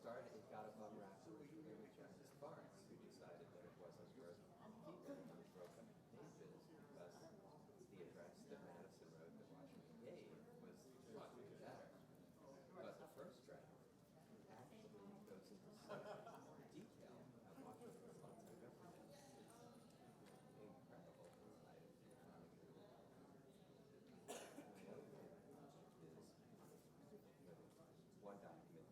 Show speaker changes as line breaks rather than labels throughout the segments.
started, it got above wraps with Justice Barnes, who decided that it wasn't worth keeping these broken pages because the address that Madison wrote that Washington gave was much better. But the first draft actually goes into such detail of Washington's thoughts on government. Incredible. Is one document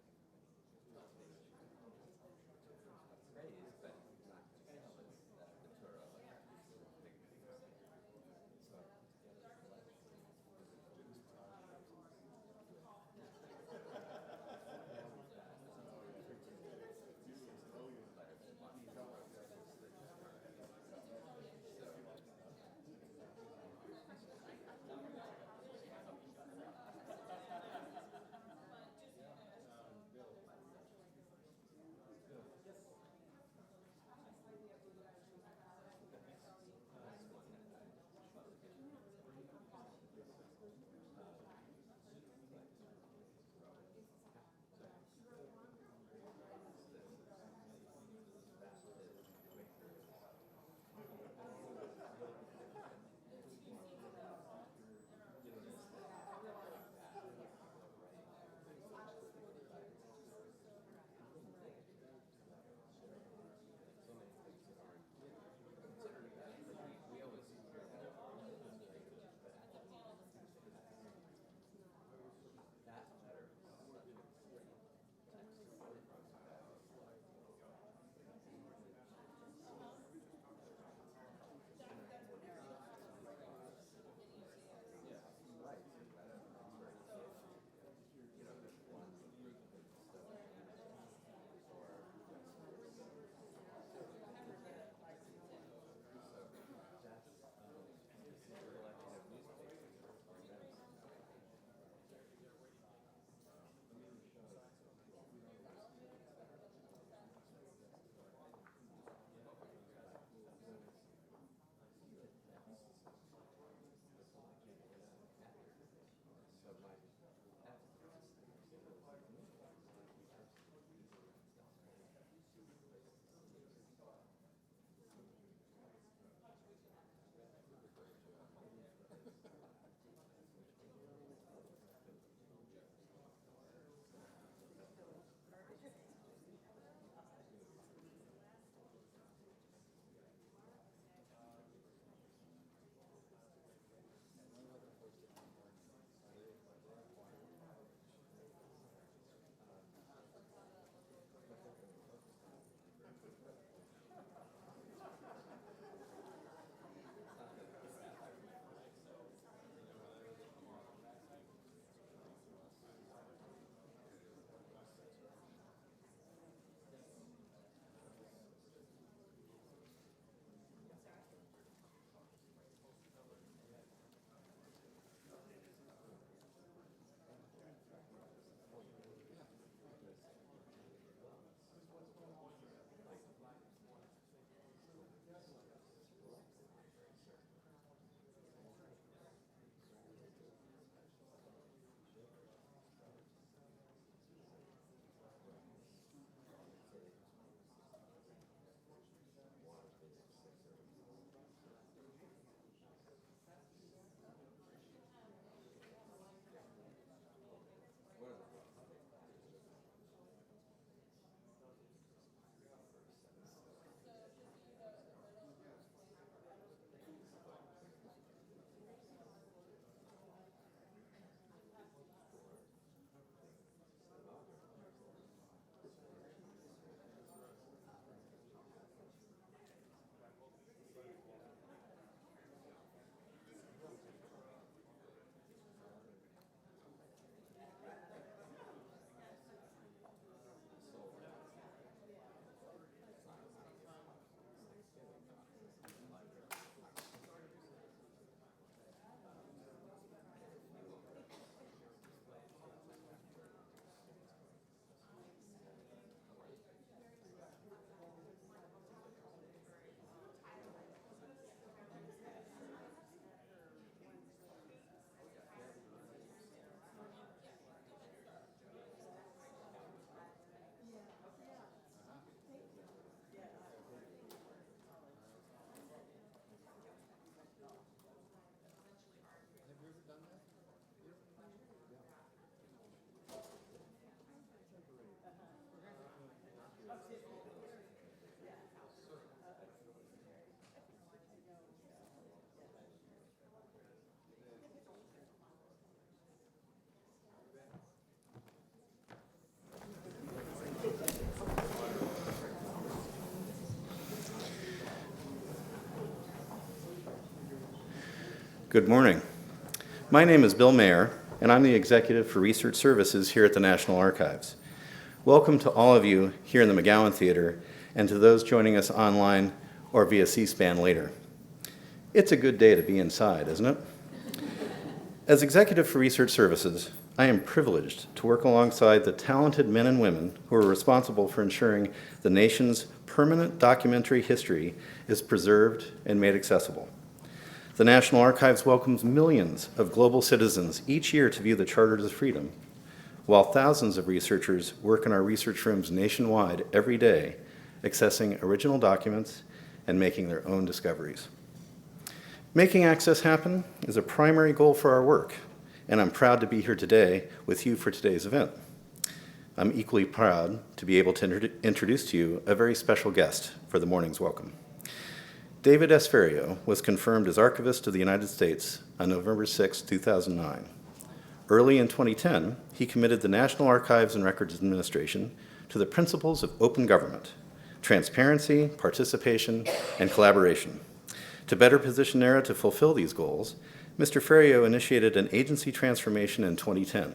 Good morning. My name is Bill Mayer, and I'm the Executive for Research Services here at the National Archives. Welcome to all of you here in the McGowan Theater and to those joining us online or via C-SPAN later. It's a good day to be inside, isn't it? As Executive for Research Services, I am privileged to work alongside the talented men and women who are responsible for ensuring the nation's permanent documentary history is preserved and made accessible. The National Archives welcomes millions of global citizens each year to view the Charters of Freedom, while thousands of researchers work in our research rooms nationwide every day, accessing original documents and making their own discoveries. Making access happen is a primary goal for our work, and I'm proud to be here today with you for today's event. I'm equally proud to be able to introduce to you a very special guest for the morning's welcome. David Ferriero was confirmed as Archivist of the United States on November 6, 2009. Early in 2010, he committed the National Archives and Records Administration to the principles of open government, transparency, participation, and collaboration. To better position NARA to fulfill these goals, Mr. Ferriero initiated an agency transformation in 2010.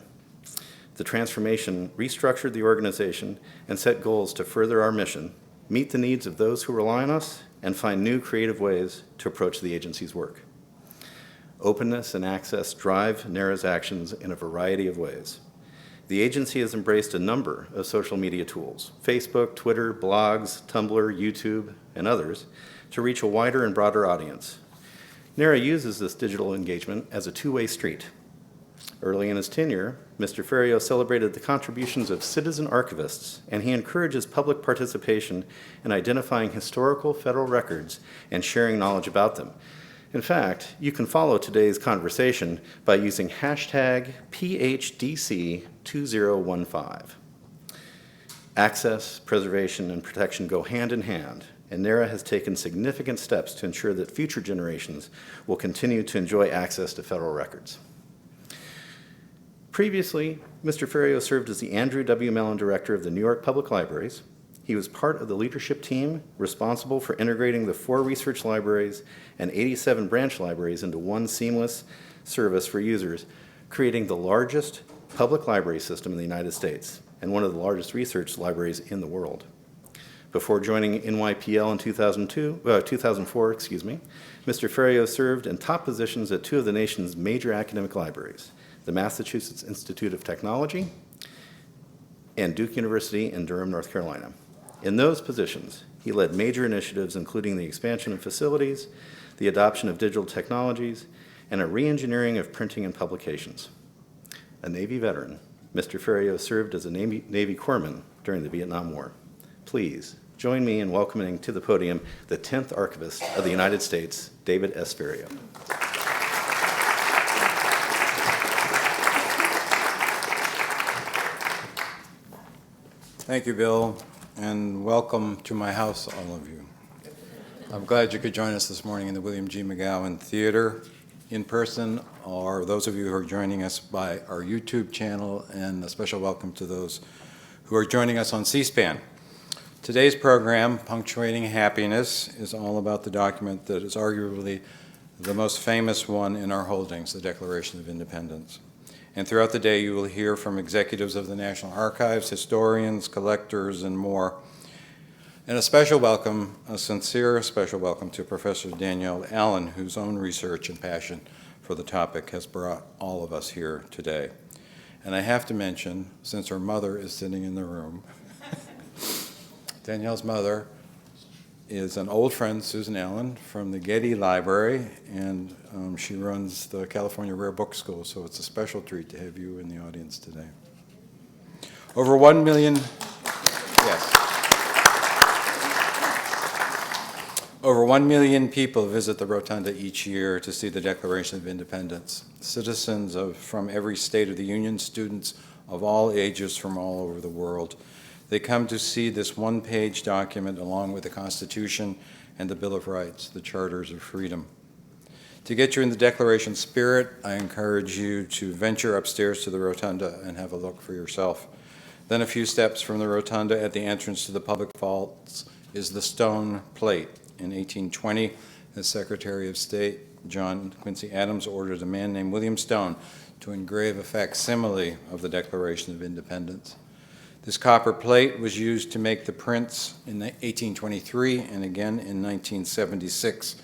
The transformation restructured the organization and set goals to further our mission, meet the needs of those who rely on us, and find new creative ways to approach the agency's work. Openness and access drive NARA's actions in a variety of ways. The agency has embraced a number of social media tools, Facebook, Twitter, blogs, Tumblr, YouTube, and others, to reach a wider and broader audience. NARA uses this digital engagement as a two-way street. Early in his tenure, Mr. Ferriero celebrated the contributions of citizen archivists, and he encourages public participation in identifying historical federal records and sharing knowledge about them. In fact, you can follow today's conversation by using hashtag PHDC2015. Access, preservation, and protection go hand in hand, and NARA has taken significant steps to ensure that future generations will continue to enjoy access to federal records. Previously, Mr. Ferriero served as the Andrew W. Mellon Director of the New York Public Libraries. He was part of the leadership team responsible for integrating the 4 research libraries and 87 branch libraries into one seamless service for users, creating the largest public library system in the United States and one of the largest research libraries in the world. Before joining NYPL in 2004, Mr. Ferriero served in top positions at 2 of the nation's major academic libraries, the Massachusetts Institute of Technology and Duke University in Durham, North Carolina. In those positions, he led major initiatives including the expansion of facilities, the adoption of digital technologies, and a re-engineering of printing and publications. A Navy veteran, Mr. Ferriero served as a Navy corpsman during the Vietnam War. Please join me in welcoming to the podium the 10th Archivist of the United States, David S. Ferriero.
Thank you, Bill, and welcome to my house, all of you. I'm glad you could join us this morning in the William G. McGowan Theater in person, or those of you who are joining us by our YouTube channel, and a special welcome to those who are joining us on C-SPAN. Today's program, Punctuating Happiness, is all about the document that is arguably the most famous one in our holdings, the Declaration of Independence. And throughout the day, you will hear from executives of the National Archives, historians, collectors, and more. And a special welcome, a sincere special welcome to Professor Danielle Allen, whose own research and passion for the topic has brought all of us here today. And I have to mention, since her mother is sitting in the room, Danielle's mother is an old friend, Susan Allen, from the Getty Library, and she runs the California Rare Book School, so it's a special treat to have you in the audience today. Over 1 million, yes. Over 1 million people visit the Rotunda each year to see the Declaration of Independence. Citizens from every state of the Union, students of all ages from all over the world. They come to see this one-page document along with the Constitution and the Bill of Rights, the Charters of Freedom. To get you in the Declaration spirit, I encourage you to venture upstairs to the Rotunda and have a look for yourself. Then a few steps from the Rotunda at the entrance to the public vaults is the stone plate. In 1820, the Secretary of State John Quincy Adams ordered a man named William Stone to engrave a facsimile of the Declaration of Independence. This copper plate was used to make the prints in 1823 and again in 1976,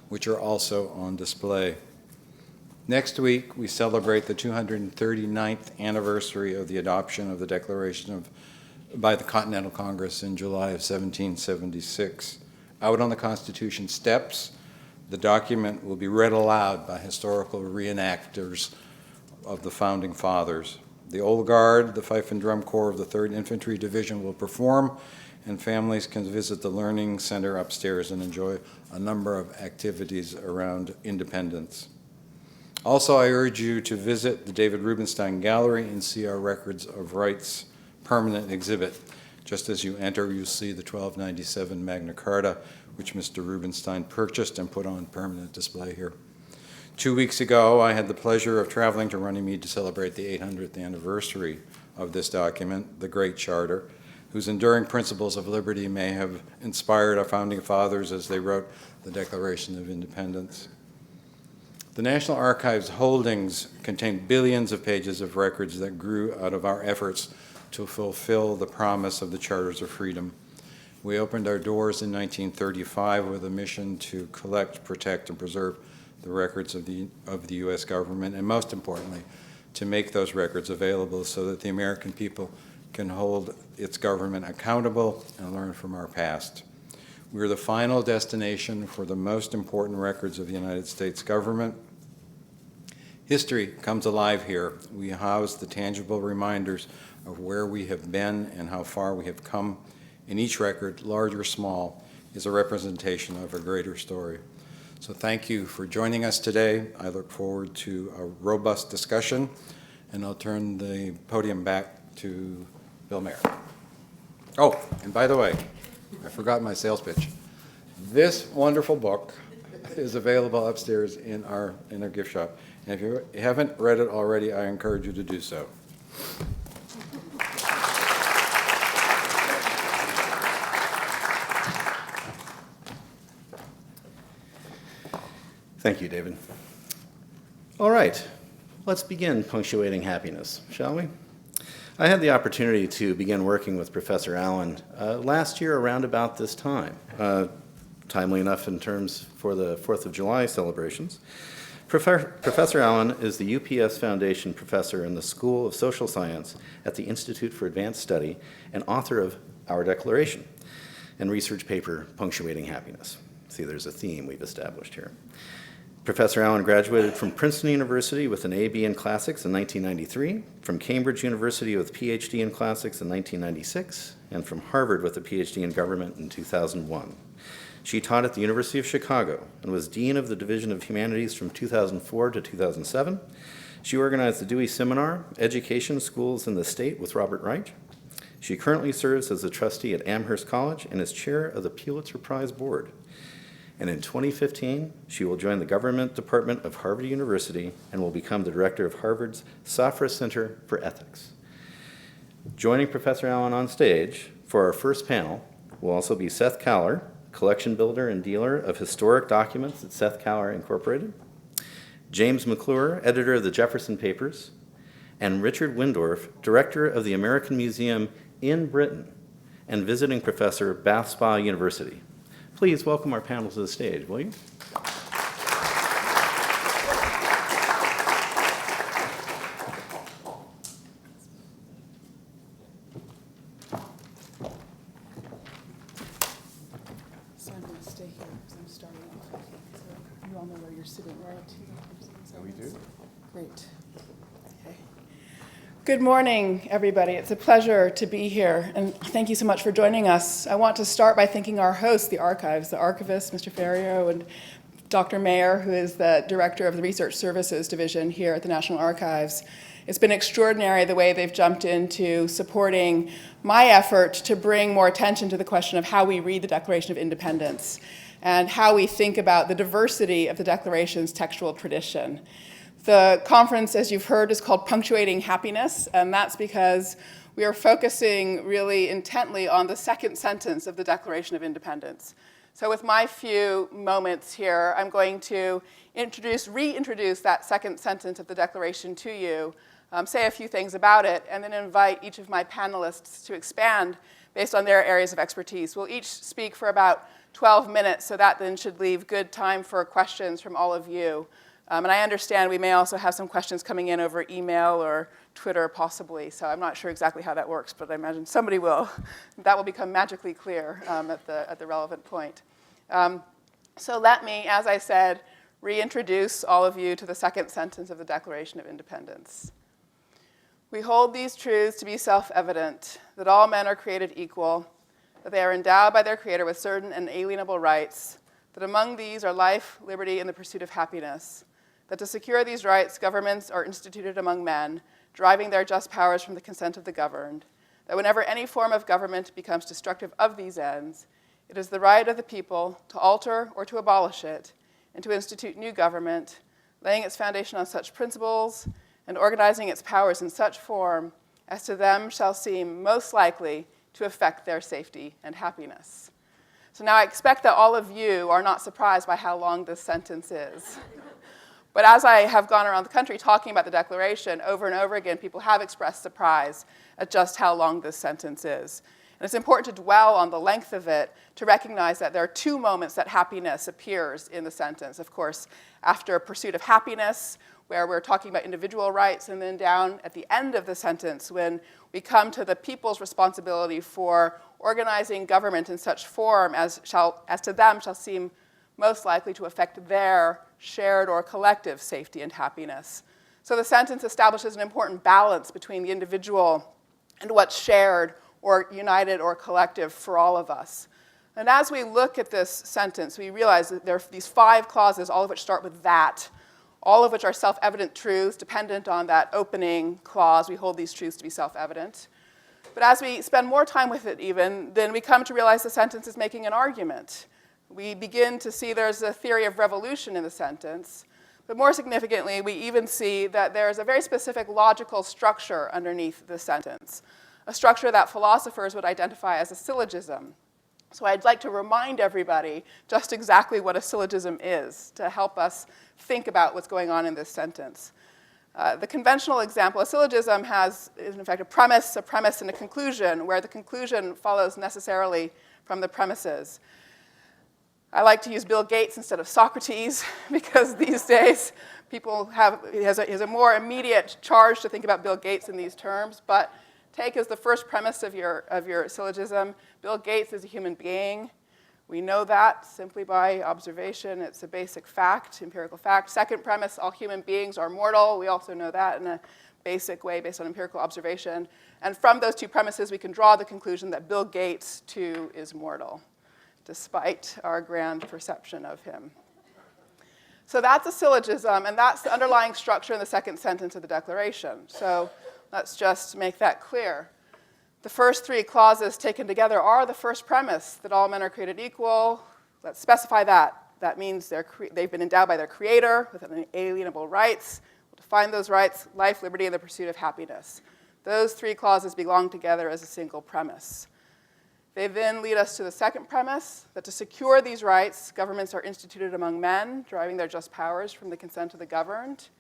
which are also on display. Next week, we celebrate the 239th anniversary of the adoption of the Declaration by the Continental Congress in July of 1776. Out on the Constitution steps, the document will be read aloud by historical reenactors of the Founding Fathers. The Old Guard, the Fife and Drum Corps of the 3rd Infantry Division will perform, and families can visit the Learning Center upstairs and enjoy a number of activities around independence. Also, I urge you to visit the David Rubenstein Gallery and see our Records of Rights permanent exhibit. Just as you enter, you'll see the 1297 Magna Carta, which Mr. Rubenstein purchased and put on permanent display here. 2 weeks ago, I had the pleasure of traveling to Runnymede to celebrate the 800th anniversary of this document, the Great Charter, whose enduring principles of liberty may have inspired our founding fathers as they wrote the Declaration of Independence. The National Archives holdings contain billions of pages of records that grew out of our efforts to fulfill the promise of the Charters of Freedom. We opened our doors in 1935 with a mission to collect, protect, and preserve the records of the U.S. government, and most importantly, to make those records available so that the American people can hold its government accountable and learn from our past. We're the final destination for the most important records of the United States government. History comes alive here. We house the tangible reminders of where we have been and how far we have come. And each record, large or small, is a representation of a greater story. So thank you for joining us today. I look forward to a robust discussion, and I'll turn the podium back to Bill Mayer. Oh, and by the way, I forgot my sales pitch. This wonderful book is available upstairs in our gift shop. And if you haven't read it already, I encourage you to do so.
Thank you, David. All right, let's begin punctuating happiness, shall we? I had the opportunity to begin working with Professor Allen last year around about this time, timely enough in terms for the 4th of July celebrations. Professor Allen is the UPS Foundation Professor in the School of Social Science at the Institute for Advanced Study and author of Our Declaration and research paper, Punctuating Happiness. See, there's a theme we've established here. Professor Allen graduated from Princeton University with an A.B. in Classics in 1993, from Cambridge University with a PhD in Classics in 1996, and from Harvard with a PhD in Government in 2001. She taught at the University of Chicago and was Dean of the Division of Humanities from 2004 to 2007. She organized the Dewey Seminar, Education Schools in the State with Robert Wright. She currently serves as a trustee at Amherst College and is chair of the Pulitzer Prize Board. And in 2015, she will join the Government Department of Harvard University and will become the director of Harvard's Safra Center for Ethics. Joining Professor Allen on stage for our first panel will also be Seth Kaller, collection builder and dealer of historic documents at Seth Kaller Incorporated, James McClure, editor of the Jefferson Papers, and Richard Wendorf, director of the American Museum in Britain and visiting professor, Bath Spa University. Please welcome our panel to the stage, will you?
So I'm going to stay here because I'm starting off. So you all know where you're sitting, right?
So we do.
Great. Okay. Good morning, everybody. It's a pleasure to be here, and thank you so much for joining us. I want to start by thanking our hosts, the archives, the archivist, Mr. Ferriero, and Dr. Mayer, who is the director of the Research Services Division here at the National Archives. It's been extraordinary the way they've jumped into supporting my effort to bring more attention to the question of how we read the Declaration of Independence and how we think about the diversity of the Declaration's textual tradition. The conference, as you've heard, is called Punctuating Happiness, and that's because we are focusing really intently on the second sentence of the Declaration of Independence. So with my few moments here, I'm going to reintroduce that second sentence of the Declaration to you, say a few things about it, and then invite each of my panelists to expand based on their areas of expertise. We'll each speak for about 12 minutes, so that then should leave good time for questions from all of you. And I understand we may also have some questions coming in over email or Twitter possibly, so I'm not sure exactly how that works, but I imagine somebody will. That will become magically clear at the relevant point. So let me, as I said, reintroduce all of you to the second sentence of the Declaration of Independence. We hold these truths to be self-evident, that all men are created equal, that they are endowed by their Creator with certain inalienable rights, that among these are life, liberty, and the pursuit of happiness, that to secure these rights, governments are instituted among men, deriving their just powers from the consent of the governed, that whenever any form of government becomes destructive of these ends, it is the right of the people to alter or to abolish it, and to institute new government, laying its foundation on such principles and organizing its powers in such form as to them shall seem most likely to affect their safety and happiness. So now I expect that all of you are not surprised by how long this sentence is. But as I have gone around the country talking about the Declaration, over and over again, people have expressed surprise at just how long this sentence is. And it's important to dwell on the length of it to recognize that there are two moments that happiness appears in the sentence. Of course, after pursuit of happiness, where we're talking about individual rights, and then down at the end of the sentence when we come to the people's responsibility for organizing government in such form as to them shall seem most likely to affect their shared or collective safety and happiness. So the sentence establishes an important balance between the individual and what's shared or united or collective for all of us. And as we look at this sentence, we realize that there are these 5 clauses, all of which start with that, all of which are self-evident truths dependent on that opening clause. We hold these truths to be self-evident. But as we spend more time with it even, then we come to realize the sentence is making an argument. We begin to see there's a theory of revolution in the sentence. But more significantly, we even see that there's a very specific logical structure underneath the sentence, a structure that philosophers would identify as a syllogism. So I'd like to remind everybody just exactly what a syllogism is to help us think about what's going on in this sentence. The conventional example, a syllogism is in fact a premise, and a conclusion, where the conclusion follows necessarily from the premises. I like to use Bill Gates instead of Socrates because these days people has a more immediate charge to think about Bill Gates in these terms, but take as the first premise of your syllogism, Bill Gates is a human being. We know that simply by observation. It's a basic fact, empirical fact. Second premise, all human beings are mortal. We also know that in a basic way based on empirical observation. And from those 2 premises, we can draw the conclusion that Bill Gates, too, is mortal, despite our grand perception of him. So that's a syllogism, and that's the underlying structure in the second sentence of the Declaration. So let's just make that clear. The first 3 clauses taken together are the first premise, that all men are created equal. Let's specify that. That means they've been endowed by their Creator with inalienable rights. We'll define those rights: life, liberty, and the pursuit of happiness. Those 3 clauses belong together as a single premise. They then lead us to the second premise, that to secure these rights, governments are instituted among men, deriving their just powers from the consent of the governed.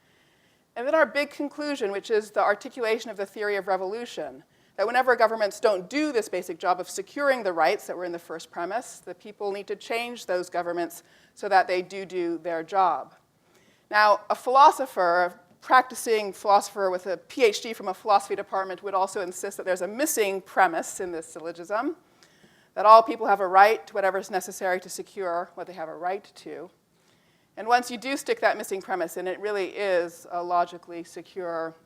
And then our big conclusion, which is the articulation of the theory of revolution, that whenever governments don't do this basic job of securing the rights that were in the first premise, the people need to change those governments so that they do their job. Now, a philosopher, a practicing philosopher with a PhD from a philosophy department would also insist that there's a missing premise in this syllogism, that all people have a right to whatever is necessary to secure what they have a right to. And once you do stick that missing premise in, it really is a logically secure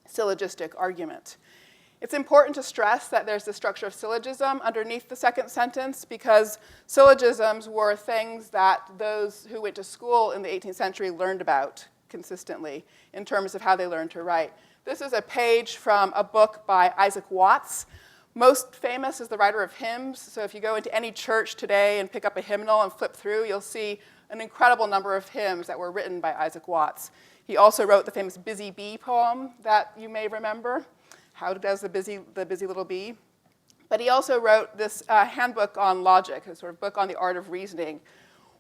syllogistic argument. It's important to stress that there's the structure of syllogism underneath the second sentence, because syllogisms were things that those who went to school in the 18th century learned about consistently in terms of how they learned to write. This is a page from a book by Isaac Watts. Most famous is the writer of hymns. So if you go into any church today and pick up a hymnal and flip through, you'll see an incredible number of hymns that were written by Isaac Watts. He also wrote the famous Busy Bee poem that you may remember. How does the busy little bee? But he also wrote this handbook on logic, a sort of book on the art of reasoning,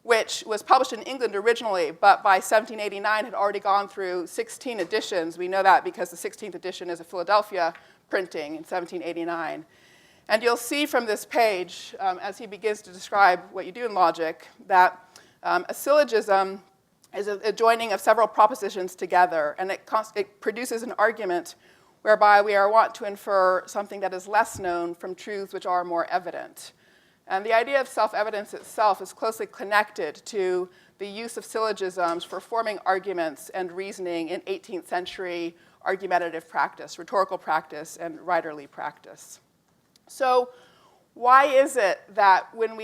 which was published in England originally, but by 1789 had already gone through 16 editions. We know that because the 16th edition is a Philadelphia printing in 1789. And you'll see from this page, as he begins to describe what you do in logic, that a syllogism is a joining of several propositions together, and it produces an argument whereby we are wont to infer something that is less known from truths which are more evident. And the idea of self-evidence itself is closely connected to the use of syllogisms for forming arguments and reasoning in 18th century argumentative practice, rhetorical practice, and writerly practice. So why is it that when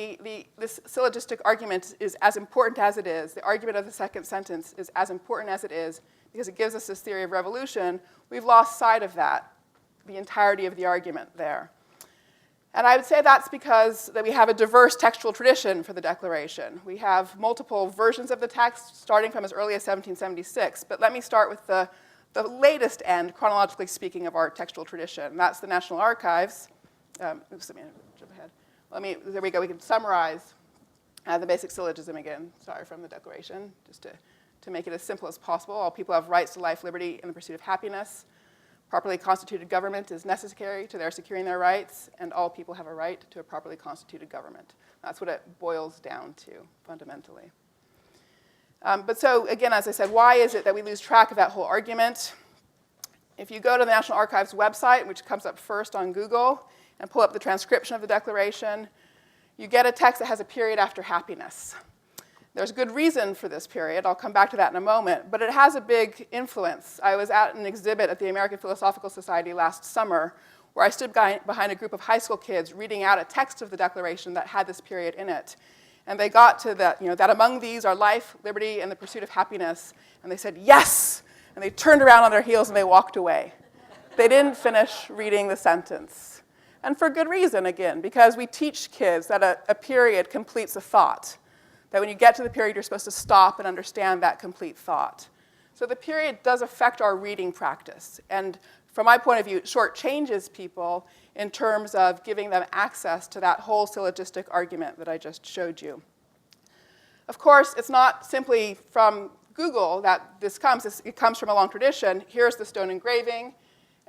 this syllogistic argument is as important as it is, the argument of the second sentence is as important as it is, because it gives us this theory of revolution, we've lost sight of that, the entirety of the argument there. And I would say that's because that we have a diverse textual tradition for the Declaration. We have multiple versions of the text, starting from as early as 1776. But let me start with the latest end, chronologically speaking, of our textual tradition. That's the National Archives. Oops, let me jump ahead. There we go. We can summarize the basic syllogism again. Sorry, from the Declaration, just to make it as simple as possible. All people have rights to life, liberty, and the pursuit of happiness. Properly constituted government is necessary to their securing their rights, and all people have a right to a properly constituted government. That's what it boils down to, fundamentally. But so, again, as I said, why is it that we lose track of that whole argument? If you go to the National Archives website, which comes up first on Google, and pull up the transcription of the Declaration, you get a text that has a period after happiness. There's good reason for this period. I'll come back to that in a moment. But it has a big influence. I was at an exhibit at the American Philosophical Society last summer where I stood behind a group of high school kids reading out a text of the Declaration that had this period in it. And they got to that among these are life, liberty, and the pursuit of happiness. And they said, yes! And they turned around on their heels and they walked away. They didn't finish reading the sentence. And for good reason, again, because we teach kids that a period completes a thought. That when you get to the period, you're supposed to stop and understand that complete thought. So the period does affect our reading practice. And from my point of view, it shortchanges people in terms of giving them access to that whole syllogistic argument that I just showed you. Of course, it's not simply from Google that this comes. It comes from a long tradition. Here's the Stone Engraving.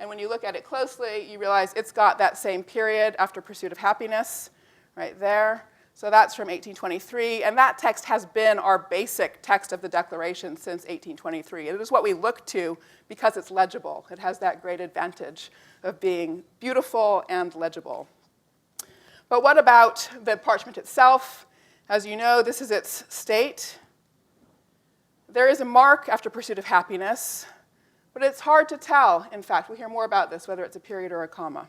And when you look at it closely, you realize it's got that same period after pursuit of happiness right there. So that's from 1823, and that text has been our basic text of the Declaration since 1823. It is what we look to because it's legible. It has that great advantage of being beautiful and legible. But what about the parchment itself? As you know, this is its state. There is a mark after pursuit of happiness, but it's hard to tell. In fact, we'll hear more about this, whether it's a period or a comma.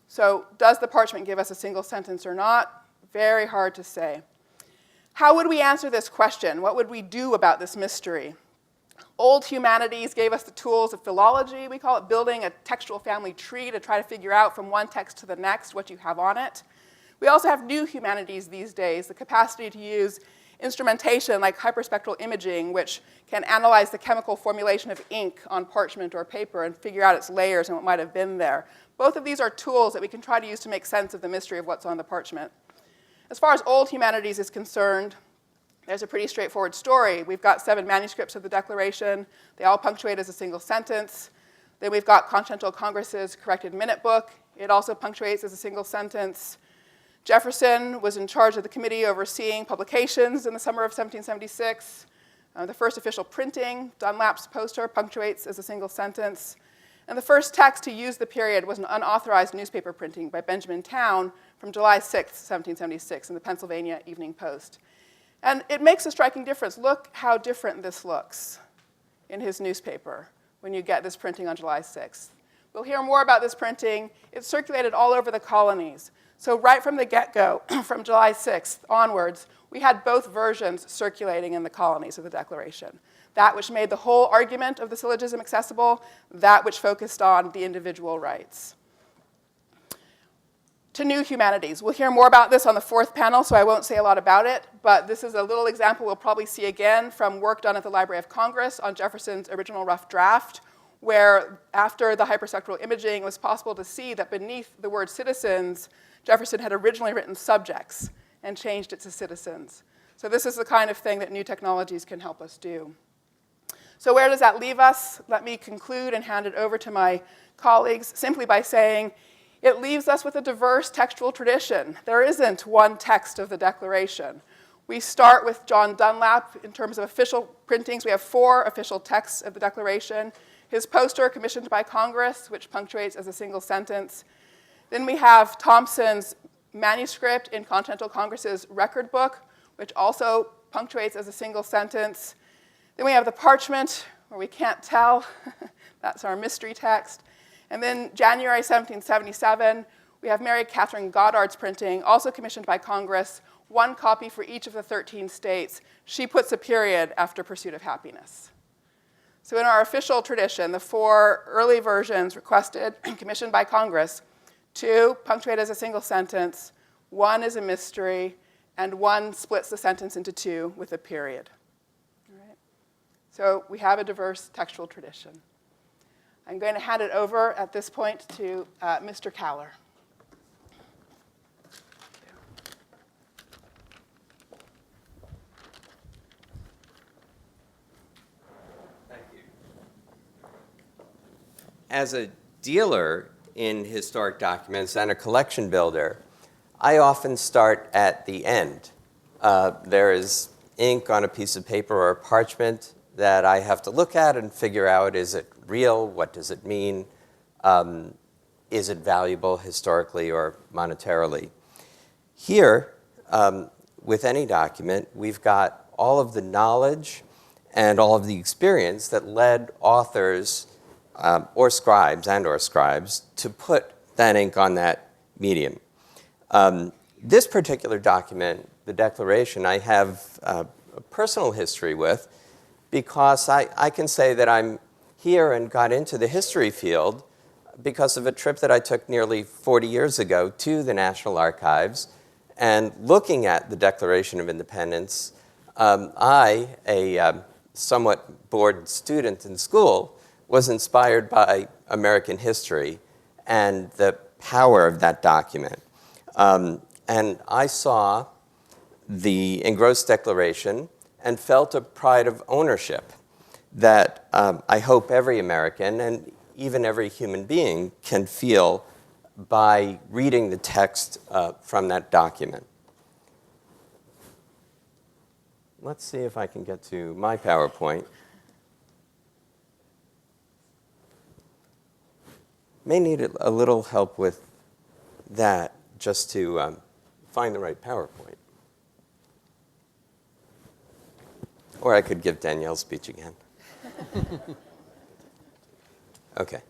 So does the parchment give us a single sentence or not? Very hard to say. How would we answer this question? What would we do about this mystery? Old humanities gave us the tools of philology. We call it building a textual family tree to try to figure out from one text to the next what you have on it. We also have new humanities these days, the capacity to use instrumentation like hyperspectral imaging, which can analyze the chemical formulation of ink on parchment or paper and figure out its layers and what might have been there. Both of these are tools that we can try to use to make sense of the mystery of what's on the parchment. As far as old humanities is concerned, there's a pretty straightforward story. We've got 7 manuscripts of the Declaration. They all punctuate as a single sentence. Then we've got Continental Congress's corrected minute book. It also punctuates as a single sentence. Jefferson was in charge of the committee overseeing publications in the summer of 1776. The first official printing, Dunlap's poster, punctuates as a single sentence. And the first text to use the period was an unauthorized newspaper printing by Benjamin Towne from July 6, 1776, in the Pennsylvania Evening Post. And it makes a striking difference. Look how different this looks in his newspaper when you get this printing on July 6th. We'll hear more about this printing. It circulated all over the colonies. So right from the get-go, from July 6th onwards, we had both versions circulating in the colonies of the Declaration. That which made the whole argument of the syllogism accessible, that which focused on the individual rights. To new humanities. We'll hear more about this on the 4th panel, so I won't say a lot about it, but this is a little example we'll probably see again from work done at the Library of Congress on Jefferson's original rough draft, where after the hyperspectral imaging, it was possible to see that beneath the word citizens, Jefferson had originally written subjects and changed it to citizens. So this is the kind of thing that new technologies can help us do. So where does that leave us? Let me conclude and hand it over to my colleagues simply by saying it leaves us with a diverse textual tradition. There isn't one text of the Declaration. We start with John Dunlap in terms of official printings. We have 4 official texts of the Declaration. His poster commissioned by Congress, which punctuates as a single sentence. Then we have Thompson's manuscript in Continental Congress's record book, which also punctuates as a single sentence. Then we have the parchment, where we can't tell. That's our mystery text. And then January 1777, we have Mary Catherine Goddard's printing, also commissioned by Congress, 1 copy for each of the 13 states. She puts a period after Pursuit of Happiness. So in our official tradition, the 4 early versions requested and commissioned by Congress, 2 punctuate as a single sentence, 1 is a mystery, and 1 splits the sentence into 2 with a period. All right? So we have a diverse textual tradition. I'm going to hand it over at this point to Mr. Kaller.
Thank you. As a dealer in historic documents and a collection builder, I often start at the end. There is ink on a piece of paper or parchment that I have to look at and figure out, is it real? What does it mean? Is it valuable historically or monetarily? Here, with any document, we've got all of the knowledge and all of the experience that led authors or scribes to put that ink on that medium. This particular document, the Declaration, I have a personal history with because I can say that I'm here and got into the history field because of a trip that I took nearly 40 years ago to the National Archives. And looking at the Declaration of Independence, I, a somewhat bored student in school, was inspired by American history and the power of that document. And I saw the engrossed Declaration and felt a pride of ownership that I hope every American and even every human being can feel by reading the text from that document. Let's see if I can get to my PowerPoint. May need a little help with that just to find the right PowerPoint. Or I could give Danielle's speech again. Okay.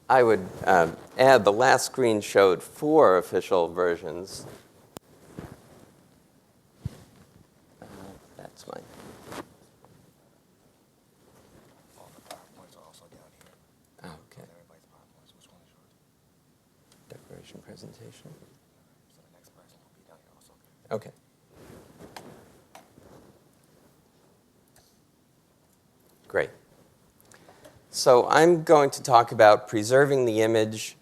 I would add the last screen showed 4 official versions. That's mine.
All the PowerPoints are also down here.
Oh, okay.
Everybody's PowerPoints. Which one is yours?
Declaration presentation.
So the next person will be down here also.
Okay. Great. So I'm going to talk about preserving the image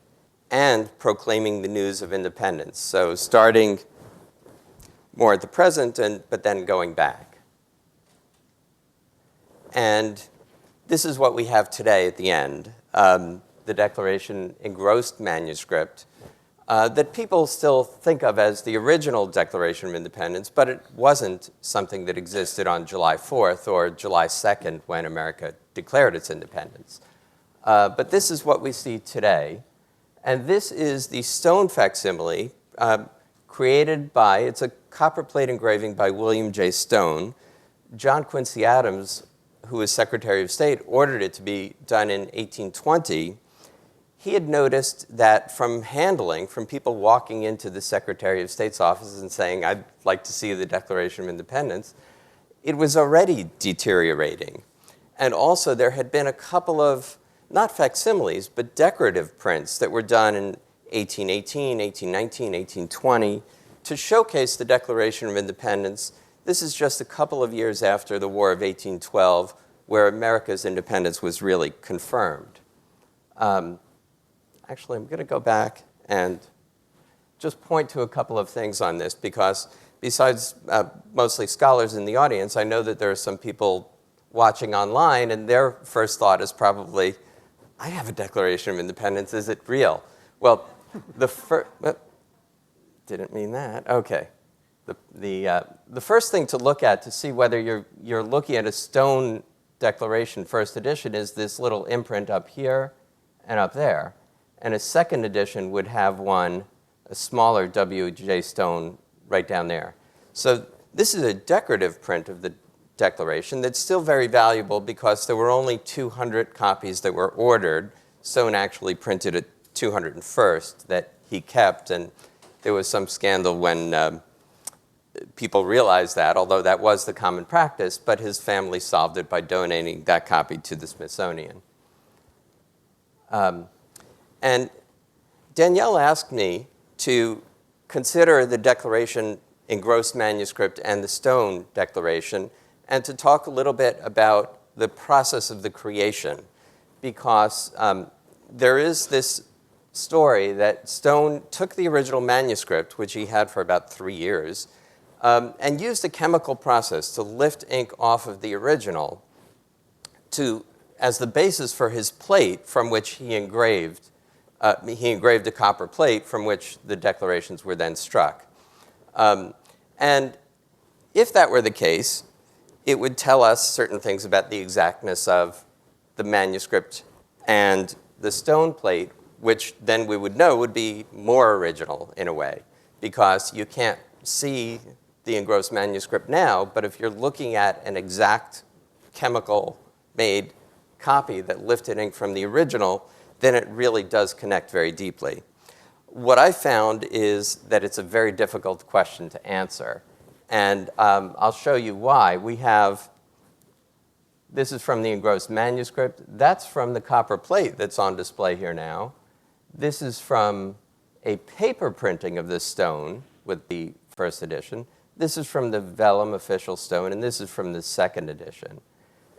and proclaiming the news of independence. So starting more at the present, but then going back. And this is what we have today at the end, the Declaration engrossed manuscript that people still think of as the original Declaration of Independence, but it wasn't something that existed on July 4th or July 2nd when America declared its independence. But this is what we see today. And this is the stone facsimile created by, it's a copperplate engraving by William J. Stone. John Quincy Adams, who was Secretary of State, ordered it to be done in 1820. He had noticed that from handling, from people walking into the Secretary of State's office and saying, I'd like to see the Declaration of Independence, it was already deteriorating. And also there had been a couple of, not facsimiles, but decorative prints that were done in 1818, 1819, 1820 to showcase the Declaration of Independence this is just a couple of years after the War of 1812, where America's independence was really confirmed. Actually, I'm going to go back and just point to a couple of things on this, because besides mostly scholars in the audience, I know that there are some people watching online, and their first thought is probably, I have a Declaration of Independence, is it real? Well, the first, didn't mean that, okay. The first thing to look at to see whether you're looking at a Stone Declaration first edition is this little imprint up here and up there. And a second edition would have one, a smaller W.J. Stone right down there. So this is a decorative print of the Declaration that's still very valuable because there were only 200 copies that were ordered. Stone actually printed a 201st that he kept, and there was some scandal when people realized that, although that was the common practice, but his family solved it by donating that copy to the Smithsonian. And Danielle asked me to consider the Declaration engrossed manuscript and the Stone Declaration, and to talk a little bit about the process of the creation, because there is this story that Stone took the original manuscript, which he had for about 3 years, and used a chemical process to lift ink off of the original as the basis for his plate from which he engraved a copper plate from which the declarations were then struck. And if that were the case, it would tell us certain things about the exactness of the manuscript and the stone plate, which then we would know would be more original in a way, because you can't see the engrossed manuscript now, but if you're looking at an exact chemical-made copy that lifted ink from the original, then it really does connect very deeply. What I found is that it's a very difficult question to answer, and I'll show you why. This is from the engrossed manuscript. That's from the copper plate that's on display here now. This is from a paper printing of this stone with the first edition. This is from the vellum official stone, and this is from the second edition.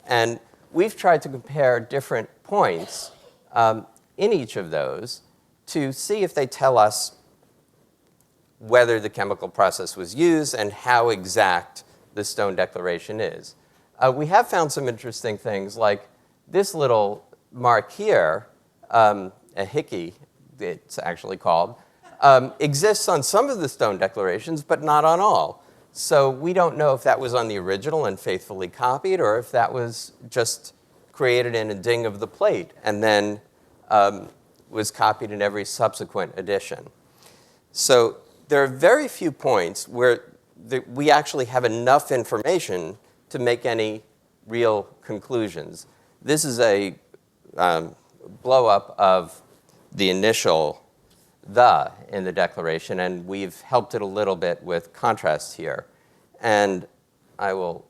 And we've tried to compare different points in each of those to see if they tell us whether the chemical process was used and how exact the Stone Declaration is. We have found some interesting things, like this little mark here, a hickey, it's actually called, exists on some of the Stone Declarations, but not on all. So we don't know if that was on the original and faithfully copied, or if that was just created in a ding of the plate and then was copied in every subsequent edition. So there are very few points where we actually have enough information to make any real conclusions. This is a blow-up of the initial "the" in the Declaration, and we've helped it a little bit with contrast here. And I will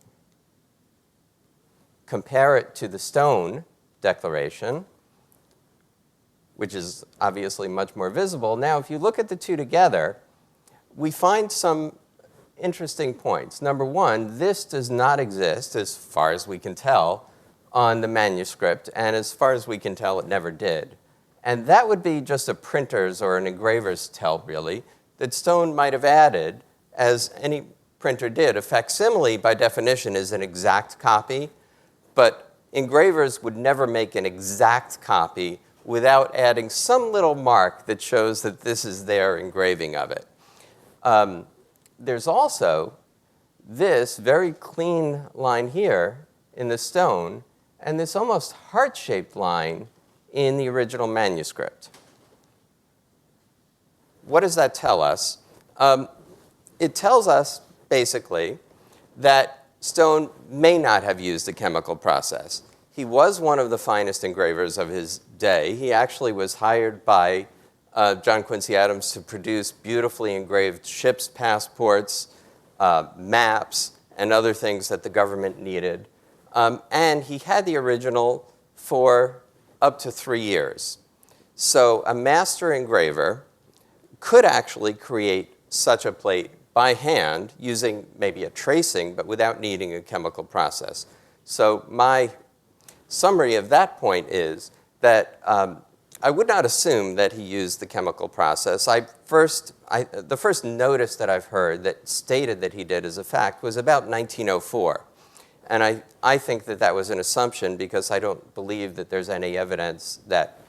compare it to the Stone Declaration, which is obviously much more visible. Now, if you look at the two together, we find some interesting points. Number one, this does not exist, as far as we can tell, on the manuscript, and as far as we can tell, it never did. And that would be just a printer's or an engraver's tell, really, that Stone might have added, as any printer did. A facsimile, by definition, is an exact copy, but engravers would never make an exact copy without adding some little mark that shows that this is their engraving of it. There's also this very clean line here in the stone, and this almost heart-shaped line in the original manuscript. What does that tell us? It tells us, basically, that Stone may not have used a chemical process. He was one of the finest engravers of his day. He actually was hired by John Quincy Adams to produce beautifully engraved ships' passports, maps, and other things that the government needed. And he had the original for up to 3 years. So a master engraver could actually create such a plate
by hand using maybe a tracing, but without needing a chemical process. So my summary of that point is that I would not assume that he used the chemical process. The first notice that I've heard that stated that he did as a fact was about 1904. And I think that that was an assumption because I don't believe that there's any evidence that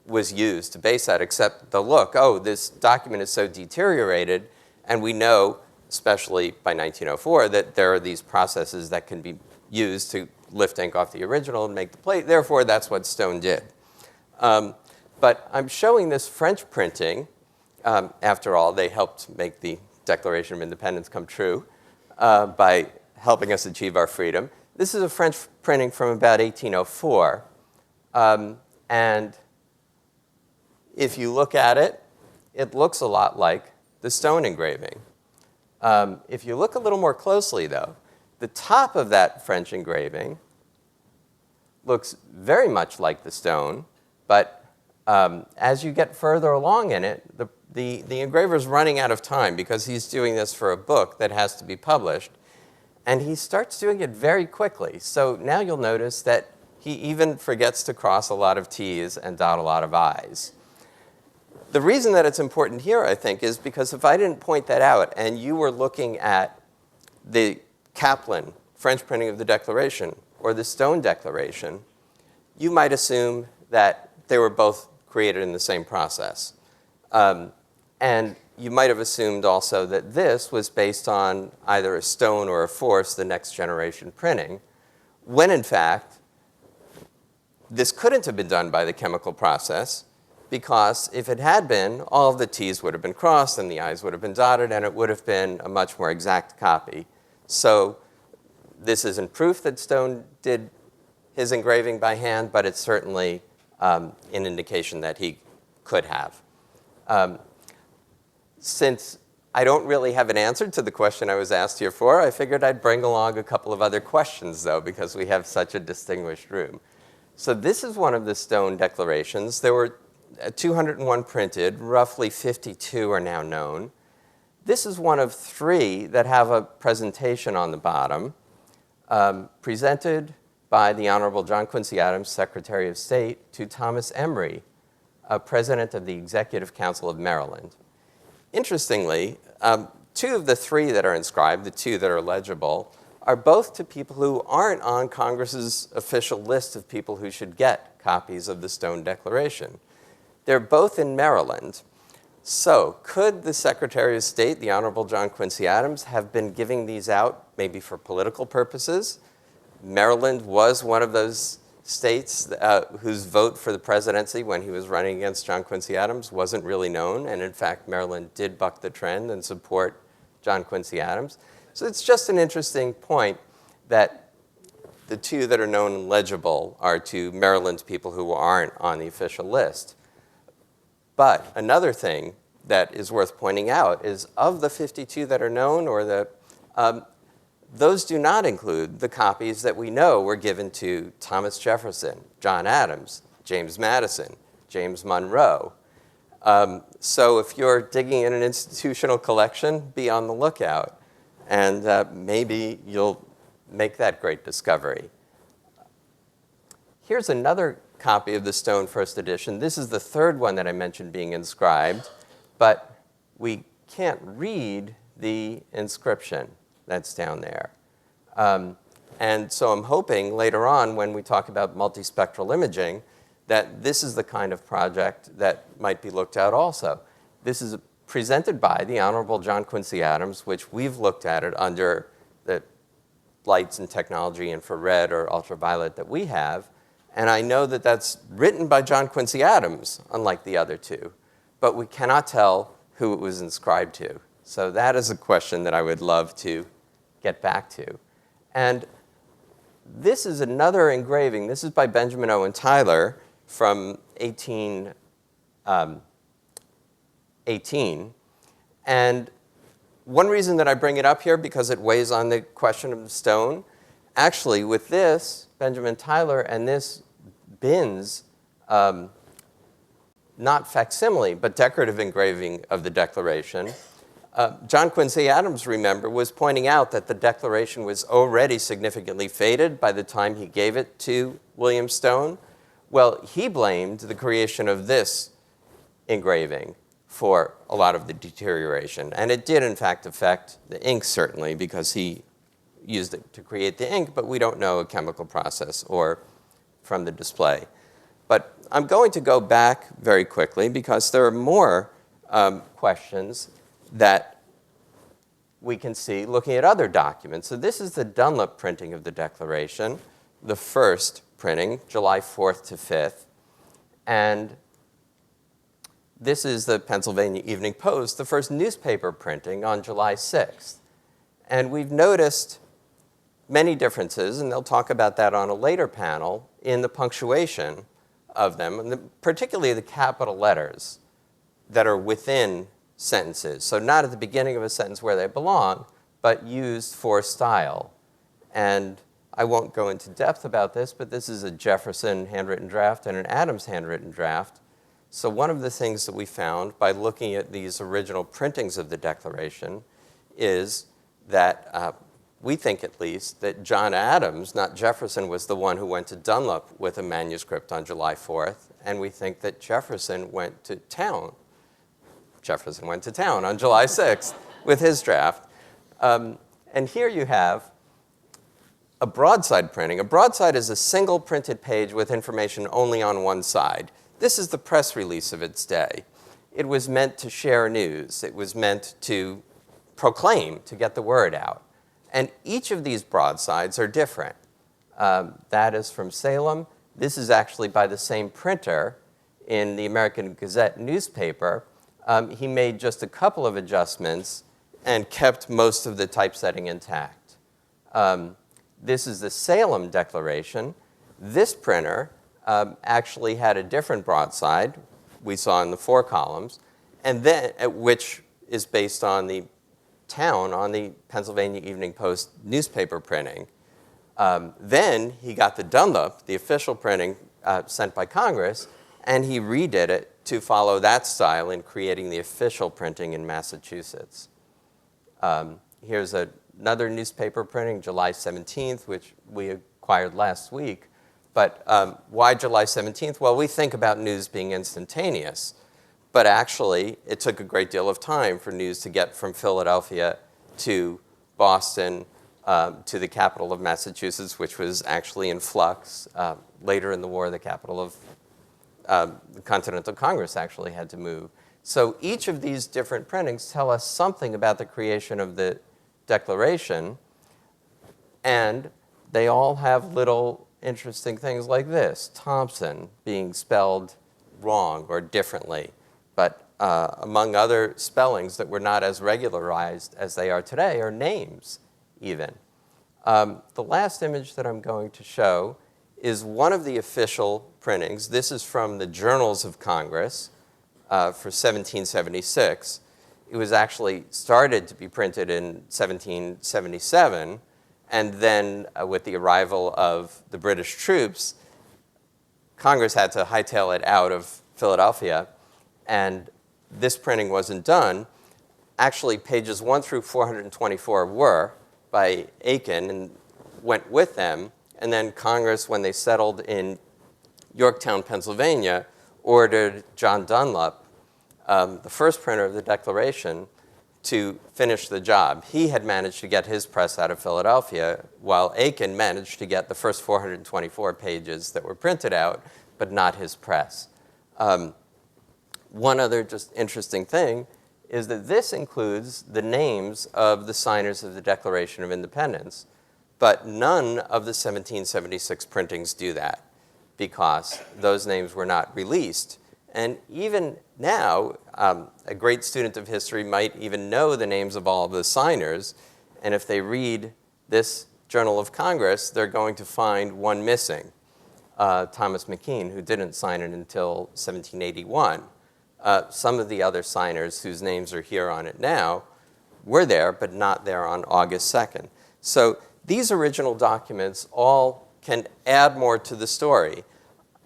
was used to base that, except the look, oh, this document is so deteriorated, and we know, especially by 1904, that there are these processes that can be used to lift ink off the original and make the plate. Therefore, that's what Stone did. But I'm showing this French printing. After all, they helped make the Declaration of Independence come true by helping us achieve our freedom. This is a French printing from about 1804. And if you look at it, it looks a lot like the Stone engraving. If you look a little more closely, though, the top of that French engraving looks very much like the Stone, but as you get further along in it, the engraver's running out of time because he's doing this for a book that has to be published, and he starts doing it very quickly. So now you'll notice that he even forgets to cross a lot of T's and dot a lot of I's. The reason that it's important here, I think, is because if I didn't point that out and you were looking at the Kaplan French printing of the Declaration or the Stone Declaration, you might assume that they were both created in the same process. And you might have assumed also that this was based on either a Stone or a Force, the next generation printing, when in fact, this couldn't have been done by the chemical process, because if it had been, all of the T's would have been crossed and the I's would have been dotted, and it would have been a much more exact copy. So this isn't proof that Stone did his engraving by hand, but it's certainly an indication that he could have. Since I don't really have an answer to the question I was asked here for, I figured I'd bring along a couple of other questions, though, because we have such a distinguished room. So this is one of the Stone declarations. There were 201 printed, roughly 52 are now known. This is one of 3 that have a presentation on the bottom, presented by the Honorable John Quincy Adams, Secretary of State, to Thomas Emory, President of the Executive Council of Maryland. Interestingly, 2 of the 3 that are inscribed, the 2 that are legible, are both to people who aren't on Congress's official list of people who should get copies of the Stone Declaration. They're both in Maryland. So could the Secretary of State, the Honorable John Quincy Adams, have been giving these out maybe for political purposes? Maryland was one of those states whose vote for the presidency when he was running against John Quincy Adams wasn't really known. And in fact, Maryland did buck the trend and support John Quincy Adams. So it's just an interesting point that the 2 that are known and legible are to Maryland people who aren't on the official list. But another thing that is worth pointing out is of the 52 that are known, those do not include the copies that we know were given to Thomas Jefferson, John Adams, James Madison, James Monroe. So if you're digging in an institutional collection, be on the lookout, and maybe you'll make that great discovery. Here's another copy of the Stone First Edition. This is the 3rd one that I mentioned being inscribed, but we can't read the inscription that's down there. And so I'm hoping later on when we talk about multispectral imaging that this is the kind of project that might be looked at also. This is presented by the Honorable John Quincy Adams, which we've looked at it under the lights and technology infrared or ultraviolet that we have. And I know that that's written by John Quincy Adams, unlike the other 2. But we cannot tell who it was inscribed to. So that is a question that I would love to get back to. And this is another engraving. This is by Benjamin Owen Tyler from 1818. And one reason that I bring it up here, because it weighs on the question of the stone, actually with this, Benjamin Tyler and this Binns not facsimile, but decorative engraving of the Declaration. John Quincy Adams, remember, was pointing out that the Declaration was already significantly faded by the time he gave it to William Stone. Well, he blamed the creation of this engraving for a lot of the deterioration. And it did, in fact, affect the ink, certainly, because he used it to create the ink, but we don't know a chemical process or from the display. But I'm going to go back very quickly because there are more questions that we can see looking at other documents. So this is the Dunlop printing of the Declaration, the first printing, July 4th to 5th. And this is the Pennsylvania Evening Post, the first newspaper printing on July 6th. And we've noticed many differences, and they'll talk about that on a later panel, in the punctuation of them, and particularly the capital letters that are within sentences. So not at the beginning of a sentence where they belong, but used for style. And I won't go into depth about this, but this is a Jefferson handwritten draft and an Adams handwritten draft. So one of the things that we found by looking at these original printings of the Declaration is that we think, at least, that John Adams, not Jefferson, was the one who went to Dunlop with a manuscript on July 4th, and we think that Jefferson went to town. Jefferson went to town on July 6th with his draft. And here you have a broadside printing. A broadside is a single printed page with information only on one side. This is the press release of its day. It was meant to share news. It was meant to proclaim, to get the word out. And each of these broadsides are different. That is from Salem. This is actually by the same printer in the American Gazette newspaper. He made just a couple of adjustments and kept most of the typesetting intact. This is the Salem Declaration. This printer actually had a different broadside we saw in the 4 columns, and then which is based on the town, on the Pennsylvania Evening Post newspaper printing. Then he got the Dunlop, the official printing sent by Congress, and he redid it to follow that style in creating the official printing in Massachusetts. Here's another newspaper printing, July 17th, which we acquired last week. But why July 17th? Well, we think about news being instantaneous. But actually, it took a great deal of time for news to get from Philadelphia to Boston to the capital of Massachusetts, which was actually in flux. Later in the war, the capital of the Continental Congress actually had to move. So each of these different printings tell us something about the creation of the Declaration, and they all have little interesting things like this. Thompson being spelled wrong or differently, but among other spellings that were not as regularized as they are today are names even. The last image that I'm going to show is one of the official printings. This is from the Journals of Congress for 1776. It was actually started to be printed in 1777, and then with the arrival of the British troops, Congress had to hightail it out of Philadelphia, and this printing wasn't done. Actually, pages 1 through 424 were by Aiken and went with them, and then Congress, when they settled in Yorktown, Pennsylvania, ordered John Dunlop, the first printer of the Declaration, to finish the job. He had managed to get his press out of Philadelphia, while Aiken managed to get the first 424 pages that were printed out, but not his press. One other just interesting thing is that this includes the names of the signers of the Declaration of Independence, but none of the 1776 printings do that because those names were not released. And even now, a great student of history might even know the names of all of the signers, and if they read this Journal of Congress, they're going to find one missing, Thomas McKean, who didn't sign it until 1781. Some of the other signers whose names are here on it now were there, but not there on August 2nd. So these original documents all can add more to the story.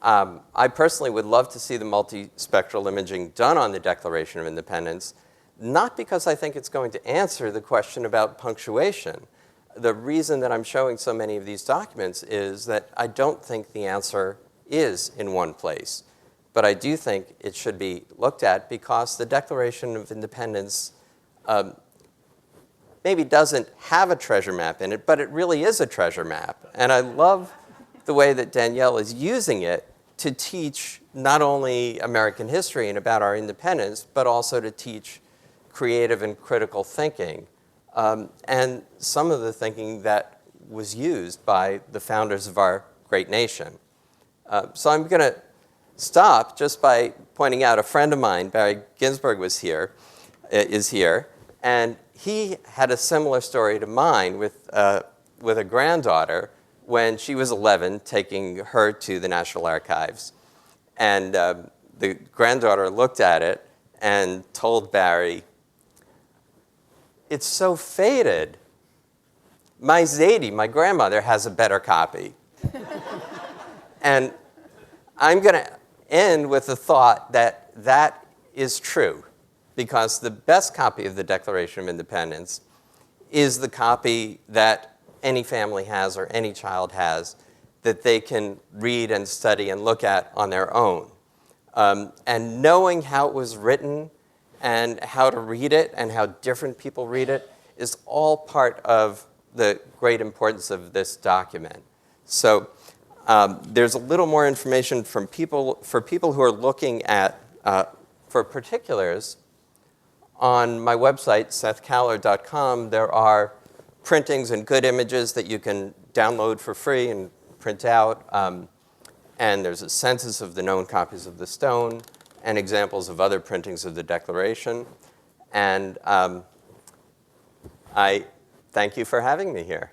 I personally would love to see the multispectral imaging done on the Declaration of Independence, not because I think it's going to answer the question about punctuation. The reason that I'm showing so many of these documents is that I don't think the answer is in one place. But I do think it should be looked at because the Declaration of Independence maybe doesn't have a treasure map in it, but it really is a treasure map. And I love the way that Danielle is using it to teach not only American history and about our independence, but also to teach creative and critical thinking, and some of the thinking that was used by the founders of our great nation. So I'm going to stop just by pointing out a friend of mine, Barry Ginsberg, is here, and he had a similar story to mine with a granddaughter when she was 11, taking her to the National Archives. And the granddaughter looked at it and told Barry, "It's so faded. My Zadie, my grandmother, has a better copy." And I'm going to end with the thought that that is true, because the best copy of the Declaration of Independence is the copy that any family has or any child has that they can read and study and look at on their own. And knowing how it was written and how to read it and how different people read it is all part of the great importance of this document. So there's a little more information for people who are looking at, for particulars. On my website, sethkaller.com, there are printings and good images that you can download for free and print out. And there's a census of the known copies of the stone and examples of other printings of the Declaration. And I thank you for having me here.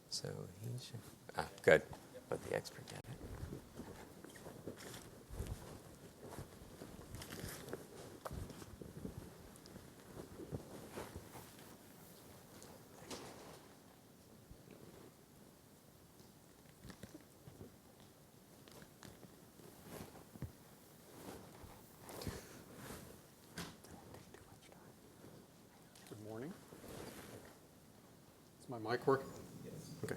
So he should, good. Let the expert get it.
Good morning. Is my mic working? Okay.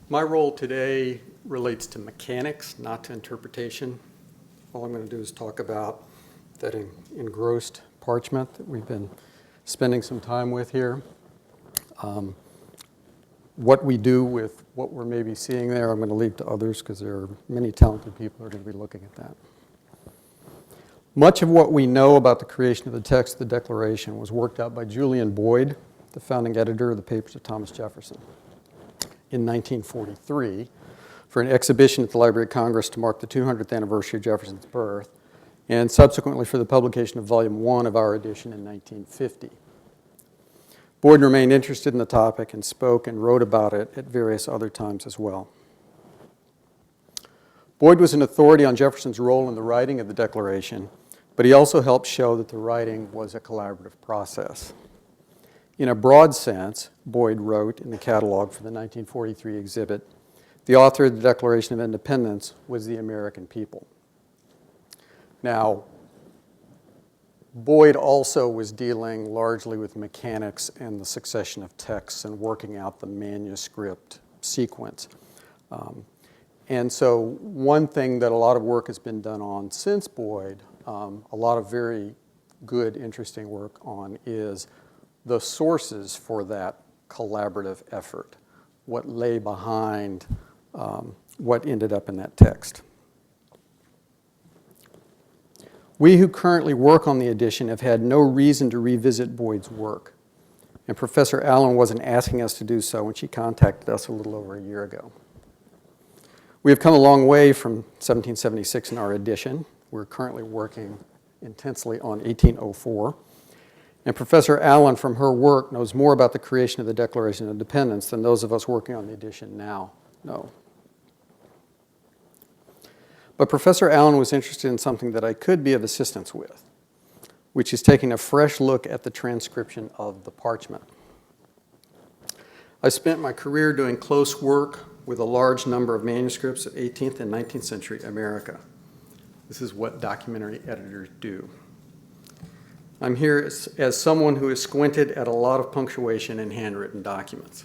My role today relates to mechanics, not to interpretation. All I'm going to do is talk about that engrossed parchment that we've been spending some time with here. What we do with what we're maybe seeing there, I'm going to leave to others because there are many talented people who are going to be looking at that. Much of what we know about the creation of the text of the Declaration was worked out by Julian Boyd, the founding editor of the Papers of Thomas Jefferson, in 1943 for an exhibition at the Library of Congress to mark the 200th anniversary of Jefferson's birth, and subsequently for the publication of Volume 1 of our edition in 1950. Boyd remained interested in the topic and spoke and wrote about it at various other times as well. Boyd was an authority on Jefferson's role in the writing of the Declaration, but he also helped show that the writing was a collaborative process. In a broad sense, Boyd wrote in the catalog for the 1943 exhibit, the author of the Declaration of Independence was the American people. Now, Boyd also was dealing largely with mechanics and the succession of texts and working out the manuscript sequence. And so one thing that a lot of work has been done on since Boyd, a lot of very good, interesting work on, is the sources for that collaborative effort, what lay behind what ended up in that text. We who currently work on the edition have had no reason to revisit Boyd's work, and Professor Allen wasn't asking us to do so when she contacted us a little over a year ago. We have come a long way from 1776 in our edition. We're currently working intensely on 1804. And Professor Allen, from her work, knows more about the creation of the Declaration of Independence than those of us working on the edition now know. But Professor Allen was interested in something that I could be of assistance with, which is taking a fresh look at the transcription of the parchment. I spent my career doing close work with a large number of manuscripts of 18th and 19th century America. This is what documentary editors do. I'm here as someone who has squinted at a lot of punctuation in handwritten documents.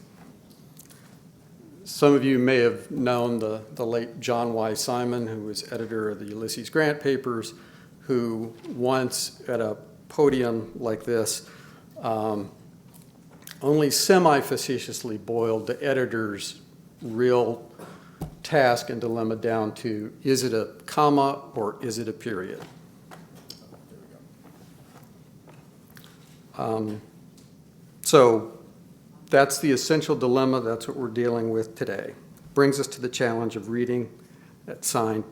Some of you may have known the late John Y. Simon, who was editor of the Ulysses Grant Papers, who once at a podium like this only semi-facetiously boiled the editor's real task and dilemma down to, is it a comma or is it a period? So that's the essential dilemma. That's what we're dealing with today. Brings us to the challenge of reading that signed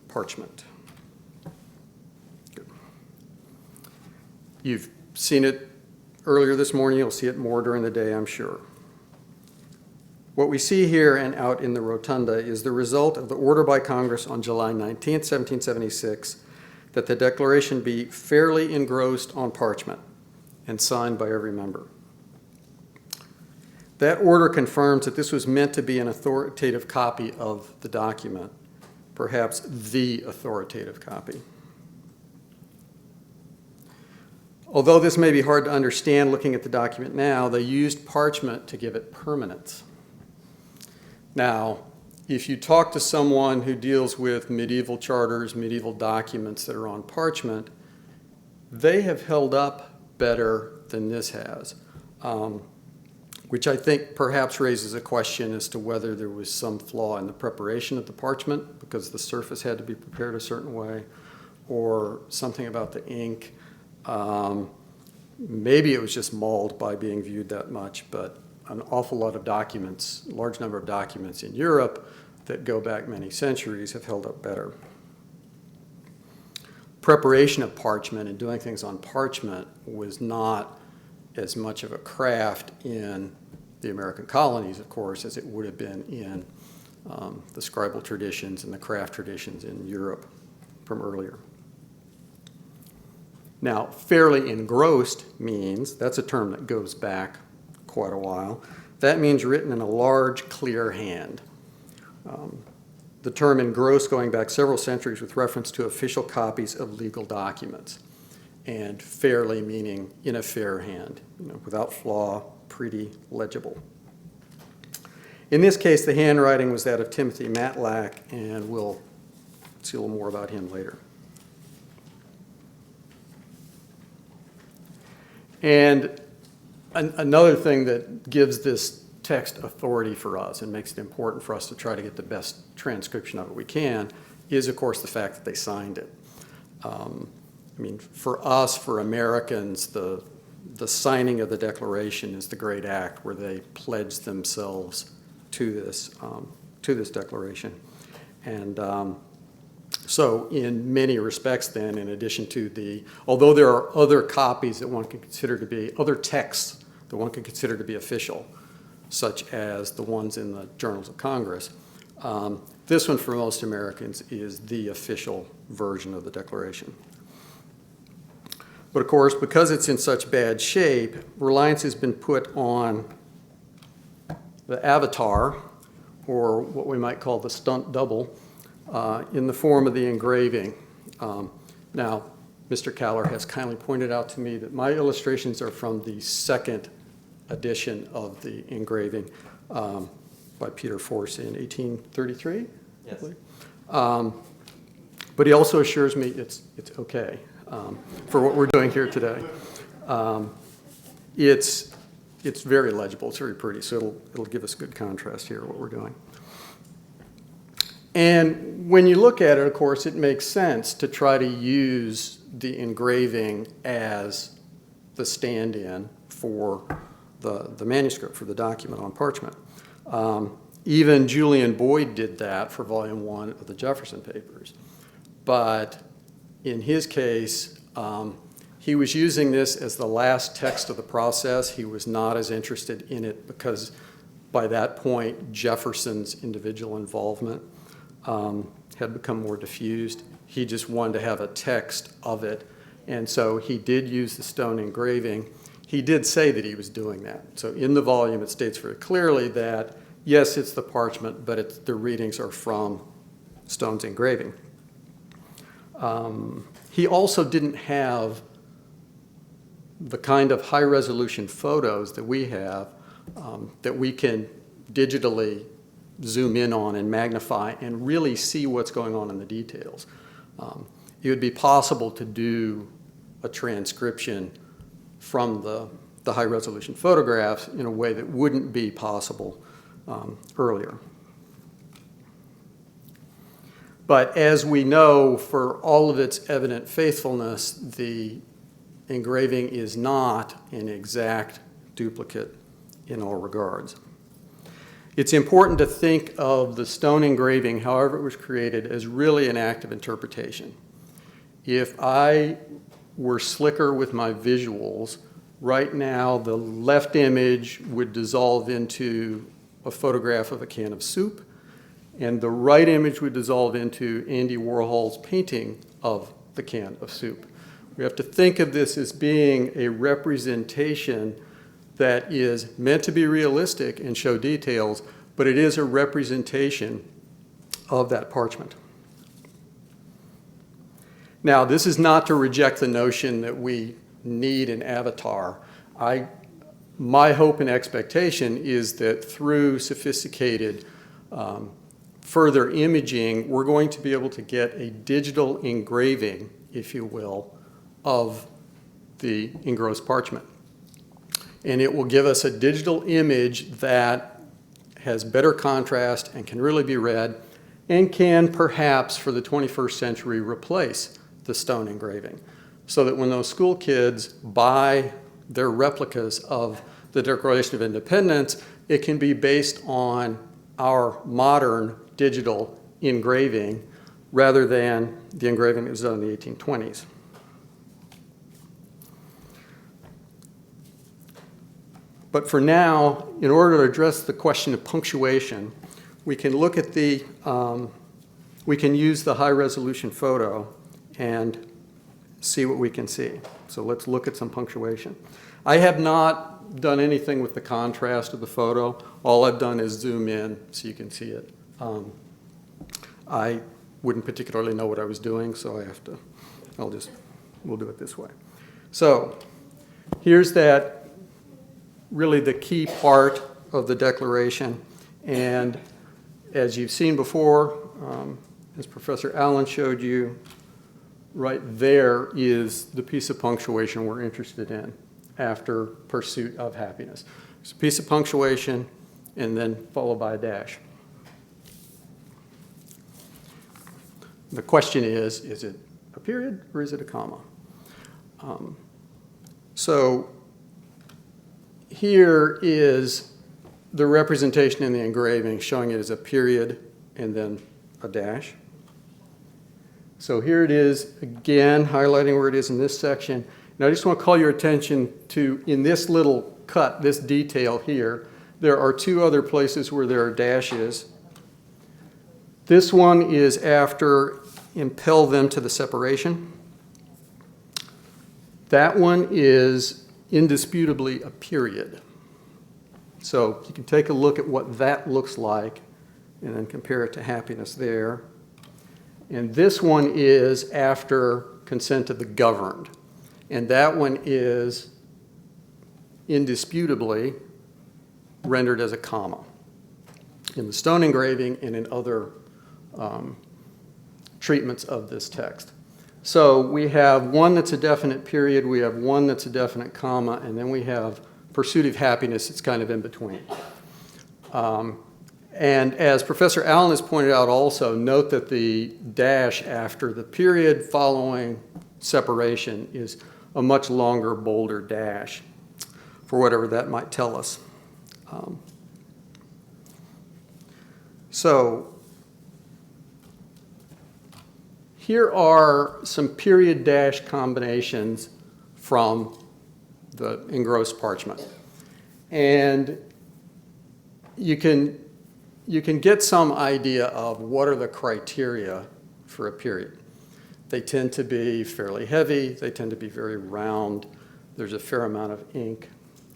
parchment. Good. You've seen it earlier this morning. You'll see it more during the day, I'm sure. What we see here and out in the rotunda is the result of the order by Congress on July 19th, 1776, that the Declaration be fairly engrossed on parchment and signed by every member. That order confirms that this was meant to be an authoritative copy of the document, perhaps the authoritative copy. Although this may be hard to understand looking at the document now, they used parchment to give it permanence. Now, if you talk to someone who deals with medieval charters, medieval documents that are on parchment, they have held up better than this has, which I think perhaps raises a question as to whether there was some flaw in the preparation of the parchment because the surface had to be prepared a certain way, or something about the ink. Maybe it was just mauled by being viewed that much, but an awful lot of documents, a large number of documents in Europe that go back many centuries have held up better. Preparation of parchment and doing things on parchment was not as much of a craft in the American colonies, of course, as it would have been in the scribal traditions and the craft traditions in Europe from earlier. Now, fairly engrossed means, that's a term that goes back quite a while. That means written in a large, clear hand. The term engrossed going back several centuries with reference to official copies of legal documents, and fairly meaning in a fair hand, without flaw, pretty, legible. In this case, the handwriting was that of Timothy Matlack, and we'll see a little more about him later. And another thing that gives this text authority for us and makes it important for us to try to get the best transcription of it we can is, of course, the fact that they signed it. For us, for Americans, the signing of the Declaration is the great act where they pledge themselves to this Declaration. And so in many respects then, in addition to although there are other copies that one can consider to be, other texts that one can consider to be official, such as the ones in the Journals of Congress, this one for most Americans is the official version of the Declaration. But of course, because it's in such bad shape, reliance has been put on the avatar, or what we might call the stunt double, in the form of the engraving. Now, Mr. Kaller has kindly pointed out to me that my illustrations are from the second edition of the engraving by Peter Force in 1833.
Yes.
But he also assures me it's okay for what we're doing here today. It's very legible, it's very pretty, so it'll give us good contrast here, what we're doing. And when you look at it, of course, it makes sense to try to use the engraving as the stand-in for the manuscript, for the document on parchment. Even Julian Boyd did that for Volume 1 of the Jefferson Papers. But in his case, he was using this as the last text of the process. He was not as interested in it because by that point, Jefferson's individual involvement had become more diffused. He just wanted to have a text of it, and so he did use the stone engraving. He did say that he was doing that. So in the volume, it states very clearly that, yes, it's the parchment, but the readings are from Stone's engraving. He also didn't have the kind of high-resolution photos that we have that we can digitally zoom in on and magnify and really see what's going on in the details. It would be possible to do a transcription from the high-resolution photographs in a way that wouldn't be possible earlier. But as we know, for all of its evident faithfulness, the engraving is not an exact duplicate in all regards. It's important to think of the stone engraving, however it was created, as really an act of interpretation. If I were slicker with my visuals, right now the left image would dissolve into a photograph of a can of soup, and the right image would dissolve into Andy Warhol's painting of the can of soup. We have to think of this as being a representation that is meant to be realistic and show details, but it is a representation of that parchment. Now, this is not to reject the notion that we need an avatar. My hope and expectation is that through sophisticated further imaging, we're going to be able to get a digital engraving, if you will, of the engrossed parchment. And it will give us a digital image that has better contrast and can really be read and can perhaps for the 21st century replace the stone engraving, so that when those school kids buy their replicas of the Declaration of Independence, it can be based on our modern digital engraving rather than the engraving that was done in the 1820s. But for now, in order to address the question of punctuation, we can look at we can use the high-resolution photo and see what we can see. So let's look at some punctuation. I have not done anything with the contrast of the photo. All I've done is zoom in so you can see it. I wouldn't particularly know what I was doing, so we'll do it this way. So here's really the key part of the Declaration. And as you've seen before, as Professor Allen showed you, right there is the piece of punctuation we're interested in after pursuit of happiness. It's a piece of punctuation and then followed by a dash. The question is it a period or is it a comma? So here is the representation in the engraving showing it as a period and then a dash. So here it is again, highlighting where it is in this section. And I just want to call your attention to, in this little cut, this detail here, there are two other places where there are dashes. This one is after impel them to the separation. That one is indisputably a period. So you can take a look at what that looks like and then compare it to happiness there. And this one is after consent of the governed. And that one is indisputably rendered as a comma in the stone engraving and in other treatments of this text. So we have one that's a definite period, we have one that's a definite comma, and then we have pursuit of happiness. It's kind of in between. And as Professor Allen has pointed out also, note that the dash after the period following separation is a much longer, bolder dash, for whatever that might tell us. So here are some period dash combinations from the engrossed parchment. And you can you can get some idea of what are the criteria for a period. They tend to be fairly heavy. They tend to be very round. There's a fair amount of ink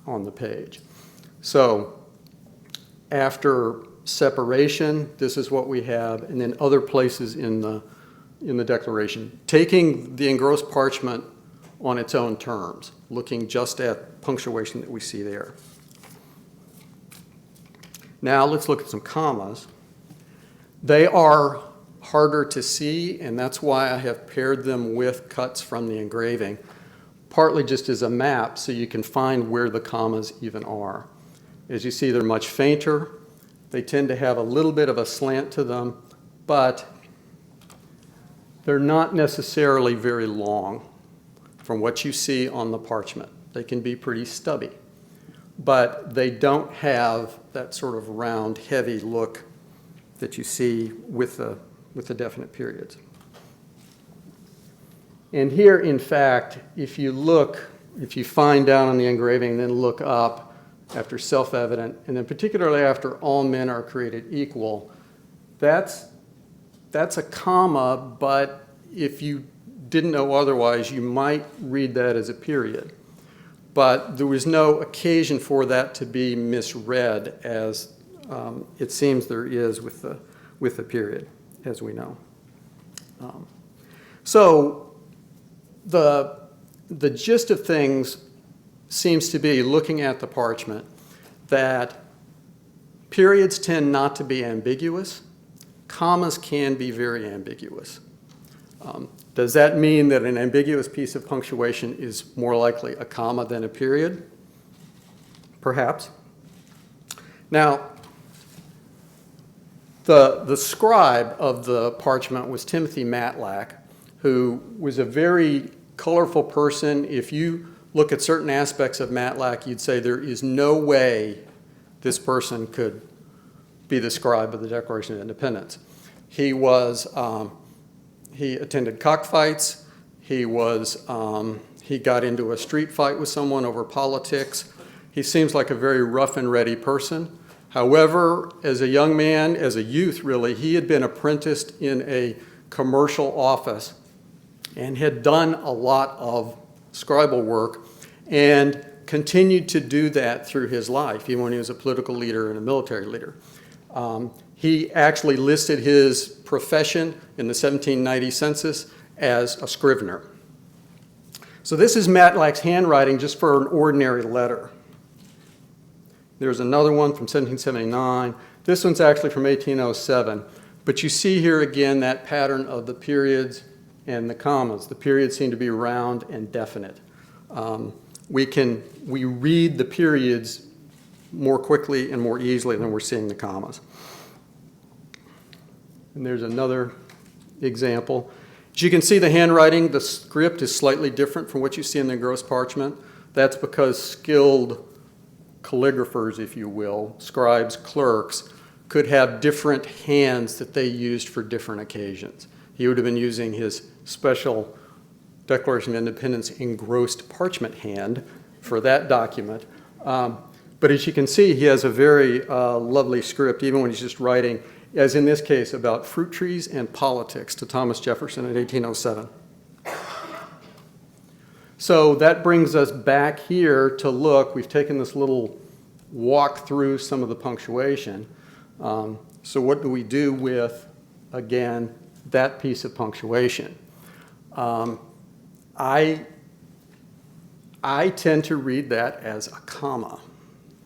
on the page. So after separation, this is what we have, and then other places in the Declaration. Taking the engrossed parchment on its own terms, looking just at punctuation that we see there. Now let's look at some commas. They are harder to see, and that's why I have paired them with cuts from the engraving, partly just as a map so you can find where the commas even are. As you see, they're much fainter. They tend to have a little bit of a slant to them, but they're not necessarily very long from what you see on the parchment. They can be pretty stubby, but they don't have that sort of round, heavy look that you see with the definite periods. And here, in fact, if you find down on the engraving and then look up after self-evident, and then particularly after all men are created equal, that's a comma, but if you didn't know otherwise, you might read that as a period. But there was no occasion for that to be misread, as it seems there is with the period, as we know. So the gist of things seems to be, looking at the parchment, that periods tend not to be ambiguous. Commas can be very ambiguous. Does that mean that an ambiguous piece of punctuation is more likely a comma than a period? Perhaps. Now, the scribe of the parchment was Timothy Matlack, who was a very colorful person. If you look at certain aspects of Matlack, you'd say there is no way this person could be the scribe of the Declaration of Independence. He attended cockfights. He got into a street fight with someone over politics. He seems like a very rough and ready person. However, as a young man, as a youth really, he had been apprenticed in a commercial office and had done a lot of scribal work and continued to do that through his life, even when he was a political leader and a military leader. He actually listed his profession in the 1790 census as a scrivener. So this is Matlack's handwriting just for an ordinary letter. There's another one from 1779. This one's actually from 1807. But you see here again that pattern of the periods and the commas. The periods seem to be round and definite. We read the periods more quickly and more easily than we're seeing the commas. And there's another example. As you can see, the handwriting, the script is slightly different from what you see in the engrossed parchment. That's because skilled calligraphers, if you will, scribes, clerks, could have different hands that they used for different occasions. He would have been using his special Declaration of Independence engrossed parchment hand for that document. But as you can see, he has a very lovely script, even when he's just writing, as in this case, about fruit trees and politics to Thomas Jefferson in 1807. So that brings us back here to look. We've taken this little walk through some of the punctuation. So what do we do with, again, that piece of punctuation? I tend to read that as a comma,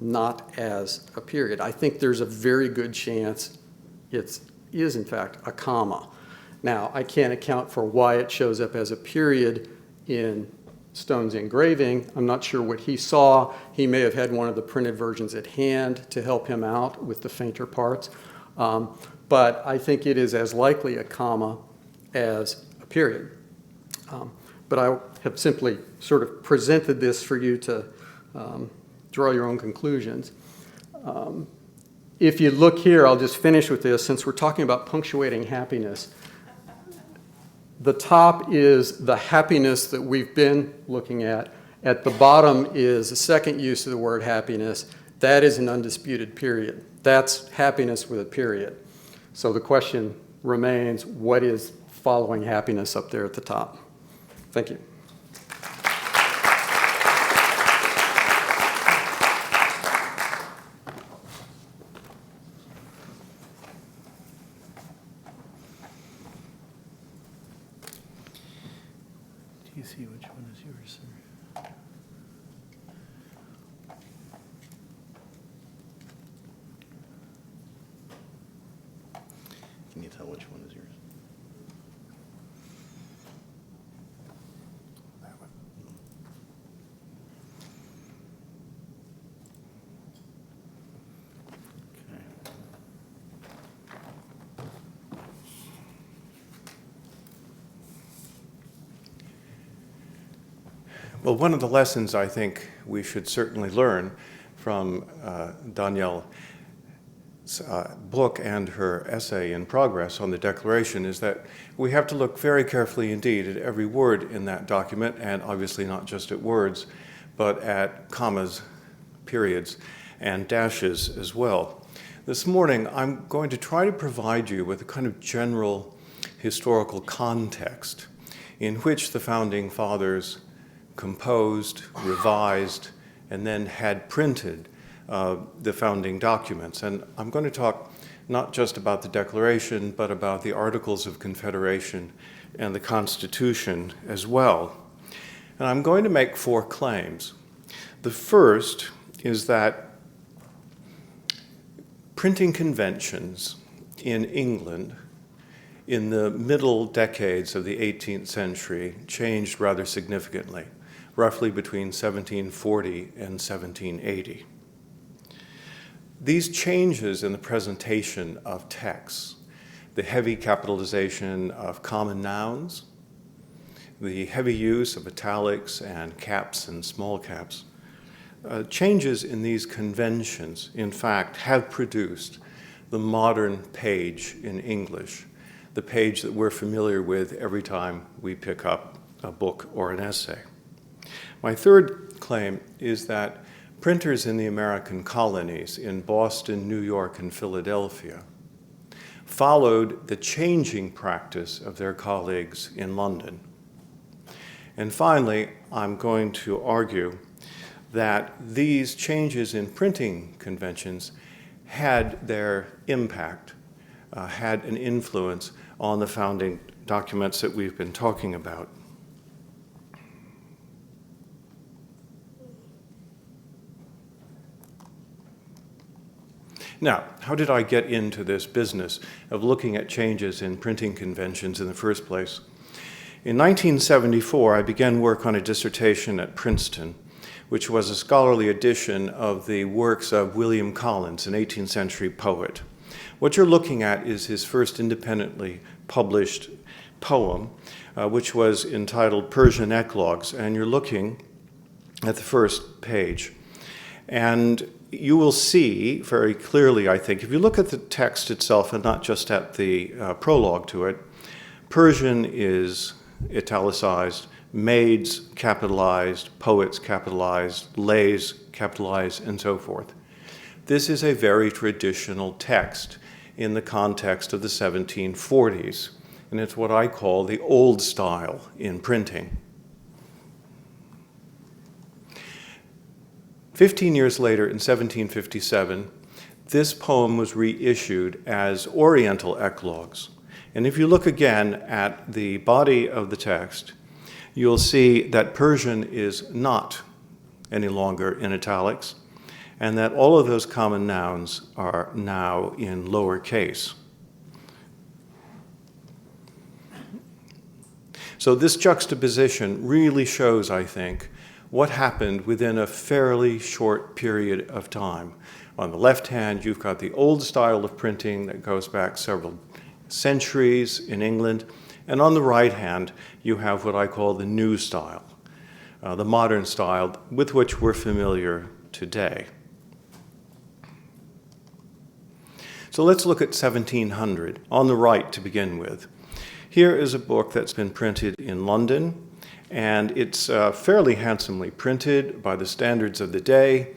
not as a period. I think there's a very good chance it is, in fact, a comma. Now, I can't account for why it shows up as a period in Stone's engraving. I'm not sure what he saw. He may have had one of the printed versions at hand to help him out with the fainter parts. But I think it is as likely a comma as a period. But I have simply sort of presented this for you to draw your own conclusions. If you look here, I'll just finish with this, since we're talking about punctuating happiness. The top is the happiness that we've been looking at. At the bottom is the second use of the word happiness. That is an undisputed period. That's happiness with a period. So the question remains, what is following happiness up there at the top? Thank you.
Do you see which one is yours, sir? Can you tell which one is yours?
That one.
Okay.
Well, one of the lessons I think we should certainly learn from Danielle's book and her essay in progress on the Declaration is that we have to look very carefully indeed at every word in that document, and obviously not just at words, but at commas, periods, and dashes as well. This morning, I'm going to try to provide you with a kind of general historical context in which the Founding Fathers composed, revised, and then had printed the founding documents. And I'm going to talk not just about the Declaration, but about the Articles of Confederation and the Constitution as well. And I'm going to make 4 claims. The first is that printing conventions in England in the middle decades of the 18th century changed rather significantly, roughly between 1740 and 1780. These changes in the presentation of texts, the heavy capitalization of common nouns, the heavy use of italics and caps and small caps, changes in these conventions, in fact, have produced the modern page in English, the page that we're familiar with every time we pick up a book or an essay. My third claim is that printers in the American colonies in Boston, New York, and Philadelphia followed the changing practice of their colleagues in London. And finally, I'm going to argue that these changes in printing conventions had their impact, had an influence on the founding documents that we've been talking about. Now, how did I get into this business of looking at changes in printing conventions in the first place? In 1974, I began work on a dissertation at Princeton, which was a scholarly edition of the works of William Collins, an 18th century poet. What you're looking at is his first independently published poem, which was entitled Persian Eclogues, and you're looking at the first page. And you will see very clearly, I think, if you look at the text itself and not just at the prologue to it, Persian is italicized, maids capitalized, poets capitalized, lays capitalized, and so forth. This is a very traditional text in the context of the 1740s, and it's what I call the old style in printing. 15 years later, in 1757, this poem was reissued as Oriental Eclogues. And if you look again at the body of the text, you'll see that Persian is not any longer in italics, and that all of those common nouns are now in lowercase. So this juxtaposition really shows, I think, what happened within a fairly short period of time. On the left hand, you've got the old style of printing that goes back several centuries in England, and on the right hand, you have what I call the new style, the modern style with which we're familiar today. So let's look at 1700, on the right to begin with. Here is a book that's been printed in London, and it's fairly handsomely printed by the standards of the day.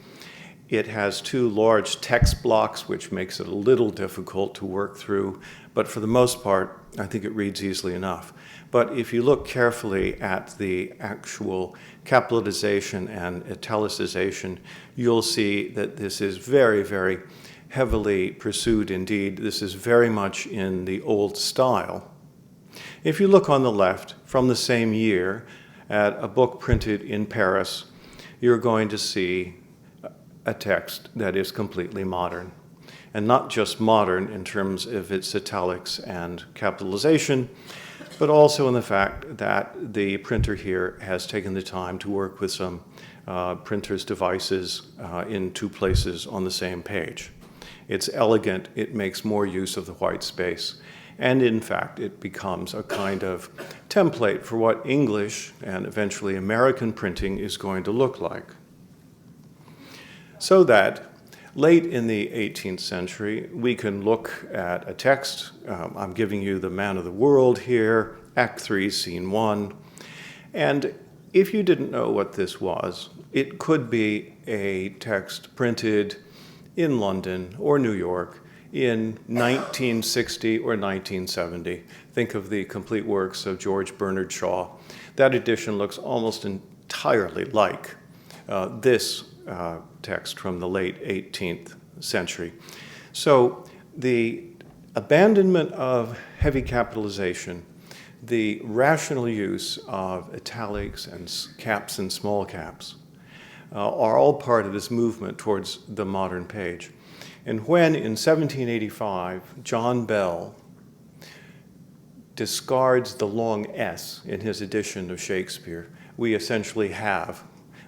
It has two large text blocks, which makes it a little difficult to work through, but for the most part, I think it reads easily enough. But if you look carefully at the actual capitalization and italicization, you'll see that this is very, very heavily pursued indeed. This is very much in the old style. If you look on the left, from the same year, at a book printed in Paris, you're going to see a text that is completely modern. And not just modern in terms of its italics and capitalization, but also in the fact that the printer here has taken the time to work with some printer's devices in two places on the same page. It's elegant, it makes more use of the white space, and in fact it becomes a kind of template for what English and eventually American printing is going to look like. So that late in the 18th century, we can look at a text. I'm giving you The Man of the World here, Act 3, Scene 1. And if you didn't know what this was, it could be a text printed in London or New York in 1960 or 1970. Think of the complete works of George Bernard Shaw. That edition looks almost entirely like this text from the late 18th century. So the abandonment of heavy capitalization, the rational use of italics and caps and small caps are all part of this movement towards the modern page. And when in 1785, John Bell discards the long S in his edition of Shakespeare, we essentially have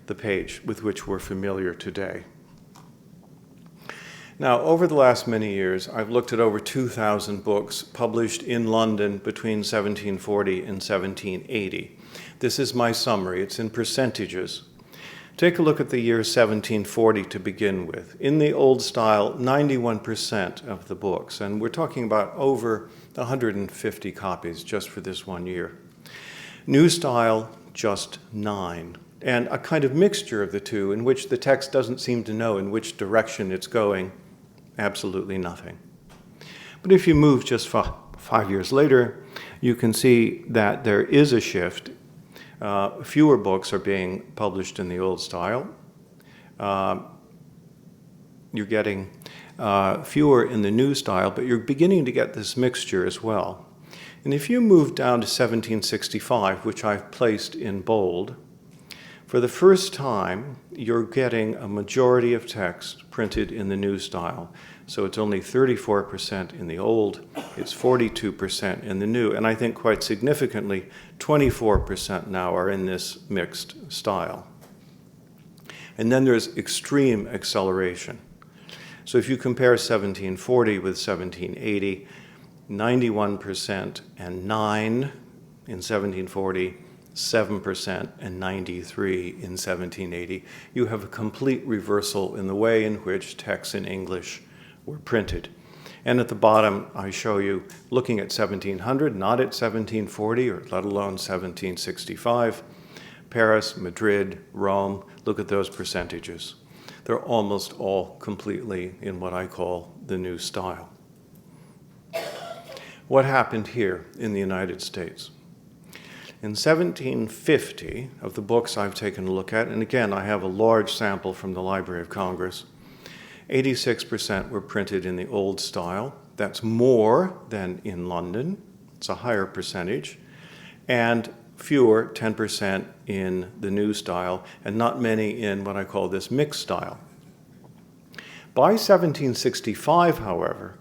the page with which we're familiar today. Now, over the last many years, I've looked at over 2,000 books published in London between 1740 and 1780. This is my summary. It's in percentages. Take a look at the year 1740 to begin with. In the old style, 91% of the books, and we're talking about over 150 copies just for this one year. New style, just 9. And a kind of mixture of the two in which the text doesn't seem to know in which direction it's going, absolutely nothing. But if you move just 5 years later, you can see that there is a shift. Fewer books are being published in the old style. You're getting fewer in the new style, but you're beginning to get this mixture as well. And if you move down to 1765, which I've placed in bold, for the first time, you're getting a majority of text printed in the new style. So it's only 34% in the old, it's 42% in the new, and I think quite significantly, 24% now are in this mixed style. And then there's extreme acceleration. So if you compare 1740 with 1780, 91% and 9 in 1740, 7% and 93 in 1780. You have a complete reversal in the way in which texts in English were printed. And at the bottom, I show you, looking at 1700, not at 1740, or let alone 1765, Paris, Madrid, Rome, look at those percentages. They're almost all completely in what I call the new style. What happened here in the United States? In 1750, of the books I've taken a look at, and again, I have a large sample from the Library of Congress, 86% were printed in the old style. That's more than in London. It's a higher percentage. And fewer, 10%, in the new style, and not many in what I call this mixed style. By 1765, however,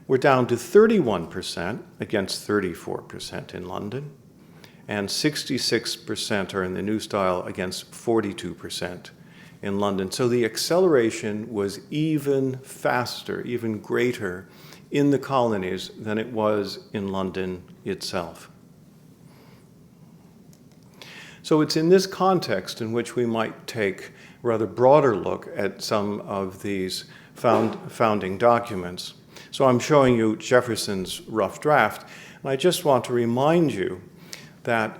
we're down to 31% against 34% in London, and 66% are in the new style against 42% in London. So the acceleration was even faster, even greater in the colonies than it was in London itself. So it's in this context in which we might take a rather broader look at some of these founding documents. So I'm showing you Jefferson's rough draft, and I just want to remind you that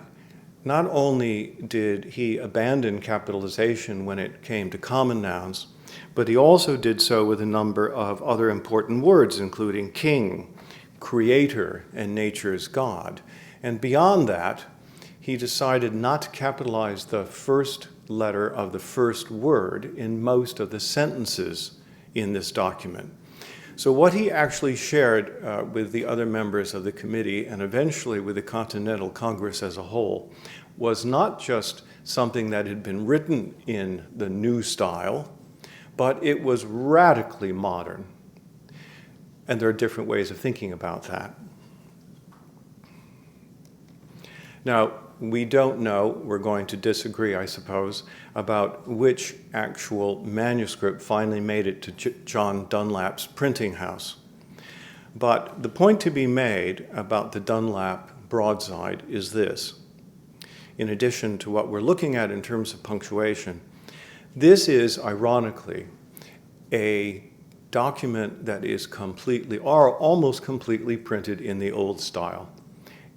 not only did he abandon capitalization when it came to common nouns, but he also did so with a number of other important words, including king, creator, and nature's God. And beyond that, he decided not to capitalize the first letter of the first word in most of the sentences in this document. So what he actually shared with the other members of the committee and eventually with the Continental Congress as a whole was not just something that had been written in the new style, but it was radically modern. And there are different ways of thinking about that. Now, we don't know, we're going to disagree, I suppose, about which actual manuscript finally made it to John Dunlap's printing house. But the point to be made about the Dunlap broadside is this. In addition to what we're looking at in terms of punctuation, this is, ironically, a document that is completely, or almost completely printed in the old style.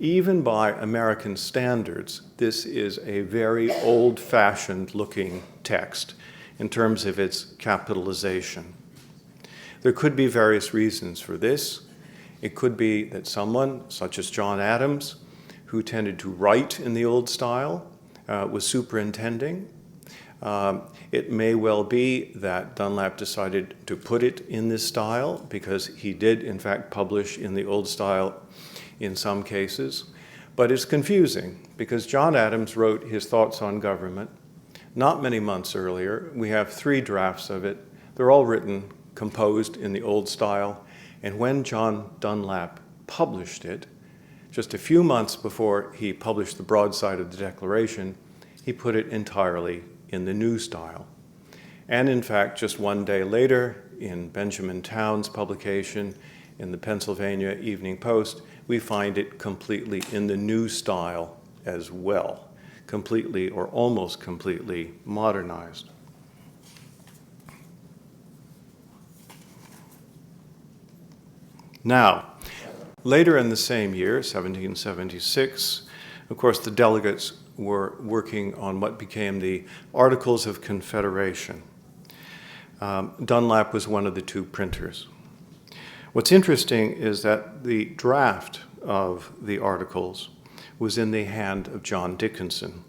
Even by American standards, this is a very old-fashioned looking text in terms of its capitalization. There could be various reasons for this. It could be that someone, such as John Adams, who tended to write in the old style, was superintending. It may well be that Dunlap decided to put it in this style because he did, in fact, publish in the old style in some cases. But it's confusing because John Adams wrote his thoughts on government not many months earlier. We have 3 drafts of it. They're all written, composed in the old style. And when John Dunlap published it, just a few months before he published the broadside of the Declaration, he put it entirely in the new style. And in fact, just one day later, in Benjamin Towns' publication in the Pennsylvania Evening Post, we find it completely in the new style as well, completely or almost completely modernized. Now, later in the same year, 1776, of course, the delegates were working on what became the Articles of Confederation. Dunlap was one of the 2 printers. What's interesting is that the draft of the Articles was in the hand of John Dickinson,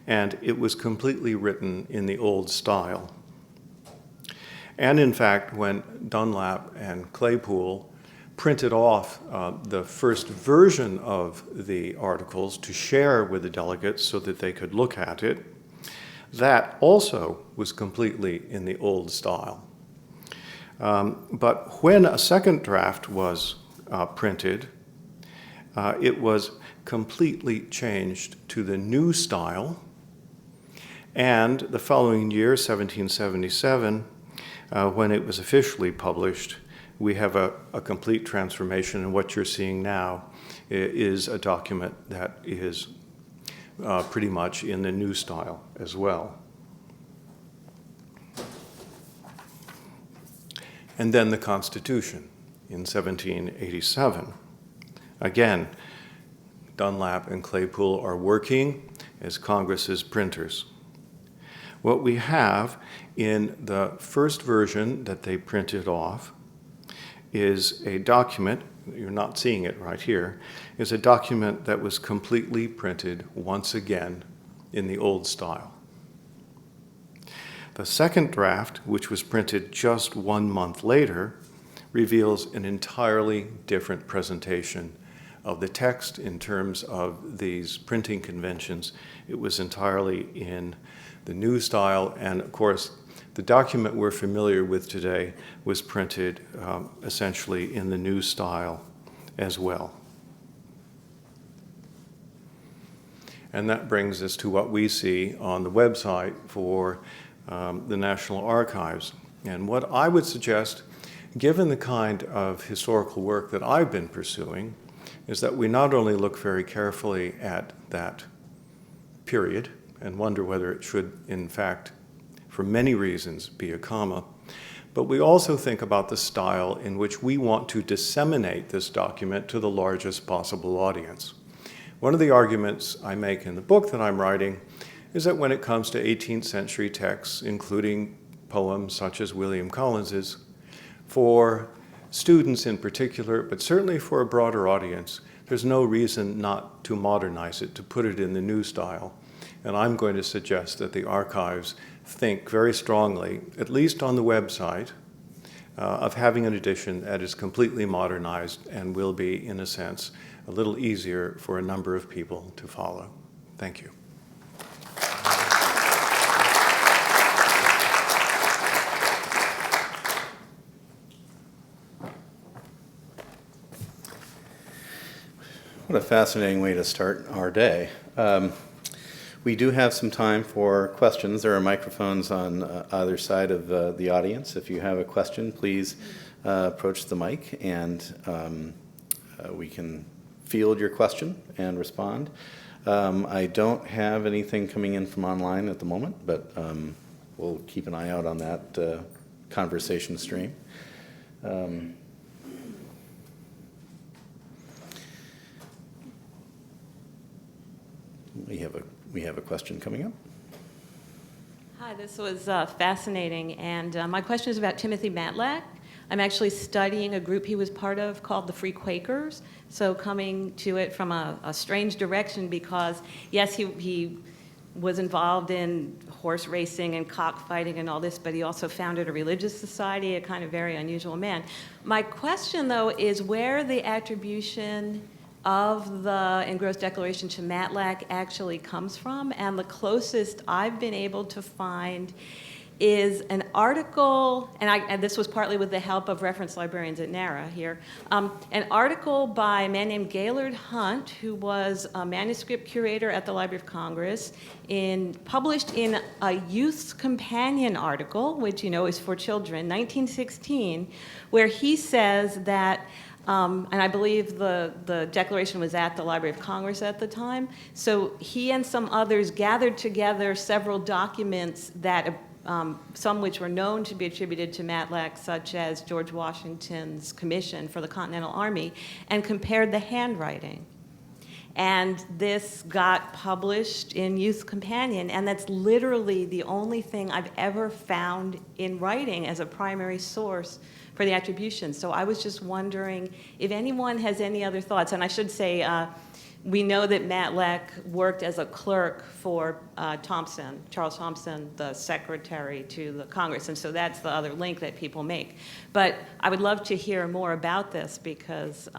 and it was completely written in the old style. And in fact, when Dunlap and Claypool printed off the first version of the Articles to share with the delegates so that they could look at it, that also was completely in the old style. But when a second draft was printed, it was completely changed to the new style. And the following year, 1777, when it was officially published, we have a complete transformation, and what you're seeing now is a document that is pretty much in the new style as well. And then the Constitution in 1787. Again, Dunlap and Claypool are working as Congress's printers. What we have in the first version that they printed off is a document, you're not seeing it right here, is a document that was completely printed once again in the old style. The second draft, which was printed just 1 month later, reveals an entirely different presentation of the text in terms of these printing conventions. It was entirely in the new style, and of course, the document we're familiar with today was printed essentially in the new style as well. And that brings us to what we see on the website for the National Archives. And what I would suggest, given the kind of historical work that I've been pursuing, is that we not only look very carefully at that period and wonder whether it should, in fact, for many reasons, be a comma, but we also think about the style in which we want to disseminate this document to the largest possible audience. One of the arguments I make in the book that I'm writing is that when it comes to 18th century texts, including poems such as William Collins's, for students in particular, but certainly for a broader audience, there's no reason not to modernize it, to put it in the new style. And I'm going to suggest that the archives think very strongly, at least on the website, of having an edition that is completely modernized and will be, in a sense, a little easier for a number of people to follow. Thank you.
What a fascinating way to start our day. We do have some time for questions. There are microphones on either side of the audience. If you have a question, please approach the mic and we can field your question and respond. I don't have anything coming in from online at the moment, but we'll keep an eye out on that conversation stream. We have a question coming up.
Hi, this was fascinating, and my question is about Timothy Matlack. I'm actually studying a group he was part of called the Free Quakers, so coming to it from a strange direction because, yes, he was involved in horse racing and cockfighting and all this, but he also founded a religious society, a kind of very unusual man. My question, though, is where the attribution of the engrossed declaration to Matlack actually comes from, and the closest I've been able to find is an article, and this was partly with the help of reference librarians at NARA here, an article by a man named Gaylord Hunt, who was a manuscript curator at the Library of Congress, published in a Youth's Companion article, which, you know, is for children, 1916, where he says that and I believe the declaration was at the Library of Congress at the time. So he and some others gathered together several documents that, some which were known to be attributed to Matlack, such as George Washington's commission for the Continental Army, and compared the handwriting. And this got published in Youth Companion, and that's literally the only thing I've ever found in writing as a primary source for the attribution. So I was just wondering if anyone has any other thoughts. And I should say, we know that Matlack worked as a clerk for Charles Thompson, the secretary to the Congress, and so that's the other link that people make. But I would love to hear more about this because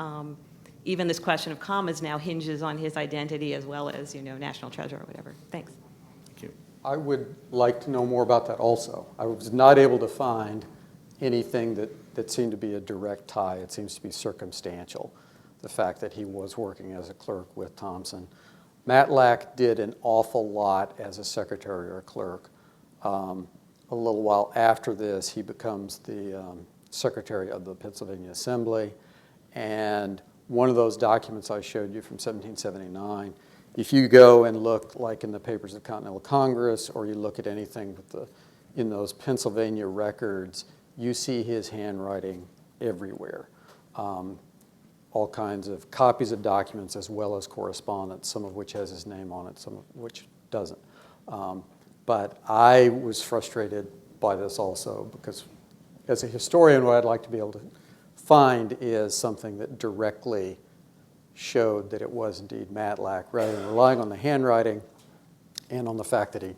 even this question of commas now hinges on his identity as well as, you know, national treasure or whatever. Thanks.
Thank you.
I would like to know more about that also. I was not able to find anything that seemed to be a direct tie. It seems to be circumstantial, the fact that he was working as a clerk with Thompson. Matlack did an awful lot as a secretary or a clerk. A little while after this, he becomes the secretary of the Pennsylvania Assembly, and one of those documents I showed you from 1779, if you go and look like in the Papers of Continental Congress, or you look at anything with in those Pennsylvania records, you see his handwriting everywhere. All kinds of copies of documents as well as correspondence, some of which has his name on it, some of which doesn't. But I was frustrated by this also because as a historian, what I'd like to be able to find is something that directly showed that it was indeed Matlack, rather than relying on the handwriting and on the fact that he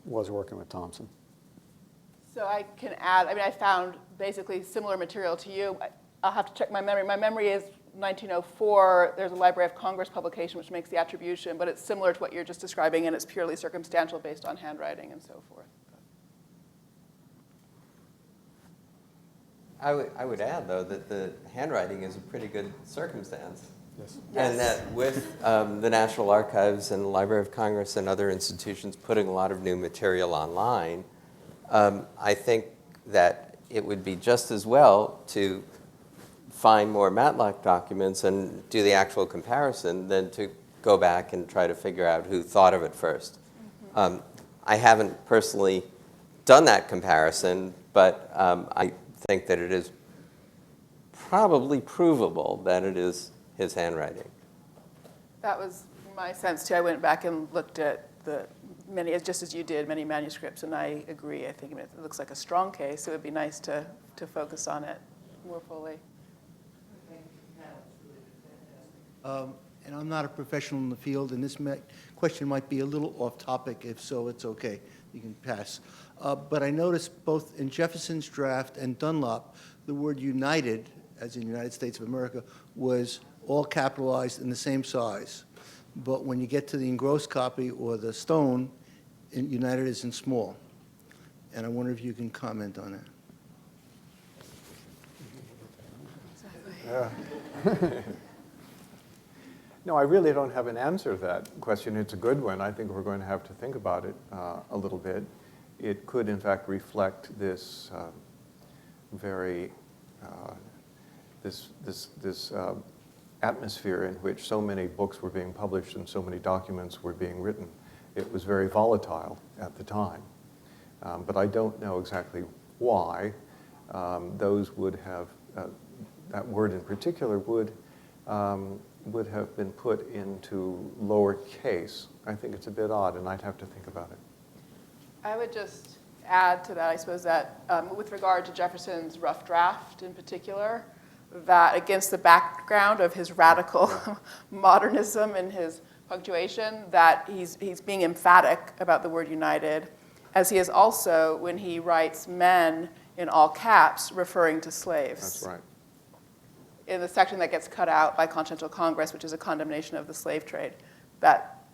was working with Thompson.
So I can add, I found basically similar material to you. I'll have to check my memory. My memory is 1904. There's a Library of Congress publication which makes the attribution, but it's similar to what you're just describing, and it's purely circumstantial based on handwriting and so forth.
I would add, though, that the handwriting is a pretty good circumstance.
Yes.
And that with the National Archives and the Library of Congress and other institutions putting a lot of new material online, I think that it would be just as well to find more Matlack documents and do the actual comparison than to go back and try to figure out who thought of it first. Mm-hmm. I haven't personally done that comparison, but I think that it is probably provable that it is his handwriting.
That was My sense too, I went back and looked at just as you did, many manuscripts, and I agree. I think it looks like a strong case. It would be nice to focus on it more fully.
And I'm not a professional in the field, and this question might be a little off topic. If so, it's okay. You can pass. But I noticed both in Jefferson's draft and Dunlop, the word united, as in United States of America, was all capitalized in the same size. But when you get to the engrossed copy or the Stone, united is in small. And I wonder if you can comment on that.
No, I really don't have an answer to that question. It's a good one. I think we're going to have to think about it a little bit. It could, in fact, reflect this this atmosphere in which so many books were being published and so many documents were being written. It was very volatile at the time. But I don't know exactly why those would have, that word in particular would have been put into lowercase. I think it's a bit odd, and I'd have to think about it.
I would just add to that, I suppose, that with regard to Jefferson's rough draft in particular, that against the background of his radical modernism in his punctuation, that he's being emphatic about the word united, as he is also when he writes men in all caps referring to slaves.
That's right.
In the section that gets cut out by Continental Congress, which is a condemnation of the slave trade, that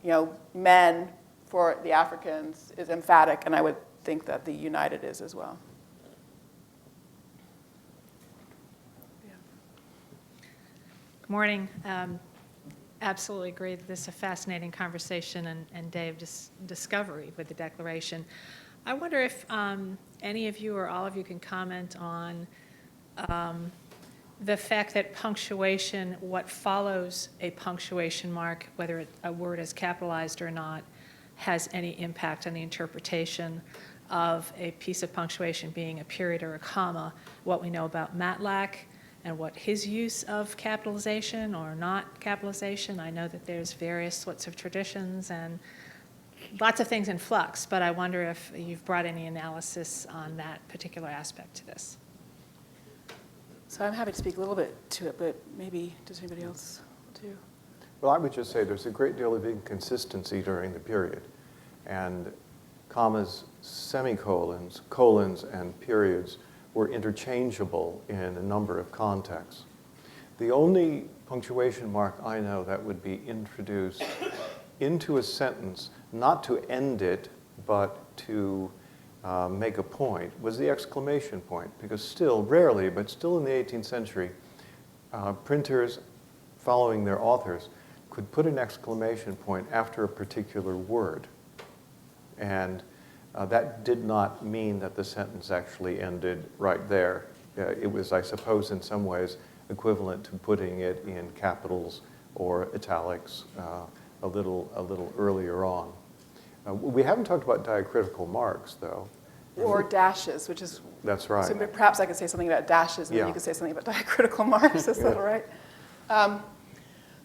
men for the Africans is emphatic, and I would think that the united is as well.
Good morning. Absolutely agree that this is a fascinating conversation and Dave's discovery with the Declaration. I wonder if any of you or all of you can comment on the fact that punctuation, what follows a punctuation mark, whether a word is capitalized or not, has any impact on the interpretation of a piece of punctuation being a period or a comma, what we know about Matlack and what his use of capitalization or not capitalization. I know that there's various sorts of traditions and lots of things in flux, but I wonder if you've brought any analysis on that particular aspect to this.
So I'm happy to speak a little bit to it, but maybe does anybody else want to?
Well, I would just say there's a great deal of inconsistency during the period, and commas, semicolons, colons, and periods were interchangeable in a number of contexts. The only punctuation mark I know that would be introduced into a sentence, not to end it, but to make a point, was the exclamation point, because still, rarely, but still in the 18th century, printers, following their authors, could put an exclamation point after a particular word. And that did not mean that the sentence actually ended right there. It was, I suppose, in some ways equivalent to putting it in capitals or italics a little earlier on. We haven't talked about diacritical marks, though.
Or dashes, which is...
That's right.
So perhaps I could say something about dashes, and then you could say something about diacritical marks. Is that all right?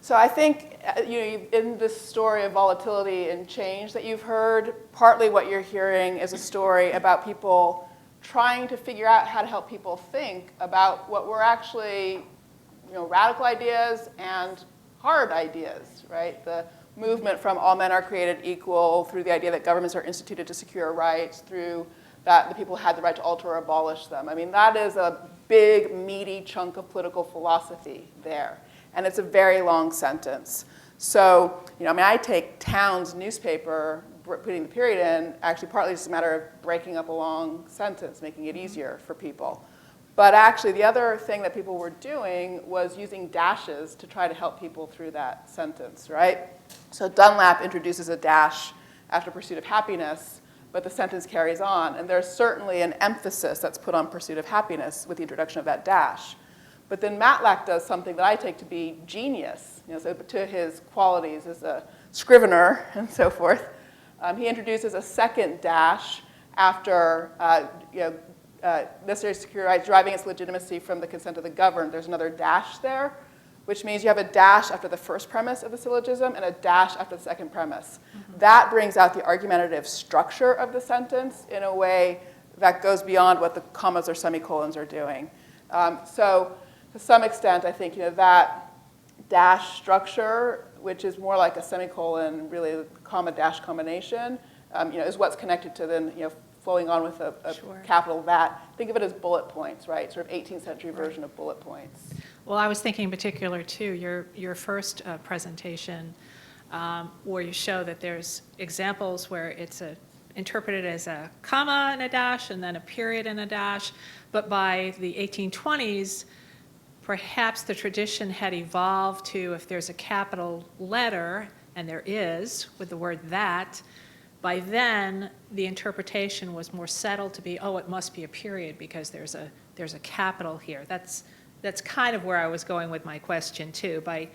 So I think in this story of volatility and change that you've heard, partly what you're hearing is a story about people trying to figure out how to help people think about what were actually radical ideas and hard ideas, right? The movement from all men are created equal, through the idea that governments are instituted to secure rights, through that the people had the right to alter or abolish them. I mean, that is a big, meaty chunk of political philosophy there. And it's a very long sentence. So, I take Town's newspaper, putting the period in, actually partly just a matter of breaking up a long sentence, making it easier for people. But actually, the other thing that people were doing was using dashes to try to help people through that sentence, right? So Dunlap introduces a dash after Pursuit of Happiness, but the sentence carries on. And there's certainly an emphasis that's put on Pursuit of Happiness with the introduction of that dash. But then Matlack does something that I take to be genius, so to his qualities as a scrivener and so forth. He introduces a second dash after necessary to secure rights, deriving its legitimacy from the consent of the governed. There's another dash there. which means you have a dash after the first premise of the syllogism and a dash after the second premise. That brings out the argumentative structure of the sentence in a way that goes beyond what the commas or semicolons are doing. So to some extent, I think that dash structure, which is more like a semicolon, really comma-dash combination, is what's connected to then flowing on with a
Sure.
capital that. Think of it as bullet points, right? Sort of 18th century version of bullet points.
Well, I was thinking in particular, too, your first presentation, where you show that there's examples where it's interpreted as a comma and a dash and then a period and a dash, but by the 1820s, perhaps the tradition had evolved to, if there's a capital letter, and there is, with the word that, by then, the interpretation was more settled to be, oh, it must be a period because there's a capital here. That's kind of where I was going with my question, too. By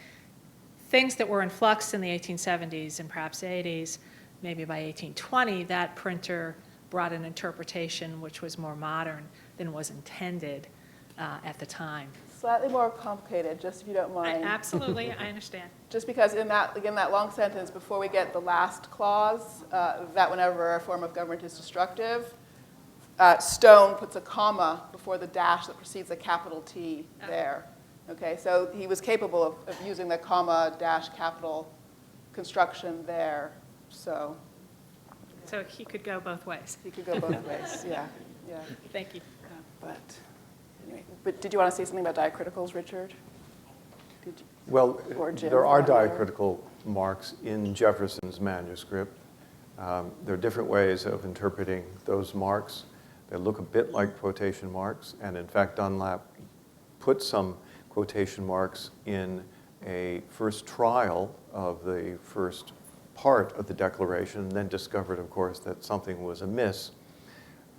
things that were in flux in the 1870s and perhaps 80s, maybe by 1820, that printer brought an interpretation which was more modern than was intended at the time.
Slightly more complicated, just if you don't mind.
Absolutely, I understand.
Just because in that long sentence, before we get the last clause, that whenever a form of government is destructive, Stone puts a comma before the dash that precedes a capital T there. Okay, so he was capable of using the comma dash capital construction there. So
he could go both ways.
He could go both ways. Yeah.
Thank you.
But did you want to say something about diacriticals, Richard?
Well,
Or Jim,
there are
or whatever.
diacritical marks in Jefferson's manuscript. There are different ways of interpreting those marks. They look a bit like quotation marks, and in fact, Dunlap put some quotation marks in a first trial of the first part of the Declaration, and then discovered, of course, that something was amiss.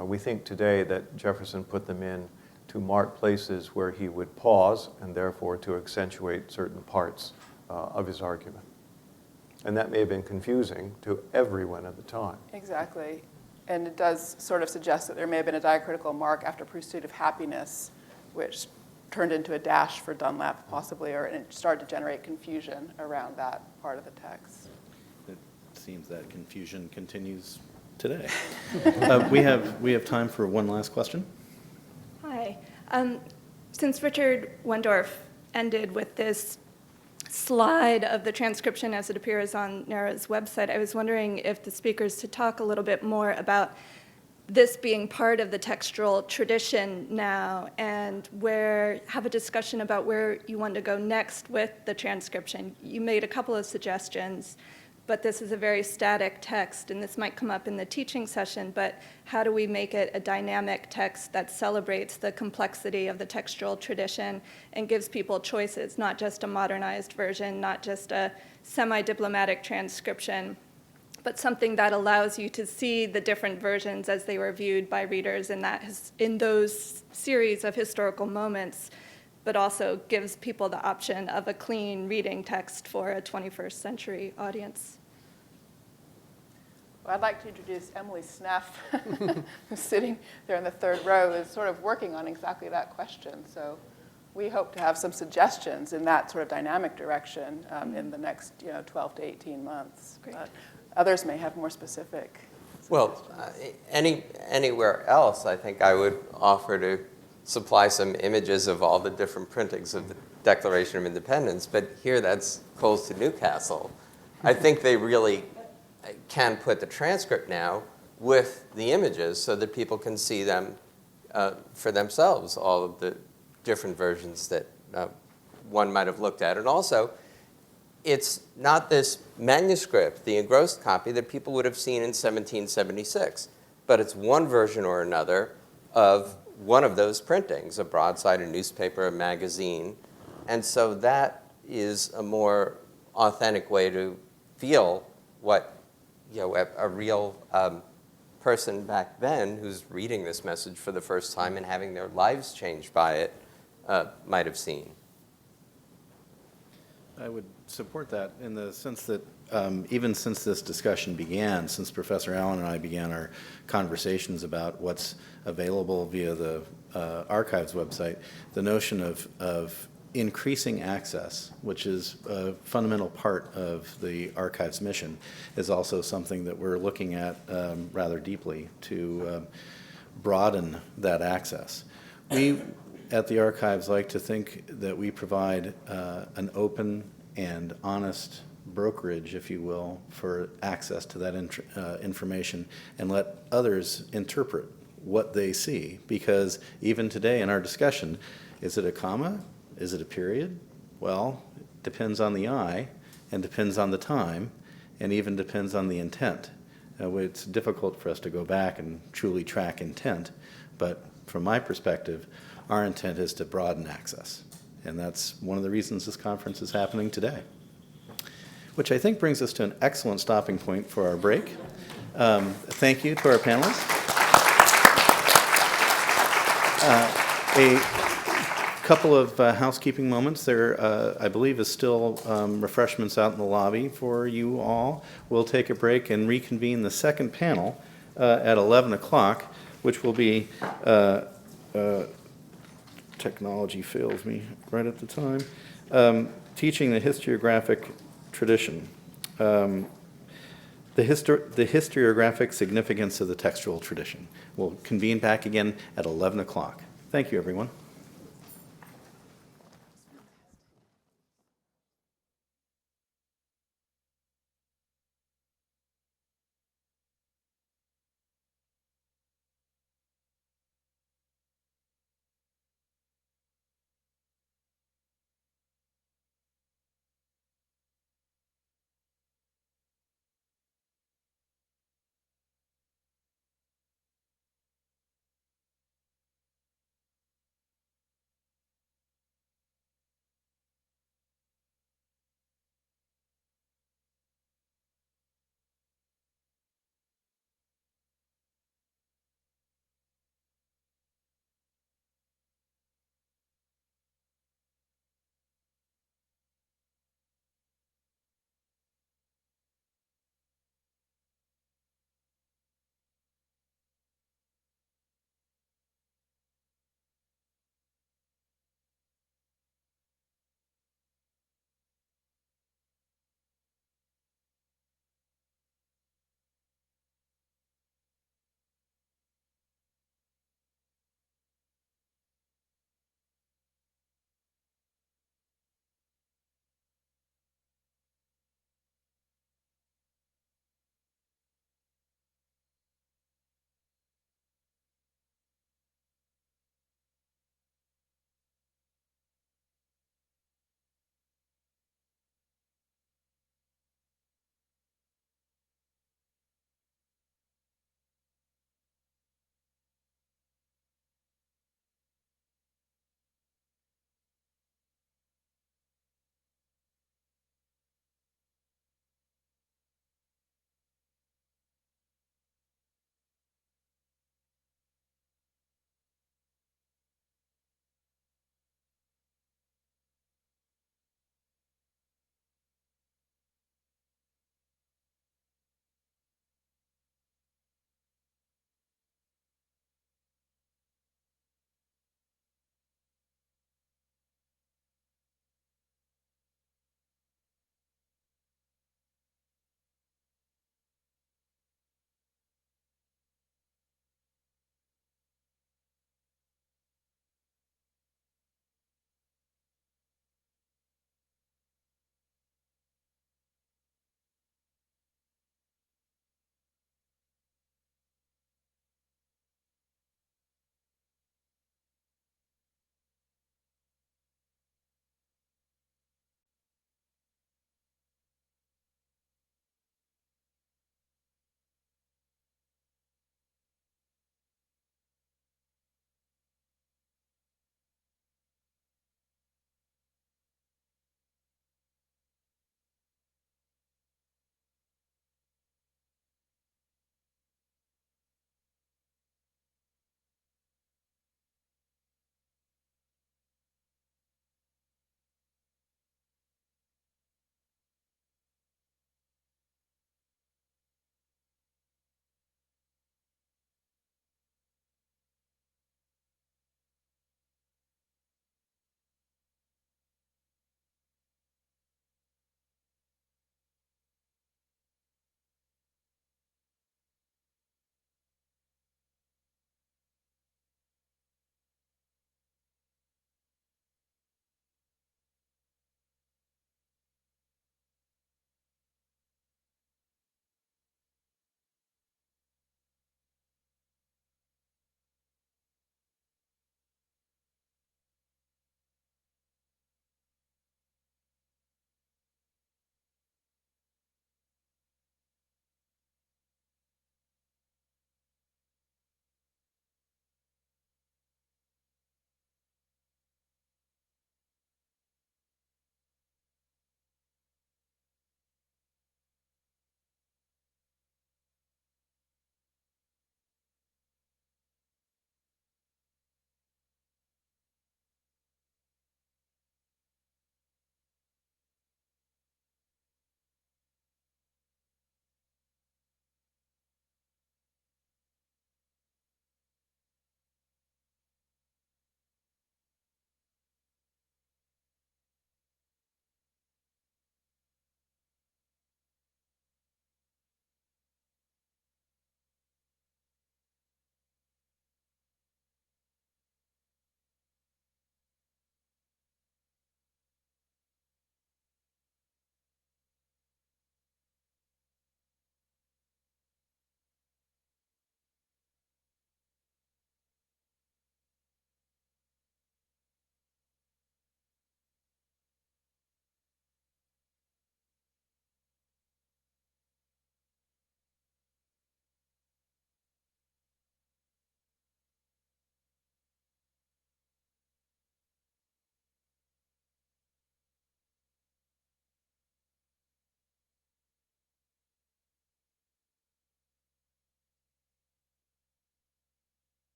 We think today that Jefferson put them in to mark places where he would pause and therefore to accentuate certain parts of his argument. And that may have been confusing to everyone at the time.
Exactly. And it does sort of suggest that there may have been a diacritical mark after Pursuit of Happiness, which turned into a dash for Dunlap, possibly, and it started to generate confusion around that part of the text.
It seems that confusion continues today. We have time for one last question.
Hi. Since Richard Wendorf ended with this slide of the transcription as it appears on NARA's website, I was wondering if the speakers could talk a little bit more about this being part of the textual tradition now, and have a discussion about where you want to go next with the transcription. You made a couple of suggestions, but this is a very static text, and this might come up in the teaching session, but how do we make it a dynamic text that celebrates the complexity of the textual tradition and gives people choices, not just a modernized version, not just a semi-diplomatic transcription, but something that allows you to see the different versions as they were viewed by readers in those series of historical moments, but also gives people the option of a clean reading text for a 21st century audience.
Well, I'd like to introduce Emily Sneff, who's sitting there in the third row, is sort of working on exactly that question. So we hope to have some suggestions in that sort of dynamic direction in the next 12 to 18 months.
Great.
But others may have more specific suggestions.
Well, anywhere else, I think I would offer to supply some images of all the different printings of the Declaration of Independence, but here that's Coles to Newcastle. I think they really can put the transcript now with the images so that people can see them for themselves, all of the different versions that one might have looked at. And also, it's not this manuscript, the engrossed copy, that people would have seen in 1776, but it's one version or another of one of those printings, a broadside, a newspaper, a magazine. And so that is a more authentic way to feel what a real person back then who's reading this message for the first time and having their lives changed by it might have seen.
I would support that in the sense that even since this discussion began, since Professor Allen and I began our conversations about what's available via the archives website, the notion of increasing access, which is a fundamental part of the archive's mission, is also something that we're looking at rather deeply to broaden that access. We at the archives like to think that we provide an open and honest brokerage, if you will, for access to that information, and let others interpret what they see. Because even today in our discussion, is it a comma? Is it a period? Well, it depends on the eye, and depends on the time, and even depends on the intent. It's difficult for us to go back and truly track intent, but from my perspective, our intent is to broaden access. And that's one of the reasons this conference is happening today. Which I think brings us to an excellent stopping point for our break. Thank you to our panelists. A couple of housekeeping moments. There, I believe, is still refreshments out in the lobby for you all. We'll take a break and reconvene the second panel at 11 o'clock, which will be, technology fails me right at the time, teaching the historiographic tradition, the historiographic significance of the textual tradition. We'll convene back again at 11 o'clock. Thank you, everyone.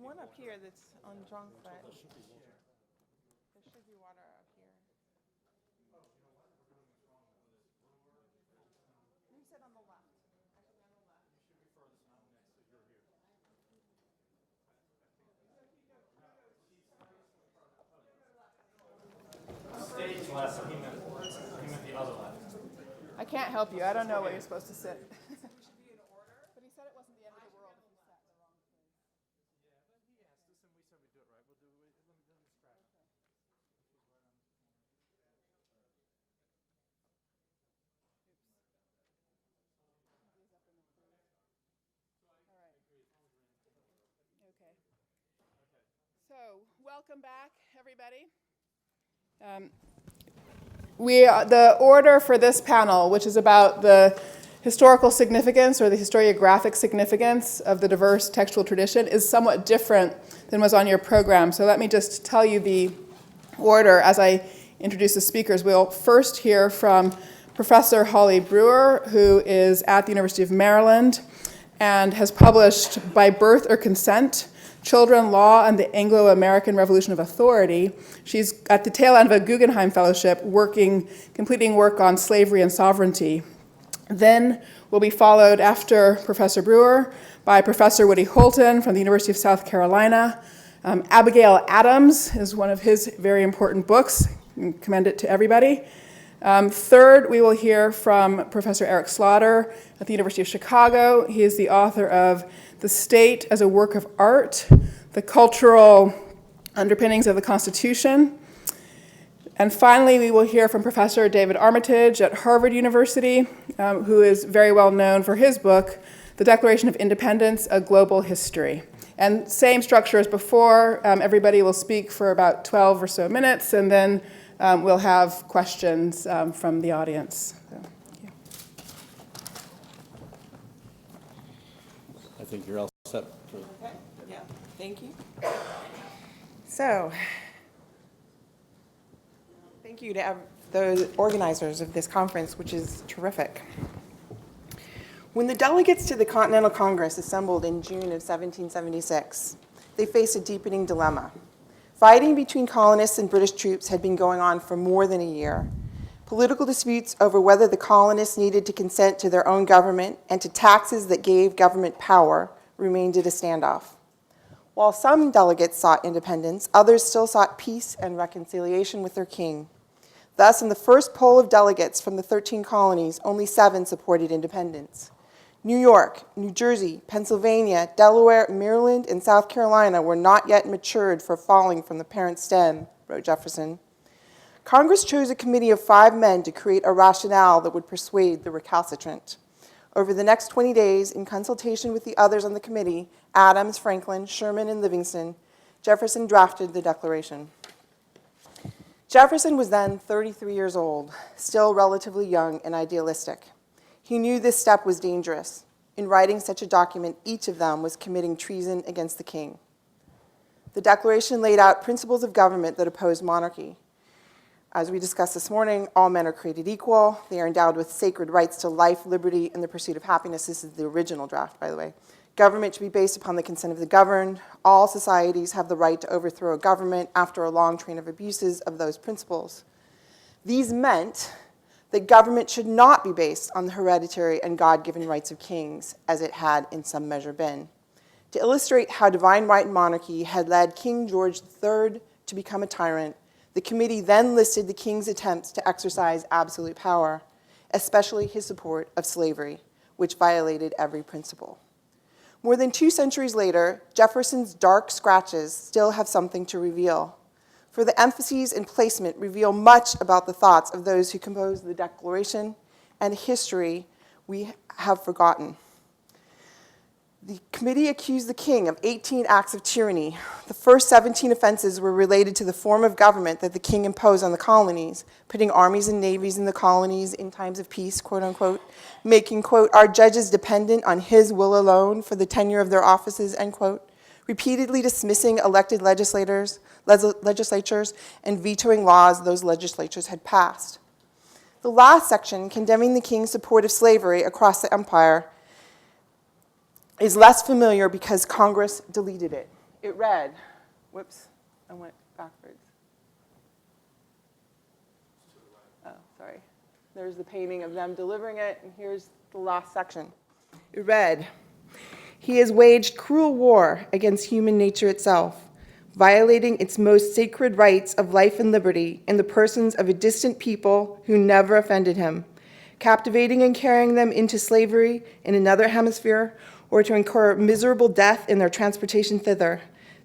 one up here that's on John Flat. There should be water up here. You said on the left. Actually, on the left. You should be furthest on next, so you're here.
Stage left, he meant the other left.
I can't help you. I don't know where you're supposed to sit. But he said it wasn't the end of the world if you sat in the wrong place.
Yeah, but he asked us, and we said we'd do it right. Let me scratch.
Okay. So, welcome back, everybody. The order for this panel, which is about the historical significance or the historiographic significance of the diverse textual tradition, is somewhat different than was on your program. So let me just tell you the order as I introduce the speakers. We'll first hear from Professor Holly Brewer, who is at the University of Maryland and has published By Birth or Consent, Children, Law, and the Anglo-American Revolution of Authority. She's at the tail end of a Guggenheim Fellowship completing work on slavery and sovereignty. Then will be followed after Professor Brewer by Professor Woody Holton from the University of South Carolina. Abigail Adams is one of his very important books. I commend it to everybody. Third, we will hear from Professor Eric Slauter at the University of Chicago. He is the author of The State as a Work of Art, The Cultural Underpinnings of the Constitution. And finally, we will hear from Professor David Armitage at Harvard University, who is very well known for his book, The Declaration of Independence, A Global History. And same structure as before, everybody will speak for about 12 or so minutes, and then we'll have questions from the audience. So, yeah.
I think you're all set.
Okay, yeah, thank you. So, thank you to the organizers of this conference, which is terrific. When the delegates to the Continental Congress assembled in June of 1776, they faced a deepening dilemma. Fighting between colonists and British troops had been going on for more than a year. Political disputes over whether the colonists needed to consent to their own government and to taxes that gave government power remained at a standoff. While some delegates sought independence, others still sought peace and reconciliation with their king. Thus, in the first poll of delegates from the 13 colonies, only 7 supported independence. New York, New Jersey, Pennsylvania, Delaware, Maryland, and South Carolina were not yet matured for falling from the parent stem, wrote Jefferson. Congress chose a committee of 5 men to create a rationale that would persuade the recalcitrant. Over the next 20 days, in consultation with the others on the committee, Adams, Franklin, Sherman, and Livingston, Jefferson drafted the Declaration. Jefferson was then 33 years old, still relatively young and idealistic. He knew this step was dangerous. In writing such a document, each of them was committing treason against the king. The Declaration laid out principles of government that opposed monarchy. As we discussed this morning, all men are created equal. They are endowed with sacred rights to life, liberty, and the pursuit of happiness. This is the original draft, by the way. Government should be based upon the consent of the governed. All societies have the right to overthrow a government after a long train of abuses of those principles. These meant that government should not be based on the hereditary and God-given rights of kings, as it had in some measure been. To illustrate how divine right and monarchy had led King George III to become a tyrant, the committee then listed the king's attempts to exercise absolute power, especially his support of slavery, which violated every principle. More than 2 centuries later, Jefferson's dark scratches still have something to reveal. For the emphases and placement reveal much about the thoughts of those who composed the Declaration and history we have forgotten. The committee accused the king of 18 acts of tyranny. The first 17 offenses were related to the form of government that the king imposed on the colonies, putting armies and navies in the colonies in times of peace, quote unquote, making, quote, our judges dependent on his will alone for the tenure of their offices, end quote, repeatedly dismissing elected legislatures and vetoing laws those legislatures had passed. The last section, condemning the king's support of slavery across the empire, is less familiar because Congress deleted it. it read, whoops, I went backwards. Oh, sorry. There's the painting of them delivering it, and here's the last section. It read, "He has waged cruel war against human nature itself, violating its most sacred rights of life and liberty in the persons of a distant people who never offended him, captivating and carrying them into slavery in another hemisphere, or to incur miserable death in their transportation thither.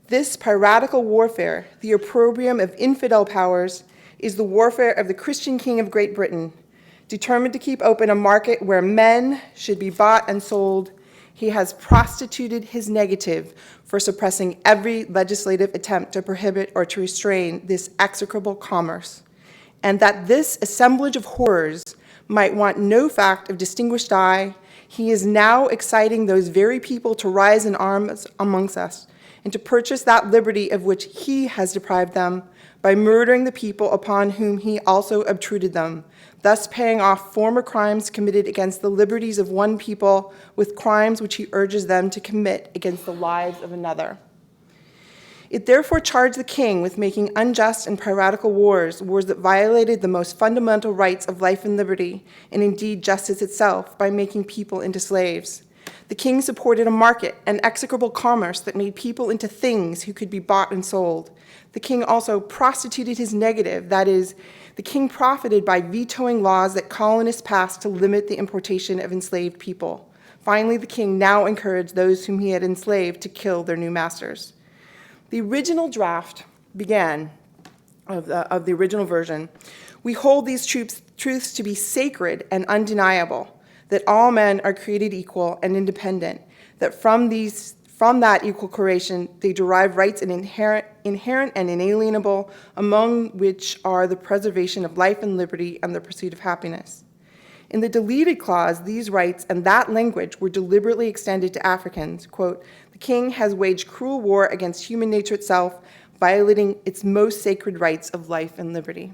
This piratical warfare, the opprobrium of infidel powers, is the warfare of the Christian king of Great Britain. Determined to keep open a market where men should be bought and sold, he has prostituted his negative for suppressing every legislative attempt to prohibit or to restrain this execrable commerce. And that this assemblage of horrors might want no fact of distinguished eye, he is now exciting those very people to rise in arms amongst us, and to purchase that liberty of which he has deprived them, by murdering the people upon whom he also obtruded them, thus paying off former crimes committed against the liberties of one people with crimes which he urges them to commit against the lives of another. It therefore charged the king with making unjust and piratical wars, wars that violated the most fundamental rights of life and liberty, and indeed justice itself, by making people into slaves. The king supported a market, an execrable commerce that made people into things who could be bought and sold. The king also prostituted his negative, that is, the king profited by vetoing laws that colonists passed to limit the importation of enslaved people. Finally, the king now encouraged those whom he had enslaved to kill their new masters. The original draft began, of the original version, "We hold these truths to be sacred and undeniable, that all men are created equal and independent, that from that equal creation they derive rights and inherent and inalienable, among which are the preservation of life and liberty and the pursuit of happiness." In the deleted clause, these rights and that language were deliberately extended to Africans. Quote, "The king has waged cruel war against human nature itself, violating its most sacred rights of life and liberty."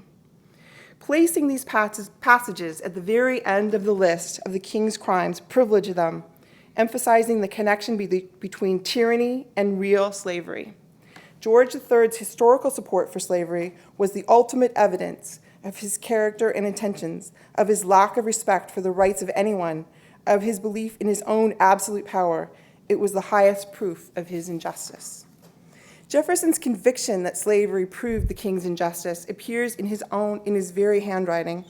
Placing these passages at the very end of the list of the king's crimes privileged them, emphasizing the connection between tyranny and real slavery. George III's historical support for slavery was the ultimate evidence of his character and intentions, of his lack of respect for the rights of anyone, of his belief in his own absolute power. It was the highest proof of his injustice. Jefferson's conviction that slavery proved the king's injustice appears in his very handwriting.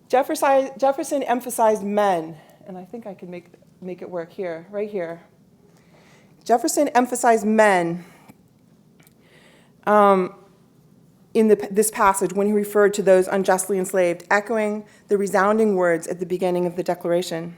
Jefferson emphasized men, and I think I can make it work here, right here. Jefferson emphasized men in this passage when he referred to those unjustly enslaved, echoing the resounding words at the beginning of the Declaration.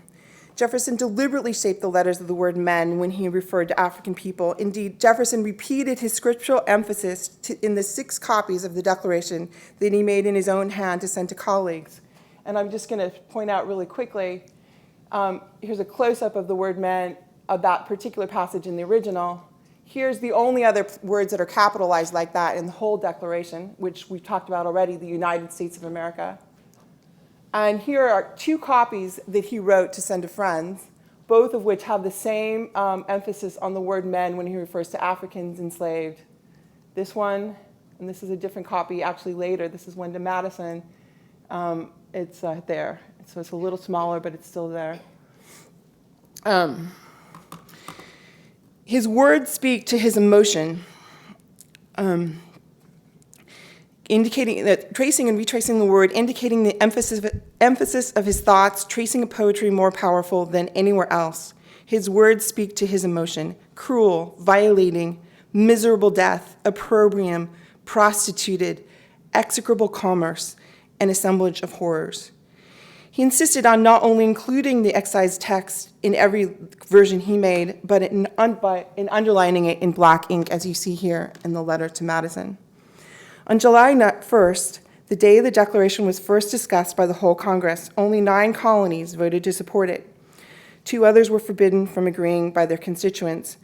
Jefferson deliberately shaped the letters of the word men when he referred to African people. Indeed, Jefferson repeated his scriptural emphasis in the 6 copies of the Declaration that he made in his own hand to send to colleagues. And I'm just going to point out really quickly, here's a close-up of the word men of that particular passage in the original. Here's the only other words that are capitalized like that in the whole Declaration, which we've talked about already, the United States of America. And here are 2 copies that he wrote to send to friends, both of which have the same emphasis on the word men when he refers to Africans enslaved. This one, and this is a different copy actually later, this is one to Madison. It's there. So it's a little smaller, but it's still there. His words speak to his emotion, indicating that tracing and retracing the word, indicating the emphasis of his thoughts, tracing a poetry more powerful than anywhere else. His words speak to his emotion: cruel, violating, miserable death, opprobrium, prostituted, execrable commerce, an assemblage of horrors. He insisted on not only including the excised text in every version he made, but in underlining it in black ink, as you see here in the letter to Madison. On July 1st, the day the Declaration was first discussed by the whole Congress, only 9 colonies voted to support it. 2 others were forbidden from agreeing by their constituents.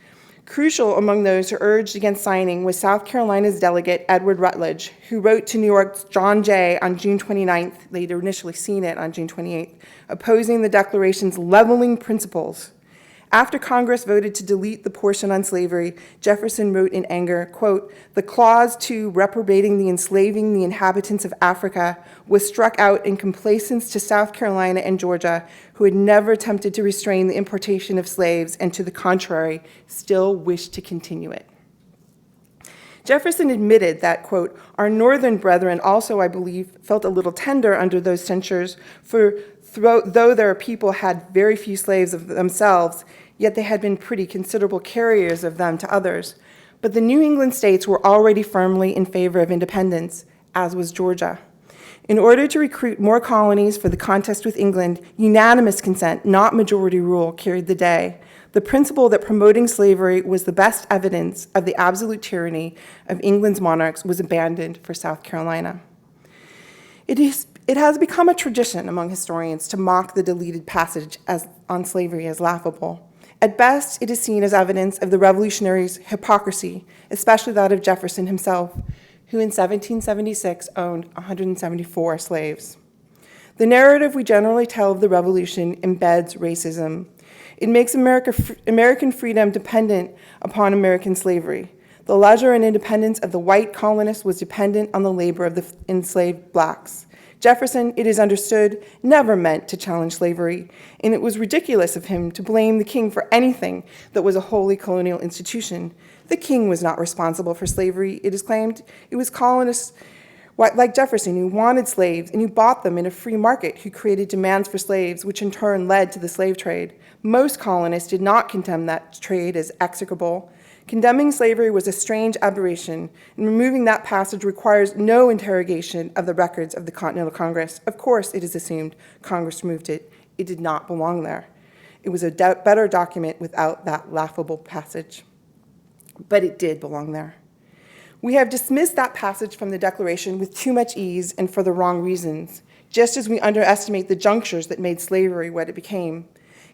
Crucial among those who urged against signing was South Carolina's delegate, Edward Rutledge, who wrote to New York's John Jay on June 29th, they'd initially seen it on June 28th, opposing the Declaration's leveling principles, After Congress voted to delete the portion on slavery, Jefferson wrote in anger, quote, "The clause 2 reprobating the enslaving the inhabitants of Africa was struck out in complaisance to South Carolina and Georgia, who had never attempted to restrain the importation of slaves and to the contrary, still wished to continue it." Jefferson admitted that, quote, "Our northern brethren also, I believe, felt a little tender under those censures, for though their people had very few slaves of themselves, yet they had been pretty considerable carriers of them to others. But the New England states were already firmly in favor of independence, as was Georgia. In order to recruit more colonies for the contest with England, unanimous consent, not majority rule, carried the day. The principle that promoting slavery was the best evidence of the absolute tyranny of England's monarchs was abandoned for South Carolina." It has become a tradition among historians to mock the deleted passage on slavery as laughable. At best, it is seen as evidence of the revolutionaries' hypocrisy, especially that of Jefferson himself, who in 1776 owned 174 slaves. The narrative we generally tell of the Revolution embeds racism. It makes American freedom dependent upon American slavery. The leisure and independence of the white colonists was dependent on the labor of the enslaved blacks. Jefferson, it is understood, never meant to challenge slavery, and it was ridiculous of him to blame the king for anything that was a wholly colonial institution. The king was not responsible for slavery, it is claimed. It was colonists like Jefferson who wanted slaves and who bought them in a free market who created demands for slaves, which in turn led to the slave trade. Most colonists did not condemn that trade as execrable. Condemning slavery was a strange aberration, and removing that passage requires no interrogation of the records of the Continental Congress. Of course, it is assumed Congress removed it. It did not belong there. It was a better document without that laughable passage. But it did belong there. We have dismissed that passage from the Declaration with too much ease and for the wrong reasons, just as we underestimate the junctures that made slavery what it became.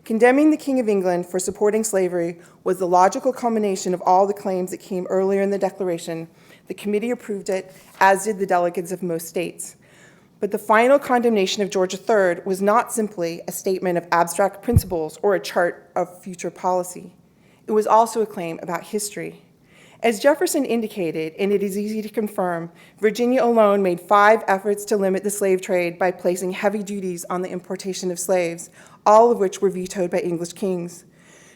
Condemning the King of England for supporting slavery was the logical culmination of all the claims that came earlier in the Declaration. The committee approved it, as did the delegates of most states. But the final condemnation of George III was not simply a statement of abstract principles or a chart of future policy. It was also a claim about history. As Jefferson indicated, and it is easy to confirm, Virginia alone made 5 efforts to limit the slave trade by placing heavy duties on the importation of slaves, all of which were vetoed by English kings.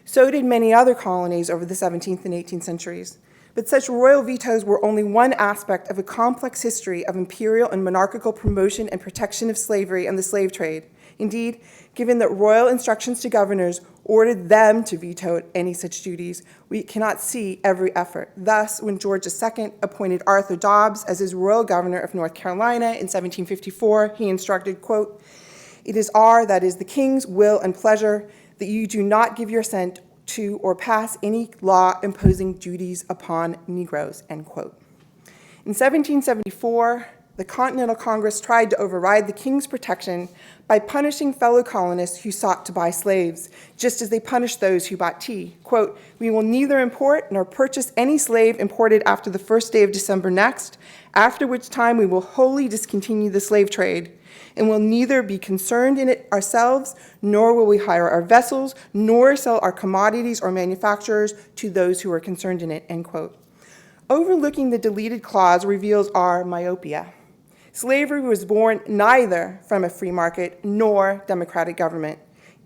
So did many other colonies over the 17th and 18th centuries. But such royal vetoes were only one aspect of a complex history of imperial and monarchical promotion and protection of slavery and the slave trade. Indeed, given that royal instructions to governors ordered them to veto any such duties, we cannot see every effort. Thus, when George II appointed Arthur Dobbs as his royal governor of North Carolina in 1754, he instructed, quote, "It is that is the king's will and pleasure that you do not give your assent to or pass any law imposing duties upon Negroes," end quote. In 1774, the Continental Congress tried to override the king's protection by punishing fellow colonists who sought to buy slaves, just as they punished those who bought tea. Quote, "We will neither import nor purchase any slave imported after the 1st day of December next, after which time we will wholly discontinue the slave trade, and will neither be concerned in it ourselves, nor will we hire our vessels, nor sell our commodities or manufacturers to those who are concerned in it," end quote. Overlooking the deleted clause reveals our myopia. Slavery was born neither from a free market nor democratic government.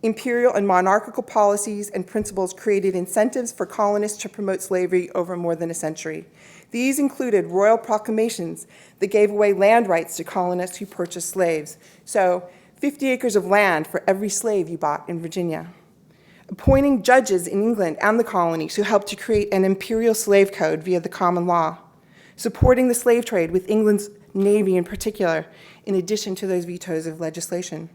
Imperial and monarchical policies and principles created incentives for colonists to promote slavery over more than a century. These included royal proclamations that gave away land rights to colonists who purchased slaves. So, 50 acres of land for every slave you bought in Virginia. Appointing judges in England and the colonies who helped to create an imperial slave code via the common law. Supporting the slave trade with England's Navy in particular, in addition to those vetoes of legislation.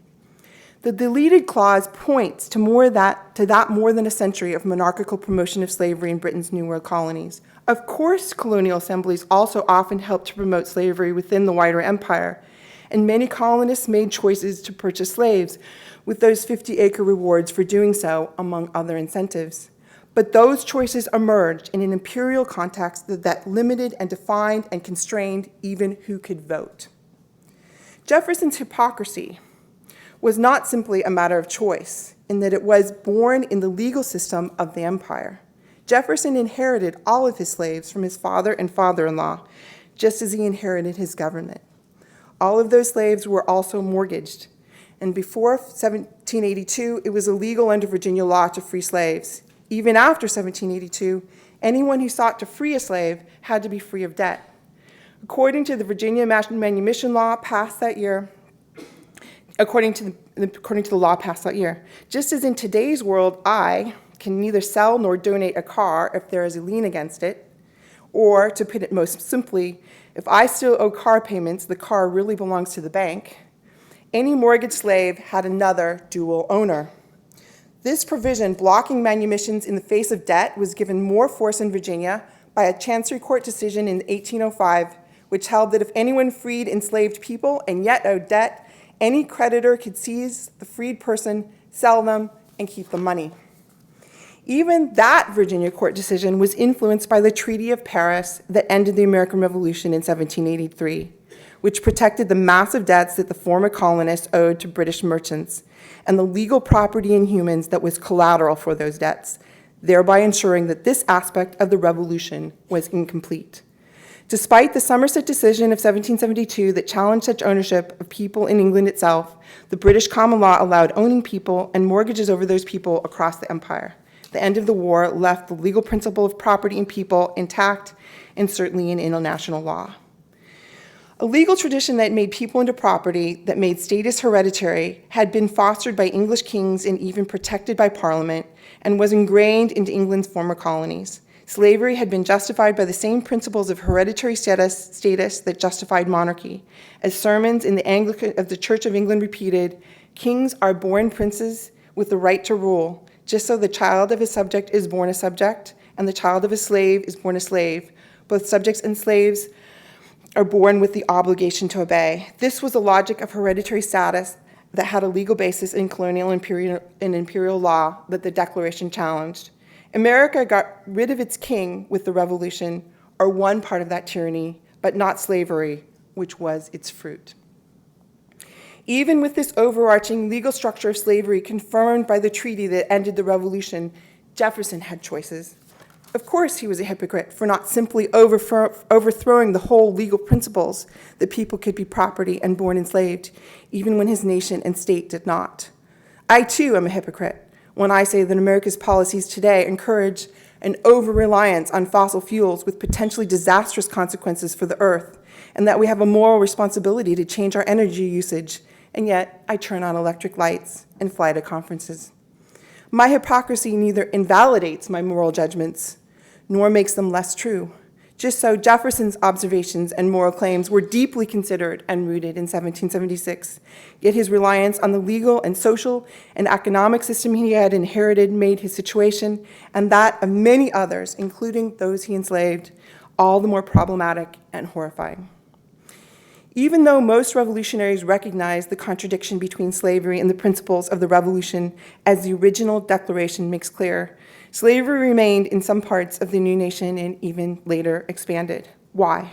The deleted clause points to that more than a century of monarchical promotion of slavery in Britain's New World colonies. Of course, colonial assemblies also often helped to promote slavery within the wider empire, and many colonists made choices to purchase slaves, with those 50-acre rewards for doing so, among other incentives. But those choices emerged in an imperial context that limited and defined and constrained even who could vote. Jefferson's hypocrisy was not simply a matter of choice, in that it was born in the legal system of the empire. Jefferson inherited all of his slaves from his father and father-in-law, just as he inherited his government. All of those slaves were also mortgaged, and before 1782, it was illegal under Virginia law to free slaves. Even after 1782, anyone who sought to free a slave had to be free of debt. According to the Virginia manumission law passed that year, according to the law passed that year, just as in today's world, I can neither sell nor donate a car if there is a lien against it, or to put it most simply, if I still owe car payments, the car really belongs to the bank. Any mortgaged slave had another dual owner. This provision blocking manumissions in the face of debt was given more force in Virginia by a Chancery Court decision in 1805, which held that if anyone freed enslaved people and yet owed debt, any creditor could seize the freed person, sell them, and keep the money. Even that Virginia court decision was influenced by the Treaty of Paris that ended the American Revolution in 1783, which protected the massive debts that the former colonists owed to British merchants and the legal property in humans that was collateral for those debts, thereby ensuring that this aspect of the Revolution was incomplete. Despite the Somerset decision of 1772 that challenged such ownership of people in England itself, the British common law allowed owning people and mortgages over those people across the empire. The end of the war left the legal principle of property in people intact and certainly in international law. A legal tradition that made people into property, that made status hereditary, had been fostered by English kings and even protected by Parliament, and was ingrained into England's former colonies. Slavery had been justified by the same principles of hereditary status that justified monarchy. As sermons in the Anglican of the Church of England repeated, kings are born princes with the right to rule, just so the child of a subject is born a subject, and the child of a slave is born a slave. Both subjects and slaves are born with the obligation to obey. This was the logic of hereditary status that had a legal basis in colonial and imperial law that the Declaration challenged. America got rid of its king with the Revolution, or one part of that tyranny, but not slavery, which was its fruit. Even with this overarching legal structure of slavery confirmed by the treaty that ended the Revolution, Jefferson had choices. Of course, he was a hypocrite for not simply overthrowing the whole legal principles that people could be property and born enslaved, even when his nation and state did not. I, too, am a hypocrite when I say that America's policies today encourage an over-reliance on fossil fuels with potentially disastrous consequences for the earth, and that we have a moral responsibility to change our energy usage, and yet I turn on electric lights and fly to conferences. My hypocrisy neither invalidates my moral judgments nor makes them less true. Just so Jefferson's observations and moral claims were deeply considered and rooted in 1776, yet his reliance on the legal and social and economic system he had inherited made his situation and that of many others, including those he enslaved, all the more problematic and horrifying. Even though most revolutionaries recognized the contradiction between slavery and the principles of the Revolution, as the original Declaration makes clear, slavery remained in some parts of the new nation and even later expanded. Why?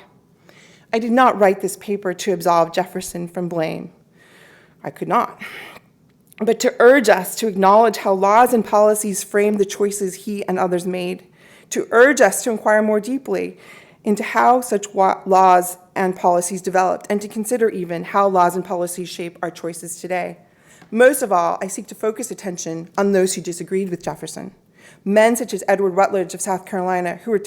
I did not write this paper to absolve Jefferson from blame. I could not. But to urge us to acknowledge how laws and policies framed the choices he and others made, to urge us to inquire more deeply into how such laws and policies developed, and to consider even how laws and policies shape our choices today. Most of all, I seek to focus attention on those who disagreed with Jefferson. Men such as Edward Rutledge of South Carolina, who was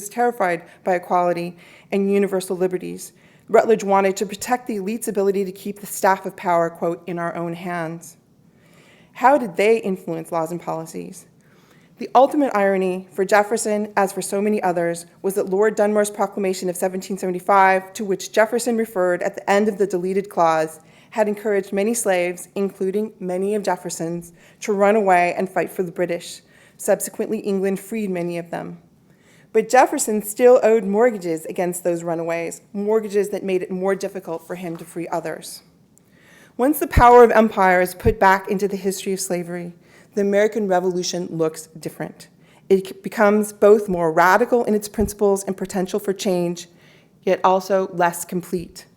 terrified by equality and universal liberties. Rutledge wanted to protect the elite's ability to keep the staff of power, quote, in our own hands. How did they influence laws and policies? The ultimate irony for Jefferson, as for so many others, was that Lord Dunmore's proclamation of 1775, to which Jefferson referred at the end of the deleted clause, had encouraged many slaves, including many of Jefferson's, to run away and fight for the British. Subsequently, England freed many of them. But Jefferson still owed mortgages against those runaways, mortgages that made it more difficult for him to free others. Once the power of empire is put back into the history of slavery, the American Revolution looks different. It becomes both more radical in its principles and potential for change, yet also less complete.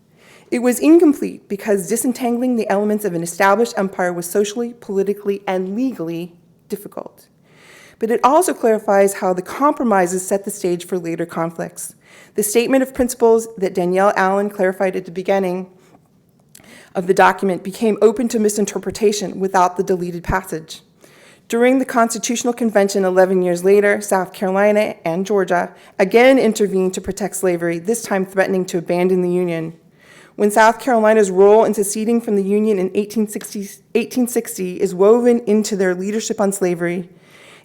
It was incomplete because disentangling the elements of an established empire was socially, politically, and legally difficult. But it also clarifies how the compromises set the stage for later conflicts. The statement of principles that Danielle Allen clarified at the beginning of the document became open to misinterpretation without the deleted passage. During the Constitutional Convention 11 years later, South Carolina and Georgia again intervened to protect slavery, this time threatening to abandon the Union. When South Carolina's role in seceding from the Union in 1860 is woven into their leadership on slavery,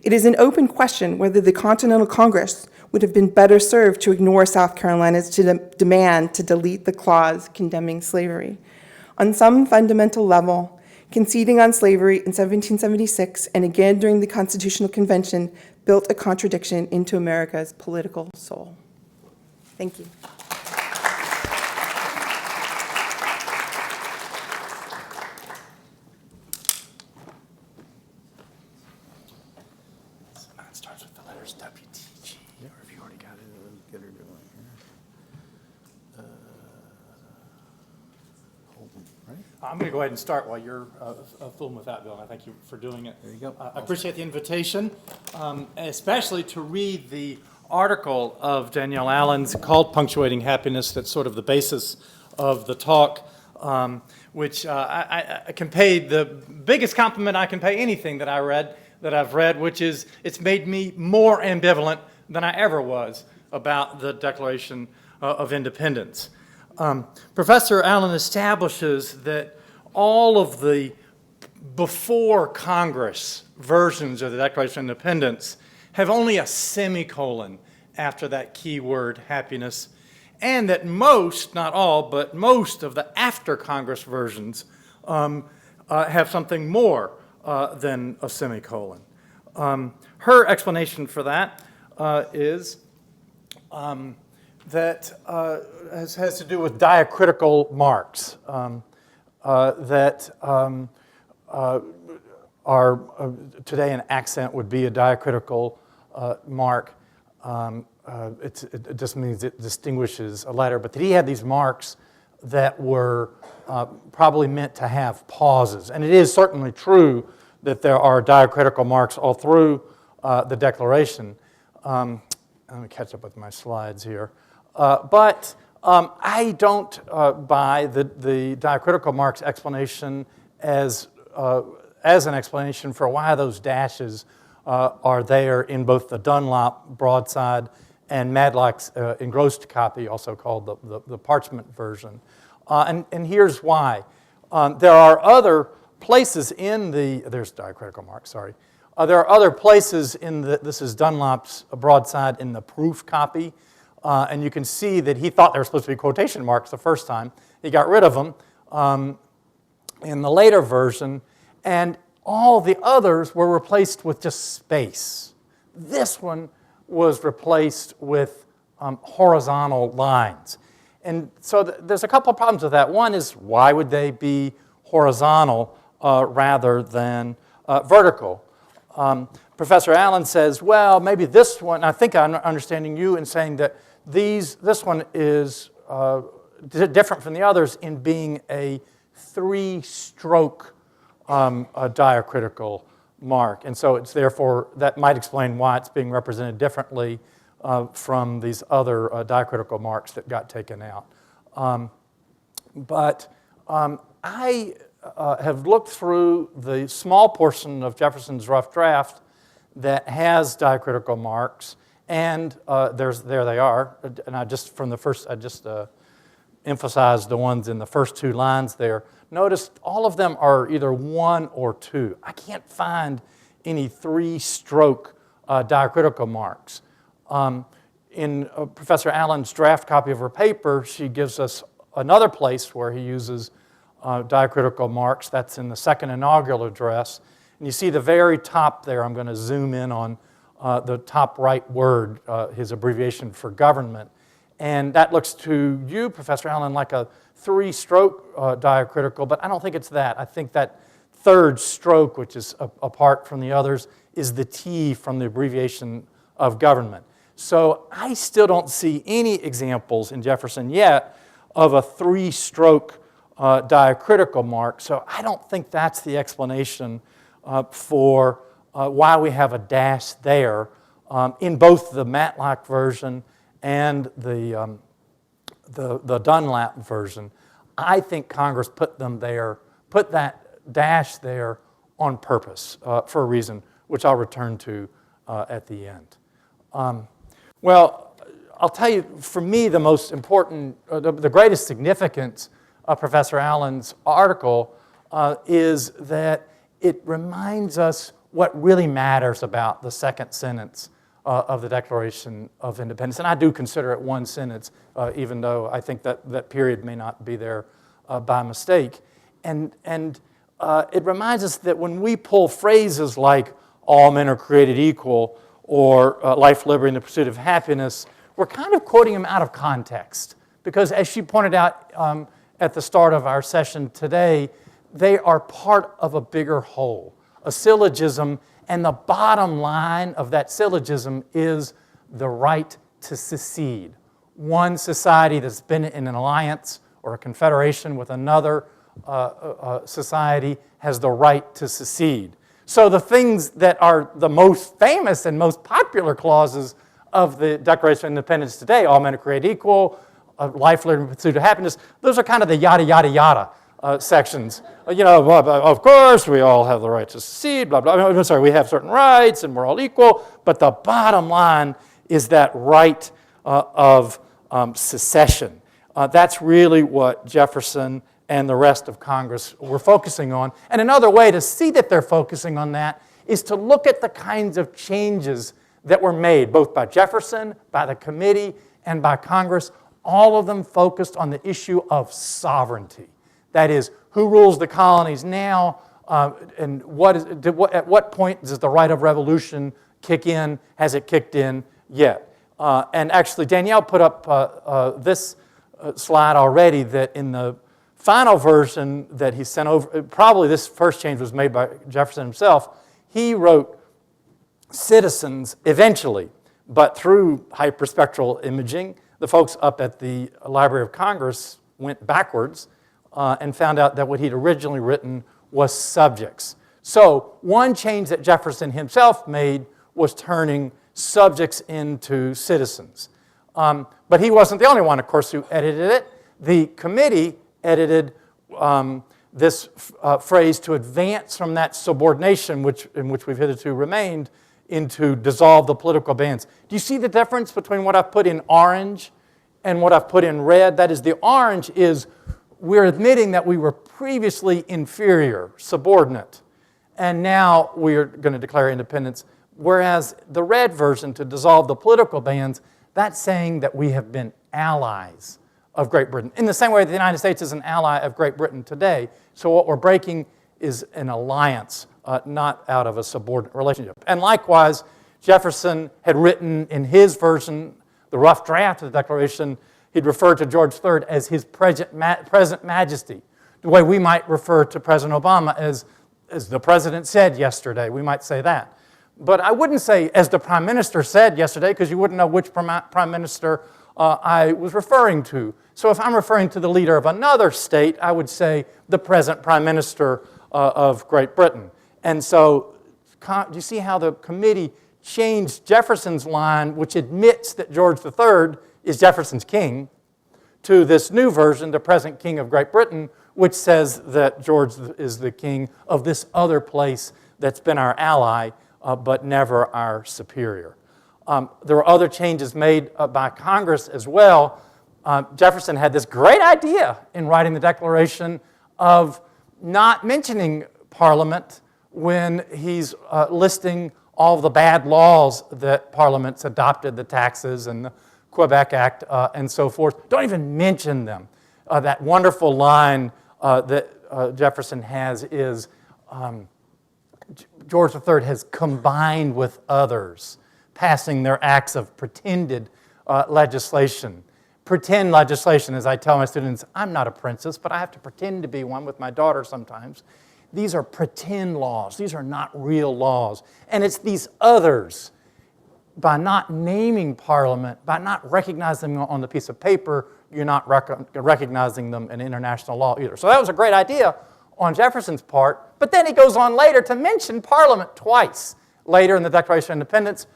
it is an open question whether the Continental Congress would have been better served to ignore South Carolina's demand to delete the clause condemning slavery. On some fundamental level, conceding on slavery in 1776 and again during the Constitutional Convention built a contradiction into America's political soul. Thank you.
It starts with the letters WTG, or if you already got it, get her going here. Holton, right? I'm going to go ahead and start while you're fooling with that, Bill, and I thank you for doing it.
There you go.
I appreciate the invitation, especially to read the article of Danielle Allen's called Punctuating Happiness. That's sort of the basis of the talk, which I can pay the biggest compliment I can pay anything that I've read, which is it's made me more ambivalent than I ever was about the Declaration of Independence. Professor Allen establishes that all of the before Congress versions of the Declaration of Independence have only a semicolon after that key word, happiness, and that most, not all, but most of the after Congress versions have something more than a semicolon. Her explanation for that is that has to do with diacritical marks that are today an accent would be a diacritical mark. It just means it distinguishes a letter, but that he had these marks that were probably meant to have pauses. And it is certainly true that there are diacritical marks all through the Declaration. Let me catch up with my slides here. But I don't buy the diacritical marks explanation as an explanation for why those dashes are there in both the Dunlop broadside and Madlock's engrossed copy, also called the parchment version. And here's why. There are other places in there's diacritical marks, sorry. There are other places this is Dunlop's broadside in the proof copy, and you can see that he thought they were supposed to be quotation marks the first time. He got rid of them in the later version, and all the others were replaced with just space. This one was replaced with horizontal lines. And so there's a couple of problems with that. One is, why would they be horizontal rather than vertical? Professor Allen says, well, maybe this one, I think I'm understanding you in saying that this one is different from the others in being a three-stroke diacritical mark. And so it's therefore, that might explain why it's being represented differently from these other diacritical marks that got taken out. But I have looked through the small portion of Jefferson's rough draft that has diacritical marks, and there they are. And I just emphasized the ones in the first two lines there. Notice all of them are either one or two. I can't find any three-stroke diacritical marks. In Professor Allen's draft copy of her paper, she gives us another place where he uses diacritical marks. That's in the second inaugural address. And you see the very top there. I'm going to zoom in on the top right word, his abbreviation for government. And that looks to you, Professor Allen, like a three-stroke diacritical, but I don't think it's that. I think that third stroke, which is apart from the others, is the T from the abbreviation of government. So I still don't see any examples in Jefferson yet of a three-stroke diacritical mark. So I don't think that's the explanation for why we have a dash there in both the Matlack version and the Dunlap version. I think Congress put them there, put that dash there on purpose for a reason, which I'll return to at the end. Well, I'll tell you, for me, the most important, the greatest significance of Professor Allen's article is that it reminds us what really matters about the second sentence of the Declaration of Independence. And I do consider it one sentence, even though I think that that period may not be there by mistake. And it reminds us that when we pull phrases like all men are created equal or life, liberty, and the pursuit of happiness, we're kind of quoting them out of context. Because as she pointed out at the start of our session today, they are part of a bigger whole, a syllogism, and the bottom line of that syllogism is the right to secede. One society that's been in an alliance or a confederation with another society has the right to secede. So the things that are the most famous and most popular clauses of the Declaration of Independence today, all men are created equal, life, liberty, and pursuit of happiness, those are kind of the yada, yada, yada sections. You know, of course, we all have the right to secede, blah, blah. I'm sorry, we have certain rights and we're all equal, but the bottom line is that right of secession. That's really what Jefferson and the rest of Congress were focusing on. And another way to see that they're focusing on that is to look at the kinds of changes that were made, both by Jefferson, by the committee, and by Congress, all of them focused on the issue of sovereignty. That is, who rules the colonies now, and at what point does the right of revolution kick in? Has it kicked in yet? And actually, Danielle put up this slide already, that in the final version that he sent over, probably this first change was made by Jefferson himself, he wrote citizens eventually, but through hyperspectral imaging, the folks up at the Library of Congress went backwards and found out that what he'd originally written was subjects. So one change that Jefferson himself made was turning subjects into citizens. But he wasn't the only one, of course, who edited it. The committee edited this phrase to advance from that subordination in which we've hitherto remained into dissolve the political bands. Do you see the difference between what I've put in orange and what I've put in red? That is, the orange is we're admitting that we were previously inferior, subordinate, and now we're going to declare independence. Whereas the red version, to dissolve the political bands, that's saying that we have been allies of Great Britain. In the same way that the United States is an ally of Great Britain today. So what we're breaking is an alliance, not out of a subordinate relationship. And likewise, Jefferson had written in his version, the rough draft of the Declaration, he'd referred to George III as his present majesty. The way we might refer to President Obama as the president said yesterday, we might say that. But I wouldn't say, as the prime minister said yesterday, because you wouldn't know which prime minister I was referring to. So if I'm referring to the leader of another state, I would say the present prime minister of Great Britain. And so do you see how the committee changed Jefferson's line, which admits that George III is Jefferson's king, to this new version, the present king of Great Britain, which says that George is the king of this other place that's been our ally, but never our superior. There were other changes made by Congress as well. Jefferson had this great idea in writing the Declaration of not mentioning Parliament when he's listing all the bad laws that Parliament's adopted, the taxes and the Quebec Act and so forth. Don't even mention them. That wonderful line that Jefferson has is, George III has combined with others, passing their acts of pretended legislation. Pretend legislation, as I tell my students, I'm not a princess, but I have to pretend to be one with my daughter sometimes. These are pretend laws. These are not real laws. And it's these others, by not naming Parliament, by not recognizing them on the piece of paper, you're not recognizing them in international law either. So that was a great idea on Jefferson's part, but then he goes on later to mention Parliament twice. Later in the Declaration of Independence,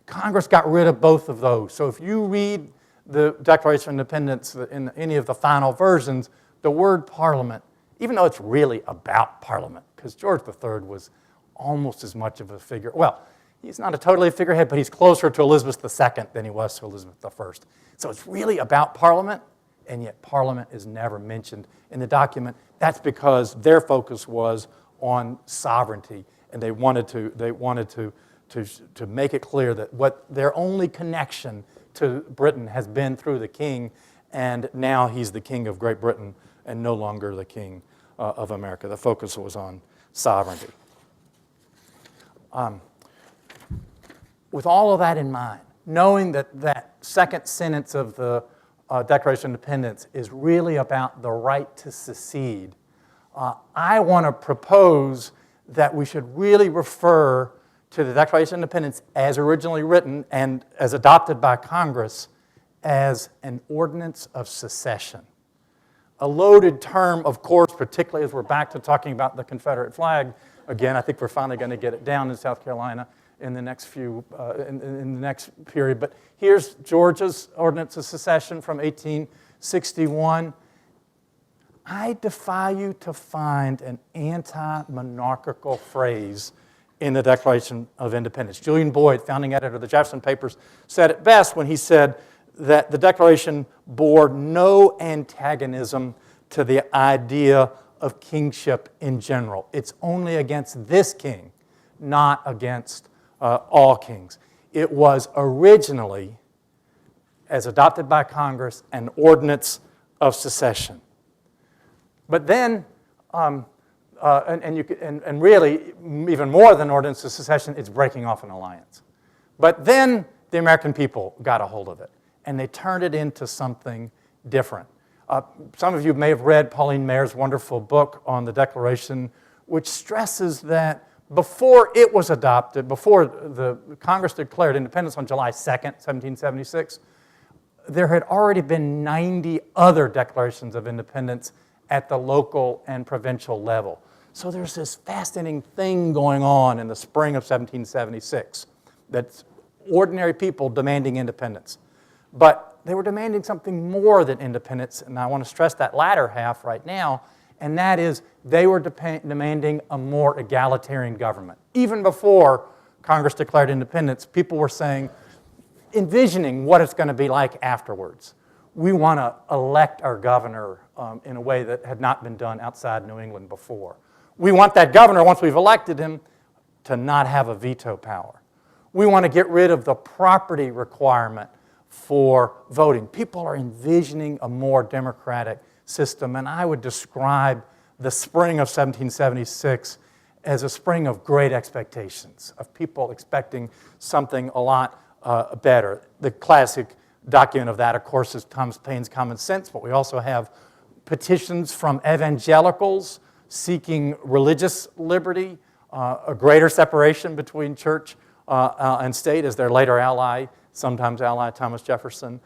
Congress got rid of both of those. So if you read the Declaration of Independence in any of the final versions, the word Parliament, even though it's really about Parliament, because George III was almost as much of a figure, well, he's not a totally figurehead, but he's closer to Elizabeth II than he was to Elizabeth I. So it's really about Parliament, and yet Parliament is never mentioned in the document. That's because their focus was on sovereignty, and they wanted to make it clear that what their only connection to Britain has been through the king, and now he's the king of Great Britain and no longer the king of America. The focus was on sovereignty. With all of that in mind, knowing that that second sentence of the Declaration of Independence is really about the right to secede, I want to propose that we should really refer to the Declaration of Independence as originally written and as adopted by Congress as an ordinance of secession. A loaded term, of course, particularly as we're back to talking about the Confederate flag. Again, I think we're finally going to get it down in South Carolina in the next in the next period. But here's Georgia's Ordinance of Secession from 1861. I defy you to find an anti-monarchical phrase in the Declaration of Independence. Julian Boyd, founding editor of the Jefferson Papers, said it best when he said that the Declaration bore no antagonism to the idea of kingship in general. It's only against this king, not against all kings. It was originally, as adopted by Congress, an ordinance of secession. But then, and really, even more than ordinance of secession, it's breaking off an alliance. But then the American people got a hold of it, and they turned it into something different. Some of you may have read Pauline Maier's wonderful book on the Declaration, which stresses that before it was adopted, before the Congress declared independence on July 2nd, 1776, there had already been 90 other declarations of independence at the local and provincial level. So there's this fascinating thing going on in the spring of 1776 that's ordinary people demanding independence. But they were demanding something more than independence, and I want to stress that latter half right now, and that is they were demanding a more egalitarian government. Even before Congress declared independence, people were saying, envisioning what it's going to be like afterwards. We want to elect our governor in a way that had not been done outside New England before. We want that governor, once we've elected him, to not have a veto power. We want to get rid of the property requirement for voting. People are envisioning a more democratic system, and I would describe the spring of 1776 as a spring of great expectations, of people expecting something a lot better. The classic document of that, of course, is Thomas Paine's Common Sense, but we also have petitions from evangelicals seeking religious liberty, a greater separation between church and state, as their later ally, sometimes ally Thomas Jefferson,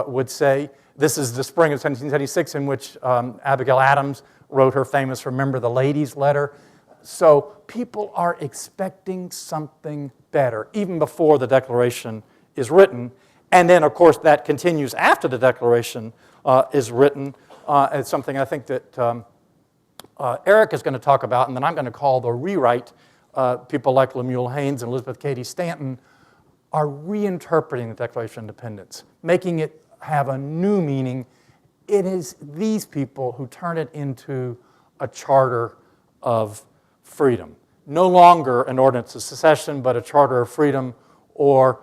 would say. This is the spring of 1776 in which Abigail Adams wrote her famous Remember the Ladies letter. So people are expecting something better, even before the Declaration is written. And then, of course, that continues after the Declaration is written. It's something I think that Eric is going to talk about, and then I'm going to call the rewrite. People like Lemuel Haynes and Elizabeth Cady Stanton are reinterpreting the Declaration of Independence, making it have a new meaning. It is these people who turn it into a charter of freedom. No longer an ordinance of secession, but a charter of freedom, or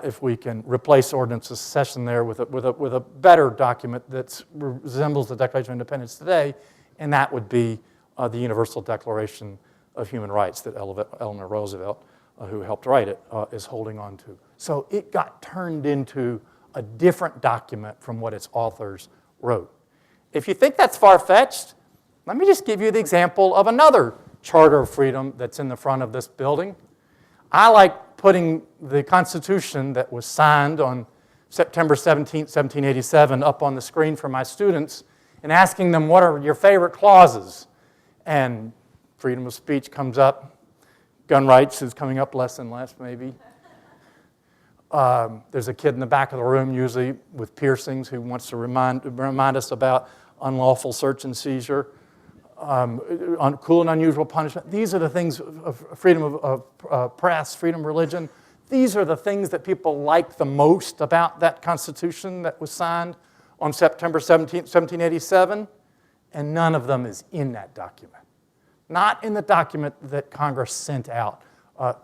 if we can replace ordinance of secession there with a better document that resembles the Declaration of Independence today, and that would be the Universal Declaration of Human Rights that Eleanor Roosevelt, who helped write it, is holding on to. So it got turned into a different document from what its authors wrote. If you think that's far-fetched, let me just give you the example of another charter of freedom that's in the front of this building. I like putting the Constitution that was signed on September 17, 1787 up on the screen for my students and asking them, what are your favorite clauses? And freedom of speech comes up. Gun rights is coming up less and less, maybe. There's a kid in the back of the room, usually with piercings, who wants to remind us about unlawful search and seizure, cruel and unusual punishment. These are the things of freedom of press, freedom of religion. These are the things that people like the most about that Constitution that was signed on September 17, 1787, and none of them is in that document. Not in the document that Congress sent out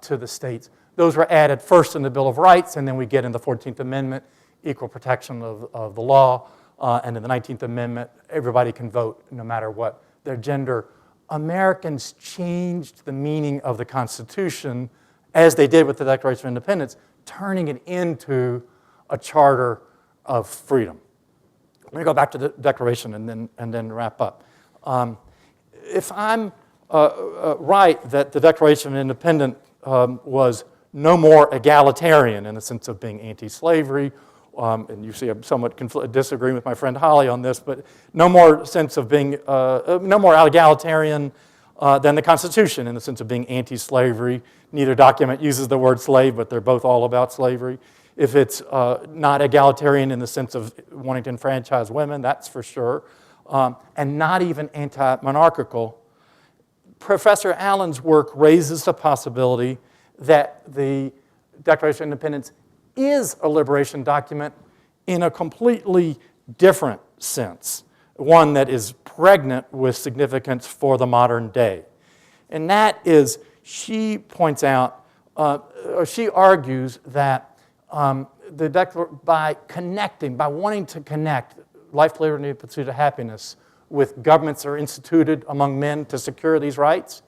to the states. Those were added first in the Bill of Rights, and then we get in the 14th Amendment, equal protection of the law, and in the 19th Amendment, everybody can vote no matter what their gender. Americans changed the meaning of the Constitution, as they did with the Declaration of Independence, turning it into a charter of freedom. Let me go back to the Declaration and then wrap up. If I'm right that the Declaration of Independence was no more egalitarian in the sense of being anti-slavery, and you see I'm somewhat disagreeing with my friend Holly on this, but no more sense of being, no more egalitarian than the Constitution in the sense of being anti-slavery. Neither document uses the word slave, but they're both all about slavery. If it's not egalitarian in the sense of wanting to enfranchise women, that's for sure, and not even anti-monarchical, Professor Allen's work raises the possibility that the Declaration of Independence is a liberation document in a completely different sense, one that is pregnant with significance for the modern day. And that is, she points out, she argues that by wanting to connect life, liberty, and pursuit of happiness with governments that are instituted among men to secure these rights,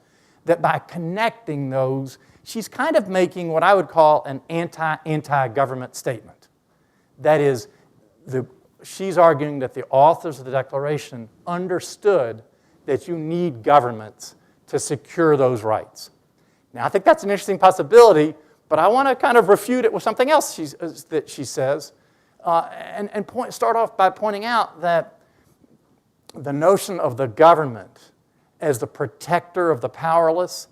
that by connecting those, she's kind of making what I would call an anti-government statement. That is, she's arguing that the authors of the Declaration understood that you need governments to secure those rights. Now, I think that's an interesting possibility, but I want to kind of refute it with something else that she says, and start off by pointing out that the notion of the government as the protector of the powerless,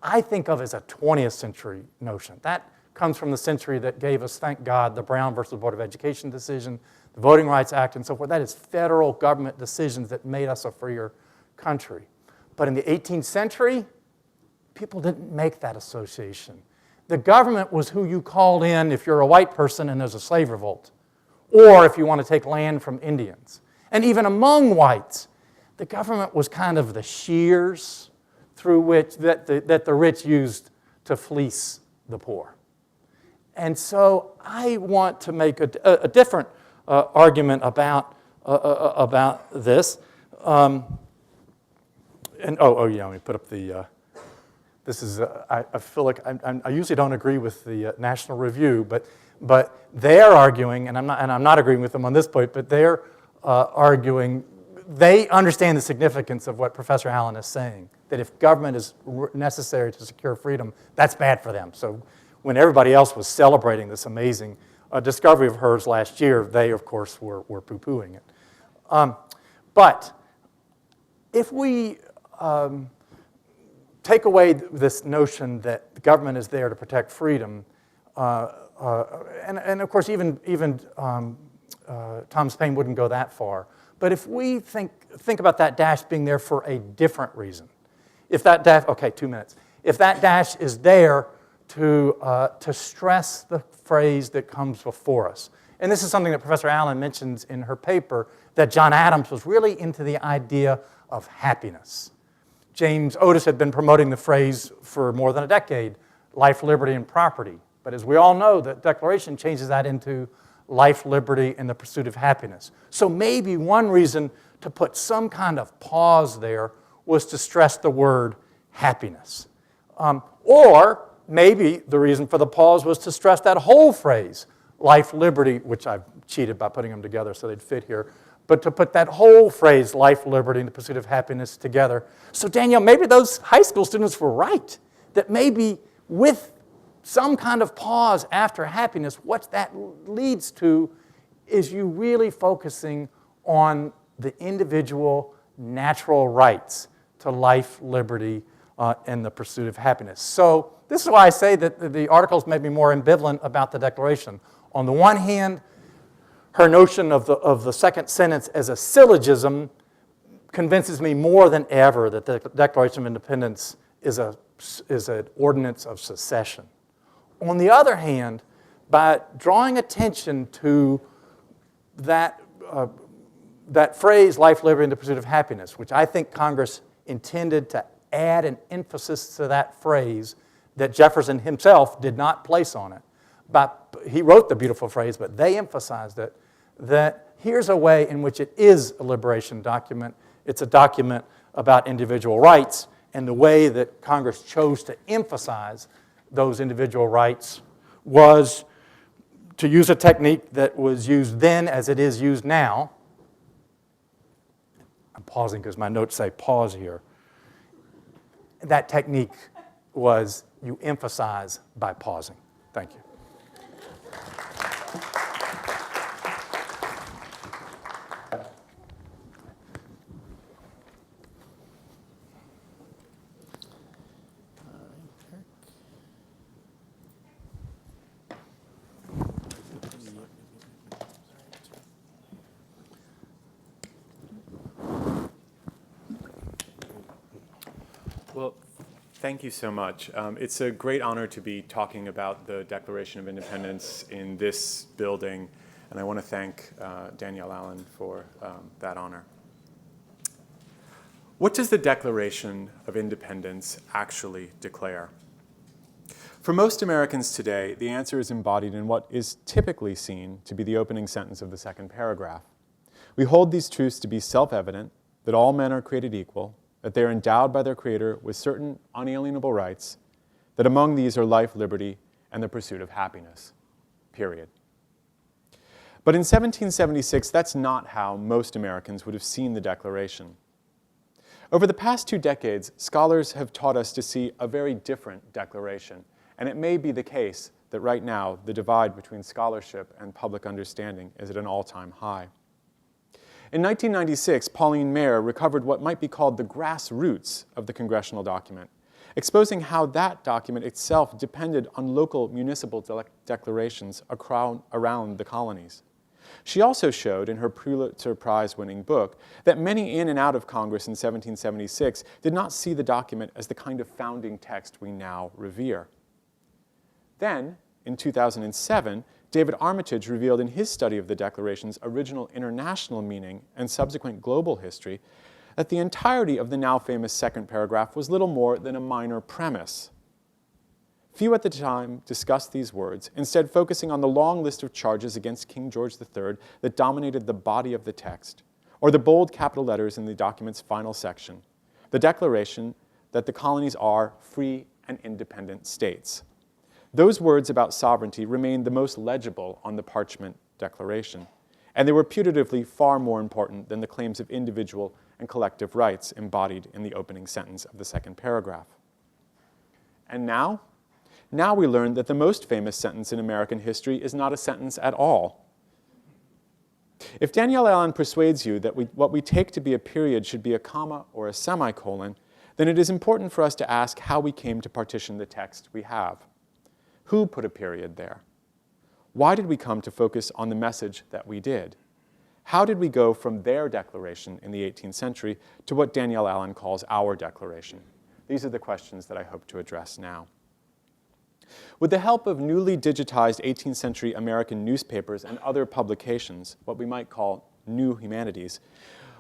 I think of as a 20th century notion. That comes from the century that gave us, thank God, the Brown versus Board of Education decision, the Voting Rights Act, and so forth. That is federal government decisions that made us a freer country. But in the 18th century, people didn't make that association. The government was who you called in if you're a white person and there's a slave revolt, or if you want to take land from Indians. And even among whites, the government was kind of the shears through which that the rich used to fleece the poor. And so I want to make a different argument about this. Let me put up the. This is. I feel like I usually don't agree with the National Review, but they're arguing, and I'm not agreeing with them on this point, but they're arguing. They understand the significance of what Professor Allen is saying, that if government is necessary to secure freedom, that's bad for them. So when everybody else was celebrating this amazing discovery of hers last year, they, of course, were poo-pooing it. But if we take away this notion that the government is there to protect freedom, and of course, even Thomas Paine wouldn't go that far. But if we think about that dash being there for a different reason, if that dash, okay, 2 minutes. If that dash is there to stress the phrase that comes before us, and this is something that Professor Allen mentions in her paper, that John Adams was really into the idea of happiness. James Otis had been promoting the phrase for more than a decade, life, liberty, and property. But as we all know, the Declaration changes that into life, liberty, and the pursuit of happiness. So maybe one reason to put some kind of pause there was to stress the word happiness. Or maybe the reason for the pause was to stress that whole phrase, life, liberty, which I've cheated by putting them together so they'd fit here, but to put that whole phrase, life, liberty, and the pursuit of happiness together. So Danielle, maybe those high school students were right, that maybe with some kind of pause after happiness, what that leads to is you really focusing on the individual natural rights to life, liberty, and the pursuit of happiness. So this is why I say that the articles made me more ambivalent about the Declaration. On the one hand, her notion of the second sentence as a syllogism convinces me more than ever that the Declaration of Independence is an ordinance of secession. On the other hand, by drawing attention to that phrase, life, liberty, and the pursuit of happiness, which I think Congress intended to add an emphasis to that phrase that Jefferson himself did not place on it. But he wrote the beautiful phrase, but they emphasized it, that here's a way in which it is a liberation document. It's a document about individual rights, and the way that Congress chose to emphasize those individual rights was to use a technique that was used then as it is used now. I'm pausing because my notes say pause here. That technique was you emphasize by pausing. Thank you.
Well, thank you so much. It's a great honor to be talking about the Declaration of Independence in this building, and I want to thank Danielle Allen for that honor. What does the Declaration of Independence actually declare? For most Americans today, the answer is embodied in what is typically seen to be the opening sentence of the second paragraph. We hold these truths to be self-evident, that all men are created equal, that they are endowed by their Creator with certain unalienable rights, that among these are life, liberty, and the pursuit of happiness, period. But in 1776, that's not how most Americans would have seen the Declaration. Over the past 2 decades, scholars have taught us to see a very different declaration, and it may be the case that right now the divide between scholarship and public understanding is at an all-time high. In 1996, Pauline Maier recovered what might be called the grassroots of the congressional document, exposing how that document itself depended on local municipal declarations around the colonies. She also showed in her Pulitzer Prize-winning book that many in and out of Congress in 1776 did not see the document as the kind of founding text we now revere. Then, in 2007, David Armitage revealed in his study of the Declaration's original international meaning and subsequent global history that the entirety of the now famous second paragraph was little more than a minor premise. Few at the time discussed these words, instead focusing on the long list of charges against King George III that dominated the body of the text, or the bold capital letters in the document's final section, the declaration that the colonies are free and independent states. Those words about sovereignty remained the most legible on the parchment declaration, and they were putatively far more important than the claims of individual and collective rights embodied in the opening sentence of the second paragraph. And now we learn that the most famous sentence in American history is not a sentence at all. If Danielle Allen persuades you that what we take to be a period should be a comma or a semicolon, then it is important for us to ask how we came to partition the text we have. Who put a period there? Why did we come to focus on the message that we did? How did we go from their declaration in the 18th century to what Danielle Allen calls our declaration? These are the questions that I hope to address now. With the help of newly digitized 18th century American newspapers and other publications, what we might call new humanities,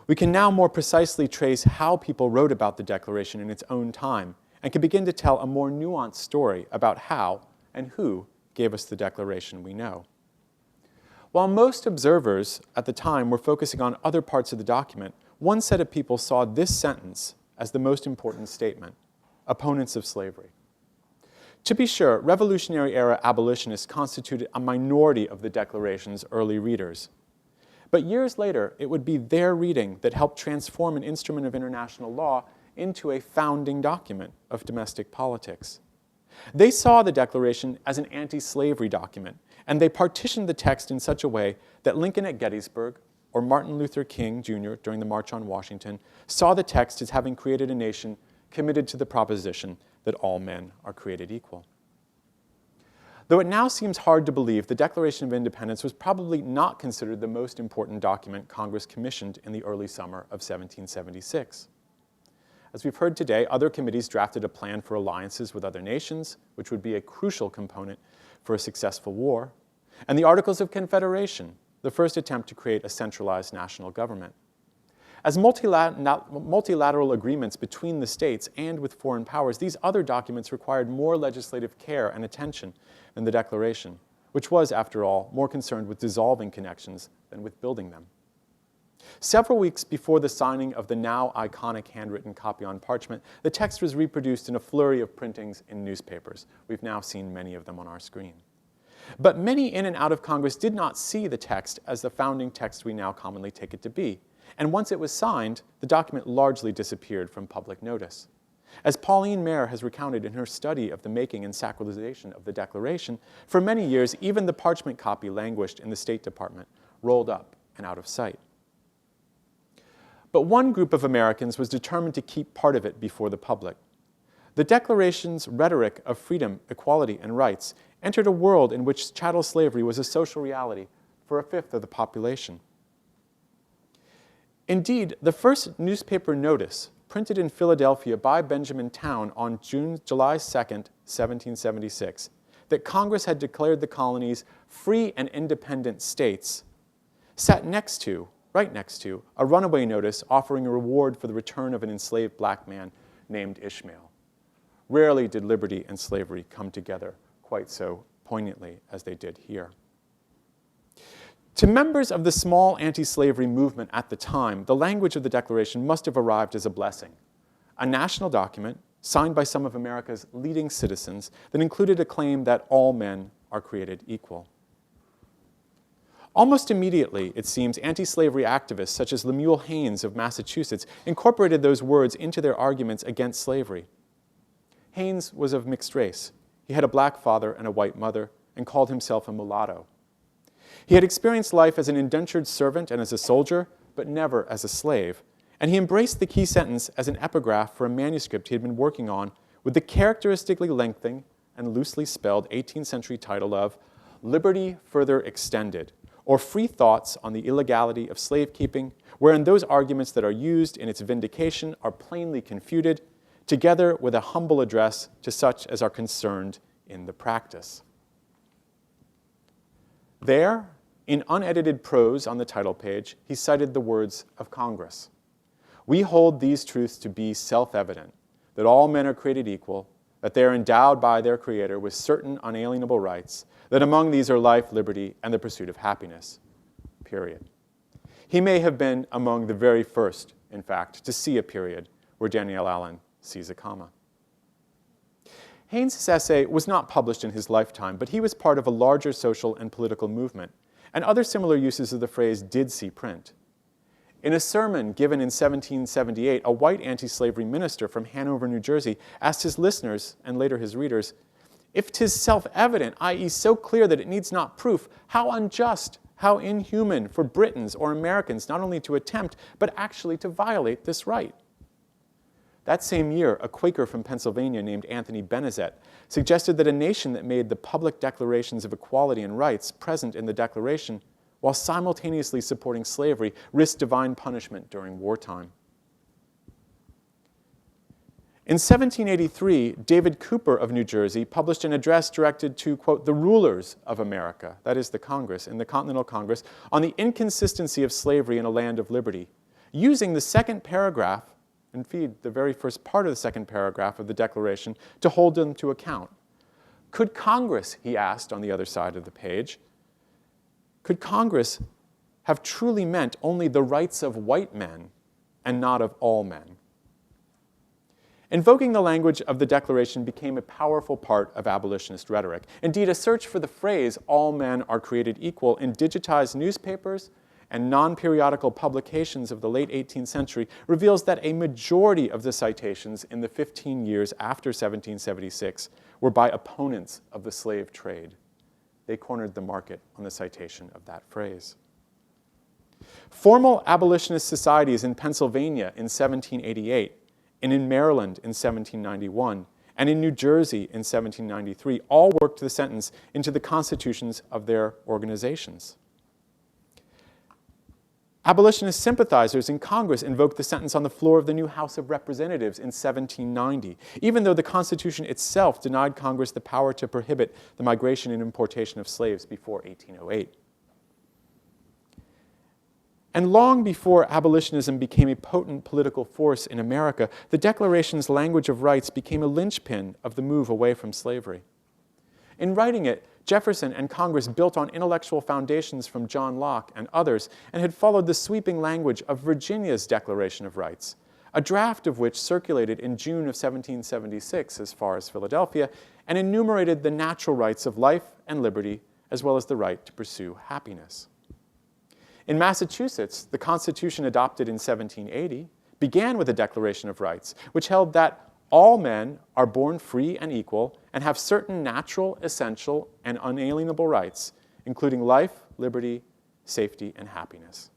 we can now more precisely trace how people wrote about the Declaration in its own time and can begin to tell a more nuanced story about how and who gave us the Declaration we know. While most observers at the time were focusing on other parts of the document, one set of people saw this sentence as the most important statement: opponents of slavery. To be sure, Revolutionary-era abolitionists constituted a minority of the Declaration's early readers. But years later, it would be their reading that helped transform an instrument of international law into a founding document of domestic politics. They saw the Declaration as an anti-slavery document, and they partitioned the text in such a way that Lincoln at Gettysburg or Martin Luther King Jr. during the March on Washington saw the text as having created a nation committed to the proposition that all men are created equal. Though it now seems hard to believe, the Declaration of Independence was probably not considered the most important document Congress commissioned in the early summer of 1776. As we've heard today, other committees drafted a plan for alliances with other nations, which would be a crucial component for a successful war, and the Articles of Confederation, the first attempt to create a centralized national government. As multilateral agreements between the states and with foreign powers, these other documents required more legislative care and attention than the Declaration, which was, after all, more concerned with dissolving connections than with building them. Several weeks before the signing of the now iconic handwritten copy on parchment, the text was reproduced in a flurry of printings in newspapers. We've now seen many of them on our screen. But many in and out of Congress did not see the text as the founding text we now commonly take it to be. And once it was signed, the document largely disappeared from public notice. As Pauline Maier has recounted in her study of the making and sacralization of the Declaration, for many years, even the parchment copy languished in the State Department, rolled up and out of sight. But one group of Americans was determined to keep part of it before the public. The Declaration's rhetoric of freedom, equality, and rights entered a world in which chattel slavery was a social reality for a fifth of the population. Indeed, the first newspaper notice, printed in Philadelphia by Benjamin Town on July 2nd, 1776, that Congress had declared the colonies free and independent states, sat right next to, a runaway notice offering a reward for the return of an enslaved black man named Ishmael. Rarely did liberty and slavery come together quite so poignantly as they did here. To members of the small anti-slavery movement at the time, the language of the Declaration must have arrived as a blessing, a national document signed by some of America's leading citizens that included a claim that all men are created equal. Almost immediately, it seems, anti-slavery activists such as Lemuel Haynes of Massachusetts incorporated those words into their arguments against slavery. Haynes was of mixed race. He had a black father and a white mother and called himself a mulatto. He had experienced life as an indentured servant and as a soldier, but never as a slave, and he embraced the key sentence as an epigraph for a manuscript he had been working on with the characteristically lengthy and loosely spelled 18th century title of Liberty Further Extended, or Free Thoughts on the Illegality of Slave Keeping, wherein those arguments that are used in its vindication are plainly confuted, together with a humble address to such as are concerned in the practice. There, in unedited prose on the title page, he cited the words of Congress. We hold these truths to be self-evident, that all men are created equal, that they are endowed by their Creator with certain unalienable rights, that among these are life, liberty, and the pursuit of happiness, period. He may have been among the very first, in fact, to see a period where Danielle Allen sees a comma. Haynes' essay was not published in his lifetime, but he was part of a larger social and political movement, and other similar uses of the phrase did see print. In a sermon given in 1778, a white anti-slavery minister from Hanover, New Jersey, asked his listeners, and later his readers, if 'tis self-evident, i.e. so clear that it needs not proof, how unjust, how inhuman for Britons or Americans not only to attempt, but actually to violate this right. That same year, a Quaker from Pennsylvania named Anthony Benezet suggested that a nation that made the public declarations of equality and rights present in the Declaration while simultaneously supporting slavery risked divine punishment during wartime. In 1783, David Cooper of New Jersey published an address directed to, quote, the rulers of America, that is the Congress, in the Continental Congress, on the inconsistency of slavery in a land of liberty, using the second paragraph, indeed the very first part of the second paragraph of the Declaration, to hold them to account. Could Congress, he asked on the other side of the page, could Congress have truly meant only the rights of white men and not of all men? Invoking the language of the Declaration became a powerful part of abolitionist rhetoric. Indeed, a search for the phrase, all men are created equal, in digitized newspapers and non-periodical publications of the late 18th century reveals that a majority of the citations in the 15 years after 1776 were by opponents of the slave trade. They cornered the market on the citation of that phrase. Formal abolitionist societies in Pennsylvania in 1788, and in Maryland in 1791, and in New Jersey in 1793 all worked the sentence into the constitutions of their organizations. Abolitionist sympathizers in Congress invoked the sentence on the floor of the new House of Representatives in 1790, even though the Constitution itself denied Congress the power to prohibit the migration and importation of slaves before 1808. And long before abolitionism became a potent political force in America, the Declaration's language of rights became a linchpin of the move away from slavery. In writing it, Jefferson and Congress built on intellectual foundations from John Locke and others and had followed the sweeping language of Virginia's Declaration of Rights, a draft of which circulated in June of 1776 as far as Philadelphia and enumerated the natural rights of life and liberty as well as the right to pursue happiness. In Massachusetts, the Constitution adopted in 1780 began with a Declaration of Rights, which held that all men are born free and equal and have certain natural, essential, and unalienable rights, including life, liberty, safety, and happiness.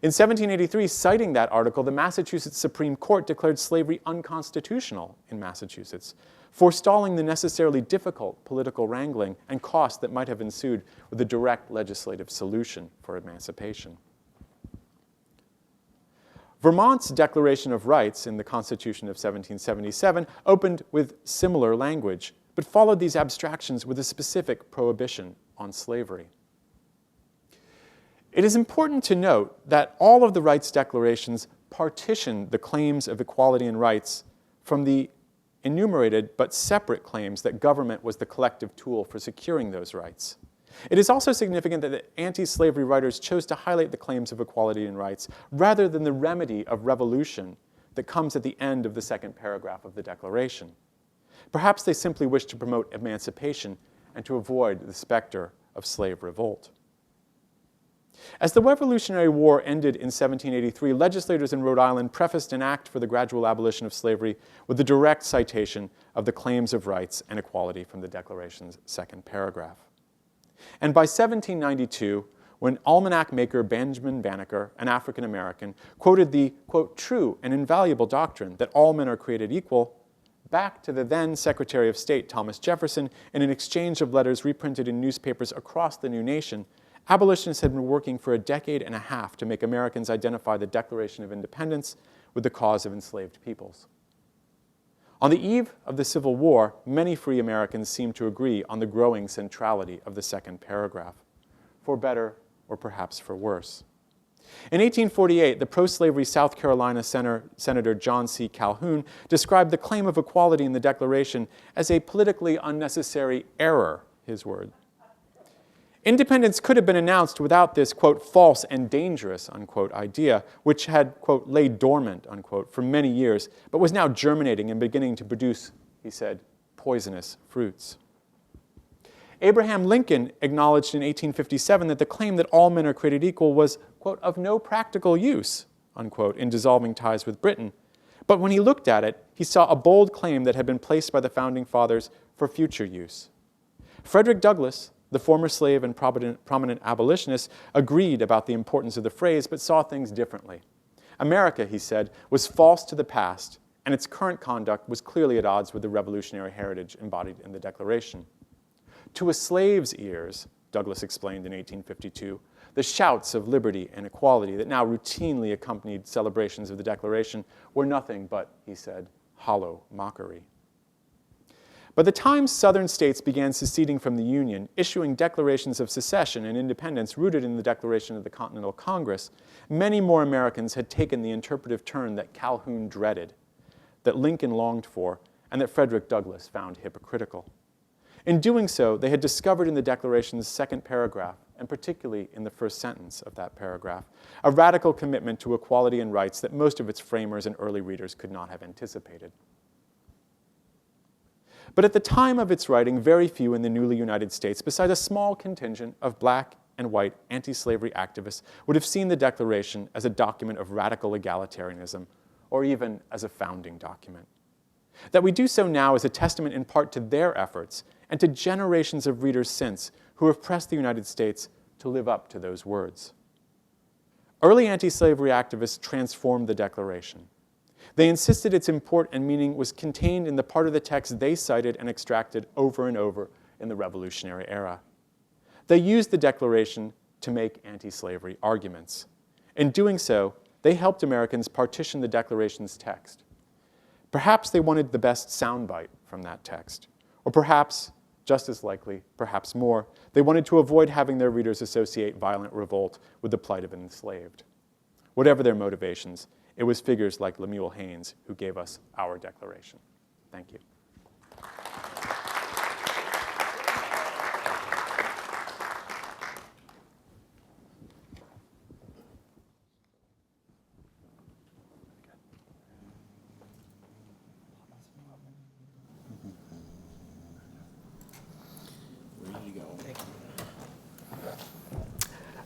In 1783, citing that article, the Massachusetts Supreme Court declared slavery unconstitutional in Massachusetts, forestalling the necessarily difficult political wrangling and cost that might have ensued with a direct legislative solution for emancipation. Vermont's Declaration of Rights in the Constitution of 1777 opened with similar language, but followed these abstractions with a specific prohibition on slavery. It is important to note that all of the rights declarations partition the claims of equality and rights from the enumerated but separate claims that government was the collective tool for securing those rights. It is also significant that the anti-slavery writers chose to highlight the claims of equality and rights rather than the remedy of revolution that comes at the end of the second paragraph of the Declaration. Perhaps they simply wished to promote emancipation and to avoid the specter of slave revolt. As the Revolutionary War ended in 1783, legislators in Rhode Island prefaced an act for the gradual abolition of slavery with a direct citation of the claims of rights and equality from the Declaration's second paragraph. And by 1792, when almanac maker Benjamin Banneker, an African American, quoted the, quote, true and invaluable doctrine that all men are created equal, back to the then Secretary of State Thomas Jefferson in an exchange of letters reprinted in newspapers across the new nation, abolitionists had been working for a decade and a half to make Americans identify the Declaration of Independence with the cause of enslaved peoples. On the eve of the Civil War, many free Americans seemed to agree on the growing centrality of the second paragraph, for better or perhaps for worse. In 1848, the pro-slavery South Carolina Senator John C. Calhoun described the claim of equality in the Declaration as a politically unnecessary error, his word. Independence could have been announced without this, quote, false and dangerous, unquote, idea, which had, quote, laid dormant, unquote, for many years, but was now germinating and beginning to produce, he said, poisonous fruits. Abraham Lincoln acknowledged in 1857 that the claim that all men are created equal was, quote, of no practical use, unquote, in dissolving ties with Britain. But when he looked at it, he saw a bold claim that had been placed by the Founding Fathers for future use. Frederick Douglass, the former slave and prominent abolitionist, agreed about the importance of the phrase, but saw things differently. America, he said, was false to the past, and its current conduct was clearly at odds with the revolutionary heritage embodied in the Declaration. To a slave's ears, Douglass explained in 1852, the shouts of liberty and equality that now routinely accompanied celebrations of the Declaration were nothing but, he said, hollow mockery. By the time Southern states began seceding from the Union, issuing declarations of secession and independence rooted in the Declaration of the Continental Congress, many more Americans had taken the interpretive turn that Calhoun dreaded, that Lincoln longed for, and that Frederick Douglass found hypocritical. In doing so, they had discovered in the Declaration's second paragraph, and particularly in the first sentence of that paragraph, a radical commitment to equality and rights that most of its framers and early readers could not have anticipated. But at the time of its writing, very few in the newly United States, besides a small contingent of black and white anti-slavery activists, would have seen the Declaration as a document of radical egalitarianism, or even as a founding document. That we do so now is a testament in part to their efforts and to generations of readers since who have pressed the United States to live up to those words. Early anti-slavery activists transformed the Declaration. They insisted its import and meaning was contained in the part of the text they cited and extracted over and over in the Revolutionary era. They used the Declaration to make anti-slavery arguments. In doing so, they helped Americans partition the Declaration's text. Perhaps they wanted the best soundbite from that text, or perhaps, just as likely, perhaps more, they wanted to avoid having their readers associate violent revolt with the plight of the enslaved. Whatever their motivations, it was figures like Lemuel Haynes who gave us our Declaration. Thank you.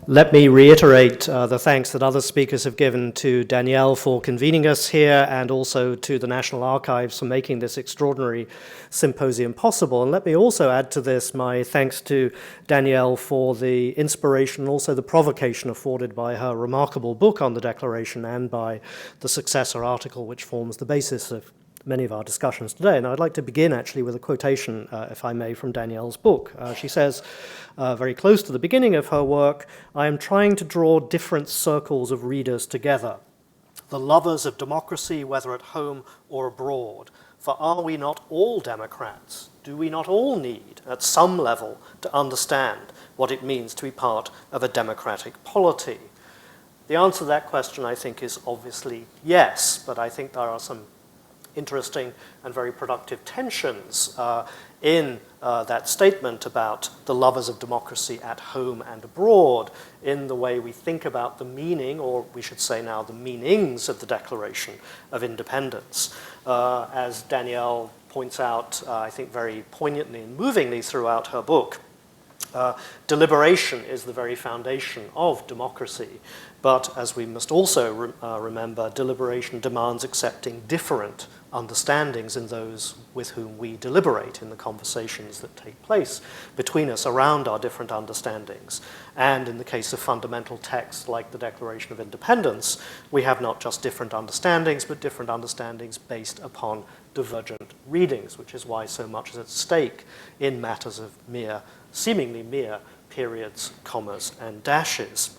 Let me reiterate the thanks that other speakers have given to Danielle for convening us here and also to the National Archives for making this extraordinary symposium possible. And let me also add to this my thanks to Danielle for the inspiration and also the provocation afforded by her remarkable book on the Declaration and by the successor article which forms the basis of many of our discussions today. And I'd like to begin actually with a quotation, if I may, from Danielle's book. She says, very close to the beginning of her work, "I am trying to draw different circles of readers together, the lovers of democracy, whether at home or abroad. For are we not all Democrats? Do we not all need, at some level, to understand what it means to be part of a democratic polity?" The answer to that question, I think, is obviously yes, but I think there are some interesting and very productive tensions in that statement about the lovers of democracy at home and abroad in the way we think about the meaning, or we should say now the meanings of the Declaration of Independence. As Danielle points out, I think very poignantly and movingly throughout her book, deliberation is the very foundation of democracy. But as we must also remember, deliberation demands accepting different understandings in those with whom we deliberate in the conversations that take place between us around our different understandings. And in the case of fundamental texts like the Declaration of Independence, we have not just different understandings, but different understandings based upon divergent readings, which is why so much is at stake in matters of seemingly mere periods, commas, and dashes.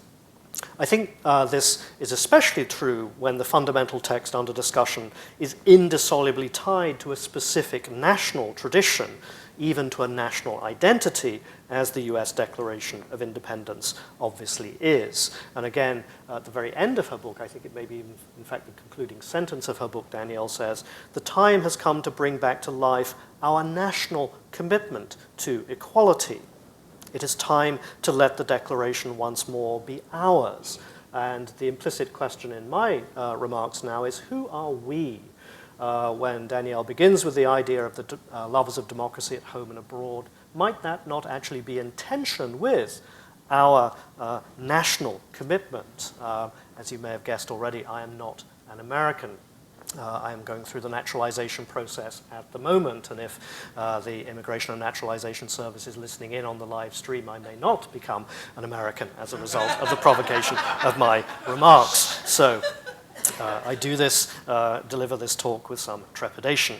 I think this is especially true when the fundamental text under discussion is indissolubly tied to a specific national tradition, even to a national identity, as the US Declaration of Independence obviously is. And again, at the very end of her book, I think it may be, in fact, the concluding sentence of her book, Danielle says, "The time has come to bring back to life our national commitment to equality. It is time to let the Declaration once more be ours." And the implicit question in my remarks now is, who are we? When Danielle begins with the idea of the lovers of democracy at home and abroad, might that not actually be in tension with our national commitment? As you may have guessed already, I am not an American. I am going through the naturalization process at the moment, and if the Immigration and Naturalization Service is listening in on the live stream, I may not become an American as a result of the provocation of my remarks. So I do this, deliver this talk with some trepidation.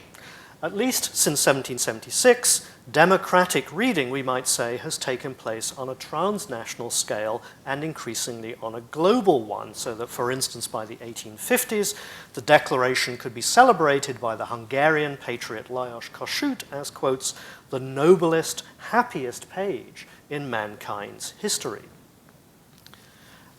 At least since 1776, democratic reading, we might say, has taken place on a transnational scale and increasingly on a global one, so that, for instance, by the 1850s, the Declaration could be celebrated by the Hungarian patriot Lajos Kossuth as, quotes, "the noblest, happiest page in mankind's history."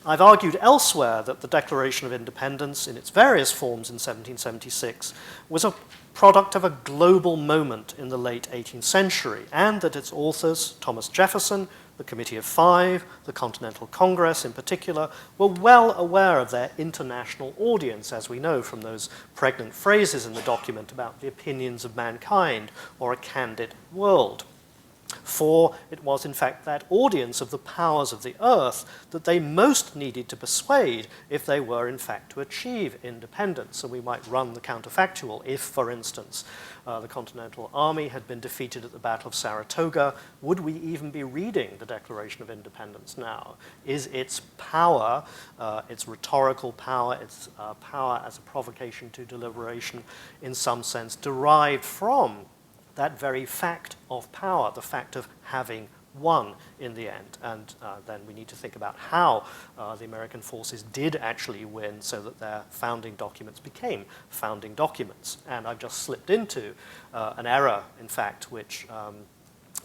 I've argued elsewhere that the Declaration of Independence, in its various forms in 1776, was a product of a global moment in the late 18th century, and that its authors, Thomas Jefferson, the Committee of Five, the Continental Congress in particular, were well aware of their international audience, as we know from those pregnant phrases in the document about the opinions of mankind or a candid world. For it was, in fact, that audience of the powers of the earth that they most needed to persuade if they were, in fact, to achieve independence. So we might run the counterfactual. If, for instance, the Continental Army had been defeated at the Battle of Saratoga, would we even be reading the Declaration of Independence now? Is its power, its rhetorical power, its power as a provocation to deliberation, in some sense, derived from that very fact of power, the fact of having won in the end? And then we need to think about how the American forces did actually win so that their founding documents became founding documents. And I've just slipped into an error, in fact, which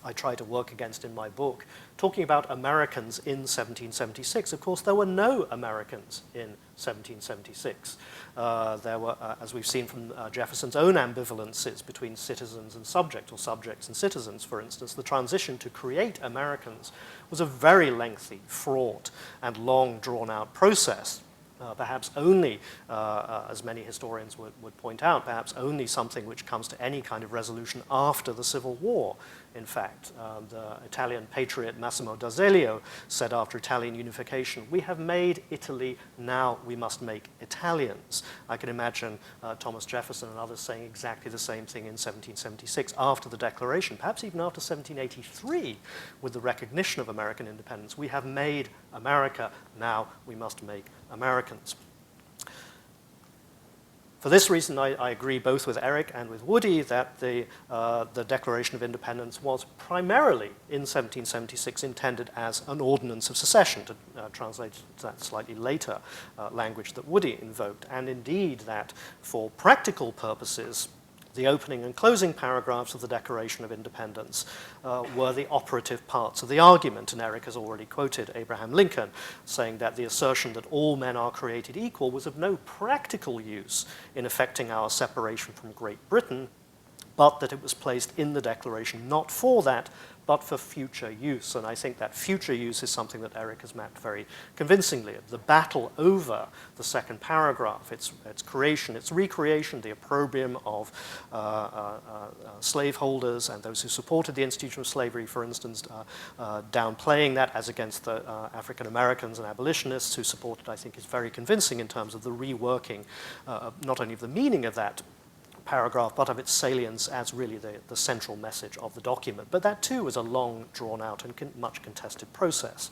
I try to work against in my book, talking about Americans in 1776. Of course, there were no Americans in 1776. There were, as we've seen from Jefferson's own ambivalences between citizens and subjects, or subjects and citizens, for instance, the transition to create Americans was a very lengthy, fraught, and long drawn-out process. Perhaps only, as many historians would point out, perhaps only something which comes to any kind of resolution after the Civil War. In fact, the Italian patriot Massimo d'Azeglio said after Italian unification, "We have made Italy, now we must make Italians." I can imagine Thomas Jefferson and others saying exactly the same thing in 1776 after the Declaration, perhaps even after 1783 with the recognition of American independence. We have made America, now we must make Americans. For this reason, I agree both with Eric and with Woody that the Declaration of Independence was primarily in 1776 intended as an ordinance of secession, to translate that slightly later language that Woody invoked, and indeed that for practical purposes, the opening and closing paragraphs of the Declaration of Independence were the operative parts of the argument. And Eric has already quoted Abraham Lincoln, saying that the assertion that all men are created equal was of no practical use in effecting our separation from Great Britain, but that it was placed in the Declaration not for that, but for future use. And I think that future use is something that Eric has mapped very convincingly. The battle over the second paragraph, its creation, its recreation, the opprobrium of slaveholders and those who supported the institution of slavery, for instance, downplaying that as against the African Americans and abolitionists who supported, I think, is very convincing in terms of the reworking, not only of the meaning of that paragraph, but of its salience as really the central message of the document. But that too was a long, drawn-out and much contested process.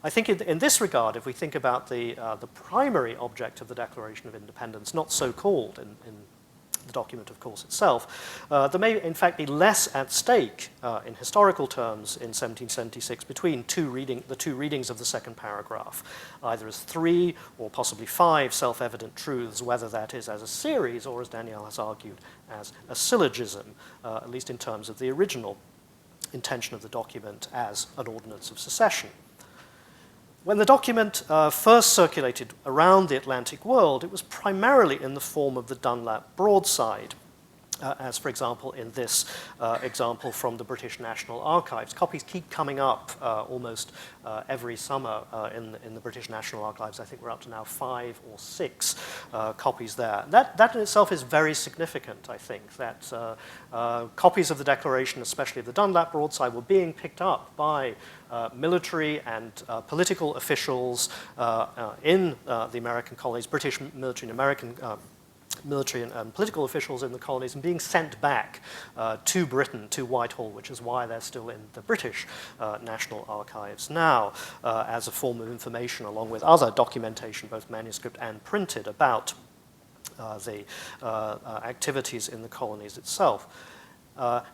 I think in this regard, if we think about the primary object of the Declaration of Independence, not so called in the document, of course, itself, there may in fact be less at stake in historical terms in 1776 between the two readings of the second paragraph, either as 3 or possibly 5 self-evident truths, whether that is as a series or, as Danielle has argued, as a syllogism, at least in terms of the original intention of the document as an ordinance of secession. When the document first circulated around the Atlantic world, it was primarily in the form of the Dunlap broadside, as, for example, in this example from the British National Archives. Copies keep coming up almost every summer in the British National Archives. I think we're up to now 5 or 6 copies there. That in itself is very significant, I think, that copies of the Declaration, especially of the Dunlap broadside, were being picked up by military and political officials in the American colonies, British military and American military and political officials in the colonies, and being sent back to Britain, to Whitehall, which is why they're still in the British National Archives now, as a form of information along with other documentation, both manuscript and printed, about the activities in the colonies itself.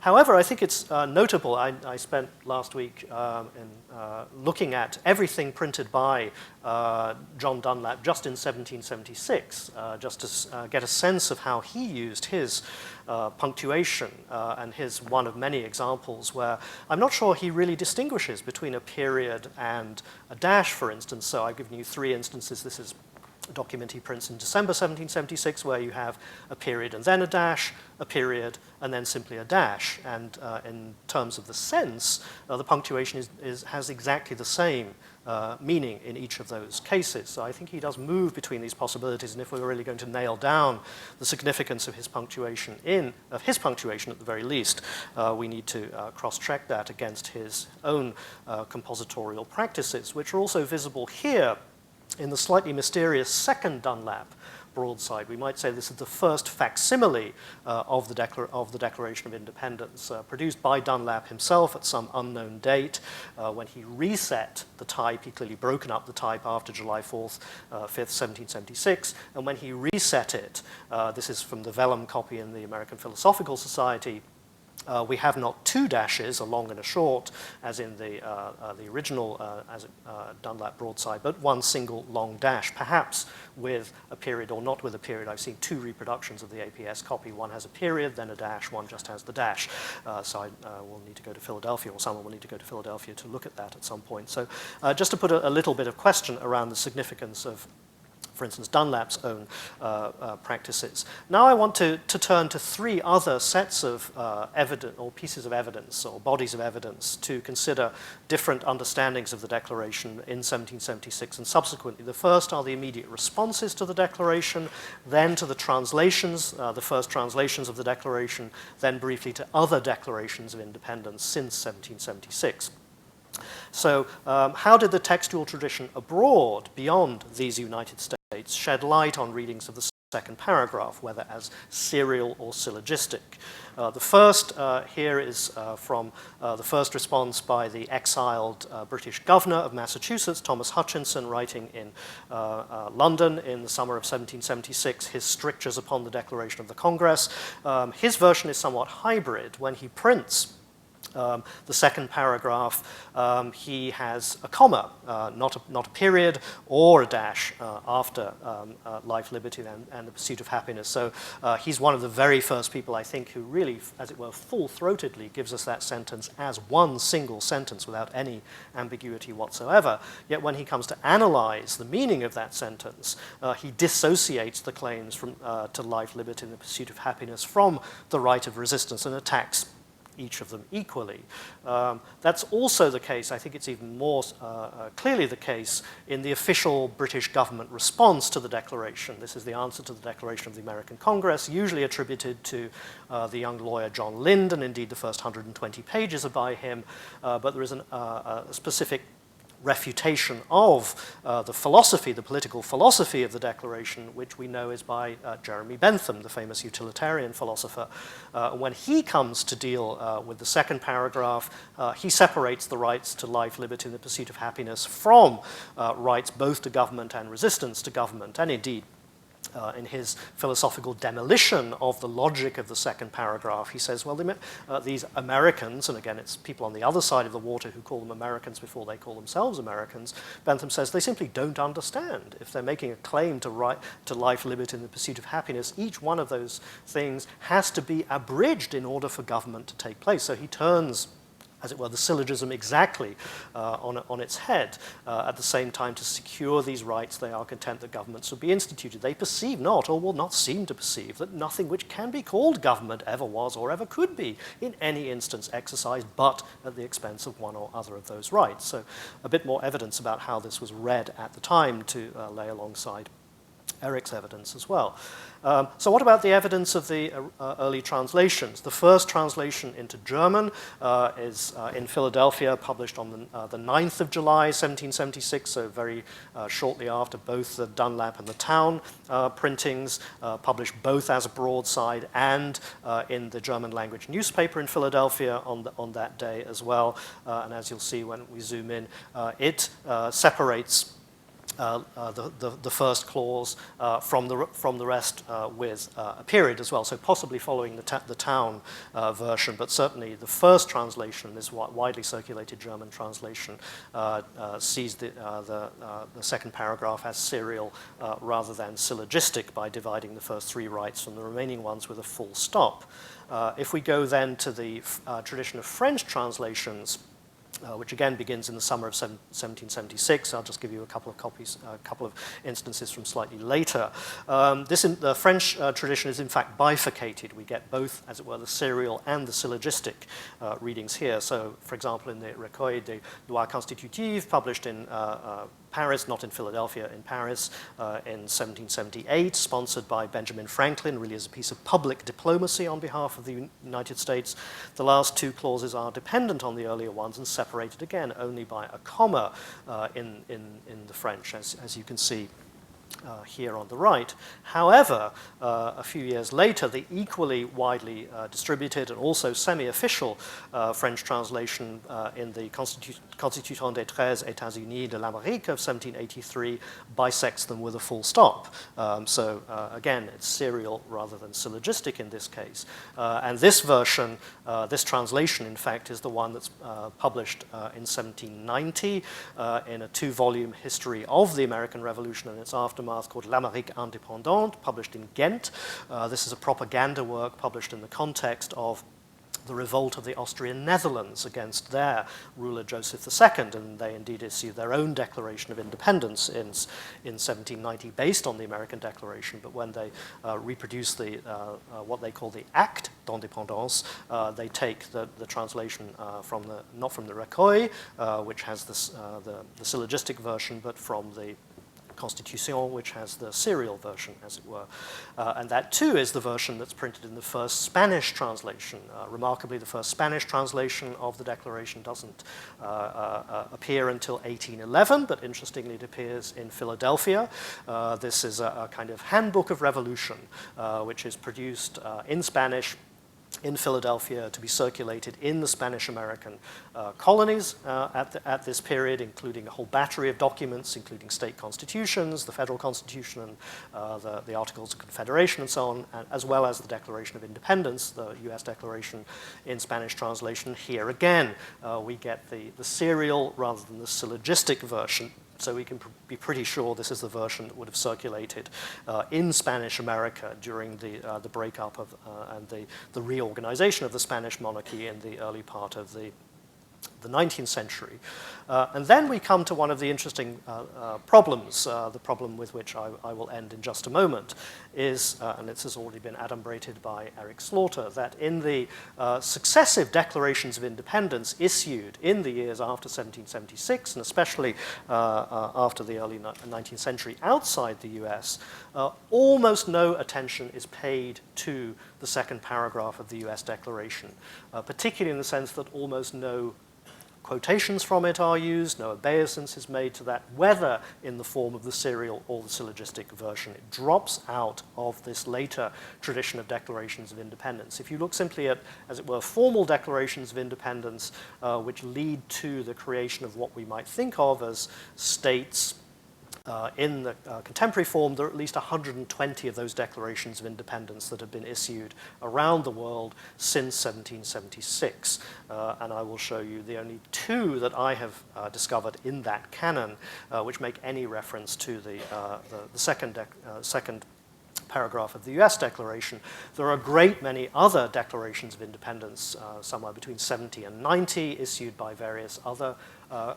However, I think it's notable. I spent last week looking at everything printed by John Dunlap just in 1776, just to get a sense of how he used his punctuation and his one of many examples where I'm not sure he really distinguishes between a period and a dash, for instance. So I've given you 3 instances. This is document he prints in December 1776, where you have a period and then a dash, a period, and then simply a dash. And in terms of the sense, the punctuation has exactly the same meaning in each of those cases. So I think he does move between these possibilities, and if we're really going to nail down the significance of his punctuation at the very least, we need to cross-check that against his own compositorial practices, which are also visible here in the slightly mysterious second Dunlap broadside. We might say this is the first facsimile of the Declaration of Independence, produced by Dunlap himself at some unknown date. When he reset the type, he'd clearly broken up the type after July 5th, 1776, and when he reset it, this is from the vellum copy in the American Philosophical Society, we have not two dashes, a long and a short, as in the original Dunlap broadside, but one single long dash, perhaps with a period or not with a period. I've seen two reproductions of the APS copy. One has a period, then a dash, one just has the dash. So I will need to go to Philadelphia, or someone will need to go to Philadelphia to look at that at some point. So just to put a little bit of question around the significance of, for instance, Dunlap's own practices. Now I want to turn to three other sets of evidence, or pieces of evidence, or bodies of evidence, to consider different understandings of the Declaration in 1776 and subsequently. The first are the immediate responses to the Declaration, then to the translations, the first translations of the Declaration, then briefly to other declarations of independence since 1776. So how did the textual tradition abroad, beyond these United States, shed light on readings of the second paragraph, whether as serial or syllogistic? The first here is from the first response by the exiled British governor of Massachusetts, Thomas Hutchinson, writing in London in the summer of 1776, his strictures upon the Declaration of the Congress. His version is somewhat hybrid. When he prints the second paragraph, he has a comma, not a period, or a dash after life, liberty, and the pursuit of happiness. So he's one of the very first people, I think, who really, as it were, full-throatedly gives us that sentence as one single sentence without any ambiguity whatsoever. Yet when he comes to analyze the meaning of that sentence, he dissociates the claims to life, liberty, and the pursuit of happiness from the right of resistance and attacks each of them equally. That's also the case, I think it's even more clearly the case, in the official British government response to the Declaration. This is the answer to the Declaration of the American Congress, usually attributed to the young lawyer John Lynn, and indeed the first 120 pages are by him, but there is a specific refutation of the philosophy, the political philosophy of the Declaration, which we know is by Jeremy Bentham, the famous utilitarian philosopher. When he comes to deal with the second paragraph, he separates the rights to life, liberty, and the pursuit of happiness from rights both to government and resistance to government, and indeed, in his philosophical demolition of the logic of the second paragraph, he says, well, these Americans, and again, it's people on the other side of the water who call them Americans before they call themselves Americans, Bentham says they simply don't understand. If they're making a claim to life, liberty, and the pursuit of happiness, each one of those things has to be abridged in order for government to take place. So he turns, as it were, the syllogism exactly on its head. At the same time, to secure these rights, they are content that governments should be instituted. They perceive not, or will not seem to perceive, that nothing which can be called government ever was or ever could be in any instance exercised but at the expense of one or other of those rights. So a bit more evidence about how this was read at the time to lay alongside Eric's evidence as well. So what about the evidence of the early translations? The first translation into German is in Philadelphia, published on the 9th of July, 1776, so very shortly after both the Dunlap and the Town printings, published both as a broadside and in the German language newspaper in Philadelphia on that day as well. And as you'll see when we zoom in, it separates the first clause from the rest with a period as well, so possibly following the Town version, but certainly the first translation, this widely circulated German translation, sees the second paragraph as serial rather than syllogistic by dividing the first three rights from the remaining ones with a full stop. If we go then to the tradition of French translations, which again begins in the summer of 1776. I'll just give you a couple of instances from slightly later. The French tradition is in fact bifurcated. We get both, as it were, the serial and the syllogistic readings here. So, for example, in the Recueil des Lois Constitutives, published in Paris, not in Philadelphia, in Paris, in 1778, sponsored by Benjamin Franklin, really as a piece of public diplomacy on behalf of the United States. The last two clauses are dependent on the earlier ones and separated again only by a comma in the French, as you can see here on the right. However, a few years later, the equally widely distributed and also semi-official French translation in the Constitution des 13 États-Unis de l'Amérique of 1783 bisects them with a full stop. So again, it's serial rather than syllogistic in this case. And this version, this translation, in fact, is the one that's published in 1790 in a two-volume history of the American Revolution and its aftermath, called L'Amérique Indépendante, published in Ghent. This is a propaganda work published in the context of the revolt of the Austrian Netherlands against their ruler Joseph II, and they indeed issued their own Declaration of Independence in 1790 based on the American Declaration, but when they reproduce what they call the Acte d'Indépendance, they take the translation not from the Recueil, which has the syllogistic version, but from the Constitution, which has the serial version, as it were. And that, too, is the version that's printed in the first Spanish translation. Remarkably, the first Spanish translation of the Declaration doesn't appear until 1811, but interestingly, it appears in Philadelphia. This is a kind of handbook of revolution, which is produced in Spanish in Philadelphia to be circulated in the Spanish-American colonies at this period, including a whole battery of documents, including state constitutions, the federal constitution, and the Articles of Confederation, and so on, as well as the Declaration of Independence, the U.S. Declaration in Spanish translation. Here again, we get the serial rather than the syllogistic version. So we can be pretty sure this is the version that would have circulated in Spanish America during the breakup of and the reorganization of the Spanish monarchy in the early part of the 19th century. And then we come to one of the interesting problems, the problem with which I will end in just a moment, is, and this has already been adumbrated by Eric Slauter, that in the successive declarations of independence issued in the years after 1776, and especially after the early 19th century outside the US, almost no attention is paid to the second paragraph of the US Declaration, particularly in the sense that almost no quotations from it are used, no obeisance is made to that, whether in the form of the serial or the syllogistic version. It drops out of this later tradition of declarations of independence. If you look simply at, as it were, formal declarations of independence, which lead to the creation of what we might think of as states, in the contemporary form, there are at least 120 of those declarations of independence that have been issued around the world since 1776. And I will show you the only two that I have discovered in that canon, which make any reference to the second paragraph of the US Declaration. There are a great many other declarations of independence, somewhere between 70 and 90, issued by various other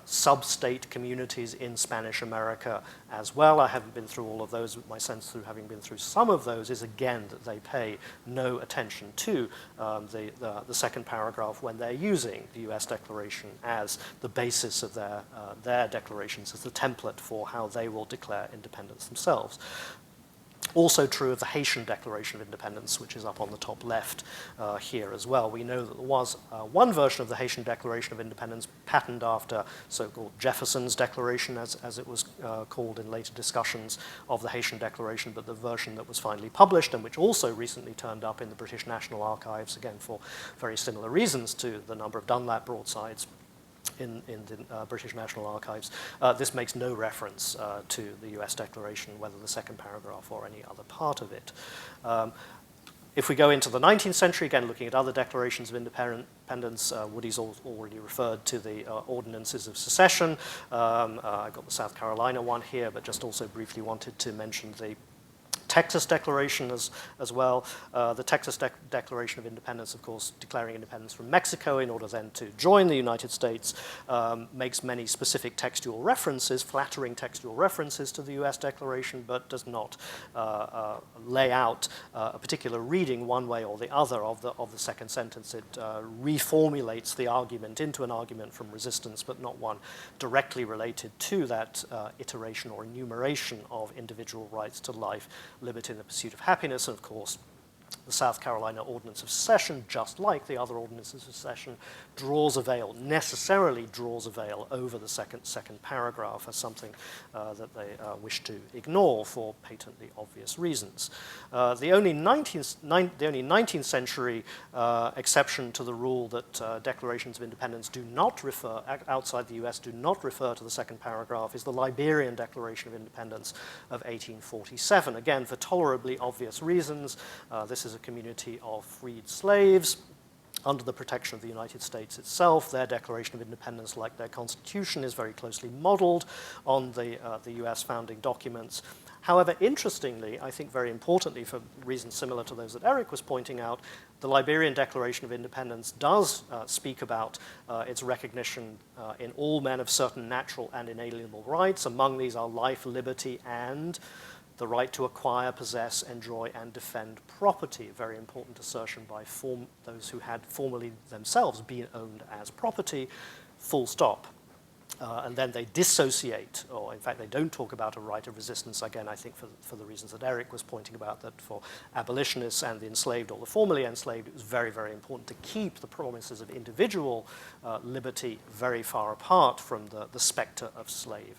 sub-state communities in Spanish America as well. I haven't been through all of those, but my sense through having been through some of those is again that they pay no attention to the second paragraph when they're using the US Declaration as the basis of their declarations, as the template for how they will declare independence themselves. Also true of the Haitian Declaration of Independence, which is up on the top left here as well. We know that there was one version of the Haitian Declaration of Independence patterned after so-called Jefferson's Declaration, as it was called in later discussions of the Haitian Declaration, but the version that was finally published and which also recently turned up in the British National Archives, again for very similar reasons to the number of Dunlap broadsides in the British National Archives. This makes no reference to the US Declaration, whether the second paragraph or any other part of it. If we go into the 19th century, again looking at other declarations of independence, Woody's already referred to the ordinances of secession. I've got the South Carolina one here, but just also briefly wanted to mention the Texas Declaration as well. The Texas Declaration of Independence, of course, declaring independence from Mexico in order then to join the United States, makes many specific textual references, flattering textual references to the U.S. Declaration, but does not lay out a particular reading one way or the other of the second sentence. It reformulates the argument into an argument from resistance, but not one directly related to that iteration or enumeration of individual rights to life, liberty, and the pursuit of happiness. And of course, the South Carolina Ordinance of Secession, just like the other ordinances of secession, necessarily draws a veil over the second paragraph as something that they wish to ignore for patently obvious reasons. The only 19th century exception to the rule that declarations of independence do not refer, outside the US, do not refer to the second paragraph is the Liberian Declaration of Independence of 1847. Again, for tolerably obvious reasons. This is a community of freed slaves under the protection of the United States itself. Their Declaration of Independence, like their Constitution, is very closely modeled on the US founding documents. However, interestingly, I think very importantly, for reasons similar to those that Eric was pointing out, the Liberian Declaration of Independence does speak about its recognition in all men of certain natural and inalienable rights. Among these are life, liberty, and the right to acquire, possess, enjoy, and defend property. A very important assertion by those who had formerly themselves been owned as property, full stop. And then they dissociate, or in fact they don't talk about a right of resistance, again I think for the reasons that Eric was pointing about, that for abolitionists and the enslaved or the formerly enslaved, it was very, very important to keep the promises of individual liberty very far apart from the specter of slave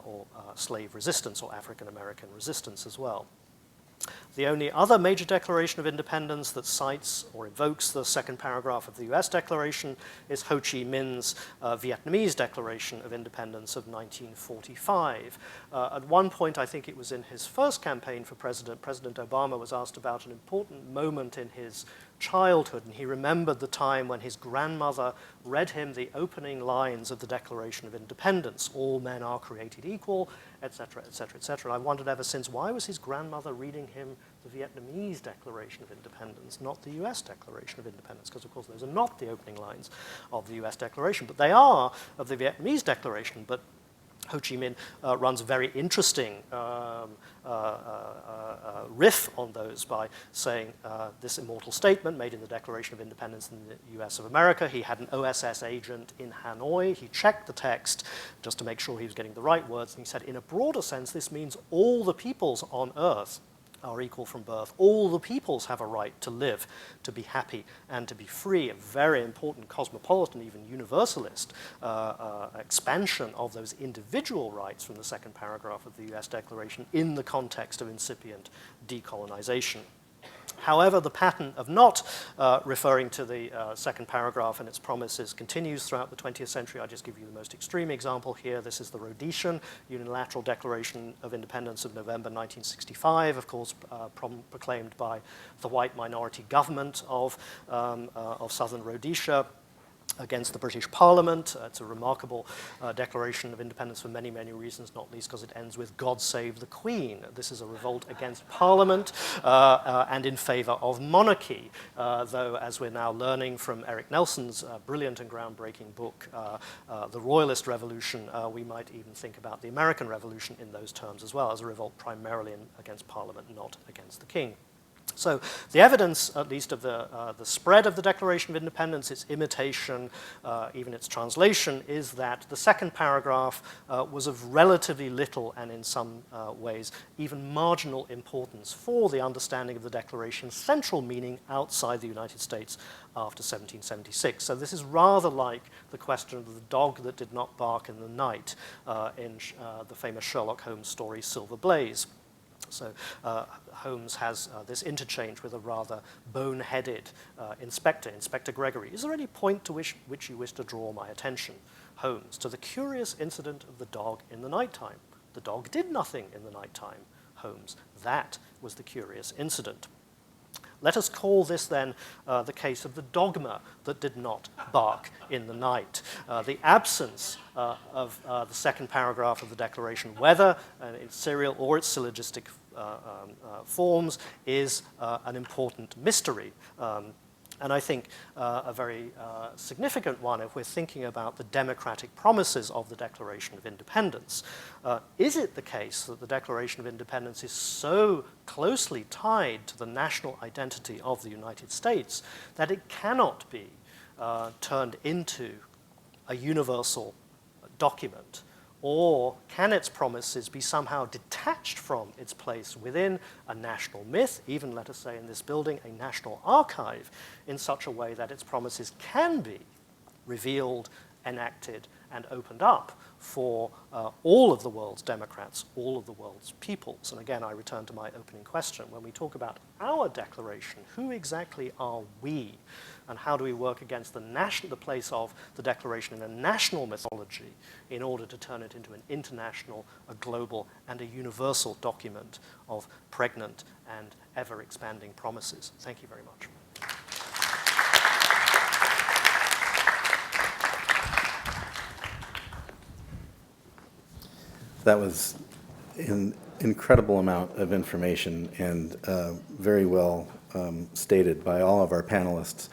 or slave resistance or African American resistance as well. The only other major declaration of independence that cites or invokes the second paragraph of the US Declaration is Ho Chi Minh's Vietnamese Declaration of Independence of 1945. At one point, I think it was in his first campaign for president, President Obama was asked about an important moment in his childhood, and he remembered the time when his grandmother read him the opening lines of the Declaration of Independence, all men are created equal, etc., etc., etc. And I wondered ever since, why was his grandmother reading him the Vietnamese Declaration of Independence, not the US Declaration of Independence? Because, of course, those are not the opening lines of the US Declaration, but they are of the Vietnamese Declaration. But Ho Chi Minh runs a very interesting riff on those by saying this immortal statement made in the Declaration of Independence in the US of America. He had an OSS agent in Hanoi. He checked the text just to make sure he was getting the right words, and he said, in a broader sense, this means all the peoples on earth are equal from birth. All the peoples have a right to live, to be happy, and to be free. A very important cosmopolitan, even universalist expansion of those individual rights from the second paragraph of the US Declaration in the context of incipient decolonization. However, the pattern of not referring to the second paragraph and its promises continues throughout the 20th century. I'll just give you the most extreme example here. This is the Rhodesian Unilateral Declaration of Independence of November 1965, of course, proclaimed by the white minority government of southern Rhodesia against the British Parliament. It's a remarkable declaration of independence for many, many reasons, not least because it ends with God save the Queen. This is a revolt against Parliament and in favor of monarchy, though, as we're now learning from Eric Nelson's brilliant and groundbreaking book, The Royalist Revolution, we might even think about the American Revolution in those terms as well, as a revolt primarily against Parliament, not against the King. So the evidence, at least of the spread of the Declaration of Independence, its imitation, even its translation, is that the second paragraph was of relatively little and in some ways even marginal importance for the understanding of the Declaration's central meaning outside the United States after 1776. So this is rather like the question of the dog that did not bark in the night in the famous Sherlock Holmes story Silver Blaze. So Holmes has this interchange with a rather bone-headed Inspector Gregory. Is there any point to which you wish to draw my attention, Holmes, to the curious incident of the dog in the nighttime? The dog did nothing in the nighttime, Holmes. That was the curious incident. Let us call this then the case of the dogma that did not bark in the night. The absence of the second paragraph of the Declaration, whether in its serial or its syllogistic forms, is an important mystery. And I think a very significant one if we're thinking about the democratic promises of the Declaration of Independence. Is it the case that the Declaration of Independence is so closely tied to the national identity of the United States that it cannot be turned into a universal document? Or can its promises be somehow detached from its place within a national myth, even, let us say, in this building, a national archive, in such a way that its promises can be revealed, enacted, and opened up for all of the world's democrats, all of the world's peoples? And again, I return to my opening question. When we talk about our declaration, who exactly are we? And how do we work against the place of the Declaration in a national mythology in order to turn it into an international, a global, and a universal document of pregnant and ever-expanding promises? Thank you very much.
That was an incredible amount of information and very well stated by all of our panelists.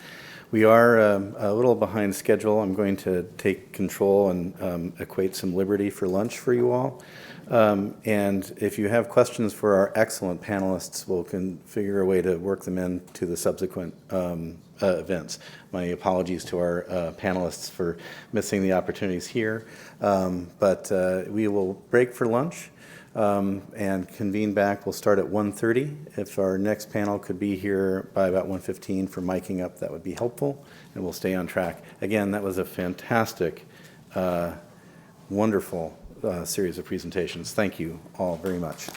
We are a little behind schedule. I'm going to take control and equate some liberty for lunch for you all. And if you have questions for our excellent panelists, we'll figure a way to work them into the subsequent events. My apologies to our panelists for missing the opportunities here. But we will break for lunch and convene back. We'll start at 1:30. If our next panel could be here by about 1:15 for miking up, that would be helpful, and we'll stay on track. Again, that was a fantastic, wonderful series of presentations. Thank you all very much.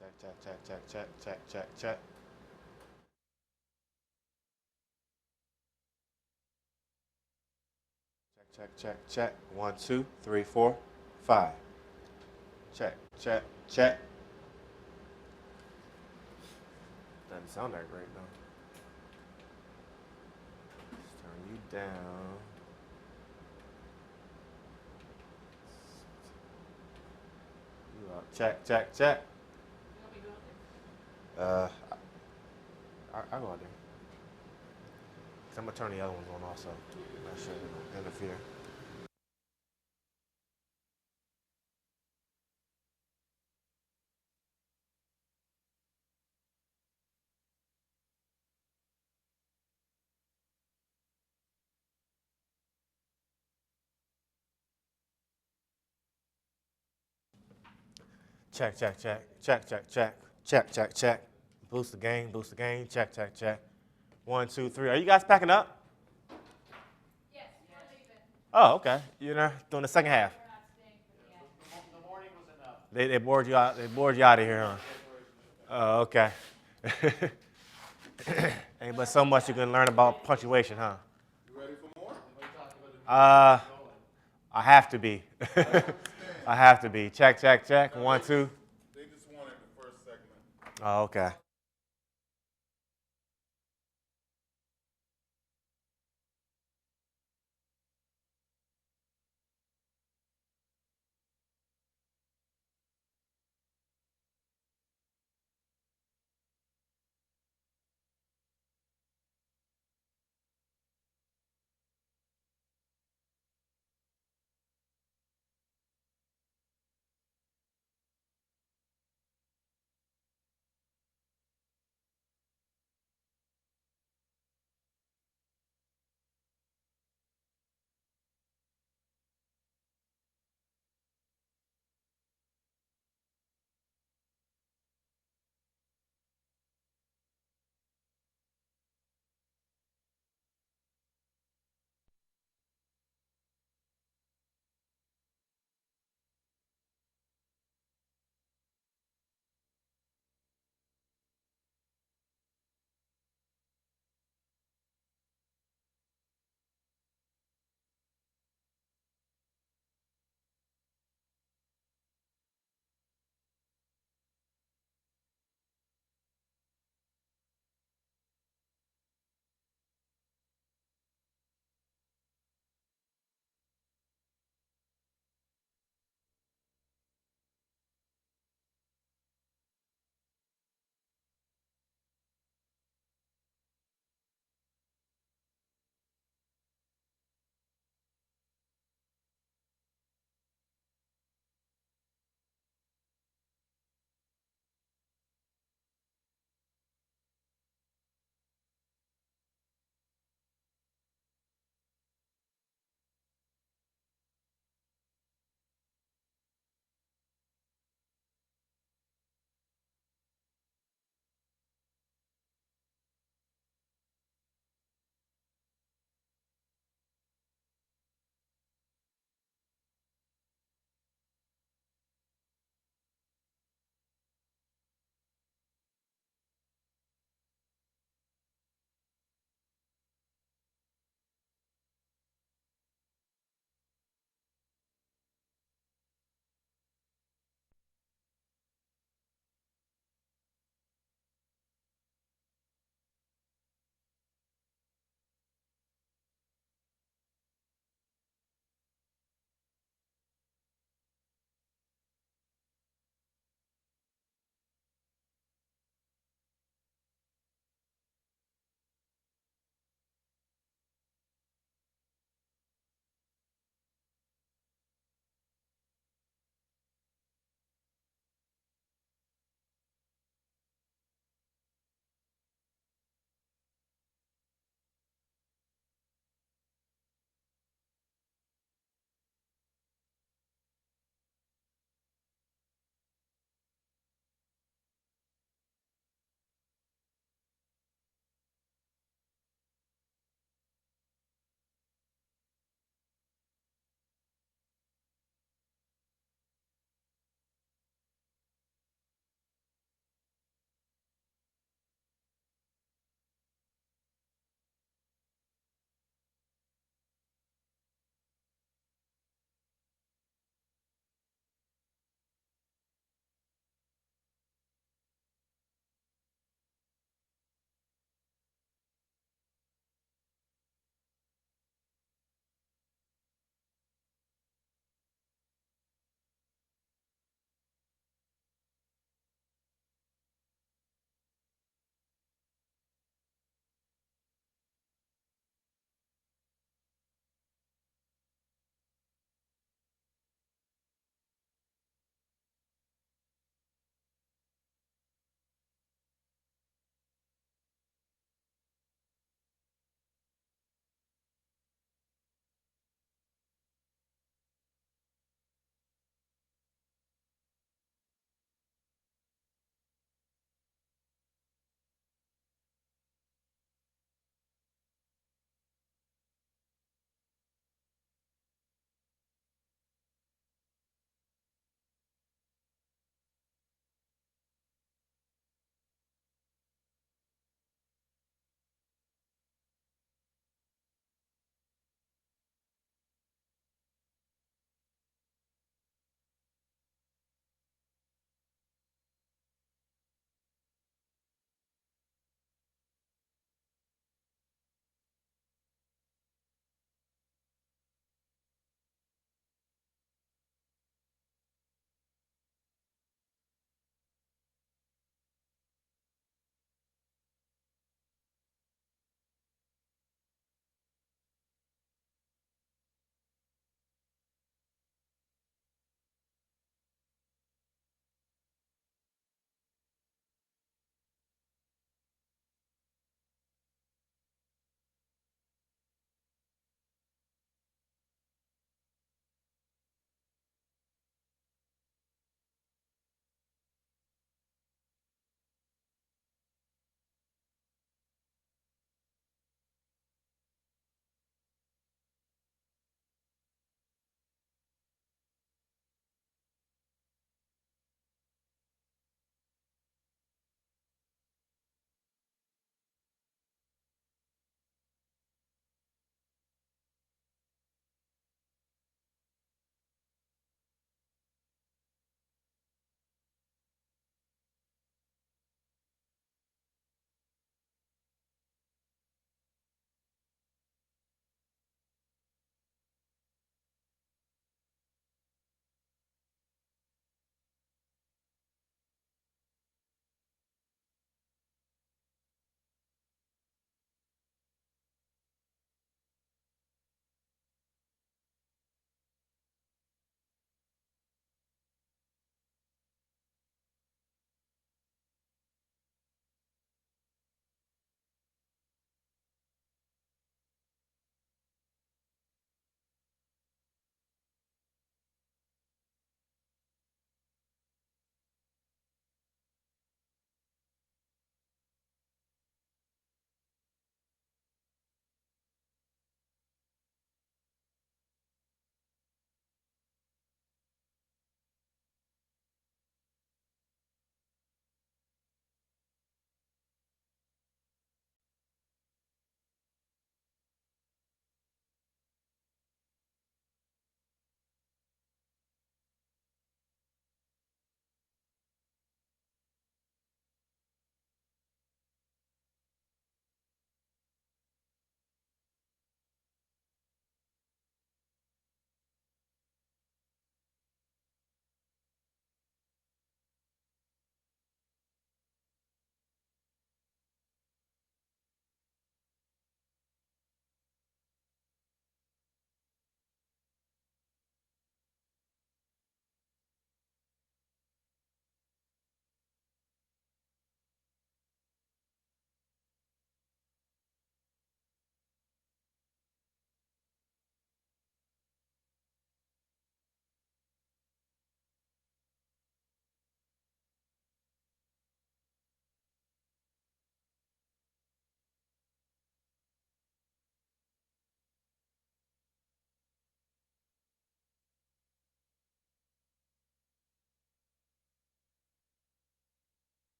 Check, check, check, check, check, check, check. Check, check, check. 1, 2, 3, 4, 5. Check, check, check. Doesn't sound that great though. Let's turn you down. You up. Check, check, check. I'll go out there. Cause I'm gonna turn the other ones on also. That shouldn't interfere. Check, check, check, check, check, check, check, check, check. Boost the gain, check, check, check. 1, 2, 3. Are you guys packing up? Yes, we're leaving. Oh, okay. You're not doing the second half. The morning was enough. They bored you out. They bored you out of here, huh? Oh, okay. Ain't but so much you can learn about punctuation, huh? You ready for more? I have to be. I have to be. Check, check, check. 1, 2. They just wanted the first segment. Oh, okay.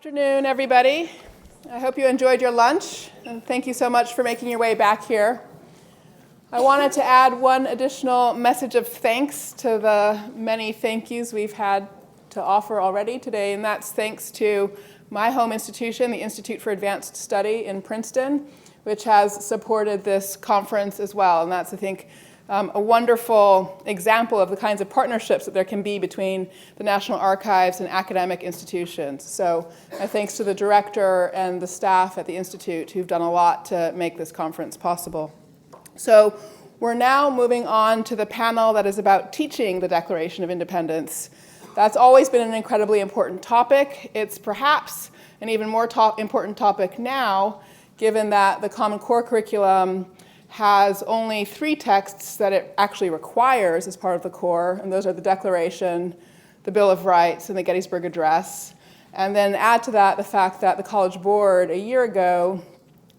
Afternoon, everybody. I hope you enjoyed your lunch, and thank you so much for making your way back here. I wanted to add one additional message of thanks to the many thank yous we've had to offer already today, and that's thanks to my home institution, the Institute for Advanced Study in Princeton, which has supported this conference as well. And that's, I think, a wonderful example of the kinds of partnerships that there can be between the National Archives and academic institutions. So my thanks to the director and the staff at the Institute who've done a lot to make this conference possible. So we're now moving on to the panel that is about teaching the Declaration of Independence. That's always been an incredibly important topic. It's perhaps an even more important topic now, given that the Common Core curriculum has only 3 texts that it actually requires as part of the core, and those are the Declaration, the Bill of Rights, and the Gettysburg Address. And then add to that the fact that the College Board a year ago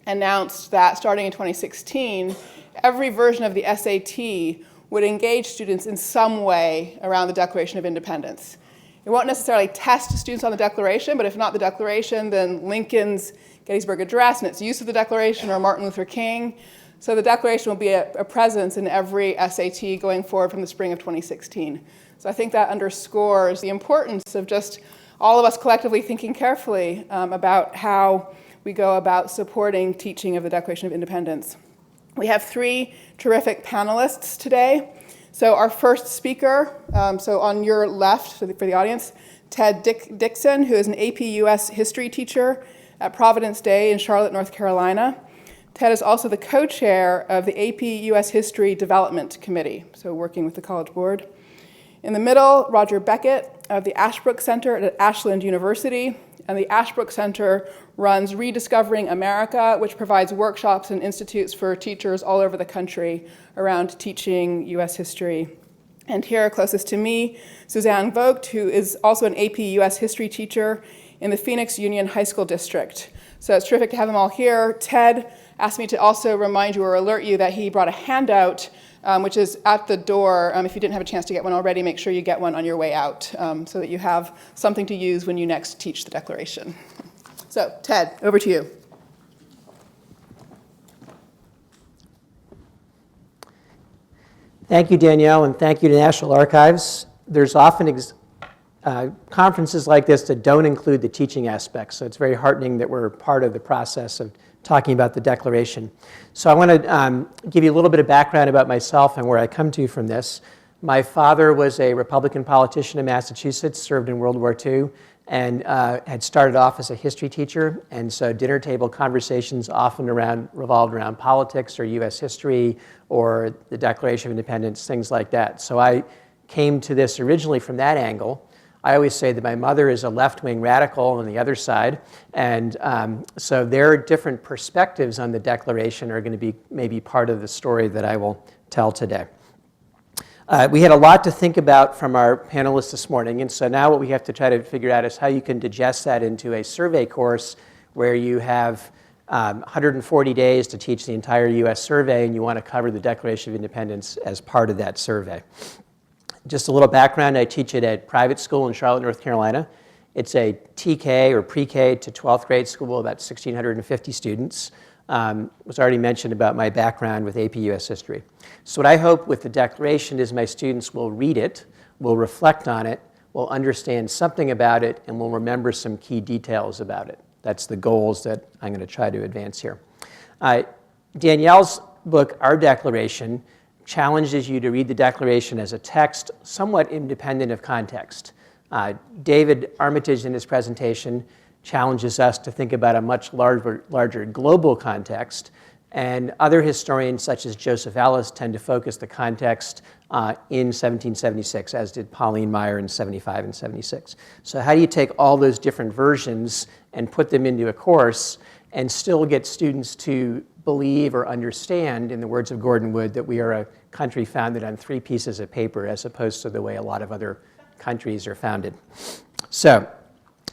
announced that starting in 2016, every version of the SAT would engage students in some way around the Declaration of Independence. It won't necessarily test students on the Declaration, but if not the Declaration, then Lincoln's Gettysburg Address and its use of the Declaration, or Martin Luther King. So the Declaration will be a presence in every SAT going forward from the spring of 2016. So I think that underscores the importance of just all of us collectively thinking carefully about how we go about supporting teaching of the Declaration of Independence. We have 3 terrific panelists today. So our first speaker, so on your left for the audience, Ted Dixon, who is an AP US history teacher at Providence Day in Charlotte, North Carolina. Ted is also the co-chair of the AP US History Development Committee, so working with the College Board. In the middle, Roger Beckett of the Ashbrook Center at Ashland University. And the Ashbrook Center runs Rediscovering America, which provides workshops and institutes for teachers all over the country around teaching US history. And here, closest to me, Suzanne Vogt, who is also an AP US history teacher in the Phoenix Union High School District. So it's terrific to have them all here. Ted asked me to also remind you or alert you that he brought a handout which is at the door. If you didn't have a chance to get one already, make sure you get one on your way out so that you have something to use when you next teach the Declaration. So, Ted, over to you.
Thank you, Danielle, and thank you to National Archives. There's often conferences like this that don't include the teaching aspects, so it's very heartening that we're part of the process of talking about the Declaration. So I want to give you a little bit of background about myself and where I come to from this. My father was a Republican politician in Massachusetts, served in World War II, and had started off as a history teacher, and so dinner table conversations often revolved around politics or U.S. history or the Declaration of Independence, things like that. So I came to this originally from that angle. I always say that my mother is a left-wing radical on the other side, and so their different perspectives on the Declaration are going to be maybe part of the story that I will tell today. We had a lot to think about from our panelists this morning, and so now what we have to try to figure out is how you can digest that into a survey course where you have 140 days to teach the entire U.S. survey, and you want to cover the Declaration of Independence as part of that survey. Just a little background, I teach at a private school in Charlotte, North Carolina. It's a TK or pre-K to 12th grade school, about 1,650 students. Was already mentioned about my background with AP US History. So what I hope with the Declaration is my students will read it, will reflect on it, will understand something about it, and will remember some key details about it. That's the goals that I'm going to try to advance here. Danielle's book, Our Declaration, challenges you to read the Declaration as a text somewhat independent of context. David Armitage in his presentation challenges us to think about a much larger global context, and other historians such as Joseph Ellis tend to focus the context in 1776, as did Pauline Maier in 75 and 76. So how do you take all those different versions and put them into a course and still get students to believe or understand, in the words of Gordon Wood, that we are a country founded on 3 pieces of paper as opposed to the way a lot of other countries are founded. So,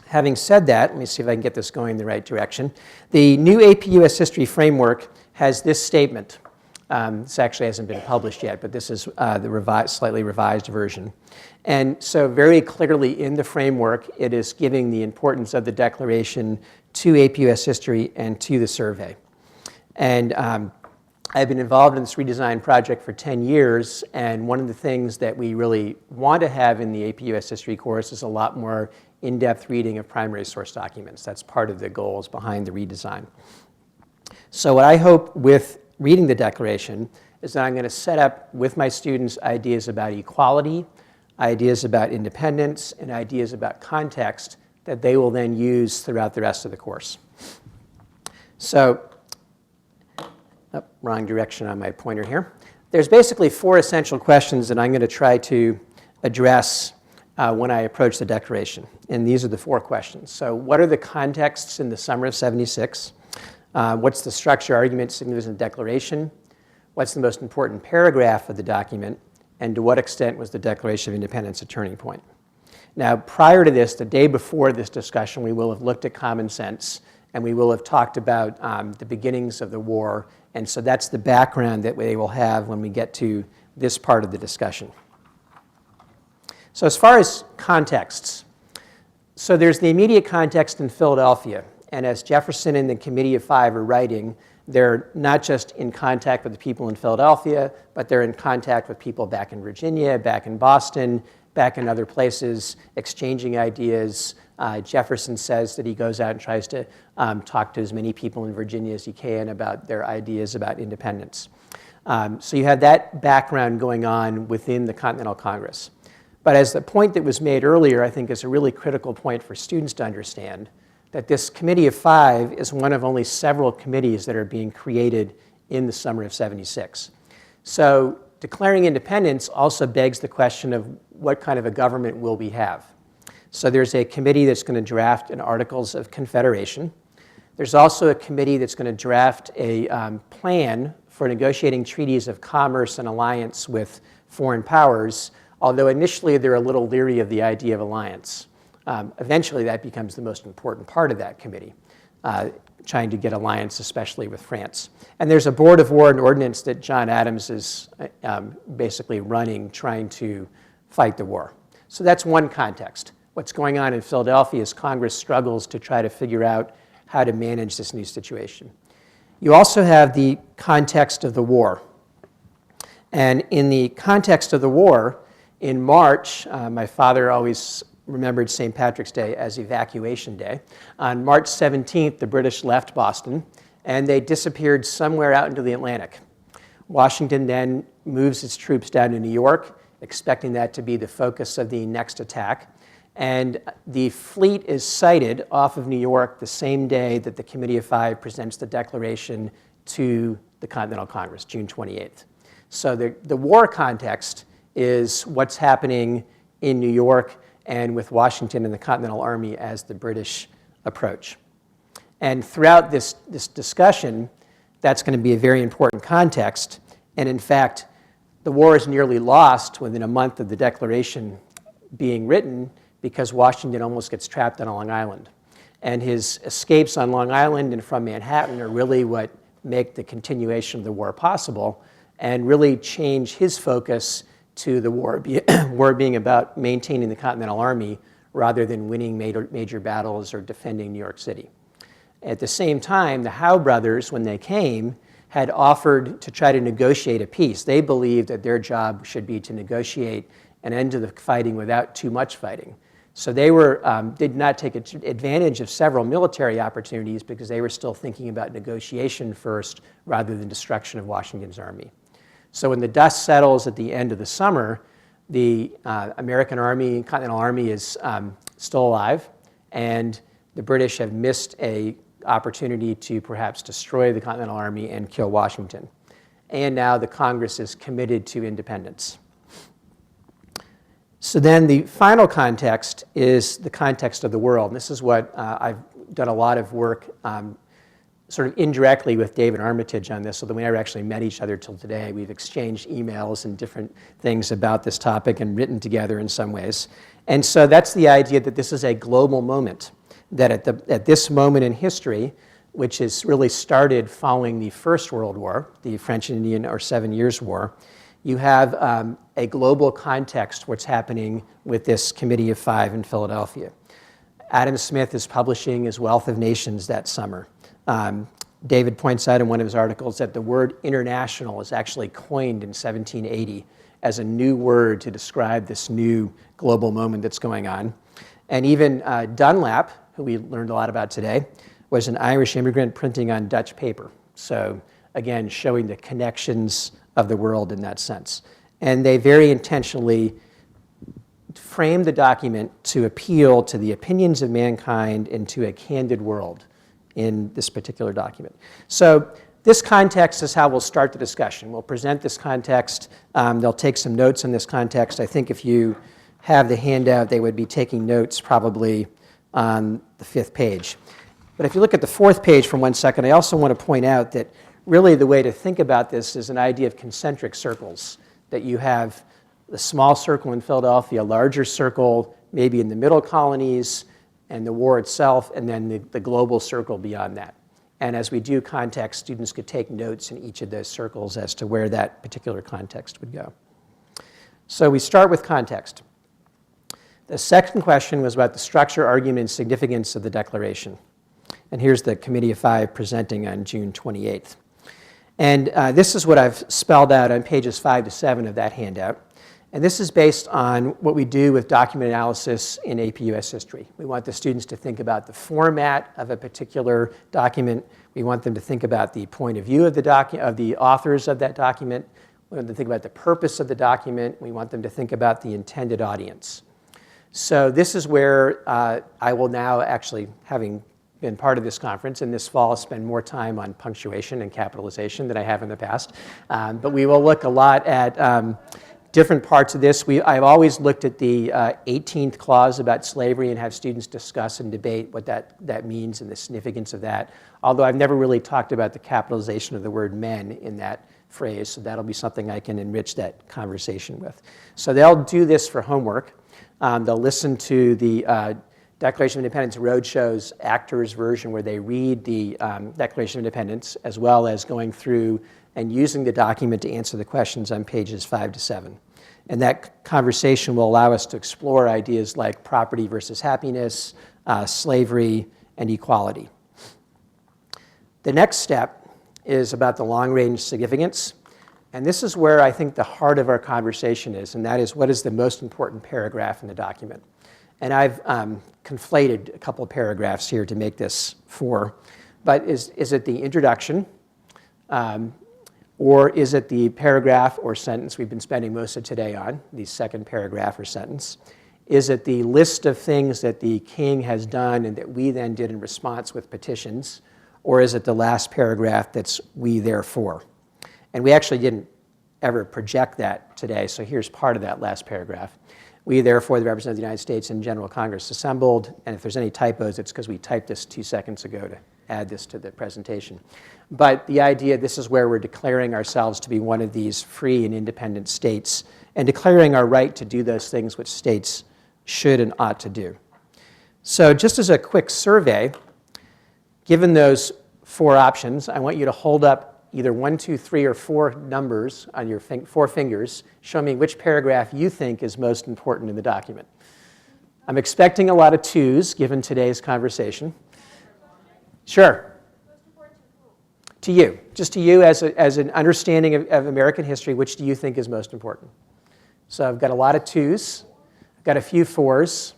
having said that, let me see if I can get this going in the right direction. The new AP US History framework has this statement. This actually hasn't been published yet, but this is the slightly revised version. And so very clearly in the framework, it is giving the importance of the Declaration to AP US History and to the survey. And I've been involved in this redesign project for 10 years, and one of the things that we really want to have in the AP US History course is a lot more in-depth reading of primary source documents. That's part of the goals behind the redesign. So what I hope with reading the Declaration is that I'm going to set up with my students ideas about equality, ideas about independence, and ideas about context that they will then use throughout the rest of the course. So, wrong direction on my pointer here. There's basically 4 essential questions that I'm going to try to address when I approach the Declaration. And these are the 4 questions. So what are the contexts in the summer of '76? What's the structure, argument, significance of the Declaration? What's the most important paragraph of the document? And to what extent was the Declaration of Independence a turning point? Now, prior to this, the day before this discussion, we will have looked at common sense, and we will have talked about the beginnings of the war. And so that's the background that they will have when we get to this part of the discussion. So as far as contexts, so there's the immediate context in Philadelphia. And as Jefferson and the Committee of Five are writing, they're not just in contact with the people in Philadelphia, but they're in contact with people back in Virginia, back in Boston, back in other places, exchanging ideas. Jefferson says that he goes out and tries to talk to as many people in Virginia as he can about their ideas about independence. So you have that background going on within the Continental Congress. But as the point that was made earlier, I think is a really critical point for students to understand, that this Committee of Five is one of only several committees that are being created in the summer of '76. So declaring independence also begs the question of what kind of a government will we have? So there's a committee that's going to draft an Articles of Confederation. There's also a committee that's going to draft a plan for negotiating treaties of commerce and alliance with foreign powers, although initially they're a little leery of the idea of alliance. Eventually that becomes the most important part of that committee, trying to get alliance, especially with France. And there's a Board of War and Ordnance that John Adams is basically running, trying to fight the war. So that's one context. What's going on in Philadelphia is Congress struggles to try to figure out how to manage this new situation. You also have the context of the war. And in the context of the war, in March, my father always remembered St. Patrick's Day as Evacuation Day. On March 17th, the British left Boston, and they disappeared somewhere out into the Atlantic. Washington then moves its troops down to New York, expecting that to be the focus of the next attack. And the fleet is sighted off of New York the same day that the Committee of Five presents the Declaration to the Continental Congress, June 28th. So the war context is what's happening in New York and with Washington and the Continental Army as the British approach. And throughout this discussion, that's going to be a very important context. And in fact, the war is nearly lost within a month of the Declaration being written because Washington almost gets trapped on Long Island. And his escapes on Long Island and from Manhattan are really what make the continuation of the war possible and really change his focus to the war being about maintaining the Continental Army rather than winning major battles or defending New York City. At the same time, the Howe brothers, when they came, had offered to try to negotiate a peace. They believed that their job should be to negotiate an end to the fighting without too much fighting. So they did not take advantage of several military opportunities because they were still thinking about negotiation first rather than destruction of Washington's army. So when the dust settles at the end of the summer, the American Army, Continental Army is still alive, and the British have missed an opportunity to perhaps destroy the Continental Army and kill Washington. And now the Congress is committed to independence. So then the final context is the context of the world. And this is what I've done a lot of work sort of indirectly with David Armitage on this, although we never actually met each other till today. We've exchanged emails and different things about this topic and written together in some ways. And so that's the idea that this is a global moment, that at this moment in history, which is really started following the First World War, the French and Indian or 7 Years' War. You have a global context, what's happening with this Committee of Five in Philadelphia. Adam Smith is publishing his Wealth of Nations that summer. David points out in one of his articles that the word international is actually coined in 1780 as a new word to describe this new global moment that's going on. And even Dunlap, who we learned a lot about today, was an Irish immigrant printing on Dutch paper. So again, showing the connections of the world in that sense. And they very intentionally framed the document to appeal to the opinions of mankind and to a candid world in this particular document. So this context is how we'll start the discussion. We'll present this context. They'll take some notes on this context. I think if you have the handout, they would be taking notes probably on the 5th page. But if you look at the 4th page for 1 second, I also want to point out that really the way to think about this is an idea of concentric circles, that you have the small circle in Philadelphia, a larger circle maybe in the middle colonies, and the war itself, and then the global circle beyond that. And as we do context, students could take notes in each of those circles as to where that particular context would go. So we start with context. The second question was about the structure, argument, and significance of the Declaration. And here's the Committee of Five presenting on June 28th. And this is what I've spelled out on pages 5 to 7 of that handout. And this is based on what we do with document analysis in AP US History. We want the students to think about the format of a particular document. We want them to think about the point of view of the authors of that document. We want them to think about the purpose of the document. We want them to think about the intended audience. So this is where I will now actually, having been part of this conference, and this fall spend more time on punctuation and capitalization than I have in the past. But we will look a lot at different parts of this. I've always looked at the 18th clause about slavery and have students discuss and debate what that means and the significance of that, although I've never really talked about the capitalization of the word men in that phrase, so that'll be something I can enrich that conversation with. So they'll do this for homework. They'll listen to the Declaration of Independence Roadshow's actors version where they read the Declaration of Independence, as well as going through and using the document to answer the questions on pages 5 to 7. And that conversation will allow us to explore ideas like property versus happiness, slavery, and equality. The next step is about the long-range significance. And this is where I think the heart of our conversation is, and that is what is the most important paragraph in the document. And I've conflated a couple of paragraphs here to make this 4. But is it the introduction? Or is it the paragraph or sentence we've been spending most of today on, the second paragraph or sentence? Is it the list of things that the king has done and that we then did in response with petitions? Or is it the last paragraph that's we therefore? And we actually didn't ever project that today, so here's part of that last paragraph. We therefore, the representatives of the United States in General Congress assembled, and if there's any typos, it's because we typed this 2 seconds ago to add this to the presentation. But the idea, this is where we're declaring ourselves to be one of these free and independent states and declaring our right to do those things which states should and ought to do. So just as a quick survey, given those 4 options, I want you to hold up either 1, 2, 3, or 4 numbers on your 4 fingers. Show me which paragraph you think is most important in the document. I'm expecting a lot of 2s given today's conversation. Sure. To you, just to you as an understanding of American history, which do you think is most important? So I've got a lot of 2s. I've got a few 4s.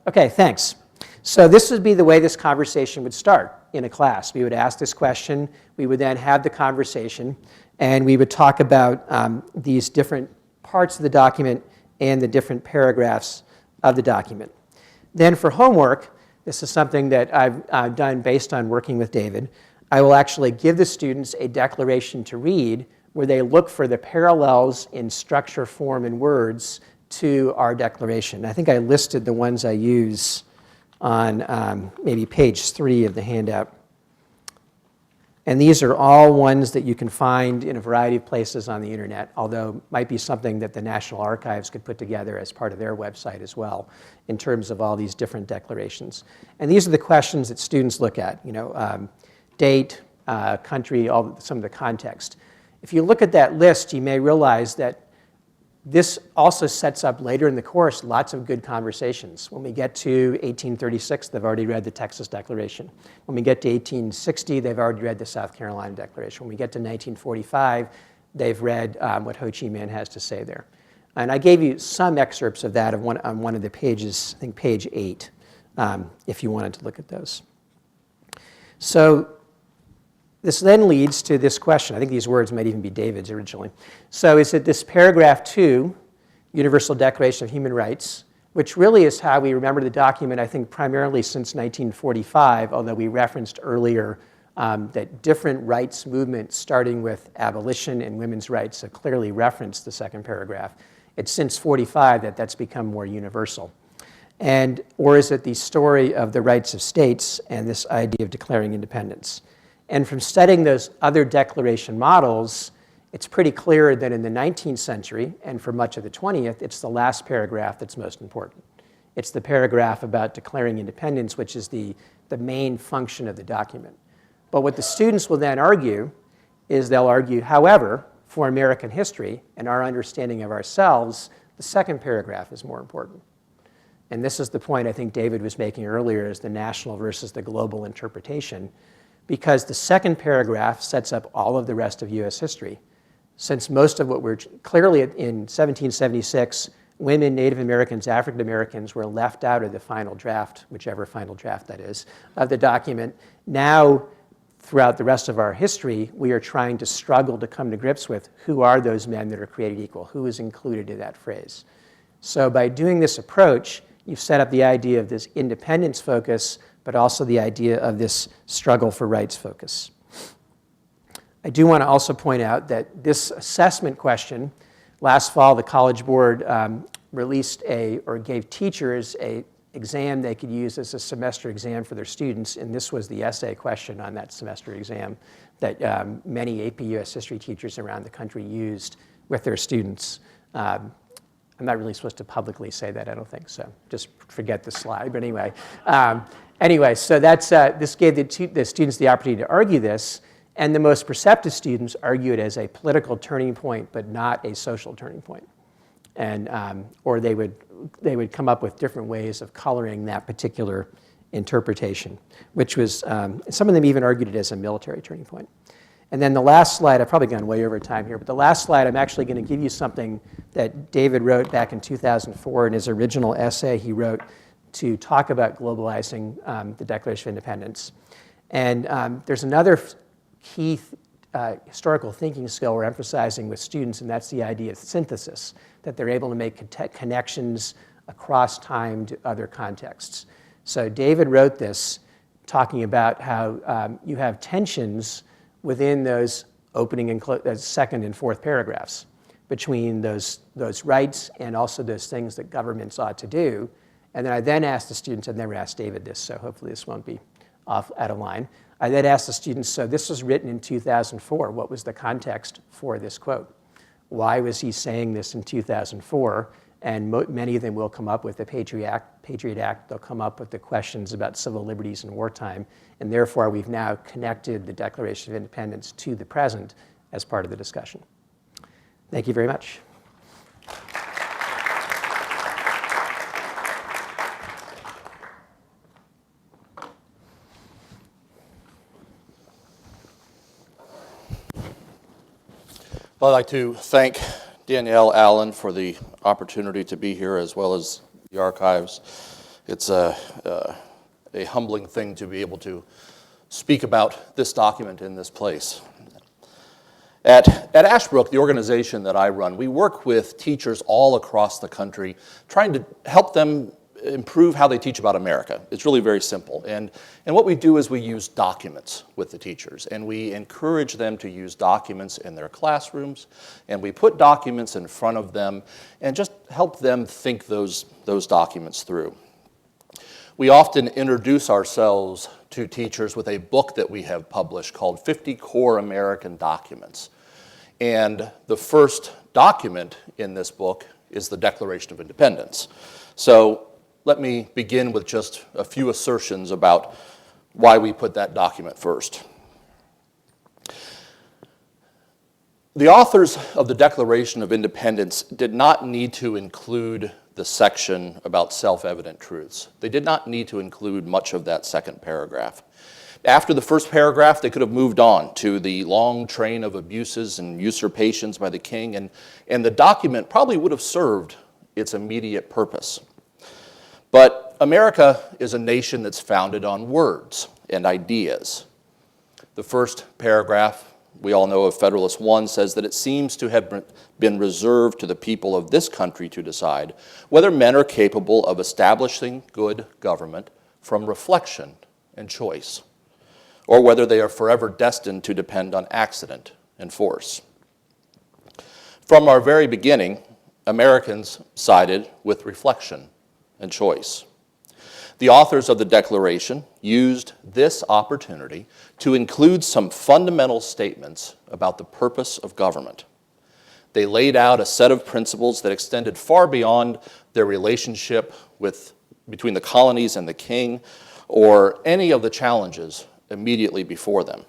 Okay, thanks. So this would be the way this conversation would start in a class. We would ask this question, we would then have the conversation, and we would talk about these different parts of the document and the different paragraphs of the document. Then for homework, this is something that I've done based on working with David. I will actually give the students a declaration to read where they look for the parallels in structure, form, and words to our declaration. I think I listed the ones I use on maybe page 3 of the handout. And these are all ones that you can find in a variety of places on the internet, although might be something that the National Archives could put together as part of their website as well, in terms of all these different declarations. And these are the questions that students look at, date, country, some of the context. If you look at that list, you may realize that this also sets up later in the course lots of good conversations. When we get to 1836, they've already read the Texas Declaration. When we get to 1860, they've already read the South Carolina Declaration. When we get to 1945, they've read what Ho Chi Minh has to say there. And I gave you some excerpts of that on one of the pages, I think page 8, if you wanted to look at those. So this then leads to this question. I think these words might even be David's originally. So is it this paragraph 2, Universal Declaration of Human Rights, which really is how we remember the document, I think, primarily since 1945, although we referenced earlier that different rights movements, starting with abolition and women's rights, have clearly referenced the second paragraph. It's since 45 that that's become more universal. Or is it the story of the rights of states and this idea of declaring independence? And from studying those other declaration models, it's pretty clear that in the 19th century, and for much of the 20th, it's the last paragraph that's most important. It's the paragraph about declaring independence, which is the main function of the document. But what the students will then argue is they'll argue, however, for American history and our understanding of ourselves, the second paragraph is more important. And this is the point I think David was making earlier, is the national versus the global interpretation, because the second paragraph sets up all of the rest of U.S. history. Since most of what we're clearly in 1776, women, Native Americans, African Americans were left out of the final draft, whichever final draft that is, of the document. Now, throughout the rest of our history, we are trying to struggle to come to grips with who are those men that are created equal, who is included in that phrase. So by doing this approach, you've set up the idea of this independence focus, but also the idea of this struggle for rights focus. I do want to also point out that this assessment question, last fall the College Board gave teachers an exam they could use as a semester exam for their students, and this was the essay question on that semester exam that many AP US history teachers around the country used with their students. I'm not really supposed to publicly say that, I don't think, so just forget the slide, but anyway. So this gave the students the opportunity to argue this, and the most perceptive students argue it as a political turning point, but not a social turning point. Or they would come up with different ways of coloring that particular interpretation, which was, some of them even argued it as a military turning point. And then the last slide, I've probably gone way over time here, but the last slide, I'm actually going to give you something that David wrote back in 2004 in his original essay he wrote to talk about globalizing the Declaration of Independence. And there's another key historical thinking skill we're emphasizing with students, and that's the idea of synthesis, that they're able to make connections across time to other contexts. So David wrote this talking about how you have tensions within those opening and second and fourth paragraphs between those rights and also those things that governments ought to do. And then I then asked the students, I've never asked David this, so hopefully this won't be out of line. I then asked the students, so this was written in 2004. What was the context for this quote? Why was he saying this in 2004? And many of them will come up with the Patriot Act. They'll come up with the questions about civil liberties in wartime. And therefore, we've now connected the Declaration of Independence to the present as part of the discussion. Thank you very much.
Well, I'd like to thank Danielle Allen for the opportunity to be here, as well as the archives. It's a humbling thing to be able to speak about this document in this place. At Ashbrook, the organization that I run, we work with teachers all across the country, trying to help them improve how they teach about America. It's really very simple. And what we do is we use documents with the teachers, and we encourage them to use documents in their classrooms, and we put documents in front of them and just help them think those documents through. We often introduce ourselves to teachers with a book that we have published called 50 Core American Documents. And the first document in this book is the Declaration of Independence. So let me begin with just a few assertions about why we put that document first. The authors of the Declaration of Independence did not need to include the section about self-evident truths. They did not need to include much of that second paragraph. After the first paragraph, they could have moved on to the long train of abuses and usurpations by the king, and the document probably would have served its immediate purpose. But America is a nation that's founded on words and ideas. The first paragraph, we all know of Federalist 1, says that it seems to have been reserved to the people of this country to decide whether men are capable of establishing good government from reflection and choice, or whether they are forever destined to depend on accident and force. From our very beginning, Americans sided with reflection and choice. The authors of the Declaration used this opportunity to include some fundamental statements about the purpose of government. They laid out a set of principles that extended far beyond their relationship between the colonies and the king, or any of the challenges immediately before them.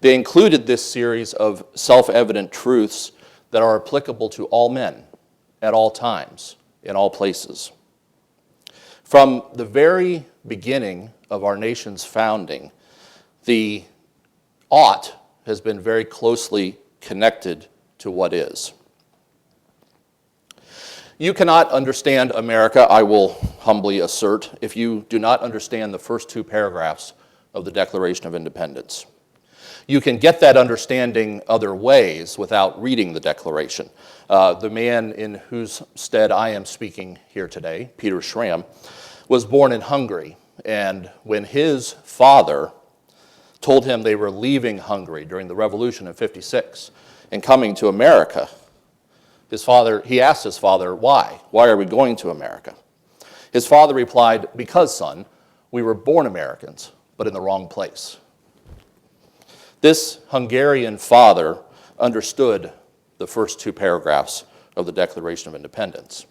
They included this series of self-evident truths that are applicable to all men, at all times, in all places. From the very beginning of our nation's founding, the ought has been very closely connected to what is. You cannot understand America, I will humbly assert, if you do not understand the first two paragraphs of the Declaration of Independence. You can get that understanding other ways without reading the Declaration. The man in whose stead I am speaking here today, Peter Schramm, was born in Hungary, and when his father told him they were leaving Hungary during the revolution in '56 and coming to America, he asked his father, why? Why are we going to America? His father replied, because, son, we were born Americans, but in the wrong place. This Hungarian father understood the first two paragraphs of the Declaration of Independence.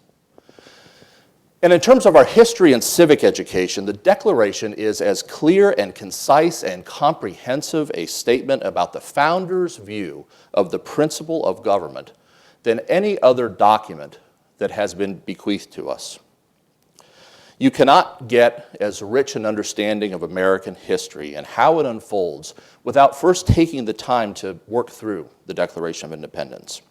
And in terms of our history and civic education, the Declaration is as clear and concise and comprehensive a statement about the founders' view of the principle of government than any other document that has been bequeathed to us. You cannot get as rich an understanding of American history and how it unfolds without first taking the time to work through the Declaration of Independence.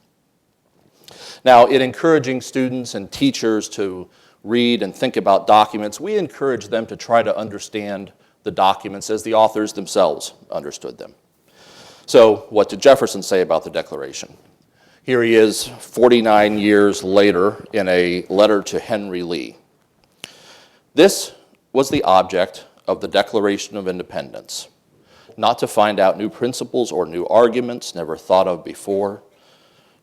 Now, in encouraging students and teachers to read and think about documents, we encourage them to try to understand the documents as the authors themselves understood them. So, what did Jefferson say about the Declaration? Here he is 49 years later in a letter to Henry Lee. This was the object of the Declaration of Independence, not to find out new principles or new arguments never thought of before,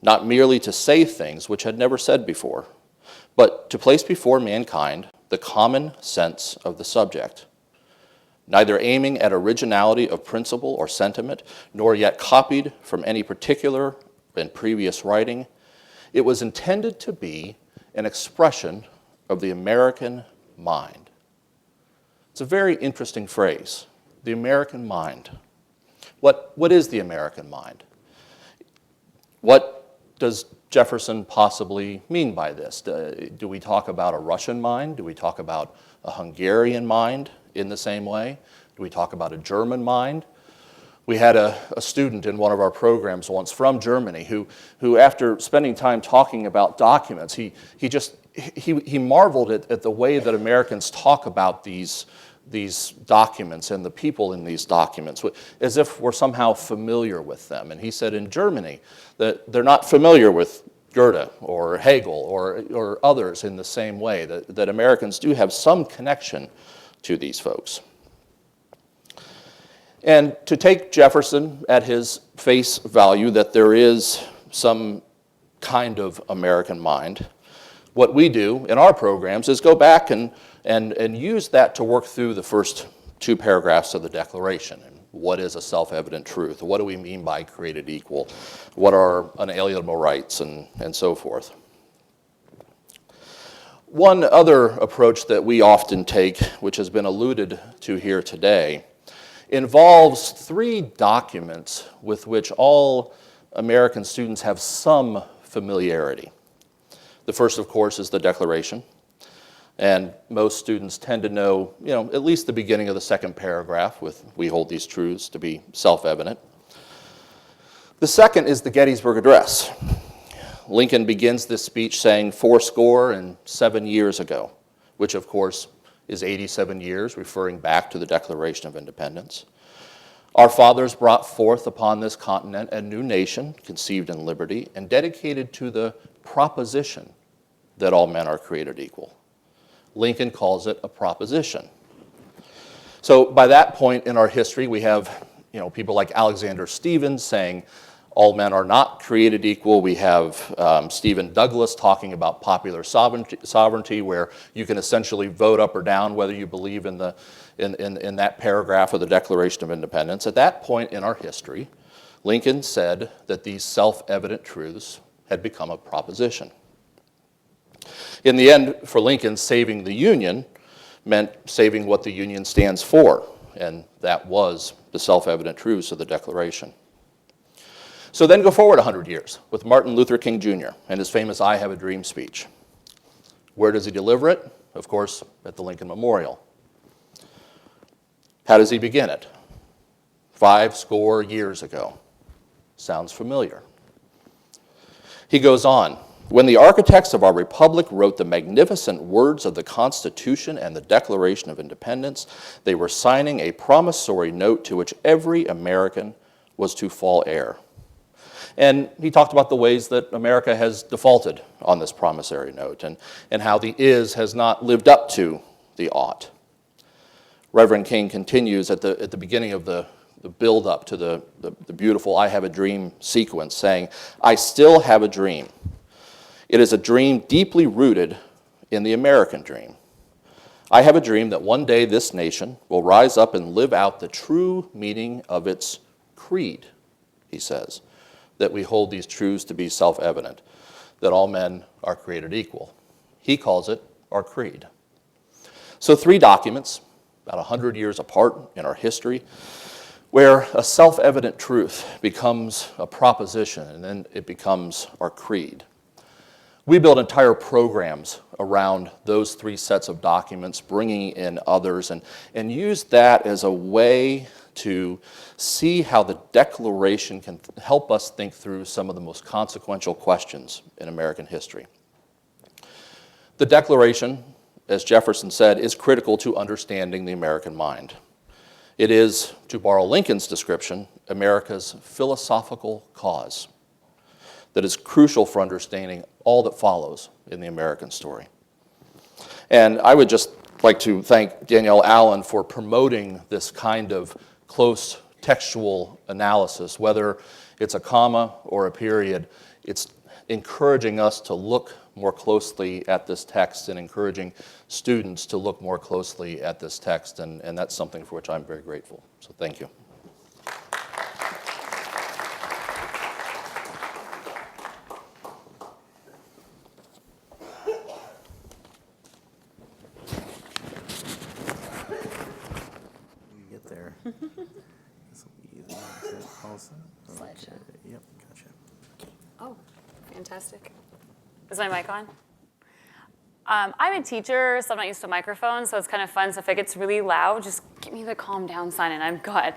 not merely to say things which had never said before, but to place before mankind the common sense of the subject, neither aiming at originality of principle or sentiment, nor yet copied from any particular and previous writing. It was intended to be an expression of the American mind. It's a very interesting phrase, the American mind. What is the American mind? What does Jefferson possibly mean by this? Do we talk about a Russian mind? Do we talk about a Hungarian mind in the same way? Do we talk about a German mind? We had a student in one of our programs once from Germany who after spending time talking about documents, he marveled at the way that Americans talk about these documents and the people in these documents, as if we're somehow familiar with them. And he said in Germany that they're not familiar with Goethe or Hegel or others in the same way, that Americans do have some connection to these folks. And to take Jefferson at his face value that there is some kind of American mind, what we do in our programs is go back and and used that to work through the first 2 paragraphs of the Declaration. And what is a self-evident truth? What do we mean by created equal? What are unalienable rights, and so forth? One other approach that we often take, which has been alluded to here today, involves 3 documents with which all American students have some familiarity. The first, of course, is the Declaration. And most students tend to know, at least the beginning of the 2nd paragraph with, "We hold these truths to be self-evident." The second is the Gettysburg Address. Lincoln begins this speech saying 87 years ago, which of course is 87 years, referring back to the Declaration of Independence. "Our fathers brought forth upon this continent a new nation, conceived in liberty, and dedicated to the proposition that all men are created equal." Lincoln calls it a proposition. So by that point in our history, we have people like Alexander Stephens saying all men are not created equal. We have Stephen Douglas talking about popular sovereignty, where you can essentially vote up or down whether you believe in that paragraph of the Declaration of Independence. At that point in our history, Lincoln said that these self-evident truths had become a proposition. In the end, for Lincoln, saving the Union meant saving what the Union stands for, and that was the self-evident truths of the Declaration. So then go forward 100 years with Martin Luther King Jr. and his famous "I Have a Dream" speech. Where does he deliver it? Of course, at the Lincoln Memorial. How does he begin it? 50 years ago. Sounds familiar. He goes on, "When the architects of our republic wrote the magnificent words of the Constitution and the Declaration of Independence, they were signing a promissory note to which every American was to fall heir." And he talked about the ways that America has defaulted on this promissory note, and how the is has not lived up to the ought. Reverend King continues at the beginning of the build-up to the beautiful "I Have a Dream" sequence, saying, "I still have a dream. It is a dream deeply rooted in the American dream. I have a dream that one day this nation will rise up and live out the true meaning of its creed," he says, "that we hold these truths to be self-evident, that all men are created equal." He calls it our creed. So 3 documents, about 100 years apart in our history, where a self-evident truth becomes a proposition, and then it becomes our creed. We build entire programs around those 3 sets of documents, bringing in others, and use that as a way to see how the Declaration can help us think through some of the most consequential questions in American history. The Declaration, as Jefferson said, is critical to understanding the American mind. It is, to borrow Lincoln's description, America's philosophical cause that is crucial for understanding all that follows in the American story. And I would just like to thank Danielle Allen for promoting this kind of close textual analysis, whether it's a comma or a period. It's encouraging us to look more closely at this text and encouraging students to look more closely at this text, and that's something for which I'm very grateful. So thank you.
Yep, gotcha. Oh, fantastic. Is my mic on? I'm a teacher, so I'm not used to microphones, so it's kind of fun. So if it gets really loud, just give me the calm down sign and I'm good.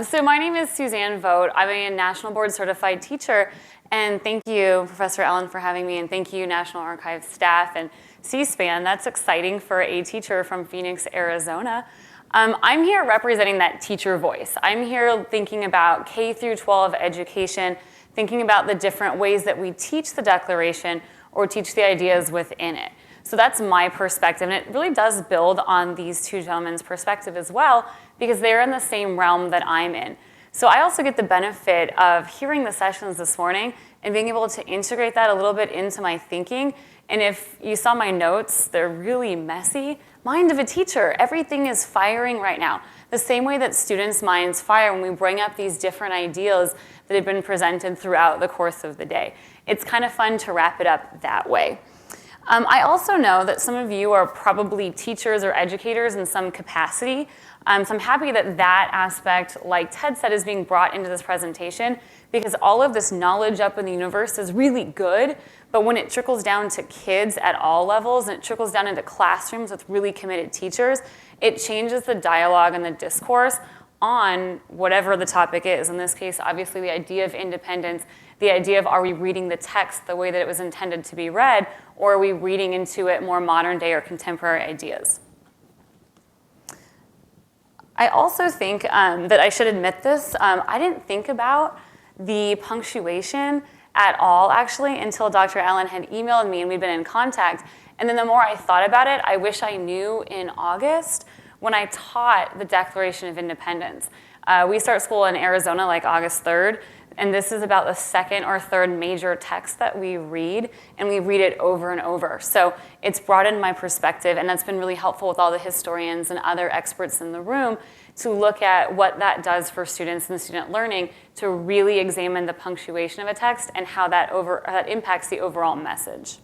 So my name is Suzanne Vogt. I'm a National Board Certified teacher, and thank you, Professor Allen, for having me, and thank you, National Archives staff and C-SPAN. That's exciting for a teacher from Phoenix, Arizona. I'm here representing that teacher voice. I'm here thinking about K through 12 education, thinking about the different ways that we teach the Declaration or teach the ideas within it. So that's my perspective, and it really does build on these 2 gentlemen's perspective as well, because they're in the same realm that I'm in. So I also get the benefit of hearing the sessions this morning and being able to integrate that a little bit into my thinking. And if you saw my notes, they're really messy, mind of a teacher. Everything is firing right now. The same way that students' minds fire when we bring up these different ideas that have been presented throughout the course of the day. It's kind of fun to wrap it up that way. I also know that some of you are probably teachers or educators in some capacity. So I'm happy that that aspect, like Ted said, is being brought into this presentation, because all of this knowledge up in the universe is really good, but when it trickles down to kids at all levels and it trickles down into classrooms with really committed teachers, it changes the dialogue and the discourse on whatever the topic is. In this case, obviously the idea of independence, the idea of are we reading the text the way that it was intended to be read, or are we reading into it more modern day or contemporary ideas? I also think that I should admit this. I didn't think about the punctuation at all, actually, until Dr. Allen had emailed me and we'd been in contact. And then the more I thought about it, I wish I knew in August when I taught the Declaration of Independence. We start school in Arizona like August 3rd, and this is about the second or third major text that we read, and we read it over and over. So it's broadened my perspective, and that's been really helpful with all the historians and other experts in the room to look at what that does for students and student learning, to really examine the punctuation of a text and how that impacts the overall message.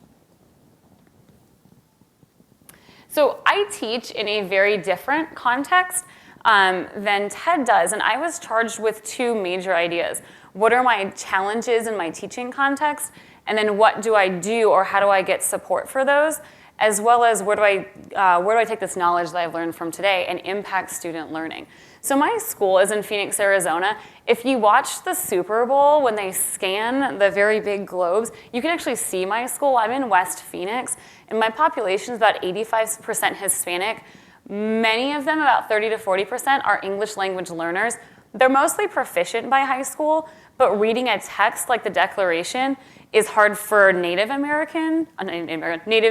So I teach in a very different context than Ted does, and I was charged with two major ideas. What are my challenges in my teaching context, and then what do I do, or how do I get support for those, as well as where do I take this knowledge that I've learned from today and impact student learning. So my school is in Phoenix, Arizona. If you watch the Super Bowl, when they scan the very big globes, you can actually see my school. I'm in West Phoenix, and my population is about 85% Hispanic. Many of them, about 30 to 40%, are English language learners. They're mostly proficient by high school, but reading a text like the Declaration is hard for Native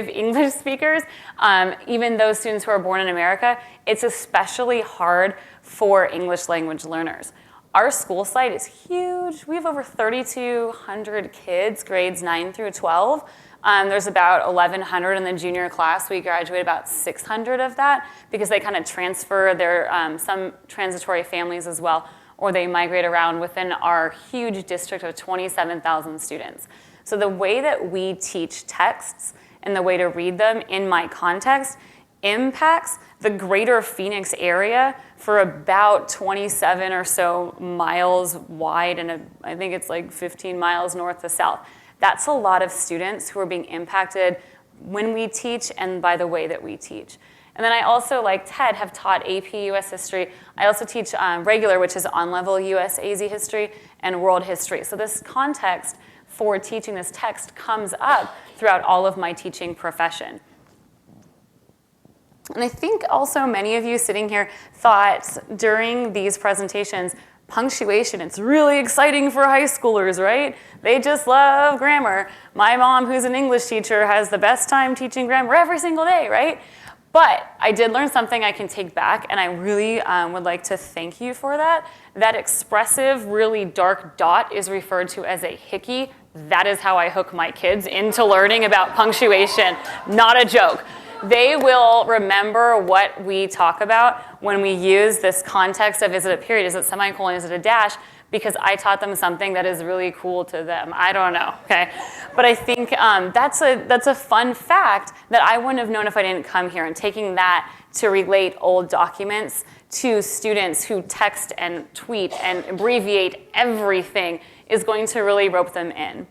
English speakers. Even those students who are born in America, it's especially hard for English language learners. Our school site is huge. We have over 3,200 kids, grades 9 through 12. There's about 1,100 in the junior class. We graduate about 600 of that because they kind of transfer their, some transitory families as well, or they migrate around within our huge district of 27,000 students. So the way that we teach texts and the way to read them in my context impacts the greater Phoenix area for about 27 or so miles wide, and I think it's like 15 miles north to south. That's a lot of students who are being impacted when we teach and by the way that we teach. And then I also, like Ted, have taught AP US History. I also teach regular, which is on-level US AZ History, and World History. So this context for teaching this text comes up throughout all of my teaching profession. And I think also many of you sitting here thought during these presentations, punctuation, it's really exciting for high schoolers, right? They just love grammar. My mom, who's an English teacher, has the best time teaching grammar every single day, right? But I did learn something I can take back, and I really would like to thank you for that. That expressive, really dark dot is referred to as a hickey. That is how I hook my kids into learning about punctuation. Not a joke. They will remember what we talk about when we use this context of is it a period, is it semicolon, is it a dash, because I taught them something that is really cool to them. I don't know, okay? But I think that's a fun fact that I wouldn't have known if I didn't come here, and taking that to relate old documents to students who text and tweet and abbreviate everything is going to really rope them in.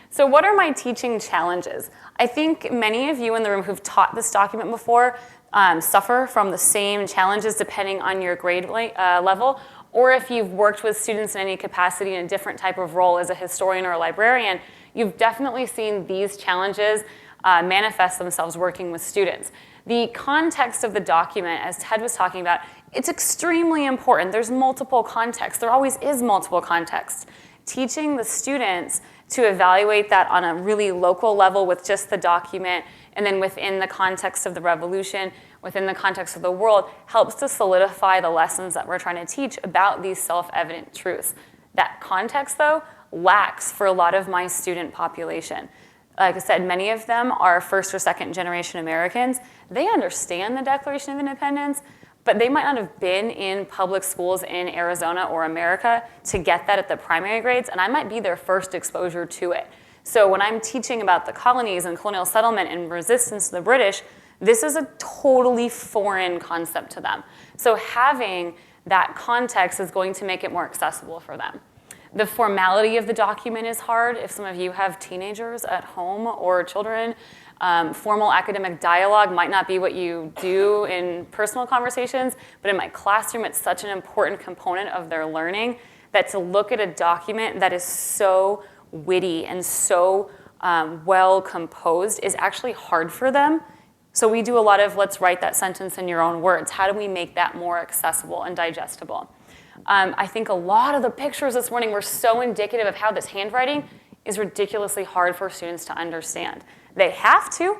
So what are my teaching challenges? I think many of you in the room who've taught this document before suffer from the same challenges depending on your grade level, or if you've worked with students in any capacity in a different type of role as a historian or a librarian, you've definitely seen these challenges manifest themselves working with students. The context of the document, as Ted was talking about, it's extremely important. There's multiple contexts. There always is multiple contexts. Teaching the students to evaluate that on a really local level with just the document, and then within the context of the revolution, within the context of the world, helps to solidify the lessons that we're trying to teach about these self-evident truths. That context, though, lacks for a lot of my student population. Like I said, many of them are first or second generation Americans. They understand the Declaration of Independence, but they might not have been in public schools in Arizona or America to get that at the primary grades, and I might be their first exposure to it. So when I'm teaching about the colonies and colonial settlement and resistance to the British, this is a totally foreign concept to them. So having that context is going to make it more accessible for them. The formality of the document is hard. If some of you have teenagers at home or children, formal academic dialogue might not be what you do in personal conversations, but in my classroom, it's such an important component of their learning that to look at a document that is so witty and so well composed is actually hard for them. So we do a lot of let's write that sentence in your own words. How do we make that more accessible and digestible? I think a lot of the pictures this morning were so indicative of how this handwriting is ridiculously hard for students to understand. They have to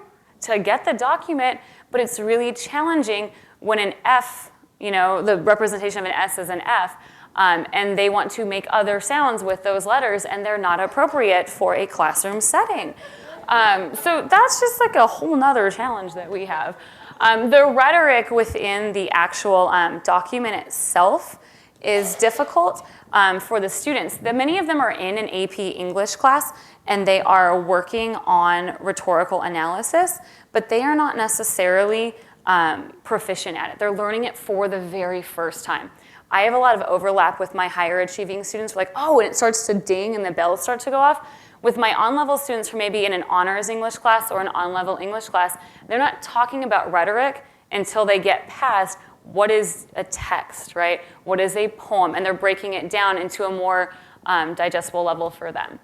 get the document, but it's really challenging when an F, the representation of an S is an F, and they want to make other sounds with those letters, and they're not appropriate for a classroom setting. So that's just like a whole nother challenge that we have. The rhetoric within the actual document itself is difficult for the students. Many of them are in an AP English class, and they are working on rhetorical analysis, but they are not necessarily proficient at it. They're learning it for the very first time. I have a lot of overlap with my higher achieving students. Like, oh, and it starts to ding and the bells start to go off. With my on-level students who may be in an honors English class or an on-level English class, they're not talking about rhetoric until they get past what is a text, right? What is a poem? And they're breaking it down into a more digestible level for them.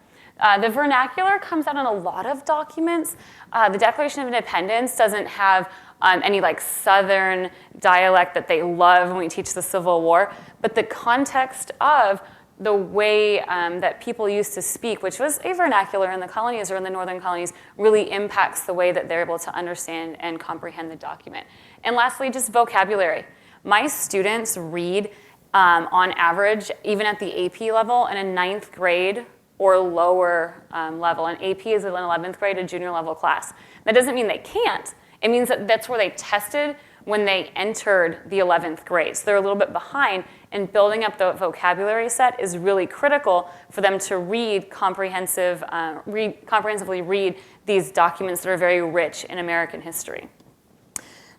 The vernacular comes out in a lot of documents. The Declaration of Independence doesn't have any like Southern dialect that they love when we teach the Civil War, but the context of the way that people used to speak, which was a vernacular in the colonies or in the northern colonies, really impacts the way that they're able to understand and comprehend the document. And lastly, just vocabulary. My students read, on average, even at the AP level, in a 9th grade or lower level. And AP is an 11th grade, a junior level class. That doesn't mean they can't. It means that that's where they tested when they entered the 11th grade. So they're a little bit behind, and building up the vocabulary set is really critical for them to read comprehensively read these documents that are very rich in American history.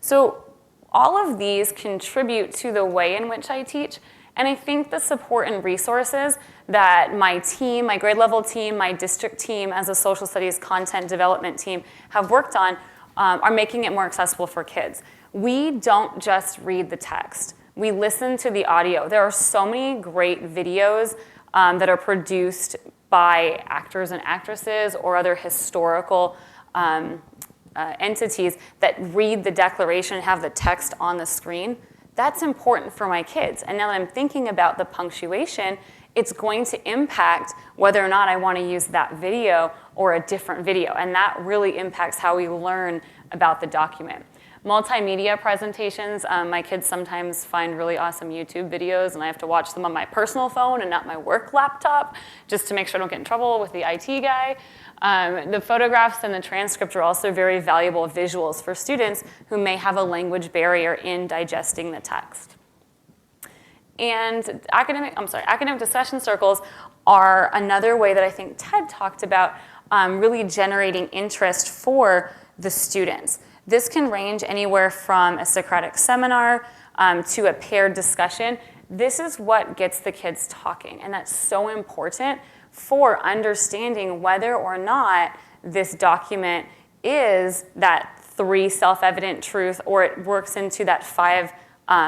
So all of these contribute to the way in which I teach, and I think the support and resources that my team, my grade level team, my district team as a social studies content development team have worked on are making it more accessible for kids. We don't just read the text. We listen to the audio. There are so many great videos that are produced by actors and actresses or other historical entities that read the Declaration and have the text on the screen. That's important for my kids. And now that I'm thinking about the punctuation, it's going to impact whether or not I want to use that video or a different video. And that really impacts how we learn about the document. Multimedia presentations, my kids sometimes find really awesome YouTube videos, and I have to watch them on my personal phone and not my work laptop, just to make sure I don't get in trouble with the IT guy. The photographs and the transcript are also very valuable visuals for students who may have a language barrier in digesting the text. And academic discussion circles are another way that I think Ted talked about really generating interest for the students. This can range anywhere from a Socratic seminar to a paired discussion. This is what gets the kids talking, and that's so important for understanding whether or not this document is that 3 self-evident truth or it works into that 5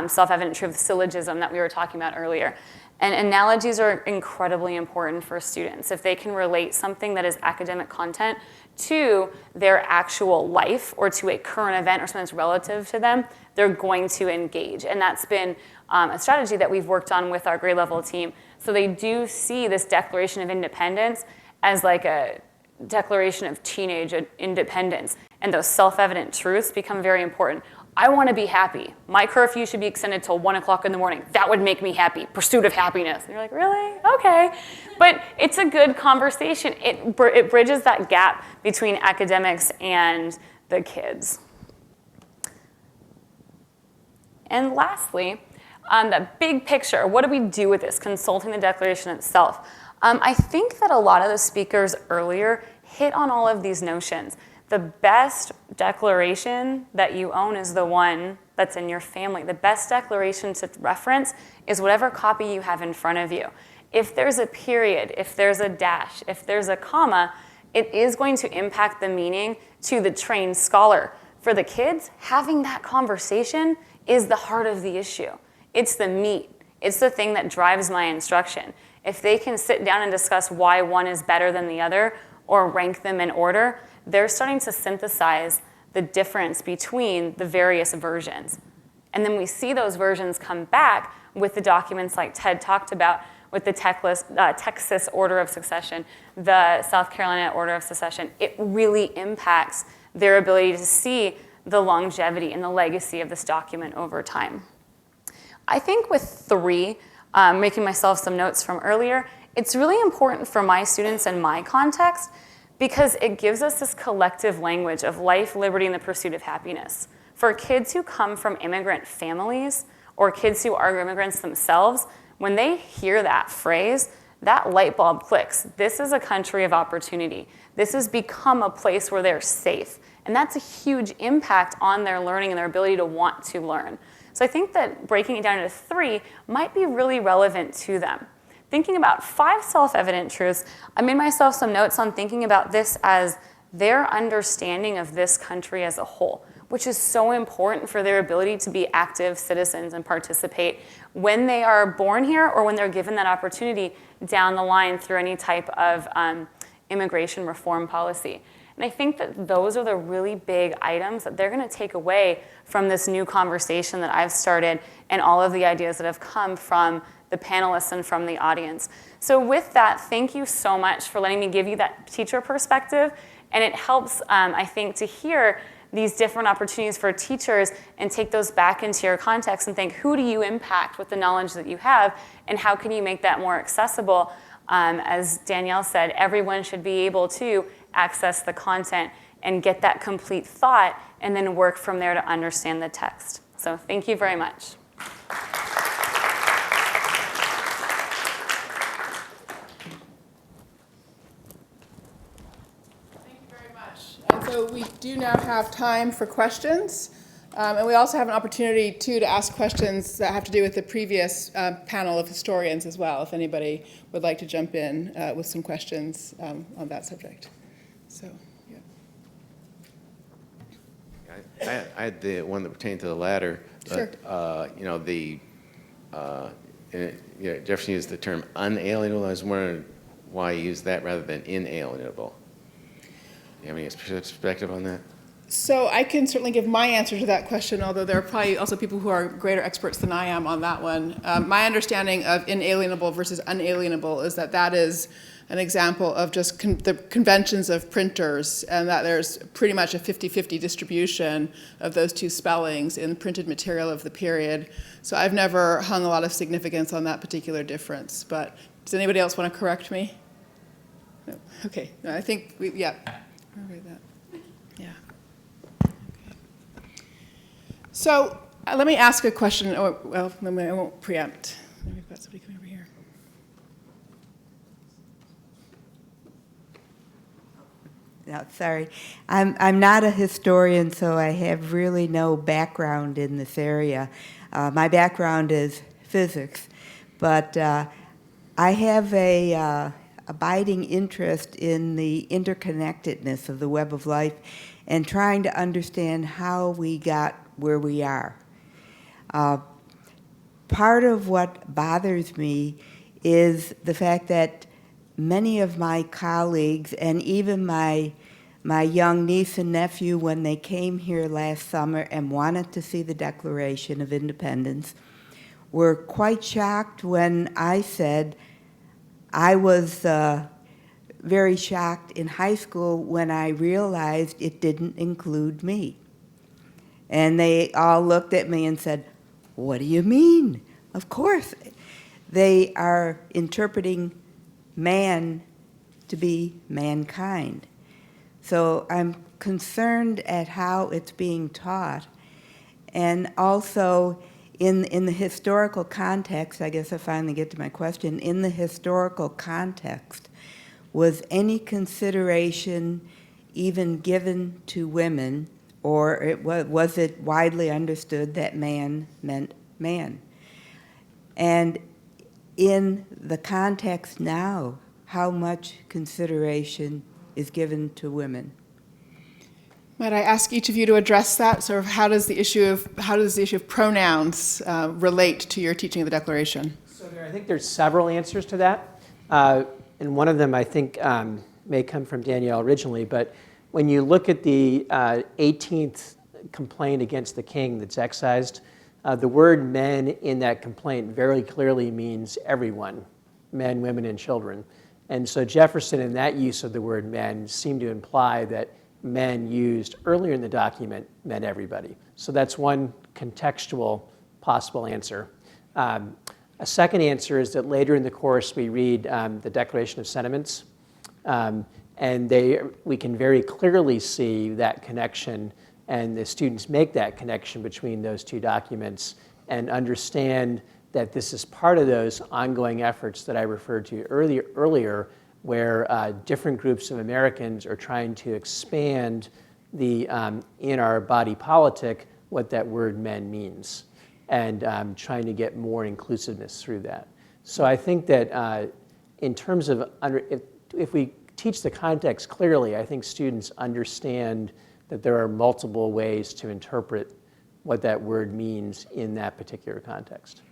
self-evident truth syllogism that we were talking about earlier. And analogies are incredibly important for students. If they can relate something that is academic content to their actual life or to a current event or something that's relative to them, they're going to engage. And that's been a strategy that we've worked on with our grade level team. So they do see this Declaration of Independence as like a declaration of teenage independence. And those self-evident truths become very important. I want to be happy. My curfew should be extended till 1 o'clock in the morning. That would make me happy. Pursuit of happiness. And you're like, really? Okay. But it's a good conversation. It bridges that gap between academics and the kids. And lastly, the big picture. What do we do with this, consulting the Declaration itself? I think that a lot of the speakers earlier hit on all of these notions. The best declaration that you own is the one that's in your family. The best declaration to reference is whatever copy you have in front of you. If there's a period, if there's a dash, if there's a comma, it is going to impact the meaning to the trained scholar. For the kids, having that conversation is the heart of the issue. It's the meat. It's the thing that drives my instruction. If they can sit down and discuss why one is better than the other or rank them in order, they're starting to synthesize the difference between the various versions. And then we see those versions come back with the documents like Ted talked about, with the Texas Order of Succession, the South Carolina Order of Succession. It really impacts their ability to see the longevity and the legacy of this document over time. I think with 3, making myself some notes from earlier, it's really important for my students and my context because it gives us this collective language of life, liberty, and the pursuit of happiness. For kids who come from immigrant families or kids who are immigrants themselves, when they hear that phrase, that light bulb clicks. This is a country of opportunity. This has become a place where they're safe. And that's a huge impact on their learning and their ability to want to learn. So I think that breaking it down into 3 might be really relevant to them. Thinking about 5 self-evident truths, I made myself some notes on thinking about this as their understanding of this country as a whole, which is so important for their ability to be active citizens and participate when they are born here or when they're given that opportunity down the line through any type of immigration reform policy. And I think that those are the really big items that they're going to take away from this new conversation that I've started and all of the ideas that have come from the panelists and from the audience. So with that, thank you so much for letting me give you that teacher perspective. And it helps, I think, to hear these different opportunities for teachers and take those back into your context and think, who do you impact with the knowledge that you have, and how can you make that more accessible? As Danielle said, everyone should be able to access the content and get that complete thought and then work from there to understand the text. So thank you very much.
And so we do now have time for questions. And we also have an opportunity, too, to ask questions that have to do with the previous panel of historians as well, if anybody would like to jump in with some questions on that subject. So, yeah.
I had the one that pertained to the latter.
Sure.
Jefferson used the term unalienable. I was wondering why he used that rather than inalienable. Do you have any perspective on that?
So I can certainly give my answer to that question, although there are probably also people who are greater experts than I am on that one. My understanding of inalienable versus unalienable is that that is an example of just the conventions of printers, and that there's pretty much a 50-50 distribution of those two spellings in printed material of the period. So I've never hung a lot of significance on that particular difference. But does anybody else want to correct me? No. Okay. No, I think yeah. I'll read that. Yeah. So let me ask a question. Oh, well, I won't preempt. We've got somebody coming over here.
No, sorry. I'm not a historian, so I have really no background in this area. My background is physics, but I have a abiding interest in the interconnectedness of the web of life and trying to understand how we got where we are. Part of what bothers me is the fact that many of my colleagues and even my young niece and nephew, when they came here last summer and wanted to see the Declaration of Independence, were quite shocked when I said I was very shocked in high school when I realized it didn't include me. And they all looked at me and said, "What do you mean?" Of course, they are interpreting man to be mankind. So I'm concerned at how it's being taught. And also, in the historical context, I guess I finally get to my question, in the historical context, was any consideration even given to women, or was it widely understood that man meant man? And in the context now, how much consideration is given to women?
Might I ask each of you to address that? Sort of how does the issue of pronouns relate to your teaching of the Declaration?
So I think there's several answers to that, and one of them I think may come from Danielle originally. But when you look at the 18th complaint against the king that's excised, the word "men" in that complaint very clearly means everyone, men, women, and children. And so Jefferson, in that use of the word "men," seemed to imply that men used earlier in the document meant everybody. So that's one contextual possible answer. A second answer is that later in the course we read the Declaration of Sentiments, and we can very clearly see that connection, and the students make that connection between those two documents and understand that this is part of those ongoing efforts that I referred to earlier, where different groups of Americans are trying to expand the in our body politic what that word "men" means, and trying to get more inclusiveness through that. So I think that in terms of if we teach the context clearly, I think students understand that there are multiple ways to interpret what that word means in that particular context.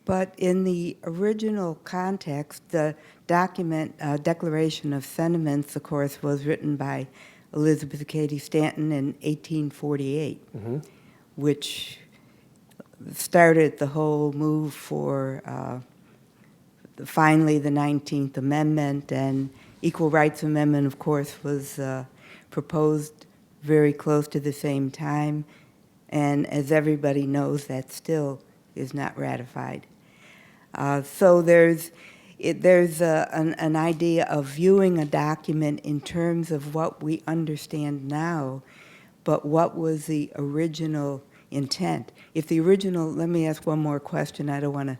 But in the original context, the document, Declaration of Sentiments, of course, was written by Elizabeth Cady Stanton in 1848, which started the whole move for finally the 19th Amendment, and Equal Rights Amendment, of course, was proposed very close to the same time, and as everybody knows, that still is not ratified. So there's an idea of viewing a document in terms of what we understand now, but what was the original intent? If the original, let me ask one more question, I don't want to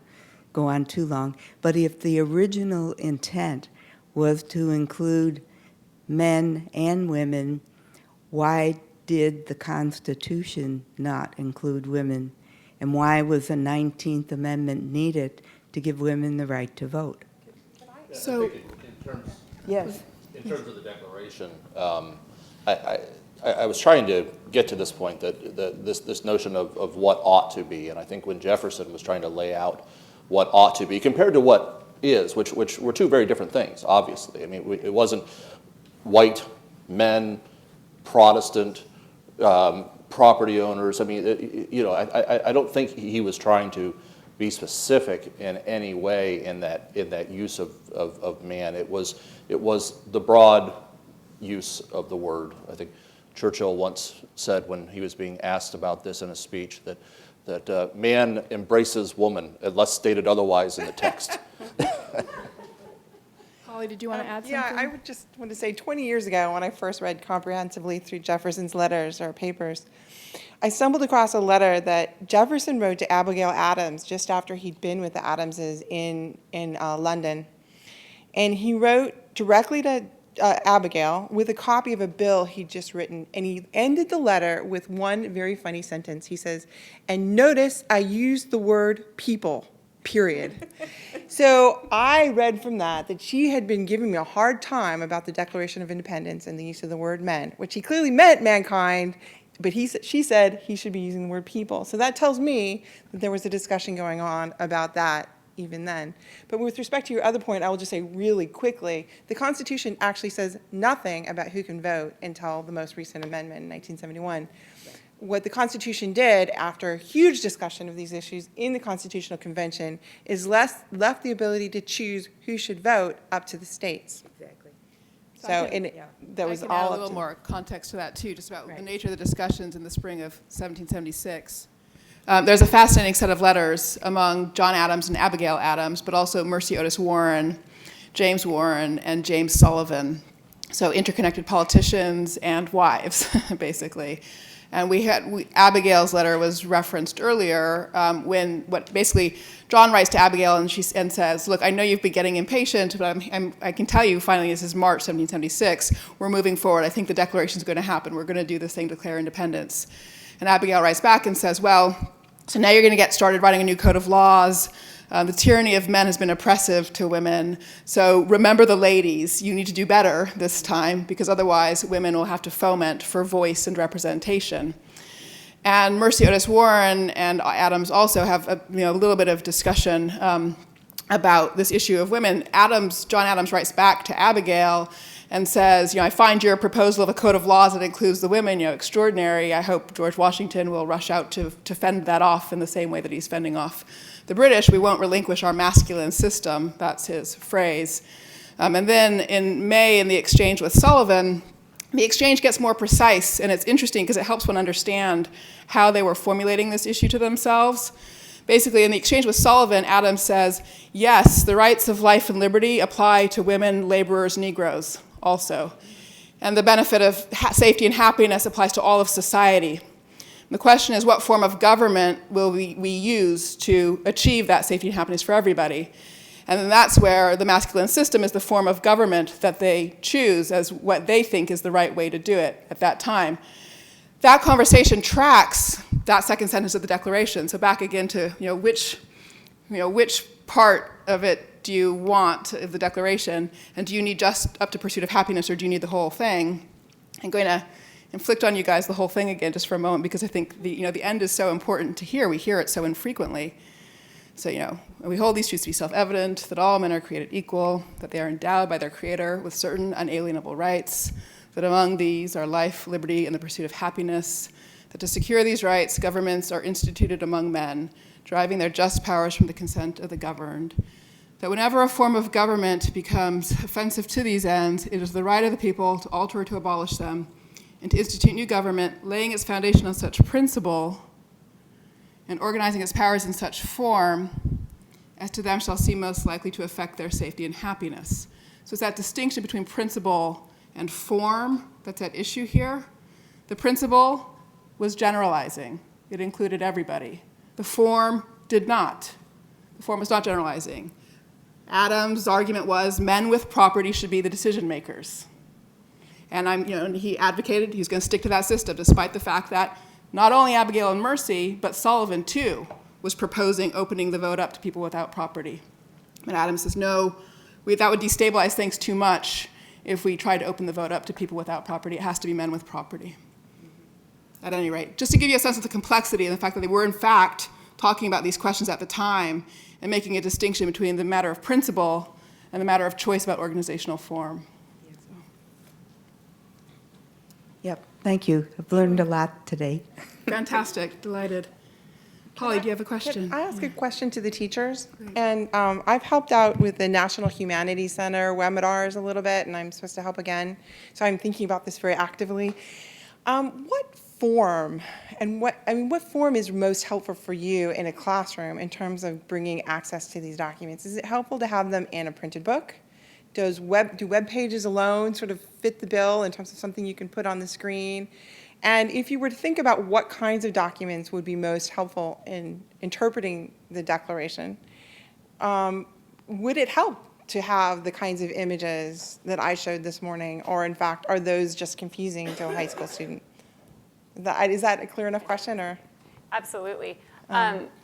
go on too long, but if the original intent was to include men and women, why did the Constitution not include women? And why was the 19th Amendment needed to give women the right to vote?
So,
in terms of the Declaration, I was trying to get to this point, that this notion of what ought to be, and I think when Jefferson was trying to lay out what ought to be compared to what is, which were two very different things, obviously. I mean, it wasn't white men, Protestant, property owners. I mean, I don't think he was trying to be specific in any way in that use of man. It was the broad use of the word. I think Churchill once said, when he was being asked about this in a speech, that man embraces woman, unless stated otherwise in the text.
Holly, did you want to add something?
Yeah, I would just want to say 20 years ago, when I first read comprehensively through Jefferson's letters or papers, I stumbled across a letter that Jefferson wrote to Abigail Adams just after he'd been with the Adamses in London. And he wrote directly to Abigail with a copy of a bill he'd just written. And he ended the letter with one very funny sentence. He says, "And notice I used the word people, period." So I read from that she had been giving me a hard time about the Declaration of Independence and the use of the word men, which he clearly meant mankind, but she said he should be using the word people. So that tells me that there was a discussion going on about that even then. But with respect to your other point, I will just say really quickly, the Constitution actually says nothing about who can vote until the most recent amendment in 1971. What the Constitution did after a huge discussion of these issues in the Constitutional Convention is left the ability to choose who should vote up to the states.
Exactly.
So that was
I can
all
add a
up
little
to
more context to that too, just about the nature of the discussions in the spring of 1776. There's a fascinating set of letters among John Adams and Abigail Adams, but also Mercy Otis Warren, James Warren, and James Sullivan. So interconnected politicians and wives, basically. And Abigail's letter was referenced earlier when basically John writes to Abigail and says, look, I know you've been getting impatient, but I can tell you finally this is March 1776. We're moving forward. I think the Declaration is going to happen. We're going to do this thing, declare independence. And Abigail writes back and says, well, so now you're going to get started writing a new code of laws. The tyranny of men has been oppressive to women. So remember the ladies. You need to do better this time because otherwise women will have to foment for voice and representation. And Mercy Otis Warren and Adams also have a little bit of discussion about this issue of women. John Adams writes back to Abigail and says, I find your proposal of a code of laws that includes the women, extraordinary. I hope George Washington will rush out to fend that off in the same way that he's fending off the British. We won't relinquish our masculine system. That's his phrase. And then in May, in the exchange with Sullivan, the exchange gets more precise, and it's interesting because it helps one understand how they were formulating this issue to themselves. Basically, in the exchange with Sullivan, Adams says, yes, the rights of life and liberty apply to women, laborers, Negroes also. And the benefit of safety and happiness applies to all of society. The question is, what form of government will we use to achieve that safety and happiness for everybody? And then that's where the masculine system is the form of government that they choose as what they think is the right way to do it at that time. That conversation tracks that second sentence of the Declaration. So back again to which part of it do you want of the Declaration, and do you need just up to pursuit of happiness, or do you need the whole thing? I'm going to inflict on you guys the whole thing again just for a moment because I think the end is so important to hear. We hear it so infrequently. So we hold these truths to be self-evident, that all men are created equal, that they are endowed by their Creator with certain unalienable rights, that among these are life, liberty, and the pursuit of happiness, that to secure these rights, governments are instituted among men, driving their just powers from the consent of the governed, that whenever a form of government becomes offensive to these ends, it is the right of the people to alter or to abolish them, and to institute new government, laying its foundation on such principle and organizing its powers in such form as to them shall seem most likely to affect their safety and happiness. So it's that distinction between principle and form that's at issue here. The principle was generalizing. It included everybody. The form did not. The form was not generalizing. Adams' argument was men with property should be the decision makers. And he advocated he's going to stick to that system, despite the fact that not only Abigail and Mercy, but Sullivan too was proposing opening the vote up to people without property. And Adams says, no, that would destabilize things too much if we tried to open the vote up to people without property. It has to be men with property. At any rate, just to give you a sense of the complexity and the fact that they were in fact talking about these questions at the time and making a distinction between the matter of principle and the matter of choice about organizational form.
Yep, thank you. I've learned a lot today.
Fantastic, delighted. Holly, do you have a question?
Can I ask a question to the teachers? And I've helped out with the National Humanities Center webinars a little bit, and I'm supposed to help again. So I'm thinking about this very actively. What form is most helpful for you in a classroom in terms of bringing access to these documents? Is it helpful to have them in a printed book? Do web pages alone sort of fit the bill in terms of something you can put on the screen? And if you were to think about what kinds of documents would be most helpful in interpreting the Declaration, would it help to have the kinds of images that I showed this morning, or in fact, are those just confusing to a high school student? Is that a clear enough question, or?
Absolutely.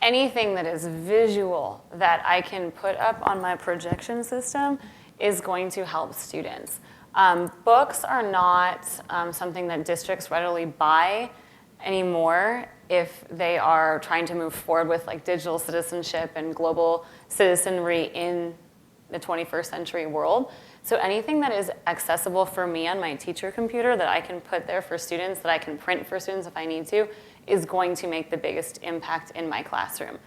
Anything that is visual that I can put up on my projection system is going to help students. Books are not something that districts readily buy anymore if they are trying to move forward with like digital citizenship and global citizenry in the 21st century world. So anything that is accessible for me on my teacher computer that I can put there for students, that I can print for students if I need to, is going to make the biggest impact in my classroom.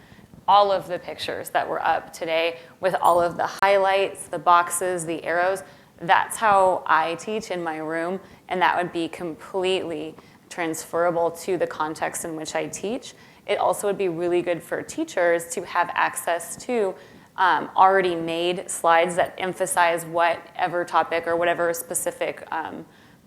All of the pictures that were up today with all of the highlights, the boxes, the arrows, That's how I teach in my room, and that would be completely transferable to the context in which I teach. It also would be really good for teachers to have access to already made slides that emphasize whatever topic or whatever specific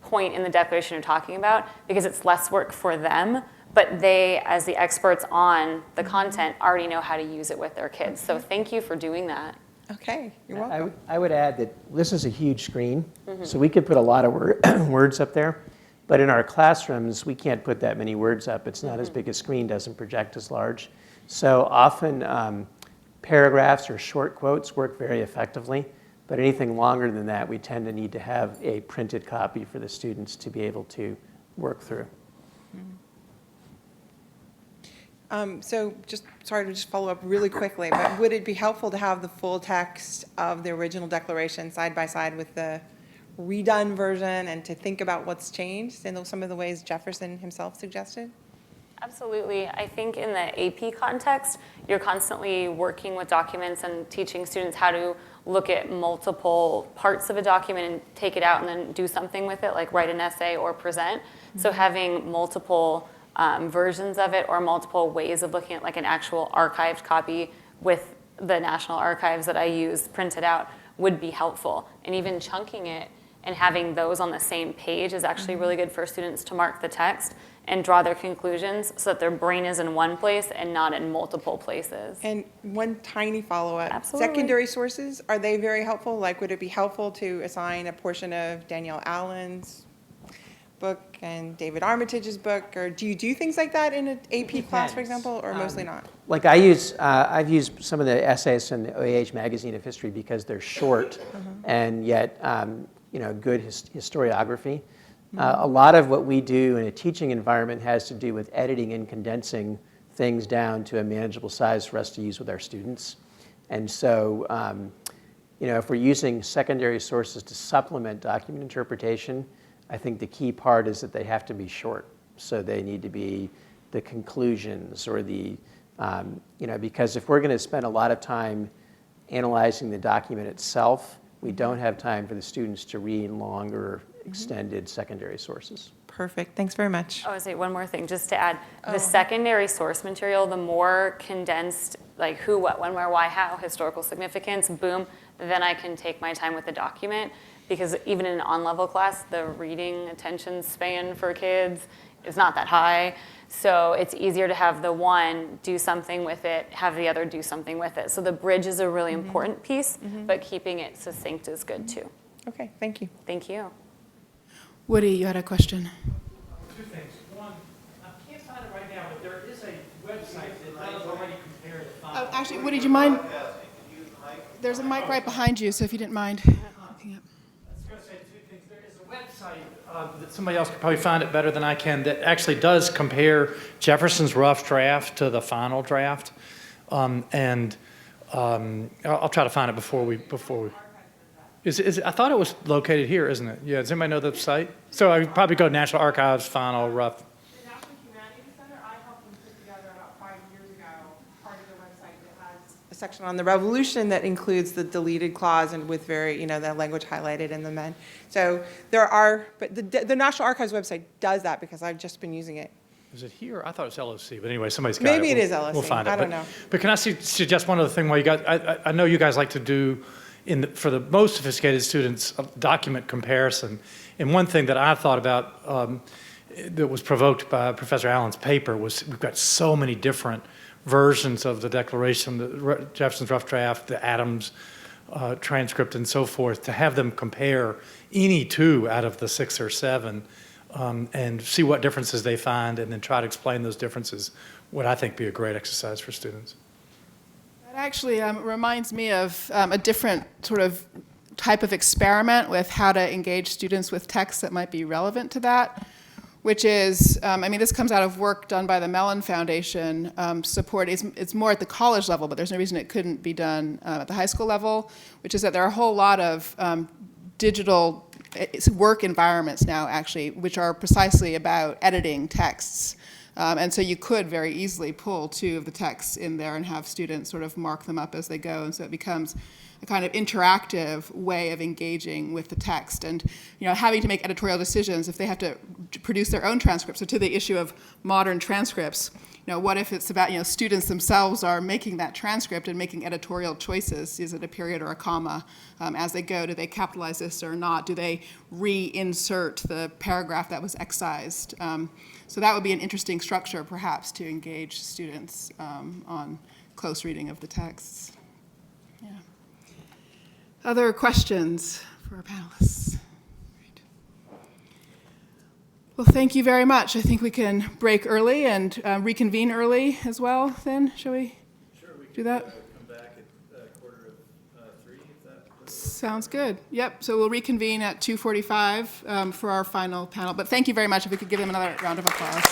point in the Declaration you're talking about, because it's less work for them, but they, as the experts on the content, already know how to use it with their kids. So thank you for doing that.
Okay, you're welcome.
I would add that this is a huge screen, so we could put a lot of words up there. But in our classrooms, we can't put that many words up. It's not as big a screen, doesn't project as large. So often paragraphs or short quotes work very effectively, but anything longer than that, we tend to need to have a printed copy for the students to be able to work through.
So just sorry to just follow up really quickly, but would it be helpful to have the full text of the original Declaration side by side with the redone version and to think about what's changed in some of the ways Jefferson himself suggested?
Absolutely. I think in the AP context, you're constantly working with documents and teaching students how to look at multiple parts of a document and take it out and then do something with it, like write an essay or present. So having multiple versions of it or multiple ways of looking at like an actual archived copy with the National Archives that I use printed out would be helpful. And even chunking it and having those on the same page is actually really good for students to mark the text and draw their conclusions so that their brain is in one place and not in multiple places.
And one tiny follow-up.
Absolutely.
Secondary sources, are they very helpful? Like, would it be helpful to assign a portion of Danielle Allen's book and David Armitage's book? Or do you do things like that in an AP class, for example, or mostly not?
Like I've used some of the essays in the OAH Magazine of History because they're short and yet good historiography. A lot of what we do in a teaching environment has to do with editing and condensing things down to a manageable size for us to use with our students. And so, if we're using secondary sources to supplement document interpretation, I think the key part is that they have to be short. So they need to be the conclusions or the, because if we're going to spend a lot of time analyzing the document itself, we don't have time for the students to read longer, extended secondary sources.
Perfect. Thanks very much.
I want to say one more thing, just to add. The secondary source material, the more condensed, like who, what, when, where, why, how, historical significance, boom, then I can take my time with the document. Because even in an on-level class, the reading attention span for kids is not that high. So it's easier to have the one do something with it, have the other do something with it. So the bridge is a really important piece, but keeping it succinct is good too.
Okay, thank you.
Thank you.
Woody, you had a question.
Two things. One, I can't find it right now, but there is a website that does already compare the file.
Actually, Woody, do you mind? There's a mic right behind you, so if you didn't mind.
That somebody else could probably find it better than I can, that actually does compare Jefferson's rough draft to the final draft. I'll try to find it before we. I thought it was located here, isn't it? Yeah, does anybody know the site? So I would probably go to National Archives, final rough.
The National Humanities Center, I helped them put together about 5 years ago part of their website that has
A section on the Revolution that includes the deleted clause and with very, the language highlighted in the men. So there are, but the National Archives website does that because I've just been using it.
Is it here? I thought it was LOC, but anyway, somebody's got
Maybe
it.
it is LOC.
We'll find it.
I don't know.
But can I suggest one other thing? While you guys, I know you guys like to do, for the most sophisticated students, document comparison. And one thing that I thought about that was provoked by Professor Allen's paper was we've got so many different versions of the Declaration, the Jefferson's rough draft, the Adams transcript, and so forth, to have them compare any two out of the 6 or 7 and see what differences they find and then try to explain those differences would, I think, be a great exercise for students.
That actually reminds me of a different sort of type of experiment with how to engage students with texts that might be relevant to that, which is, this comes out of work done by the Mellon Foundation, it's more at the college level, but there's no reason it couldn't be done at the high school level, which is that there are a whole lot of digital work environments now, actually, which are precisely about editing texts. And so you could very easily pull two of the texts in there and have students sort of mark them up as they go. And so it becomes a kind of interactive way of engaging with the text and, having to make editorial decisions if they have to produce their own transcripts. So to the issue of modern transcripts, what if it's about, students themselves are making that transcript and making editorial choices? Is it a period or a comma as they go? Do they capitalize this or not? Do they reinsert the paragraph that was excised? So that would be an interesting structure, perhaps, to engage students on close reading of the texts. Yeah. Other questions for our panelists? Great. Well, thank you very much. I think we can break early and reconvene early as well, then. Shall we do that?
Come back at 2:45, if that
Sounds good. Yep, so we'll reconvene at 2:45 for our final panel. But thank you very much. If we could give them another round of applause.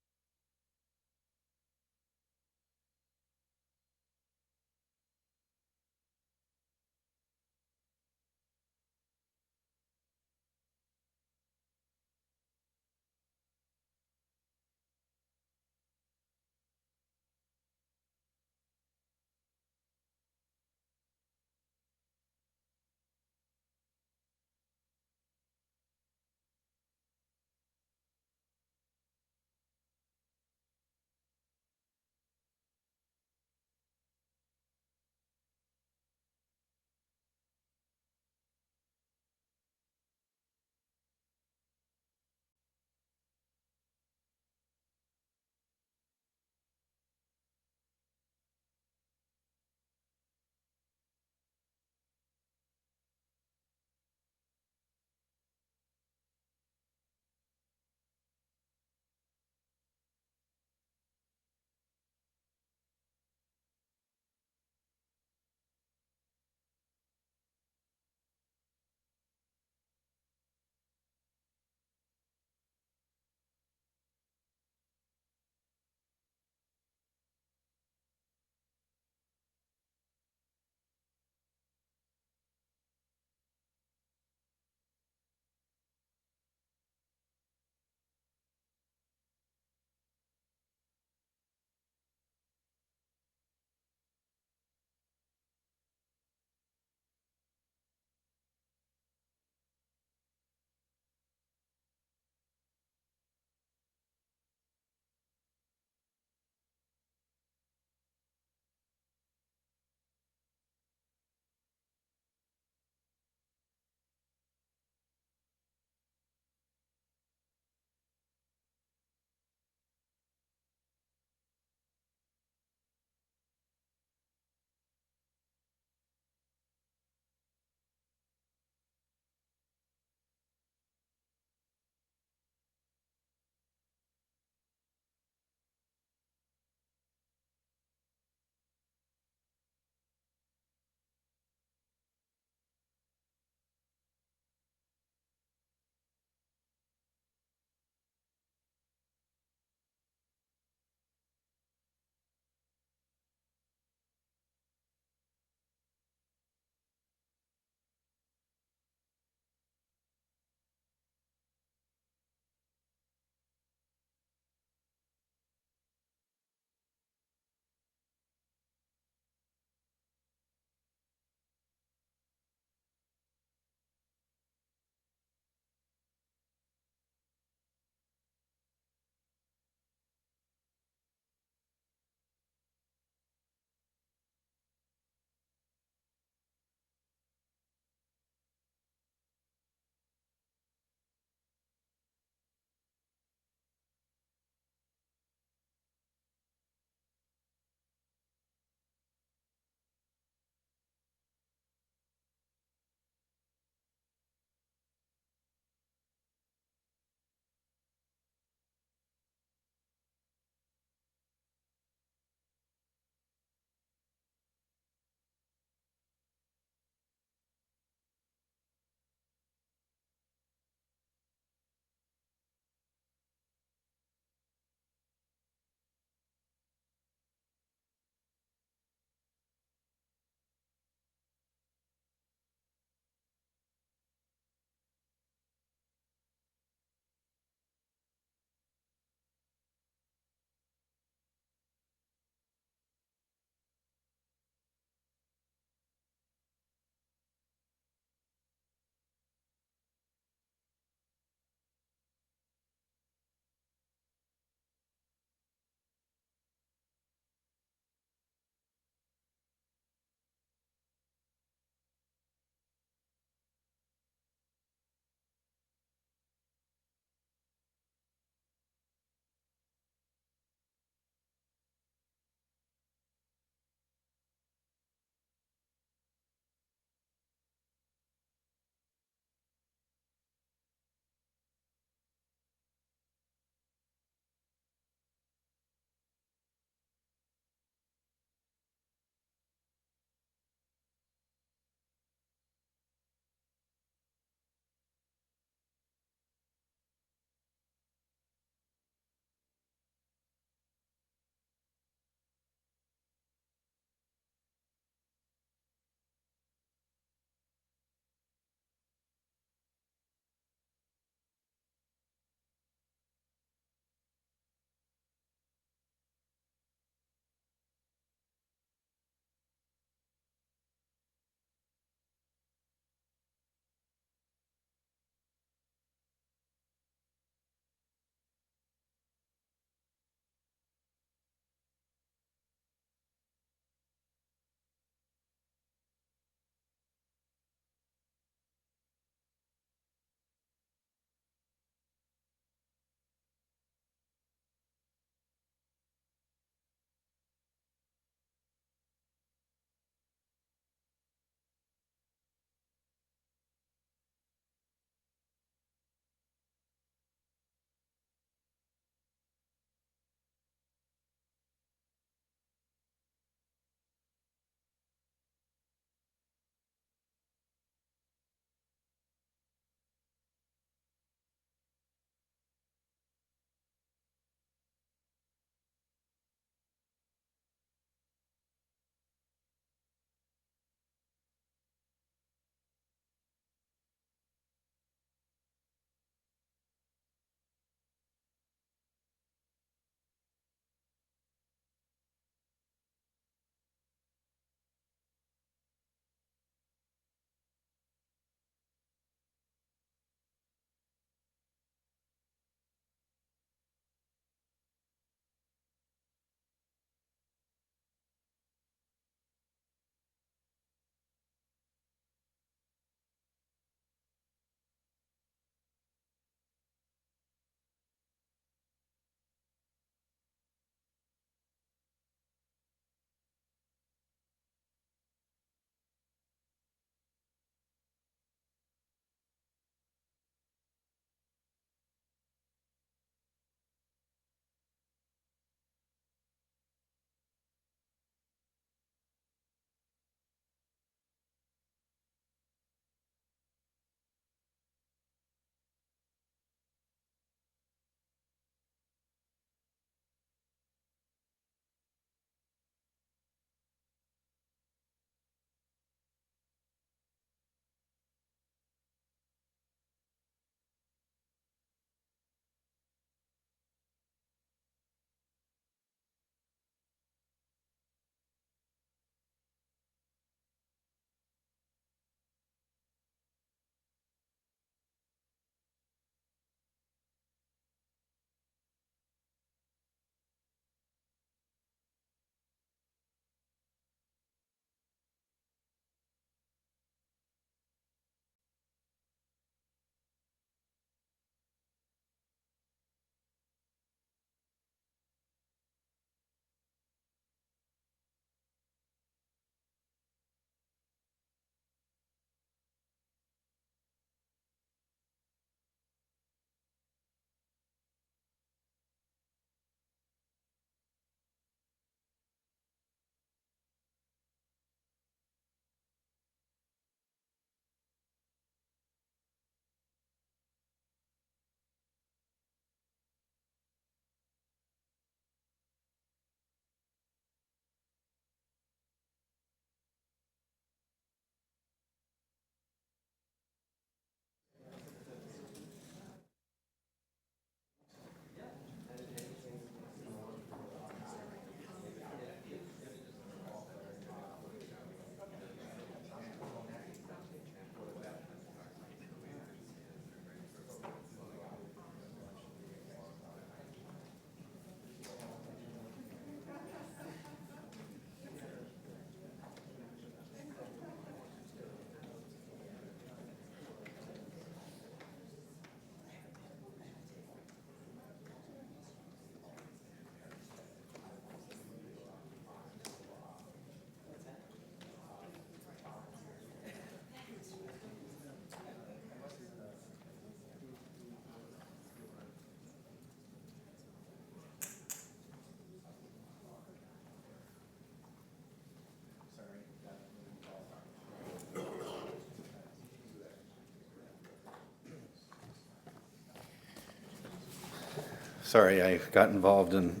Sorry, I got involved in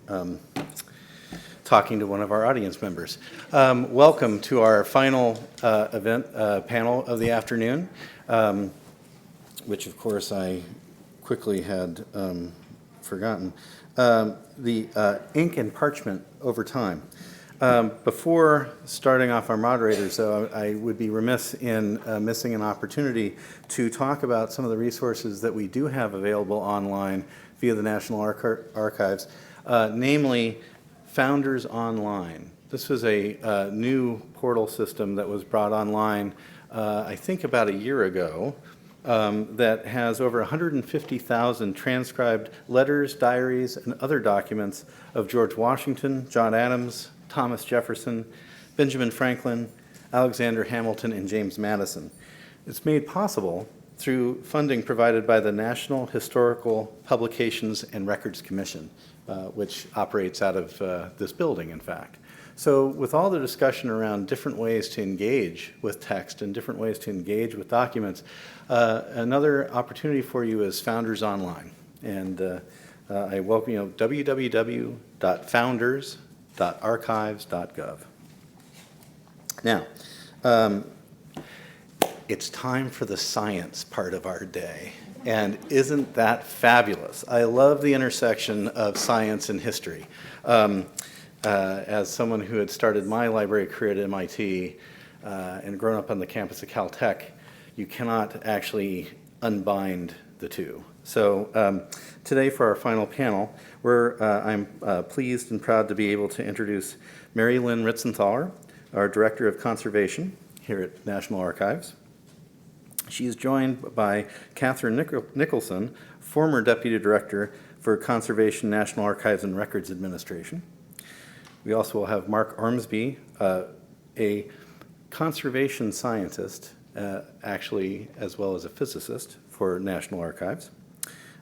talking to one of our audience members. Welcome to our final panel of the afternoon, which of course I quickly had forgotten. The ink and parchment over time. Before starting off our moderators, though, I would be remiss in missing an opportunity to talk about some of the resources that we do have available online via the National Archives, namely Founders Online. This was a new portal system that was brought online, I think about a year ago, that has over 150,000 transcribed letters, diaries, and other documents of George Washington, John Adams, Thomas Jefferson, Benjamin Franklin, Alexander Hamilton, and James Madison. It's made possible through funding provided by the National Historical Publications and Records Commission, which operates out of this building, in fact. So with all the discussion around different ways to engage with text and different ways to engage with documents, another opportunity for you is Founders Online. And I welcome you, www.founders.archives.gov. Now, it's time for the science part of our day. And isn't that fabulous? I love the intersection of science and history. As someone who had started my library career at MIT and grown up on the campus of Caltech, you cannot actually unbind the two. So today for our final panel, I'm pleased and proud to be able to introduce Mary Lynn Ritzenthaler, our Director of Conservation here at National Archives. She is joined by Catherine Nicholson, former Deputy Director for Conservation, National Archives, and Records Administration. We also will have Mark Ormsby, a conservation scientist, actually, as well as a physicist for National Archives.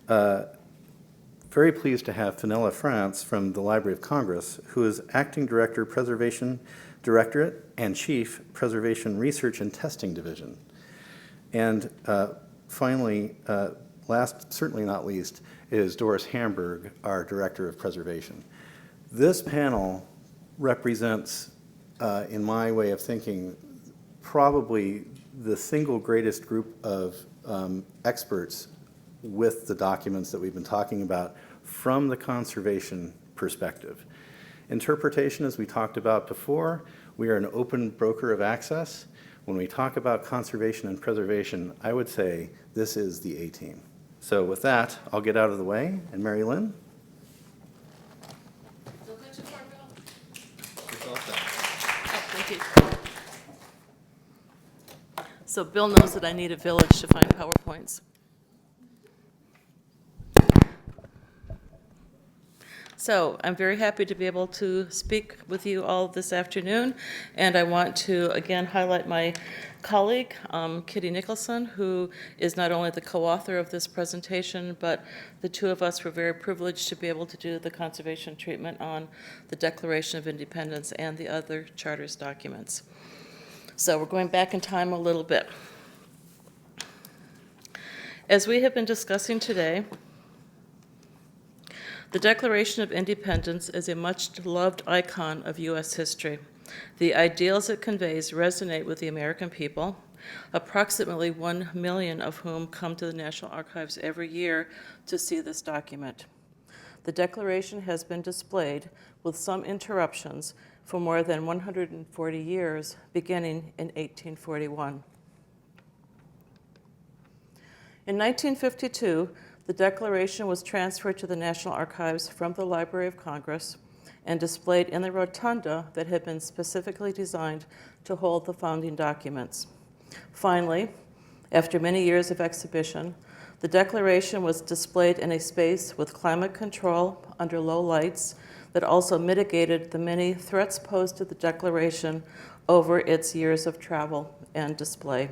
Very pleased to have Fenella France from the Library of Congress, who is Acting Director, Preservation Directorate, and Chief Preservation Research and Testing Division. And finally, last, certainly not least, is Doris Hamburg, our Director of Preservation. This panel represents, in my way of thinking, probably the single greatest group of experts with the documents that we've been talking about from the conservation perspective. Interpretation, as we talked about before, we are an open broker of access. When we talk about conservation and preservation, I would say this is the A-team. So with that, I'll get out of the way, and Mary Lynn?
Thank you. So Bill knows that I need a village to find PowerPoints. So I'm very happy to be able to speak with you all this afternoon, and I want to again highlight my colleague, Kitty Nicholson, who is not only the co-author of this presentation, but the two of us were very privileged to be able to do the conservation treatment on the Declaration of Independence and the other charters documents. So we're going back in time a little bit. As we have been discussing today, the Declaration of Independence is a much-loved icon of U.S. history. The ideals it conveys resonate with the American people, approximately 1 million of whom come to the National Archives every year to see this document. The Declaration has been displayed, with some interruptions, for more than 140 years, beginning in 1841. In 1952, the Declaration was transferred to the National Archives from the Library of Congress and displayed in the rotunda that had been specifically designed to hold the founding documents. Finally, after many years of exhibition, the Declaration was displayed in a space with climate control under low lights that also mitigated the many threats posed to the Declaration over its years of travel and display.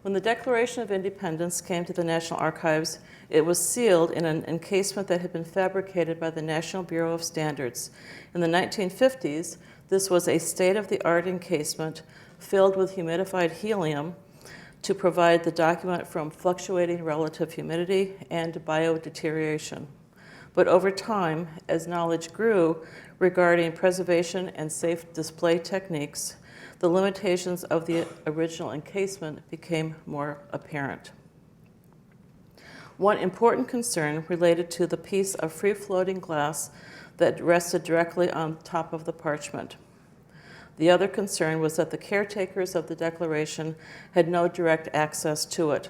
When the Declaration of Independence came to the National Archives, it was sealed in an encasement that had been fabricated by the National Bureau of Standards. In the 1950s, this was a state-of-the-art encasement filled with humidified helium to provide the document from fluctuating relative humidity and biodeterioration. But over time, as knowledge grew regarding preservation and safe display techniques, the limitations of the original encasement became more apparent. One important concern related to the piece of free-floating glass that rested directly on top of the parchment. The other concern was that the caretakers of the Declaration had no direct access to it.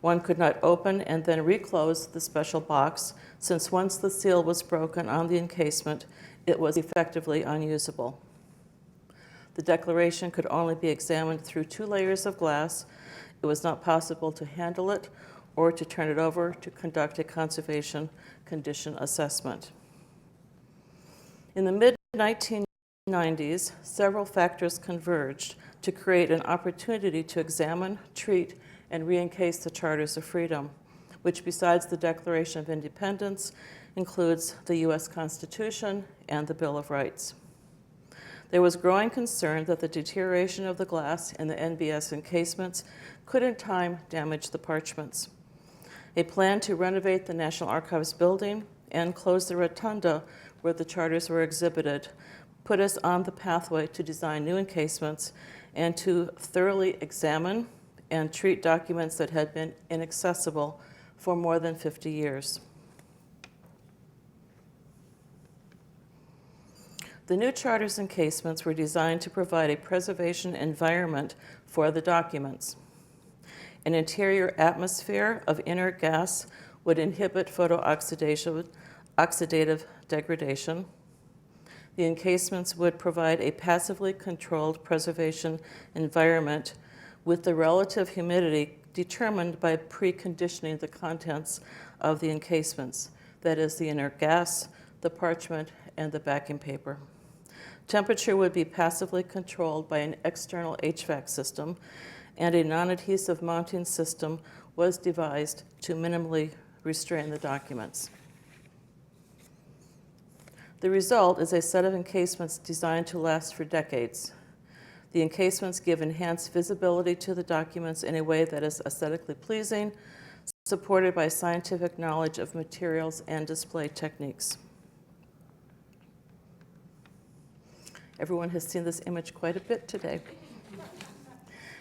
One could not open and then reclose the special box, since once the seal was broken on the encasement, it was effectively unusable. The Declaration could only be examined through 2 layers of glass. It was not possible to handle it or to turn it over to conduct a conservation condition assessment. In the mid-1990s, several factors converged to create an opportunity to examine, treat, and re-encase the Charters of Freedom, which besides the Declaration of Independence includes the U.S. Constitution and the Bill of Rights. There was growing concern that the deterioration of the glass in the NBS encasements could in time damage the parchments. A plan to renovate the National Archives building and close the rotunda where the charters were exhibited put us on the pathway to design new encasements and to thoroughly examine and treat documents that had been inaccessible for more than 50 years. The new charters encasements were designed to provide a preservation environment for the documents. An interior atmosphere of inert gas would inhibit photooxidative degradation. The encasements would provide a passively controlled preservation environment with the relative humidity determined by preconditioning the contents of the encasements, that is, the inert gas, the parchment, and the backing paper. Temperature would be passively controlled by an external HVAC system, and a non-adhesive mounting system was devised to minimally restrain the documents. The result is a set of encasements designed to last for decades. The encasements give enhanced visibility to the documents in a way that is aesthetically pleasing, supported by scientific knowledge of materials and display techniques. Everyone has seen this image quite a bit today.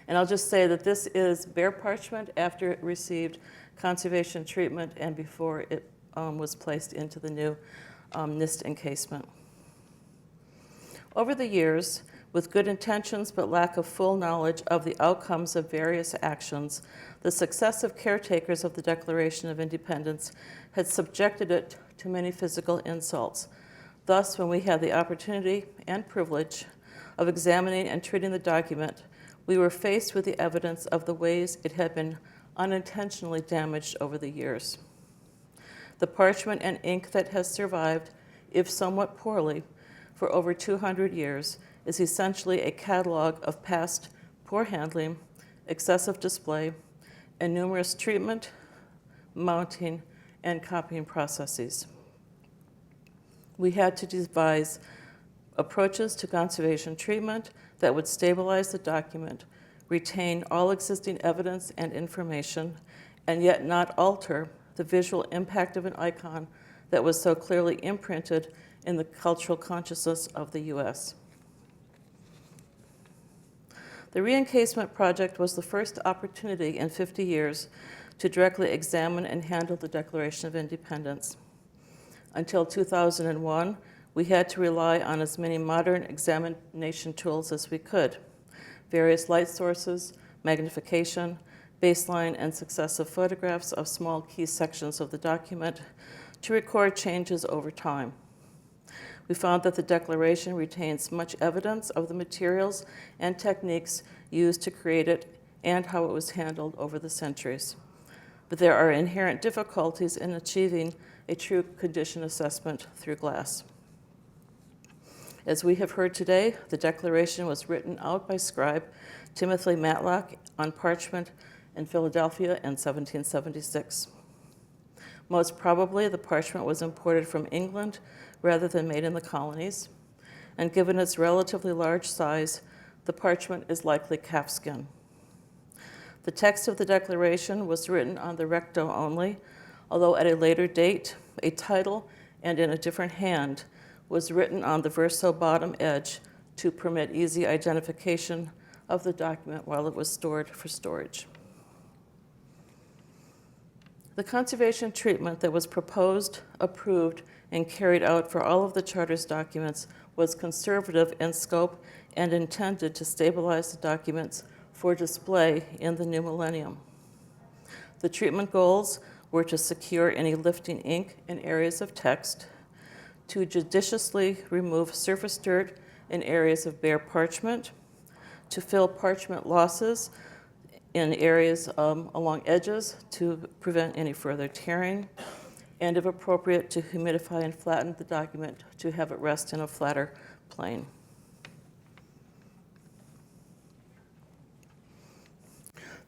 And I'll just say that this is bare parchment after it received conservation treatment and before it was placed into the new NIST encasement. Over the years, with good intentions but lack of full knowledge of the outcomes of various actions, the successive caretakers of the Declaration of Independence had subjected it to many physical insults. Thus, when we had the opportunity and privilege of examining and treating the document, we were faced with the evidence of the ways it had been unintentionally damaged over the years. The parchment and ink that has survived, if somewhat poorly, for over 200 years is essentially a catalog of past poor handling, excessive display, and numerous treatment, mounting, and copying processes. We had to devise approaches to conservation treatment that would stabilize the document, retain all existing evidence and information, and yet not alter the visual impact of an icon that was so clearly imprinted in the cultural consciousness of the U.S. The re-encasement project was the first opportunity in 50 years to directly examine and handle the Declaration of Independence. Until 2001, we had to rely on as many modern examination tools as we could: various light sources, magnification, baseline and successive photographs of small key sections of the document to record changes over time. We found that the Declaration retains much evidence of the materials and techniques used to create it and how it was handled over the centuries. But there are inherent difficulties in achieving a true condition assessment through glass. As we have heard today, the Declaration was written out by scribe Timothy Matlock on parchment in Philadelphia in 1776. Most probably, the parchment was imported from England rather than made in the colonies, and given its relatively large size, the parchment is likely calfskin. The text of the Declaration was written on the recto only, although at a later date, a title and in a different hand was written on the verso bottom edge to permit easy identification of the document while it was stored for storage. The conservation treatment that was proposed, approved, and carried out for all of the Charter's documents was conservative in scope and intended to stabilize the documents for display in the new millennium. The treatment goals were to secure any lifting ink in areas of text, to judiciously remove surface dirt in areas of bare parchment, to fill parchment losses in areas along edges to prevent any further tearing, and if appropriate, to humidify and flatten the document to have it rest in a flatter plane.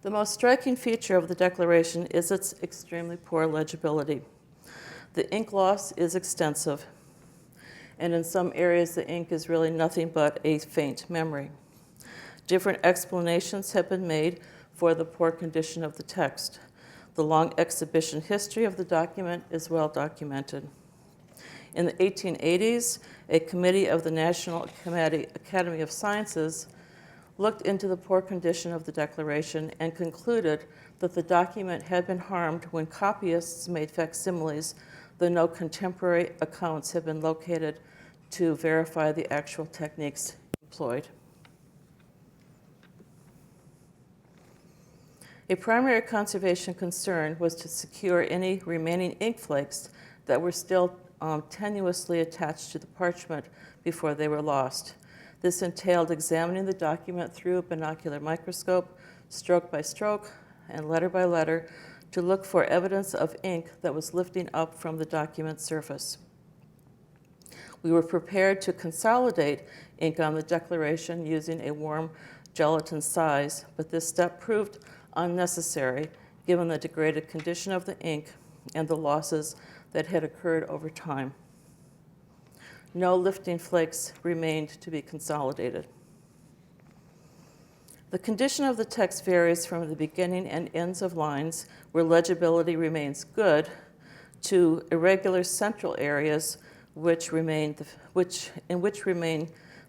The most striking feature of the Declaration is its extremely poor legibility. The ink loss is extensive, and in some areas the ink is really nothing but a faint memory. Different explanations have been made for the poor condition of the text. The long exhibition history of the document is well documented. In the 1880s, a committee of the National Academy of Sciences looked into the poor condition of the Declaration and concluded that the document had been harmed when copyists made facsimiles, though no contemporary accounts have been located to verify the actual techniques employed. A primary conservation concern was to secure any remaining ink flakes that were still tenuously attached to the parchment before they were lost. This entailed examining the document through a binocular microscope, stroke by stroke and letter by letter, to look for evidence of ink that was lifting up from the document surface. We were prepared to consolidate ink on the Declaration using a warm gelatin size, but this step proved unnecessary given the degraded condition of the ink and the losses that had occurred over time. No lifting flakes remained to be consolidated. The condition of the text varies from the beginning and ends of lines, where legibility remains good, to irregular central areas in which remain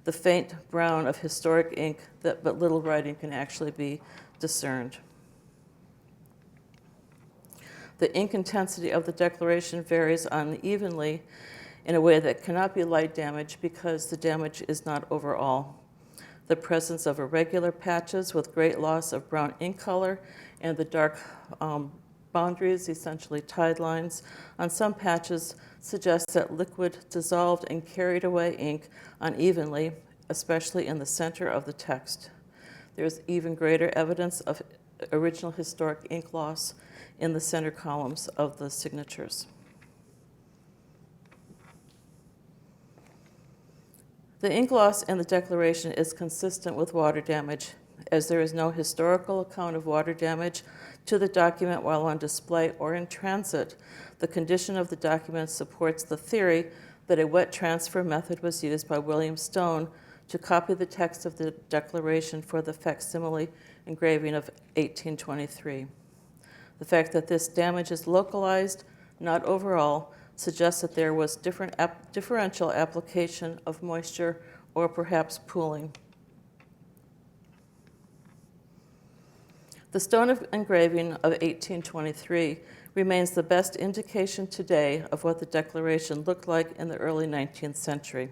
the faint brown of historic ink but little writing can actually be discerned. The ink intensity of the Declaration varies unevenly in a way that cannot be light damage because the damage is not overall. The presence of irregular patches with great loss of brown ink color and the dark boundaries, essentially tide lines, on some patches suggests that liquid dissolved and carried away ink unevenly, especially in the center of the text. There's even greater evidence of original historic ink loss in the center columns of the signatures. The ink loss in the Declaration is consistent with water damage, as there is no historical account of water damage to the document while on display or in transit. The condition of the document supports the theory that a wet transfer method was used by William Stone to copy the text of the Declaration for the facsimile engraving of 1823. The fact that this damage is localized, not overall, suggests that there was differential application of moisture or perhaps pooling. The stone engraving of 1823 remains the best indication today of what the Declaration looked like in the early 19th century.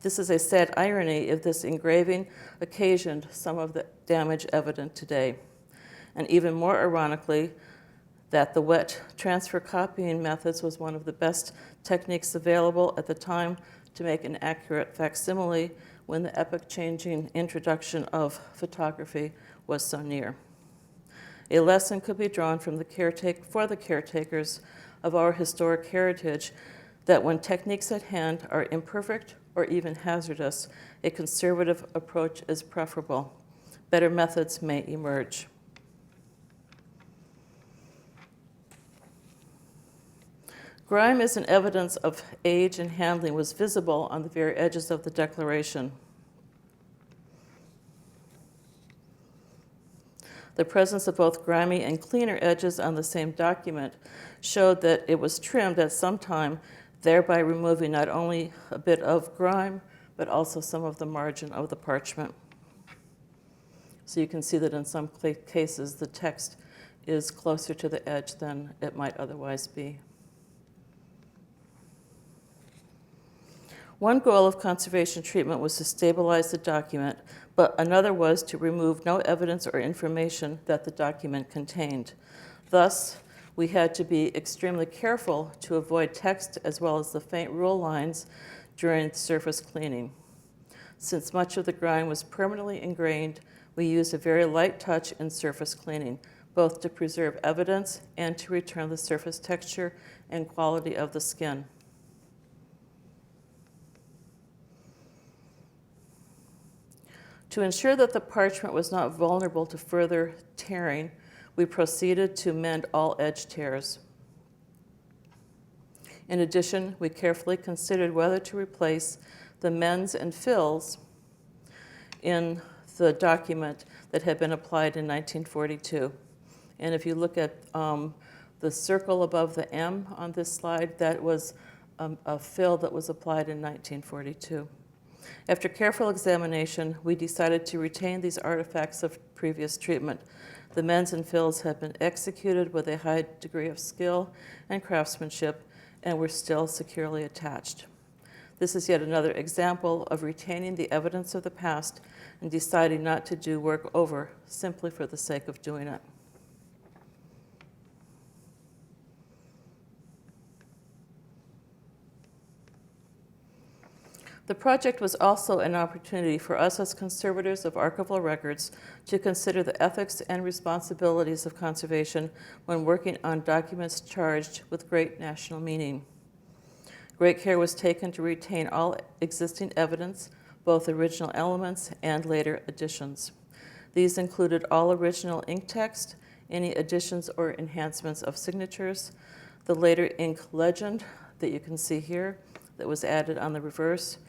This is a sad irony if this engraving occasioned some of the damage evident today. And even more ironically, that the wet transfer copying methods was one of the best techniques available at the time to make an accurate facsimile when the epoch-changing introduction of photography was so near. A lesson could be drawn from the caretakers of our historic heritage that when techniques at hand are imperfect or even hazardous, a conservative approach is preferable. Better methods may emerge. Grime as an evidence of age and handling was visible on the very edges of the Declaration. The presence of both grimy and cleaner edges on the same document showed that it was trimmed at some time, thereby removing not only a bit of grime, but also some of the margin of the parchment. So you can see that in some cases the text is closer to the edge than it might otherwise be. One goal of conservation treatment was to stabilize the document, but another was to remove no evidence or information that the document contained. Thus, we had to be extremely careful to avoid text as well as the faint rule lines during surface cleaning. Since much of the grime was permanently ingrained, we used a very light touch in surface cleaning, both to preserve evidence and to return the surface texture and quality of the skin. To ensure that the parchment was not vulnerable to further tearing, we proceeded to mend all edge tears. In addition, we carefully considered whether to replace the mends and fills in the document that had been applied in 1942. And if you look at the circle above the M on this slide, that was a fill that was applied in 1942. After careful examination, we decided to retain these artifacts of previous treatment. The mends and fills had been executed with a high degree of skill and craftsmanship and were still securely attached. This is yet another example of retaining the evidence of the past and deciding not to do work over simply for the sake of doing it. The project was also an opportunity for us as conservators of archival records to consider the ethics and responsibilities of conservation when working on documents charged with great national meaning. Great care was taken to retain all existing evidence, both original elements and later additions. These included all original ink text, any additions or enhancements of signatures, the later ink legend that you can see here that was added on the reverse,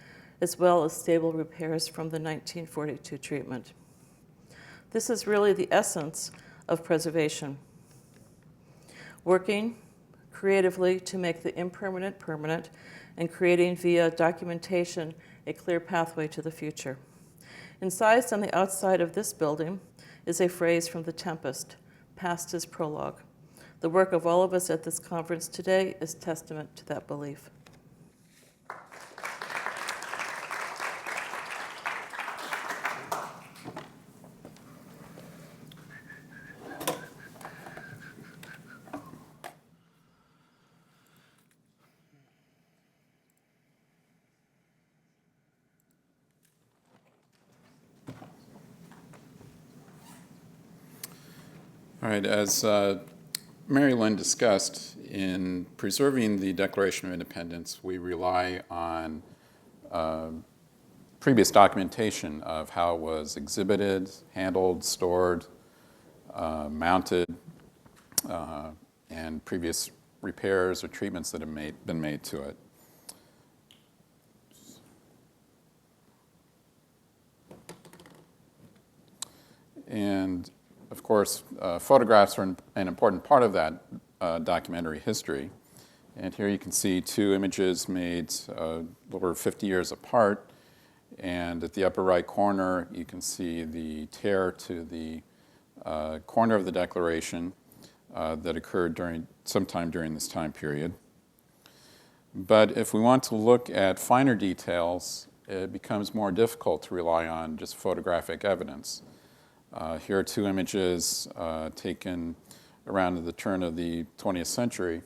as well as stable repairs from the 1942 treatment. This is really the essence of preservation. Working creatively to make the impermanent permanent and creating via documentation a clear pathway to the future. Incised on the outside of this building is a phrase from The Tempest, past is prologue. The work of all of us at this conference today is testament to that belief.
All right, as Mary Lynn discussed, in preserving the Declaration of Independence, we rely on previous documentation of how it was exhibited, handled, stored, mounted, and previous repairs or treatments that have been made to it. And of course, photographs are an important part of that documentary history. And here you can see two images made over 50 years apart. And at the upper right corner, you can see the tear to the corner of the Declaration that occurred sometime during this time period. But if we want to look at finer details, it becomes more difficult to rely on just photographic evidence. Here are two images taken around the turn of the 20th century.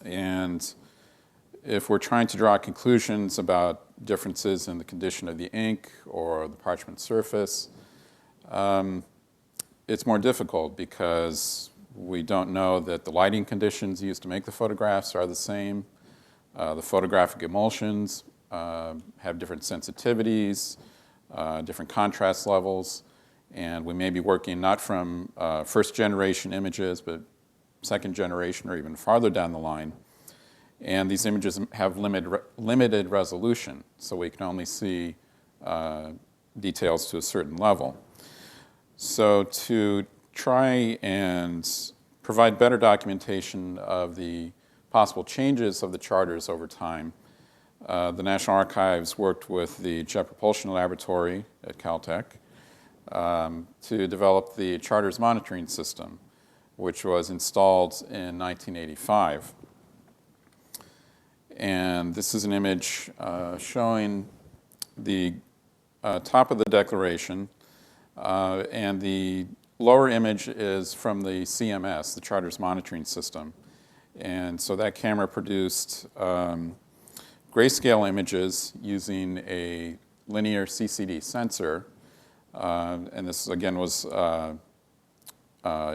And if we're trying to draw conclusions about differences in the condition of the ink or the parchment surface, it's more difficult because we don't know that the lighting conditions used to make the photographs are the same. The photographic emulsions have different sensitivities, different contrast levels. And we may be working not from first generation images, but second generation or even farther down the line. And these images have limited resolution, so we can only see details to a certain level. So to try and provide better documentation of the possible changes of the charters over time. The National Archives worked with the Jet Propulsion Laboratory at Caltech to develop the charters monitoring system, which was installed in 1985. And this is an image showing the top of the Declaration, and the lower image is from the CMS, the Charters Monitoring System. And so that camera produced grayscale images using a linear CCD sensor, and this again was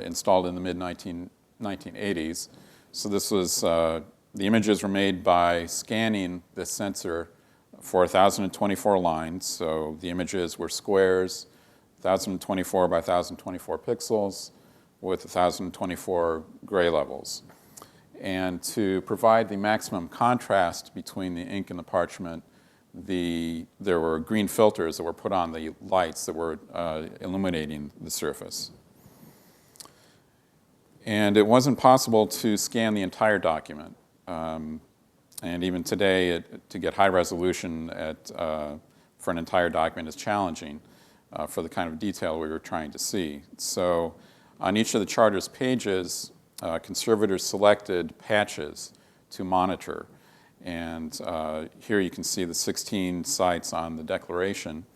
installed in the mid-1980s. So this was, the images were made by scanning this sensor for 1,024 lines. So the images were squares, 1,024 by 1,024 pixels with 1,024 gray levels. And to provide the maximum contrast between the ink and the parchment, there were green filters that were put on the lights that were illuminating the surface. And it wasn't possible to scan the entire document. And even today, to get high resolution for an entire document is challenging for the kind of detail we were trying to see. So on each of the charter's pages, conservators selected patches to monitor. And here you can see the 16 sites on the Declaration.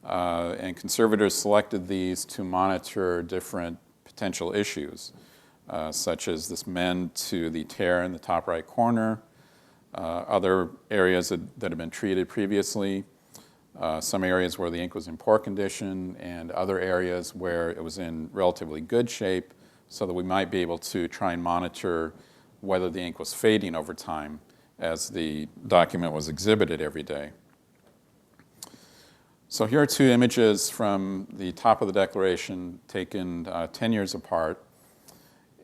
And conservators selected these to monitor different potential issues, such as this mend to the tear in the top right corner, other areas that had been treated previously, some areas where the ink was in poor condition, and other areas where it was in relatively good shape, so that we might be able to try and monitor whether the ink was fading over time as the document was exhibited every day. So here are two images from the top of the Declaration taken 10 years apart.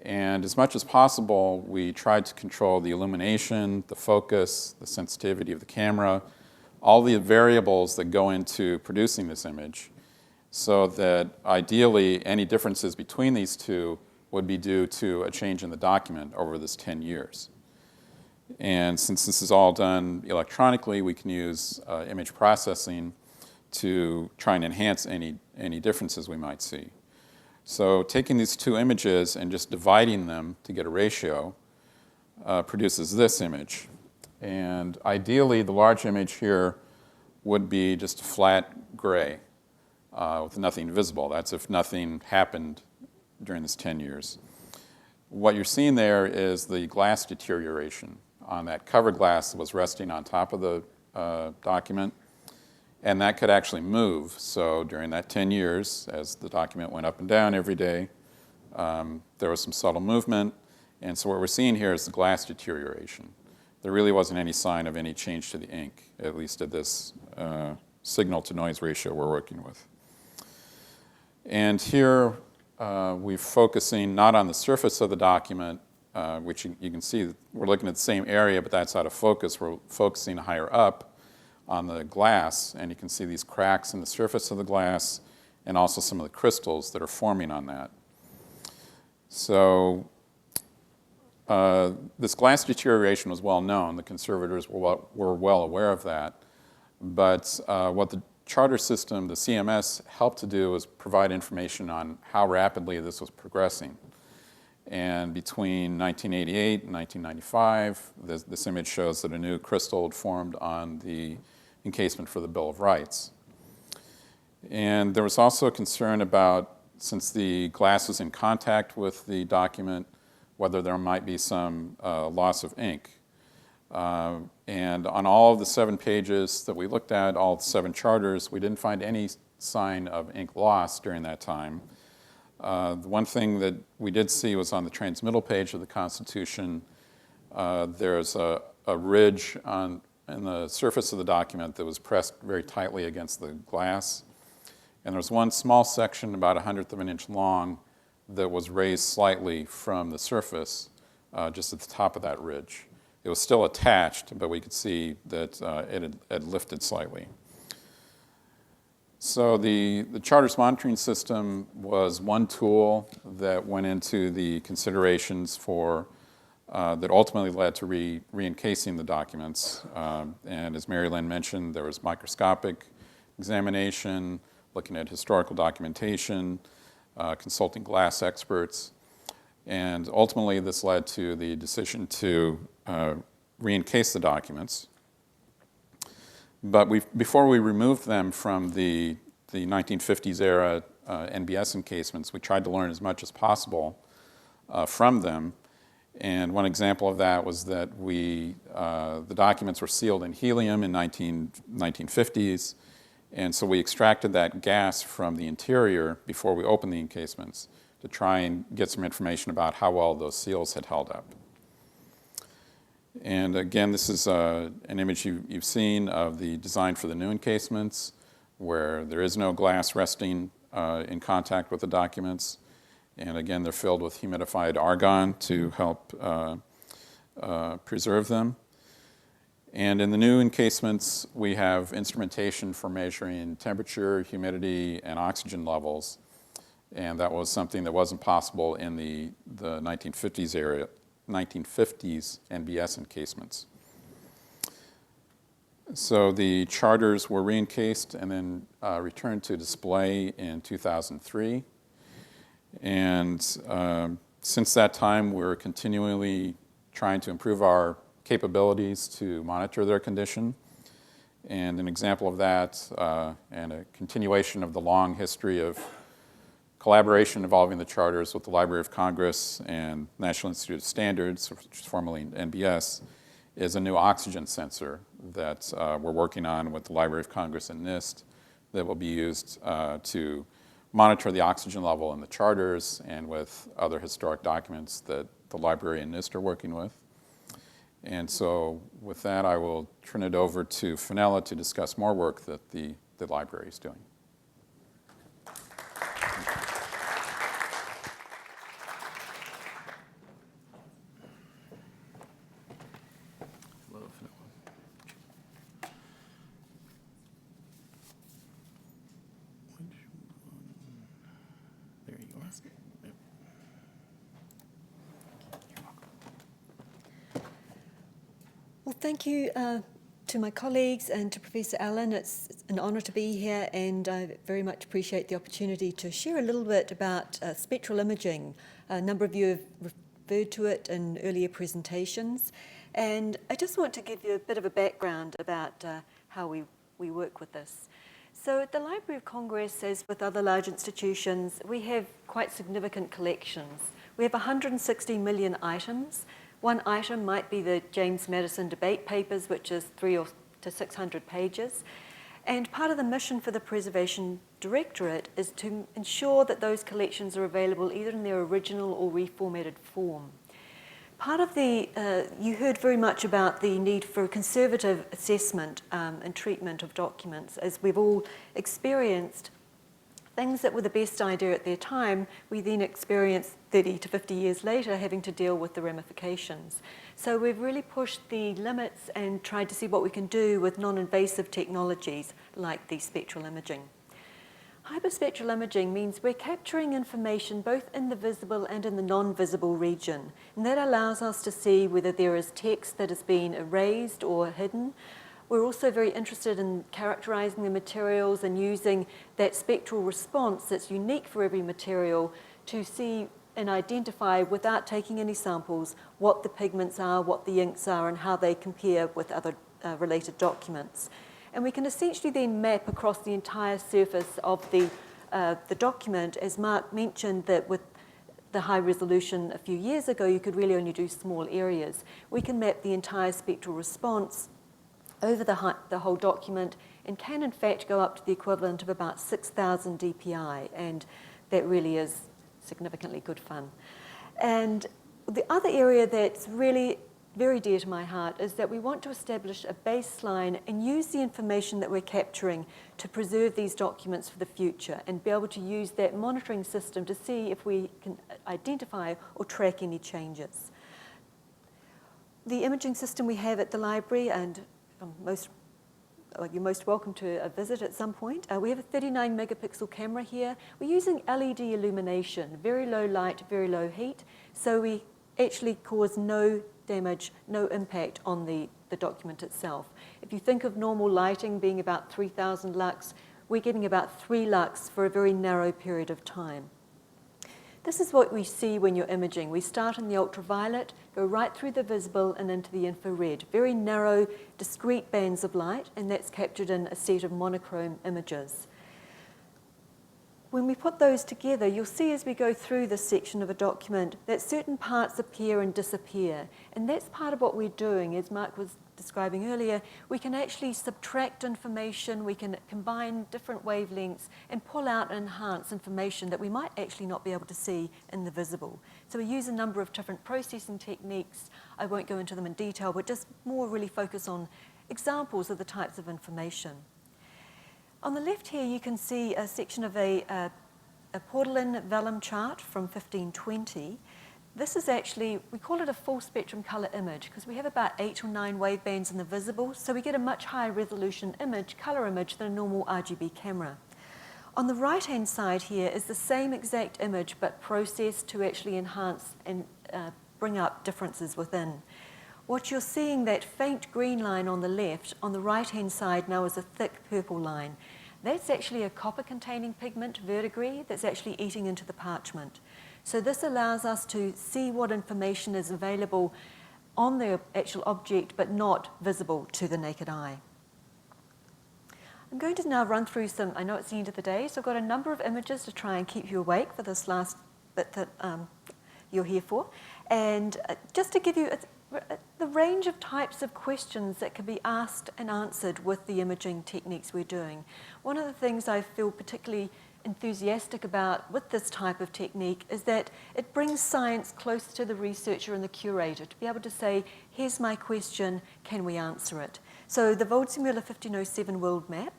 And as much as possible, we tried to control the illumination, the focus, the sensitivity of the camera, all the variables that go into producing this image, so that ideally any differences between these two would be due to a change in the document over this 10 years. And since this is all done electronically, we can use image processing to try and enhance any differences we might see. So taking these two images and just dividing them to get a ratio produces this image. And ideally, the large image here would be just a flat gray with nothing visible. That's if nothing happened during this 10 years. What you're seeing there is the glass deterioration on that cover glass that was resting on top of the document. And that could actually move. So during that 10 years, as the document went up and down every day, there was some subtle movement. And so what we're seeing here is the glass deterioration. There really wasn't any sign of any change to the ink, at least at this signal-to-noise ratio we're working with. And here we're focusing not on the surface of the document, which you can see we're looking at the same area, but that's out of focus. We're focusing higher up on the glass, and you can see these cracks in the surface of the glass and also some of the crystals that are forming on that. So this glass deterioration was well known. The conservators were well aware of that. But what the charter system, the CMS, helped to do was provide information on how rapidly this was progressing. And between 1988 and 1995, this image shows that a new crystal had formed on the encasement for the Bill of Rights. And there was also a concern about, since the glass was in contact with the document, whether there might be some loss of ink. And on all of the 7 pages that we looked at, all 7 charters, we didn't find any sign of ink loss during that time. The one thing that we did see was on the transmittal page of the Constitution, there's a ridge in the surface of the document that was pressed very tightly against the glass. And there's one small section about 1/100 of an inch long that was raised slightly from the surface, just at the top of that ridge. It was still attached, but we could see that it had lifted slightly. So the charters monitoring system was one tool that went into the considerations for that ultimately led to re-encasing the documents. And as Mary Lynn mentioned, there was microscopic examination, looking at historical documentation, consulting glass experts, and ultimately this led to the decision to re-encase the documents. But before we removed them from the 1950s era NBS encasements, we tried to learn as much as possible from them. And one example of that was that the documents were sealed in helium in 1950s, and so we extracted that gas from the interior before we opened the encasements to try and get some information about how well those seals had held up. And again, this is an image you've seen of the design for the new encasements, where there is no glass resting in contact with the documents. And again, they're filled with humidified argon to help preserve them. And in the new encasements, we have instrumentation for measuring temperature, humidity, and oxygen levels. And that was something that wasn't possible in the 1950s NBS encasements. So the charters were re-encased and then returned to display in 2003. And since that time, we're continually trying to improve our capabilities to monitor their condition. And an example of that, and a continuation of the long history of collaboration involving the charters with the Library of Congress and National Institute of Standards, which is formerly NBS, is a new oxygen sensor that we're working on with the Library of Congress and NIST that will be used to monitor the oxygen level in the charters and with other historic documents that the library and NIST are working with. And so with that, I will turn it over to Fenella to discuss more work that the library is doing.
Well, thank you to my colleagues and to Professor Allen. It's an honour to be here, and I very much appreciate the opportunity to share a little bit about spectral imaging. A number of you have referred to it in earlier presentations, and I just want to give you a bit of a background about how we work with this. So at the Library of Congress, as with other large institutions, we have quite significant collections. We have 160 million items. One item might be the James Madison debate papers, which is 300 to 600 pages. And part of the mission for the Preservation Directorate is to ensure that those collections are available either in their original or reformatted form. Part of you heard very much about the need for conservative assessment and treatment of documents. As we've all experienced, things that were the best idea at their time, we then experienced 30 to 50 years later having to deal with the ramifications. So we've really pushed the limits and tried to see what we can do with non-invasive technologies like the spectral imaging. Hyperspectral imaging means we're capturing information both in the visible and in the non-visible region, and that allows us to see whether there is text that has been erased or hidden. We're also very interested in characterizing the materials and using that spectral response that's unique for every material to see and identify, without taking any samples, what the pigments are, what the inks are, and how they compare with other related documents. And we can essentially then map across the entire surface of the document. As Mark mentioned, that with the high resolution a few years ago, you could really only do small areas. We can map the entire spectral response over the whole document and can in fact go up to the equivalent of about 6,000 dpi, and that really is significantly good fun. And the other area that's really very dear to my heart is that we want to establish a baseline and use the information that we're capturing to preserve these documents for the future and be able to use that monitoring system to see if we can identify or track any changes. The imaging system we have at the library, and most you're most welcome to visit at some point. We have a 39 megapixel camera here. We're using LED illumination, very low light, very low heat, so we actually cause no damage, no impact on the document itself. If you think of normal lighting being about 3,000 lux, we're getting about 3 lux for a very narrow period of time. This is what we see when you're imaging. We start in the ultraviolet, go right through the visible and into the infrared. Very narrow, discrete bands of light, and that's captured in a set of monochrome images. When we put those together, you'll see as we go through this section of a document that certain parts appear and disappear. And that's part of what we're doing, as Mark was describing earlier. We can actually subtract information, we can combine different wavelengths and pull out and enhance information that we might actually not be able to see in the visible. So we use a number of different processing techniques. I won't go into them in detail, but just more really focus on examples of the types of information. On the left here, you can see a section of a Portolan vellum chart from 1520. This is actually, we call it a full spectrum color image because we have about 8 or 9 wave bands in the visible, so we get a much higher resolution image, color image, than a normal RGB camera. On the right-hand side here is the same exact image, but processed to actually enhance and bring up differences within. What you're seeing, that faint green line on the left, on the right-hand side now is a thick purple line. That's actually a copper-containing pigment, verdigris, that's actually eating into the parchment. So this allows us to see what information is available on the actual object, but not visible to the naked eye. I'm going to now run through some, I know it's the end of the day, so I've got a number of images to try and keep you awake for this last bit that you're here for. And just to give you the range of types of questions that can be asked and answered with the imaging techniques we're doing. One of the things I feel particularly enthusiastic about with this type of technique is that it brings science closer to the researcher and the curator to be able to say, here's my question, can we answer it? So the Waldseemüller 1507 world map,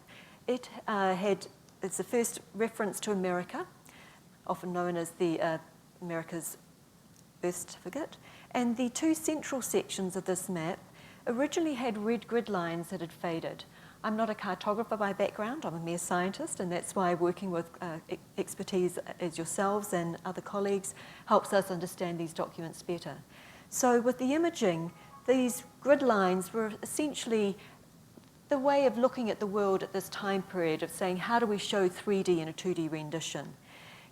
it's the first reference to America, often known as the America's birth certificate. And the 2 central sections of this map originally had red grid lines that had faded. I'm not a cartographer by background, I'm a mere scientist, and that's why working with expertise as yourselves and other colleagues helps us understand these documents better. So with the imaging, these grid lines were essentially the way of looking at the world at this time period, of saying how do we show 3D in a 2D rendition.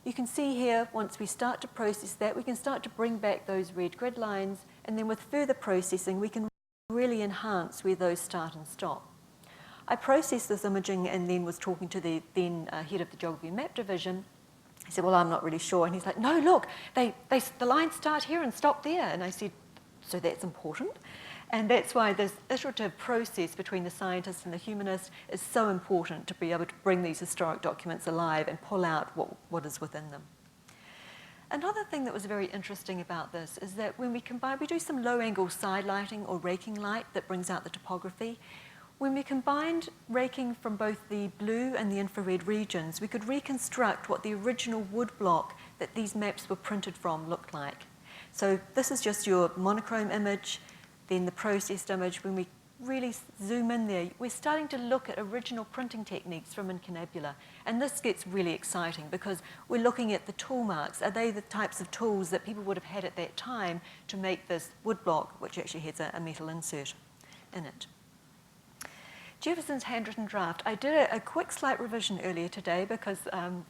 You can see here, once we start to process that, we can start to bring back those red grid lines, and then with further processing, we can really enhance where those start and stop. I processed this imaging and then was talking to the then head of the Geography and Map Division. He said, well, I'm not really sure. And he's like, no, look, the lines start here and stop there. And I said, so that's important. And that's why this iterative process between the scientist and the humanist is so important, to be able to bring these historic documents alive and pull out what is within them. Another thing that was very interesting about this is that when we do some low-angle side lighting or raking light that brings out the topography. When we combined raking from both the blue and the infrared regions, we could reconstruct what the original wood block that these maps were printed from looked like. So this is just your monochrome image, then the processed image. When we really zoom in there, we're starting to look at original printing techniques from incunabula. And this gets really exciting because we're looking at the tool marks. Are they the types of tools that people would have had at that time to make this wood block, which actually has a metal insert in it? Jefferson's handwritten draft. I did a quick slight revision earlier today because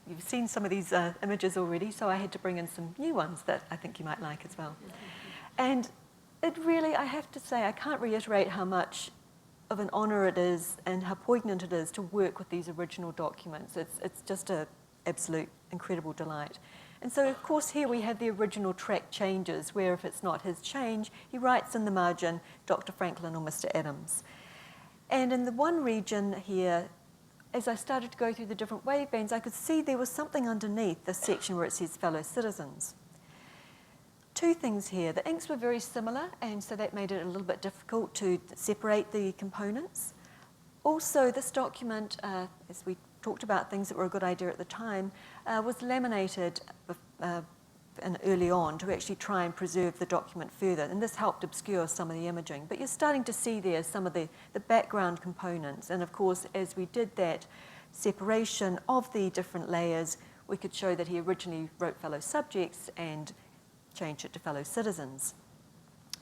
you've seen some of these images already, so I had to bring in some new ones that I think you might like as well. And it really, I have to say, I can't reiterate how much of an honor it is and how poignant it is to work with these original documents. It's just an absolute incredible delight. And so, of course, here we have the original track changes, where if it's not his change, he writes in the margin, Dr. Franklin or Mr. Adams. And in the one region here, as I started to go through the different wave bands, I could see there was something underneath this section where it says fellow citizens. 2 things here. The inks were very similar, and so that made it a little bit difficult to separate the components. Also, this document, as we talked about things that were a good idea at the time, was laminated and early on to actually try and preserve the document further, and this helped obscure some of the imaging. But you're starting to see there some of the background components, and of course, as we did that separation of the different layers, we could show that he originally wrote fellow subjects and changed it to fellow citizens.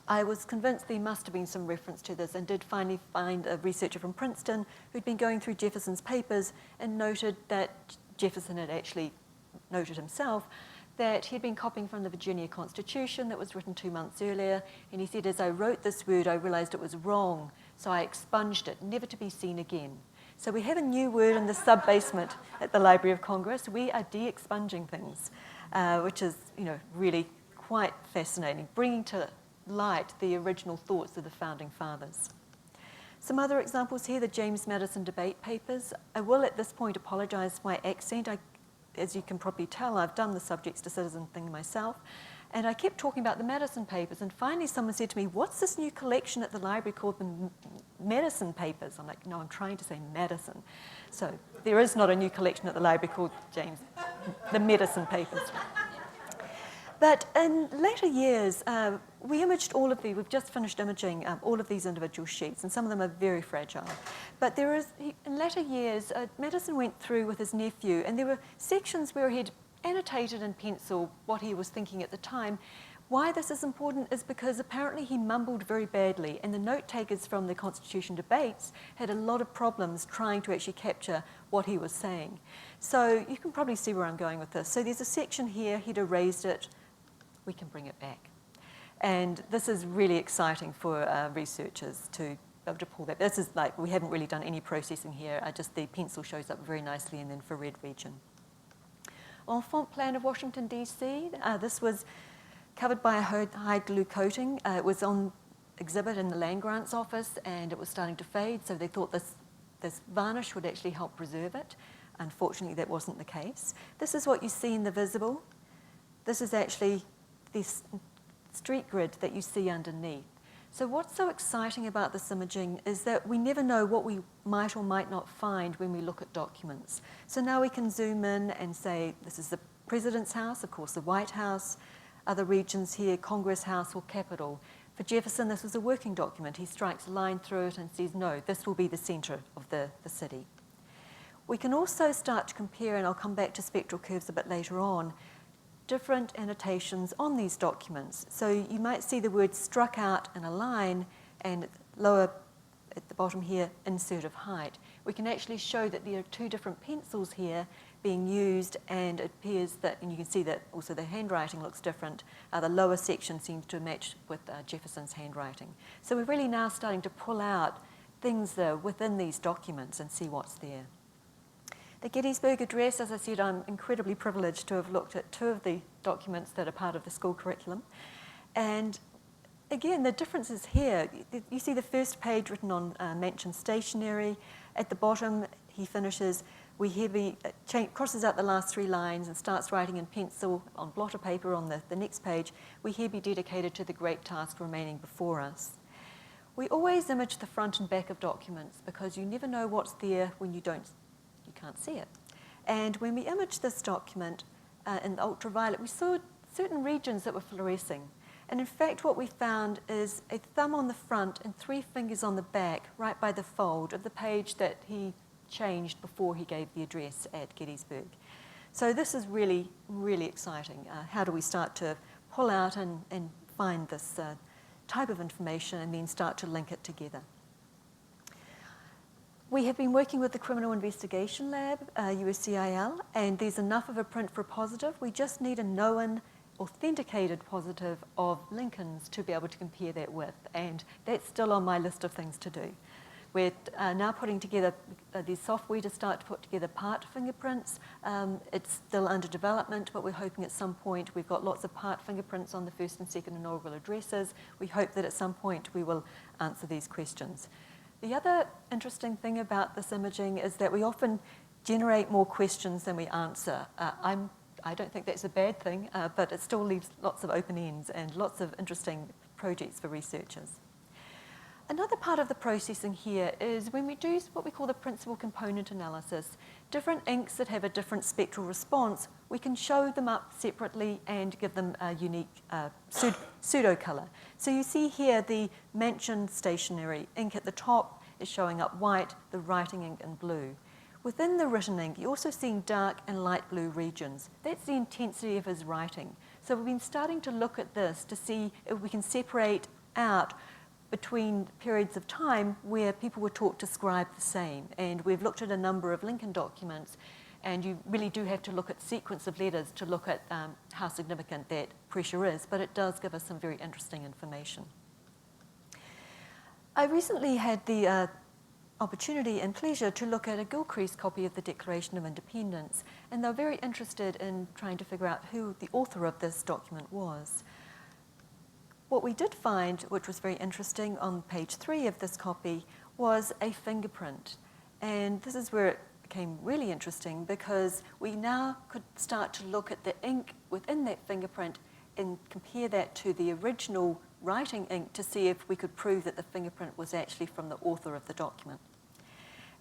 I was convinced there must have been some reference to this and did finally find a researcher from Princeton who'd been going through Jefferson's papers and noted that Jefferson had actually noted himself that he'd been copying from the Virginia Constitution that was written 2 months earlier, and he said, as I wrote this word, I realized it was wrong, so I expunged it, never to be seen again. So we have a new word in the sub-basement at the Library of Congress. We are de-expunging things, which is, really quite fascinating, bringing to light the original thoughts of the Founding Fathers. Some other examples here, the James Madison debate papers. I will at this point apologize for my accent. As you can probably tell, I've done the subjects to citizen thing myself. And I kept talking about the Madison papers, and finally someone said to me, what's this new collection at the library called the Madison papers? I'm like, no, I'm trying to say Madison. So there is not a new collection at the library called the Madison papers. But in later years, we imaged all of we've just finished imaging all of these individual sheets, and some of them are very fragile. But in later years, Madison went through with his nephew, and there were sections where he'd annotated in pencil what he was thinking at the time. Why this is important is because apparently he mumbled very badly, and the note takers from the Constitution debates had a lot of problems trying to actually capture what he was saying. So you can probably see where I'm going with this. So there's a section here, he'd erased it. We can bring it back. And this is really exciting for researchers to be able to pull that. This is like, we haven't really done any processing here, just the pencil shows up very nicely in the infrared region. Enfant plan of Washington, D.C. This was covered by a high glue coating. It was on exhibit in the land grants office, and it was starting to fade, so they thought this varnish would actually help preserve it. Unfortunately, that wasn't the case. This is what you see in the visible. This is actually this street grid that you see underneath. So what's so exciting about this imaging is that we never know what we might or might not find when we look at documents. So now we can zoom in and say, this is the President's house, of course the White House, other regions here, Congress House or Capitol. For Jefferson, this was a working document. He strikes a line through it and says, no, this will be the center of the city. We can also start to compare, and I'll come back to spectral curves a bit later on, different annotations on these documents. So you might see the word struck out in a line, and lower at the bottom here, insert of height. We can actually show that there are two different pencils here being used, and it appears that, and you can see that also the handwriting looks different. The lower section seems to match with Jefferson's handwriting. So we're really now starting to pull out things that are within these documents and see what's there. The Gettysburg Address, as I said, I'm incredibly privileged to have looked at two of the documents that are part of the school curriculum. And again, the differences here, you see the first page written on Mansion stationery. At the bottom, he finishes, crosses out the last three lines and starts writing in pencil on blotter paper on the next page. We here be dedicated to the great task remaining before us. We always image the front and back of documents because you never know what's there when you can't see it. And when we imaged this document in the ultraviolet, we saw certain regions that were fluorescing. And in fact, what we found is a thumb on the front and 3 fingers on the back, right by the fold of the page that he changed before he gave the address at Gettysburg. So this is really, really exciting. How do we start to pull out and find this type of information and then start to link it together? We have been working with the Criminal Investigation Lab, USCIL, and there's enough of a print for a positive. We just need a known, authenticated positive of Lincoln's to be able to compare that with, and that's still on my list of things to do. We're now putting together the software to start to put together part fingerprints. It's still under development, but we're hoping at some point, we've got lots of part fingerprints on the first and second inaugural addresses. We hope that at some point we will answer these questions. The other interesting thing about this imaging is that we often generate more questions than we answer. I don't think that's a bad thing, but it still leaves lots of open ends and lots of interesting projects for researchers. Another part of the processing here is when we do what we call the principal component analysis, different inks that have a different spectral response, we can show them up separately and give them a unique pseudo color. So you see here the mentioned stationery ink at the top is showing up white, the writing ink in blue. Within the written ink, you're also seeing dark and light blue regions. That's the intensity of his writing. So we've been starting to look at this to see if we can separate out between periods of time where people were taught to scribe the same. And we've looked at a number of Lincoln documents, and you really do have to look at sequence of letters to look at how significant that pressure is, but it does give us some very interesting information. I recently had the opportunity and pleasure to look at a Gilcrease copy of the Declaration of Independence, and they were very interested in trying to figure out who the author of this document was. What we did find, which was very interesting on page 3 of this copy, was a fingerprint. And this is where it became really interesting, because we now could start to look at the ink within that fingerprint and compare that to the original writing ink to see if we could prove that the fingerprint was actually from the author of the document.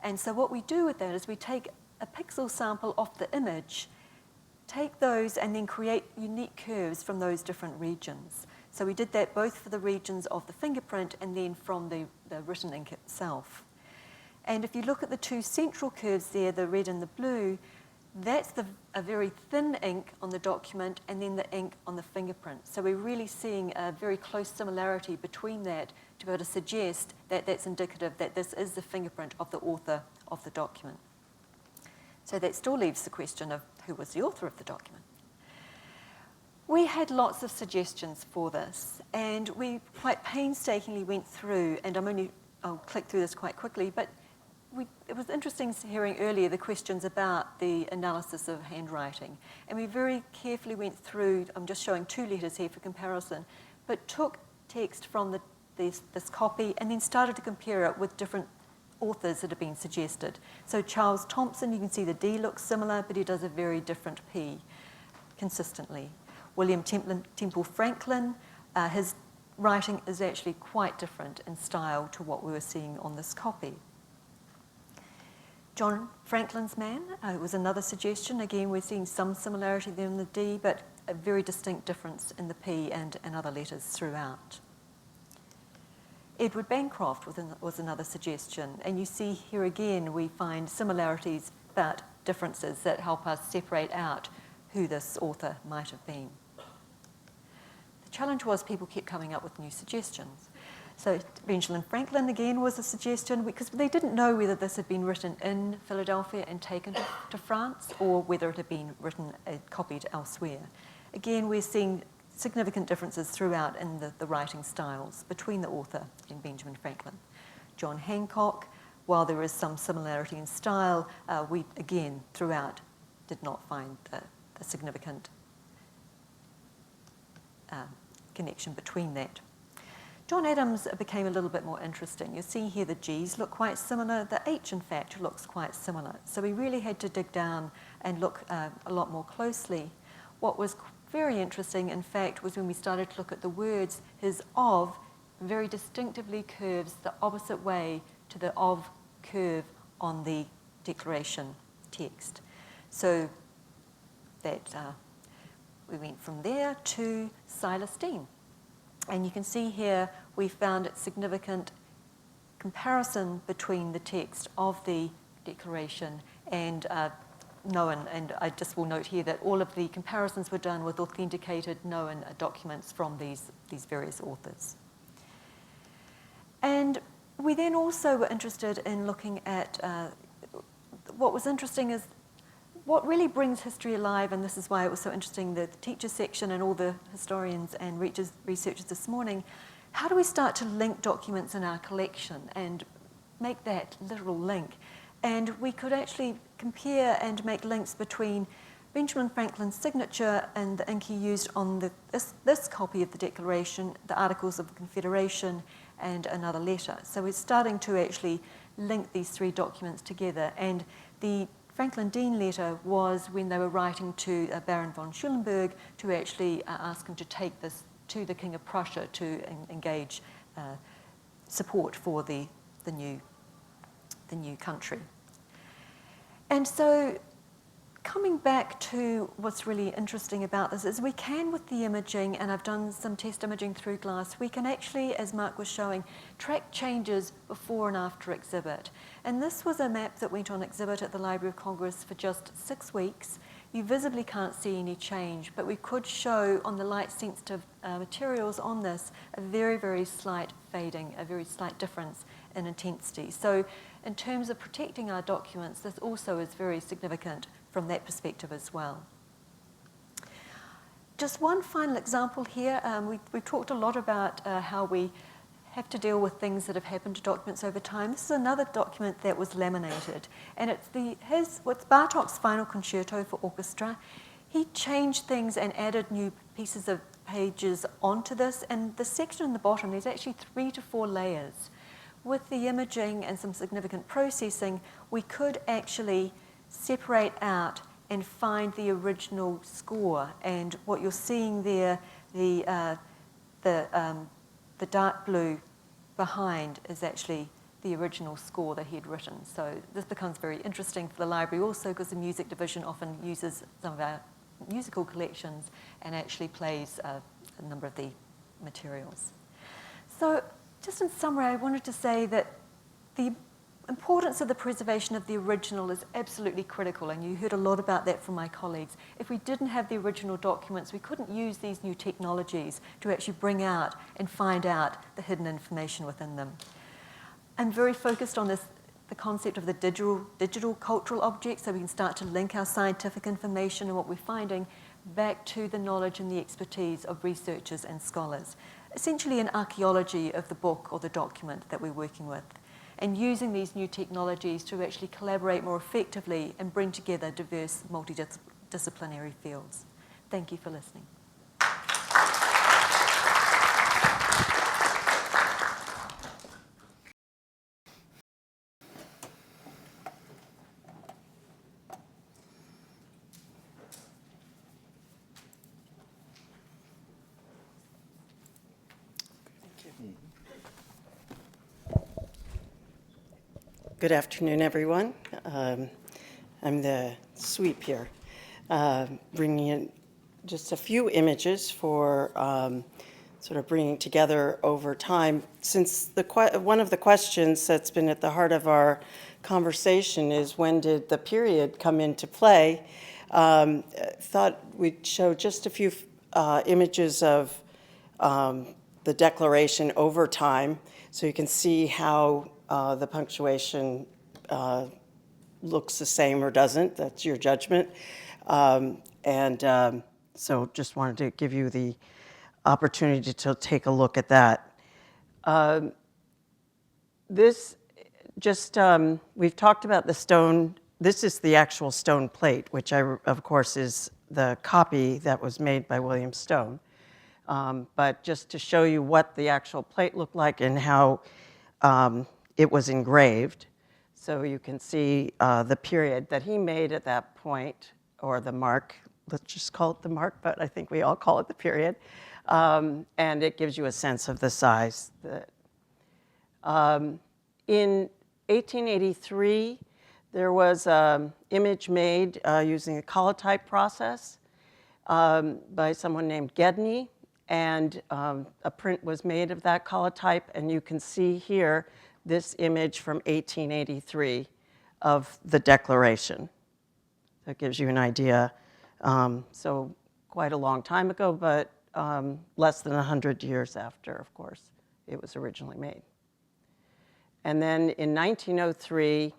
And so what we do with that is we take a pixel sample off the image, take those and then create unique curves from those different regions. So we did that both for the regions of the fingerprint and then from the written ink itself. And if you look at the two central curves there, the red and the blue, that's a very thin ink on the document and then the ink on the fingerprint. So we're really seeing a very close similarity between that to be able to suggest that that's indicative that this is the fingerprint of the author of the document. So that still leaves the question of who was the author of the document. We had lots of suggestions for this, and we quite painstakingly went through, and I'll click through this quite quickly, but it was interesting hearing earlier the questions about the analysis of handwriting. And we very carefully went through, I'm just showing 2 letters here for comparison, but took text from this copy and then started to compare it with different authors that have been suggested. So Charles Thompson, you can see the D looks similar, but he does a very different P consistently. William Temple Franklin, his writing is actually quite different in style to what we were seeing on this copy. John Franklin's Man was another suggestion. Again, we're seeing some similarity there in the D, but a very distinct difference in the P and other letters throughout. Edward Bancroft was another suggestion, and you see here again we find similarities but differences that help us separate out who this author might have been. The challenge was people kept coming up with new suggestions. So Benjamin Franklin, again, was a suggestion because they didn't know whether this had been written in Philadelphia and taken to France or whether it had been written and copied elsewhere. Again, we're seeing significant differences throughout in the writing styles between the author and Benjamin Franklin. John Hancock, while there is some similarity in style, we, again, throughout did not find a significant connection between that. John Adams became a little bit more interesting. You see here the G's look quite similar. The H, in fact, looks quite similar. So we really had to dig down and look a lot more closely. What was very interesting, in fact, was when we started to look at the words, his of very distinctively curves the opposite way to the of curve on the Declaration text. So that we went from there to Silas Deane. And you can see here we found a significant comparison between the text of the Declaration and known, and I just will note here that all of the comparisons were done with authenticated known documents from these various authors. And we then also were interested in looking at what was interesting is what really brings history alive, and this is why it was so interesting, the teacher section and all the historians and researchers this morning, how do we start to link documents in our collection and make that literal link? And we could actually compare and make links between Benjamin Franklin's signature and the ink he used on this copy of the Declaration, the Articles of Confederation, and another letter. So we're starting to actually link these 3 documents together. And the Franklin Deane letter was when they were writing to Baron von Schulenburg to actually ask him to take this to the King of Prussia to engage support for the new country. And so coming back to what's really interesting about this is we can, with the imaging, and I've done some test imaging through glass, we can actually, as Mark was showing, track changes before and after exhibit. And this was a map that went on exhibit at the Library of Congress for just 6 weeks. You visibly can't see any change, but we could show on the light-sensitive materials on this a very, very slight fading, a very slight difference in intensity. So in terms of protecting our documents, this also is very significant from that perspective as well. Just one final example here. We've talked a lot about how we have to deal with things that have happened to documents over time. This is another document that was laminated, and it's what's Bartók's final concerto for orchestra. He changed things and added new pieces of pages onto this, and the section in the bottom, there's actually 3 to 4 layers. With the imaging and some significant processing, we could actually separate out and find the original score. And what you're seeing there, the dark blue behind is actually the original score that he'd written. So this becomes very interesting for the library also, because the music division often uses some of our musical collections and actually plays a number of the materials. So just in summary, I wanted to say that the importance of the preservation of the original is absolutely critical, and you heard a lot about that from my colleagues. If we didn't have the original documents, we couldn't use these new technologies to actually bring out and find out the hidden information within them. I'm very focused on this, the concept of the digital cultural object, so we can start to link our scientific information and what we're finding back to the knowledge and the expertise of researchers and scholars. Essentially an archaeology of the book or the document that we're working with, and using these new technologies to actually collaborate more effectively and bring together diverse multidisciplinary fields. Thank you for listening.
Good afternoon, everyone. I'm the sweep here, bringing in just a few images for sort of bringing together over time. Since one of the questions that's been at the heart of our conversation is, when did the period come into play? Thought we'd show just a few images of the Declaration over time, so you can see how the punctuation looks the same or doesn't. That's your judgment. So just wanted to give you the opportunity to take a look at that. We've talked about the stone. This is the actual stone plate, which of course is the copy that was made by William Stone. But just to show you what the actual plate looked like and how it was engraved. So you can see the period that he made at that point, or the mark. Let's just call it the mark, but I think we all call it the period. And it gives you a sense of the size. In 1883, there was an image made using a collotype process by someone named Gedney, and a print was made of that collotype, and you can see here this image from 1883 of the Declaration. That gives you an idea. So quite a long time ago, but less than 100 years after, of course, it was originally made. And then in 1903,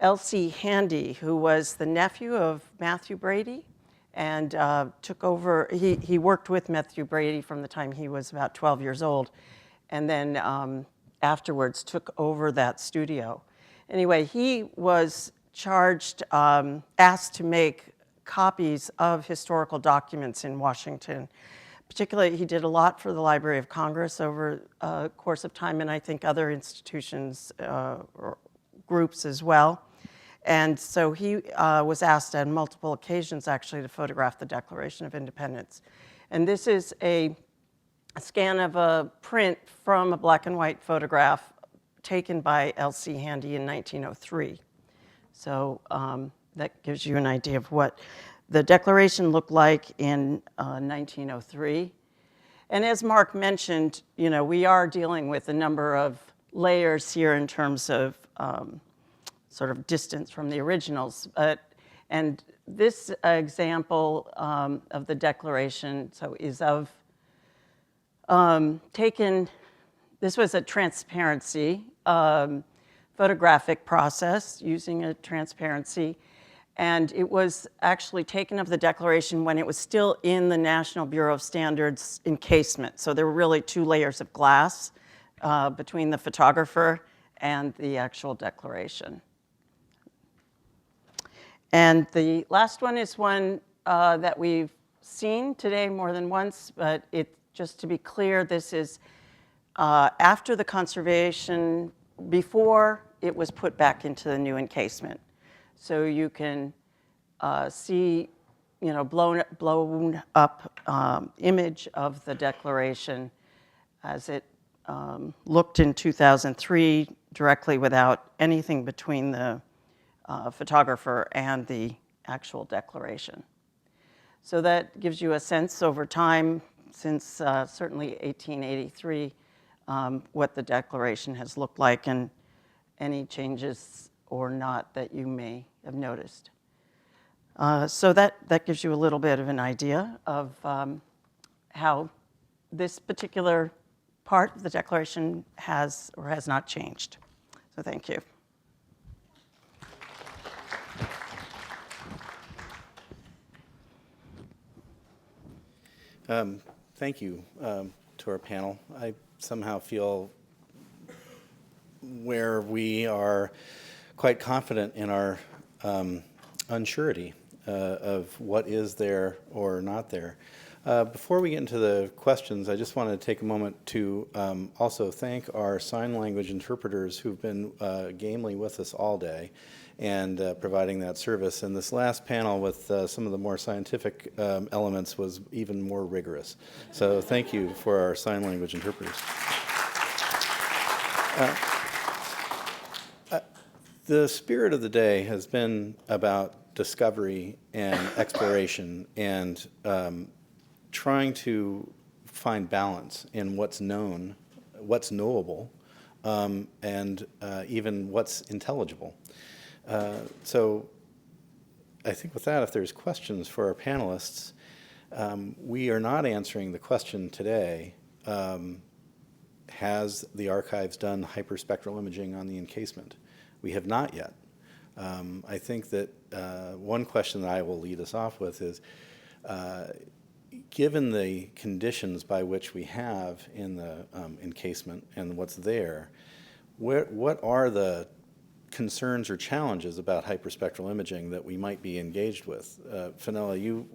L.C. Handy, who was the nephew of Matthew Brady, and took over, he worked with Matthew Brady from the time he was about 12 years old, and then afterwards took over that studio. Anyway, he was charged, asked to make copies of historical documents in Washington. Particularly, he did a lot for the Library of Congress over a course of time, and I think other institutions or groups as well. And so he was asked on multiple occasions, actually, to photograph the Declaration of Independence. And this is a scan of a print from a black and white photograph taken by L.C. Handy in 1903. So that gives you an idea of what the Declaration looked like in 1903. And as Mark mentioned, we are dealing with a number of layers here in terms of sort of distance from the originals. And this example of the Declaration is of this was a transparency photographic process using a transparency. And it was actually taken of the Declaration when it was still in the National Bureau of Standards encasement. So there were really 2 layers of glass between the photographer and the actual Declaration. And the last one is one that we've seen today more than once, but just to be clear, this is after the conservation, before it was put back into the new encasement. So you can see, blown up image of the Declaration as it looked in 2003 directly without anything between the photographer and the actual Declaration. So that gives you a sense over time, since certainly 1883, what the Declaration has looked like and any changes or not that you may have noticed. So that gives you a little bit of an idea of how this particular part of the Declaration has or has not changed. So thank you.
Thank you to our panel. I somehow feel where we are quite confident in our unsurety of what is there or not there. Before we get into the questions, I just wanted to take a moment to also thank our sign language interpreters who've been gamely with us all day and providing that service. And this last panel with some of the more scientific elements was even more rigorous. So thank you for our sign language interpreters. The spirit of the day has been about discovery and exploration and trying to find balance in what's known, what's knowable, and even what's intelligible. So I think with that, if there's questions for our panelists, we are not answering the question today, has the archives done hyperspectral imaging on the encasement? We have not yet. I think that one question that I will lead us off with is, given the conditions by which we have in the encasement and what's there, what are the concerns or challenges about hyperspectral imaging that we might be engaged with? Fenella, you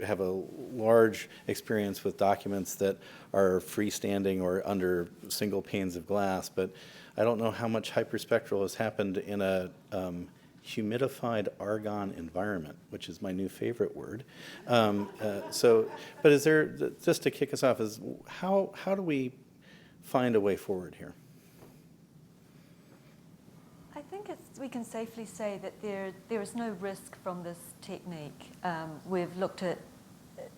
have a large experience with documents that are freestanding or under single panes of glass, but I don't know how much hyperspectral has happened in a humidified argon environment, which is my new favorite word. But is there, just to kick us off, is how do we find a way forward here?
I think we can safely say that there is no risk from this technique. We've looked at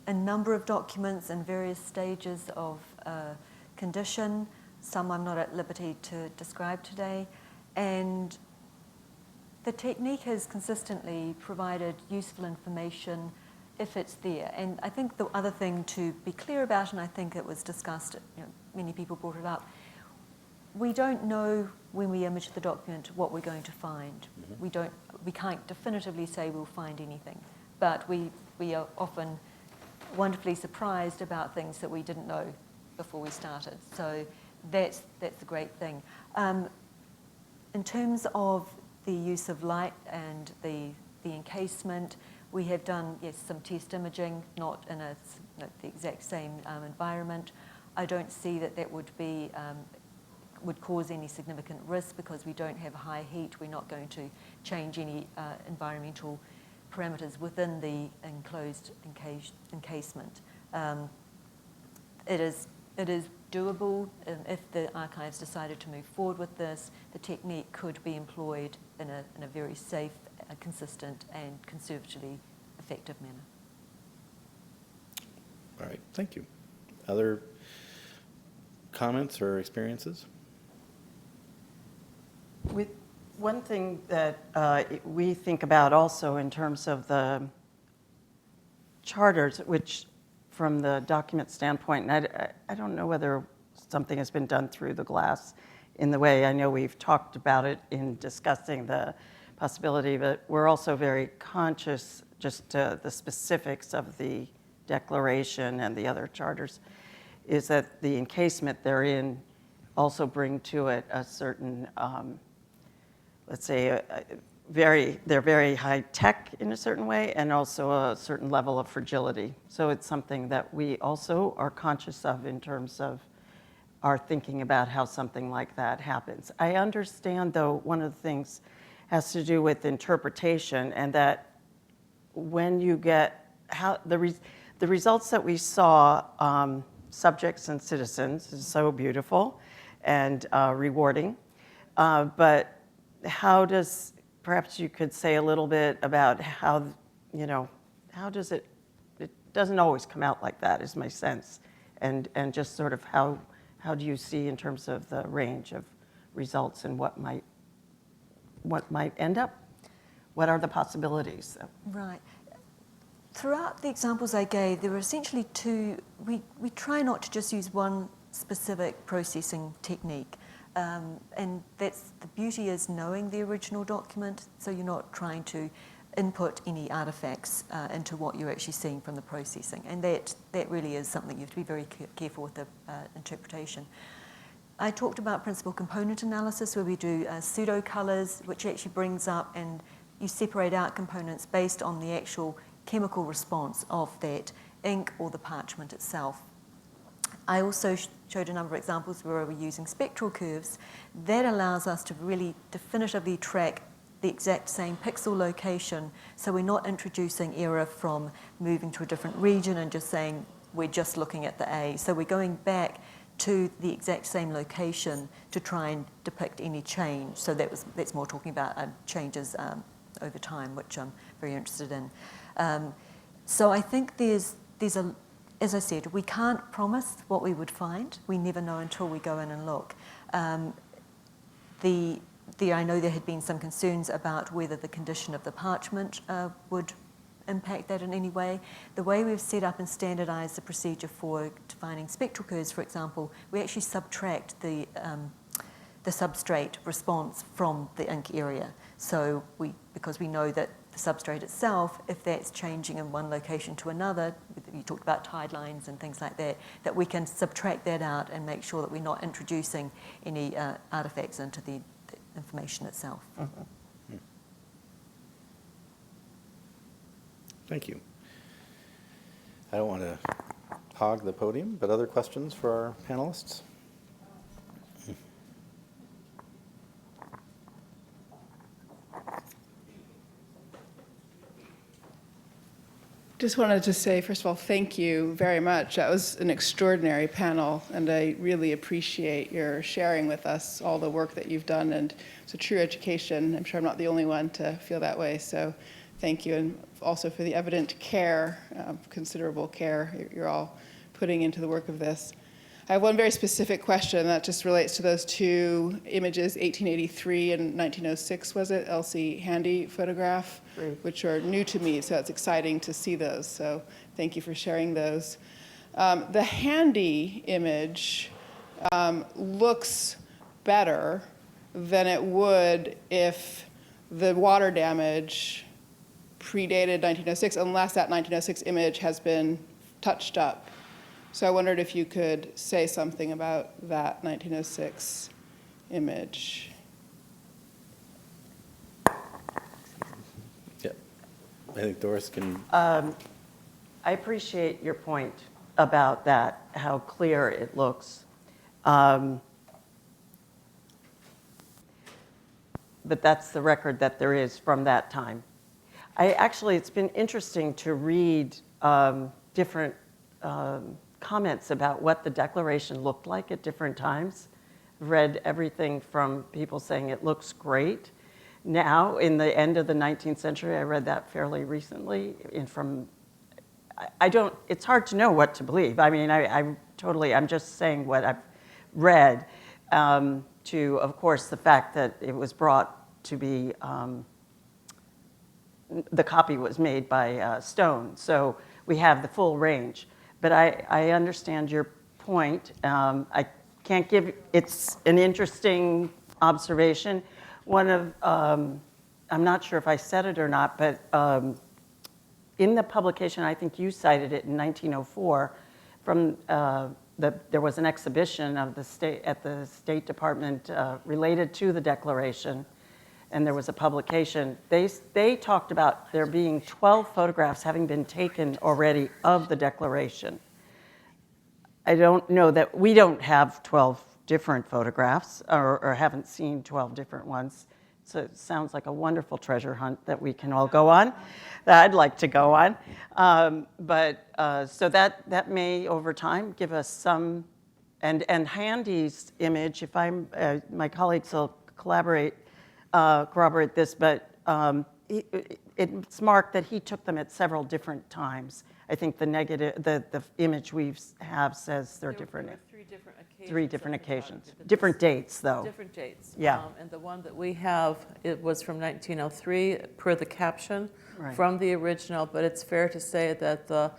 a number of documents in various stages of condition. Some I'm not at liberty to describe today. And the technique has consistently provided useful information if it's there. And I think the other thing to be clear about, and I think it was discussed, many people brought it up, we don't know when we image the document what we're going to find. Mm-hmm. We can't definitively say we'll find anything, but we are often wonderfully surprised about things that we didn't know before we started. So that's a great thing. In terms of the use of light and the encasement, we have done, yes, some test imaging, not in the exact same environment. I don't see that would cause any significant risk because we don't have high heat. We're not going to change any environmental parameters within the enclosed encasement. It is It is doable. If the archives decided to move forward with this, the technique could be employed in a very safe, consistent, and conservatively effective manner.
All right, thank you. Other comments or experiences?
With one thing that we think about also in terms of the charters, which from the document standpoint, and I don't know whether something has been done through the glass in the way, I know we've talked about it in discussing the possibility, but we're also very conscious just the specifics of the Declaration and the other charters, is that the encasement therein also bring to it a certain, let's say, they're very high tech in a certain way, and also a certain level of fragility. So it's something that we also are conscious of in terms of our thinking about how something like that happens. I understand, though, one of the things has to do with interpretation, and that when you get how the results that we saw, subjects and citizens, is so beautiful and rewarding, but how does, perhaps you could say a little bit about how, how does it doesn't always come out like that, is my sense, and just sort of how do you see in terms of the range of results and what might end up? What are the possibilities?
Right. Throughout the examples I gave, there were essentially two. We try not to just use one specific processing technique. And that's the beauty is knowing the original document, so you're not trying to input any artifacts into what you're actually seeing from the processing. And that really is something you have to be very careful with the interpretation. I talked about principal component analysis, where we do pseudo colors, which actually brings up and you separate out components based on the actual chemical response of that ink or the parchment itself. I also showed a number of examples where we're using spectral curves. That allows us to really definitively track the exact same pixel location, so we're not introducing error from moving to a different region and just saying we're just looking at the A. So we're going back to the exact same location to try and depict any change. So that's more talking about changes over time, which I'm very interested in. So I think there's a, as I said, we can't promise what we would find. We never know until we go in and look. I know there had been some concerns about whether the condition of the parchment would impact that in any way. The way we've set up and standardized the procedure for defining spectral curves, for example, we actually subtract the substrate response from the ink area. So because we know that the substrate itself, if that's changing in one location to another, you talked about tide lines and things like that, that we can subtract that out and make sure that we're not introducing any artifacts into the information itself.
Mm-hmm. Thank you. I don't want to hog the podium, but other questions for our panelists?
Just wanted to say, first of all, thank you very much. That was an extraordinary panel, and I really appreciate your sharing with us all the work that you've done, and it's a true education. I'm sure I'm not the only one to feel that way, so thank you, and also for the evident care, considerable care you're all putting into the work of this. I have one very specific question that just relates to those two images, 1883 and 1906, was it? Elsie Handy photograph,
Right.
which are new to me, so it's exciting to see those. So thank you for sharing those. The Handy image looks better than it would if the water damage predated 1906, unless that 1906 image has been touched up. So I wondered if you could say something about that 1906 image.
Yep. I think Doris can.
I appreciate your point about that, how clear it looks. But that's the record that there is from that time. It's been interesting to read different comments about what the Declaration looked like at different times. Read everything from people saying it looks great. Now, in the end of the 19th century, I read that fairly recently. It's hard to know what to believe. I mean, I'm just saying what I've read, to, of course, the fact that it was brought to be, the copy was made by Stone, so we have the full range. But I understand your point. I can't give, it's an interesting observation. One of, I'm not sure if I said it or not, but in the publication, I think you cited it in 1904, from there was an exhibition of at the State Department related to the Declaration, and there was a publication. They talked about there being 12 photographs having been taken already of the Declaration. I don't know that we don't have 12 different photographs or haven't seen 12 different ones. So it sounds like a wonderful treasure hunt that we can all go on, that I'd like to go on. So that may, over time, give us some, and Handy's image, if my colleagues will corroborate this, but it's marked that he took them at several different times. I think the image we have says they're different.
There were 3 different occasions.
3 different occasions. Different dates, though.
Different dates.
Yeah.
And the one that we have, it was from 1903, per the caption,
Right.
from the original. But it's fair to say that the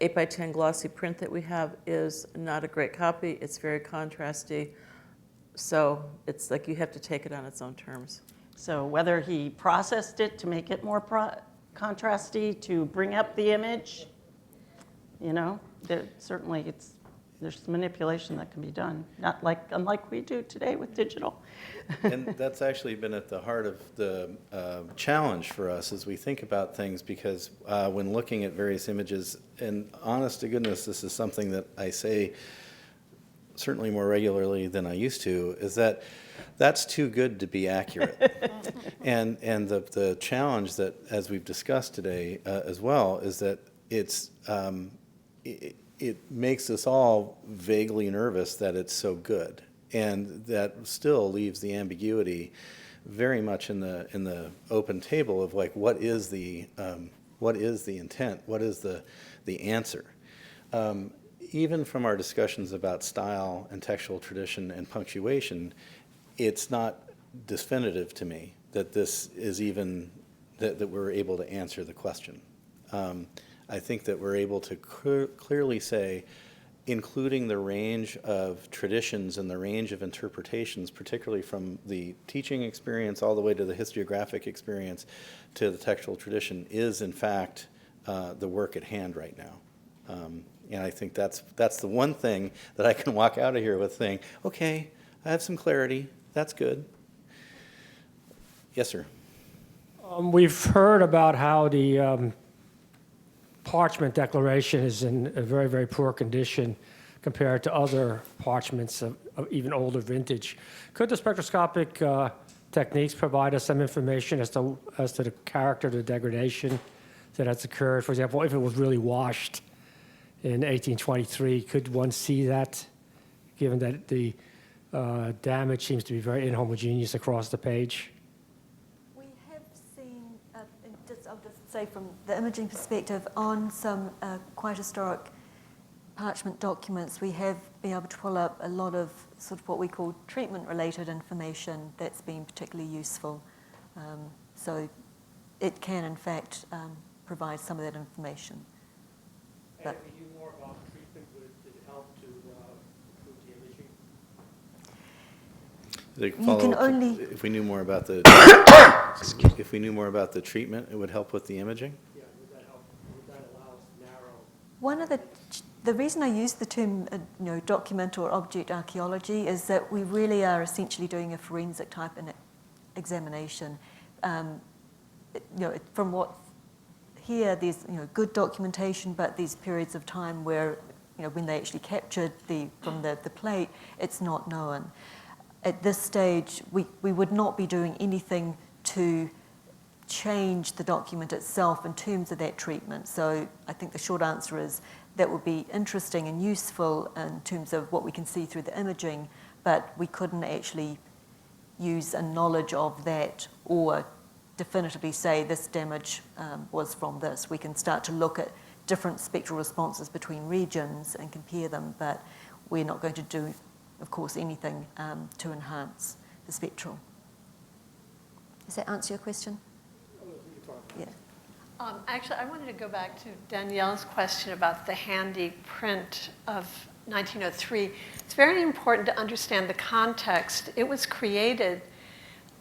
8x10 glossy print that we have is not a great copy. It's very contrasty. So it's like you have to take it on its own terms.
So whether he processed it to make it more contrasty, to bring up the image, certainly there's manipulation that can be done, unlike we do today with digital.
And that's actually been at the heart of the challenge for us as we think about things, because when looking at various images, and honest to goodness, this is something that I say certainly more regularly than I used to, is that that's too good to be accurate. and the challenge that, as we've discussed today as well, is that it makes us all vaguely nervous that it's so good, and that still leaves the ambiguity very much in the open table of like, what is the intent, what is the answer. Even from our discussions about style and textual tradition and punctuation, it's not definitive to me that this is even that we're able to answer the question. I think that we're able to clearly say, including the range of traditions and the range of interpretations, particularly from the teaching experience all the way to the historiographic experience to the textual tradition, is in fact the work at hand right now. And I think that's the one thing that I can walk out of here with saying, okay, I have some clarity, that's good. Yes, sir.
We've heard about how the parchment declaration is in a very, very poor condition compared to other parchments of even older vintage. Could the spectroscopic techniques provide us some information as to the character of the degradation that has occurred? For example, if it was really washed in 1823, could one see that, given that the damage seems to be very inhomogeneous across the page?
We have seen, I'll just say from the imaging perspective, on some quite historic parchment documents, we have been able to pull up a lot of sort of what we call treatment-related information that's been particularly useful. So it can, in fact, provide some of that information.
And if we knew more about treatment, would it help to improve the imaging?
You can only, if we knew more about the if we knew more about the treatment, it would help with the imaging.
Yeah, would that help? Would that allow us to narrow?
One of the reason I use the term document or object archaeology is that we really are essentially doing a forensic type examination. From what here, there's good documentation, but these periods of time where when they actually captured from the plate, it's not known. At this stage, we would not be doing anything to change the document itself in terms of that treatment. So I think the short answer is that would be interesting and useful in terms of what we can see through the imaging, but we couldn't actually use a knowledge of that or definitively say this damage was from this. We can start to look at different spectral responses between regions and compare them, but we're not going to do, of course, anything to enhance the spectral. Does that answer your question? Yeah.
Actually, I wanted to go back to Danielle's question about the handy print of 1903. It's very important to understand the context. It was created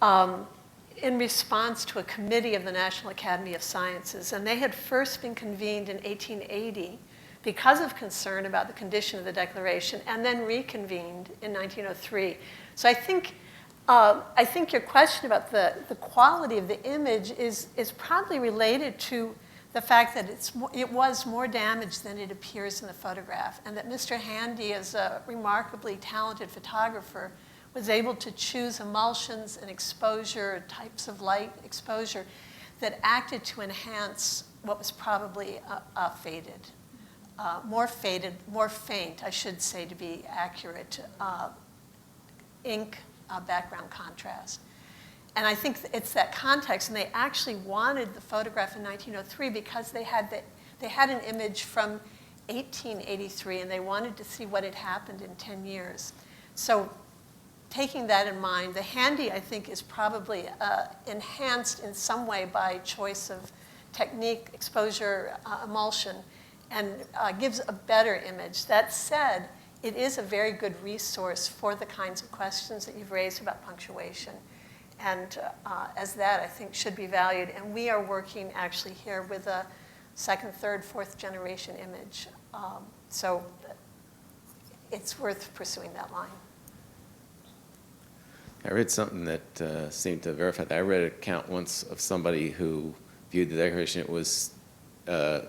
in response to a committee of the National Academy of Sciences, and they had first been convened in 1880 because of concern about the condition of the Declaration, and then reconvened in 1903. So I think your question about the quality of the image is probably related to the fact that it was more damaged than it appears in the photograph, and that Mr. Handy, as a remarkably talented photographer, was able to choose emulsions and exposure, types of light exposure, that acted to enhance what was probably more faint, I should say, to be accurate, ink background contrast. And I think it's that context, and they actually wanted the photograph in 1903 because they had an image from 1883, and they wanted to see what had happened in 10 years. So taking that in mind, the handy, I think, is probably enhanced in some way by choice of technique, exposure, emulsion, and gives a better image. That said, it is a very good resource for the kinds of questions that you've raised about punctuation. And as that, I think, should be valued. And we are working actually here with a second, third, fourth generation image. So it's worth pursuing that line.
I read something that seemed to verify that. I read an account once of somebody who viewed the Declaration. It was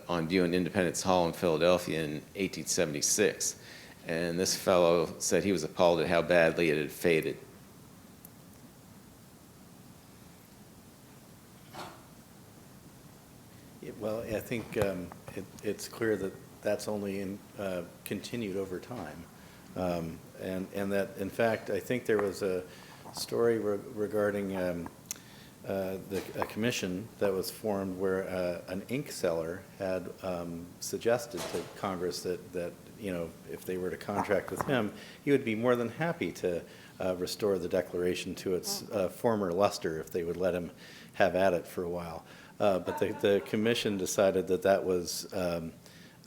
on view in Independence Hall in Philadelphia in 1876. And this fellow said he was appalled at how badly it had faded.
Well, I think it's clear that that's only continued over time. And that, in fact, I think there was a story regarding a commission that was formed where an ink seller had suggested to Congress that if they were to contract with him, he would be more than happy to restore the Declaration to its former luster if they would let him have at it for a while. But the commission decided that was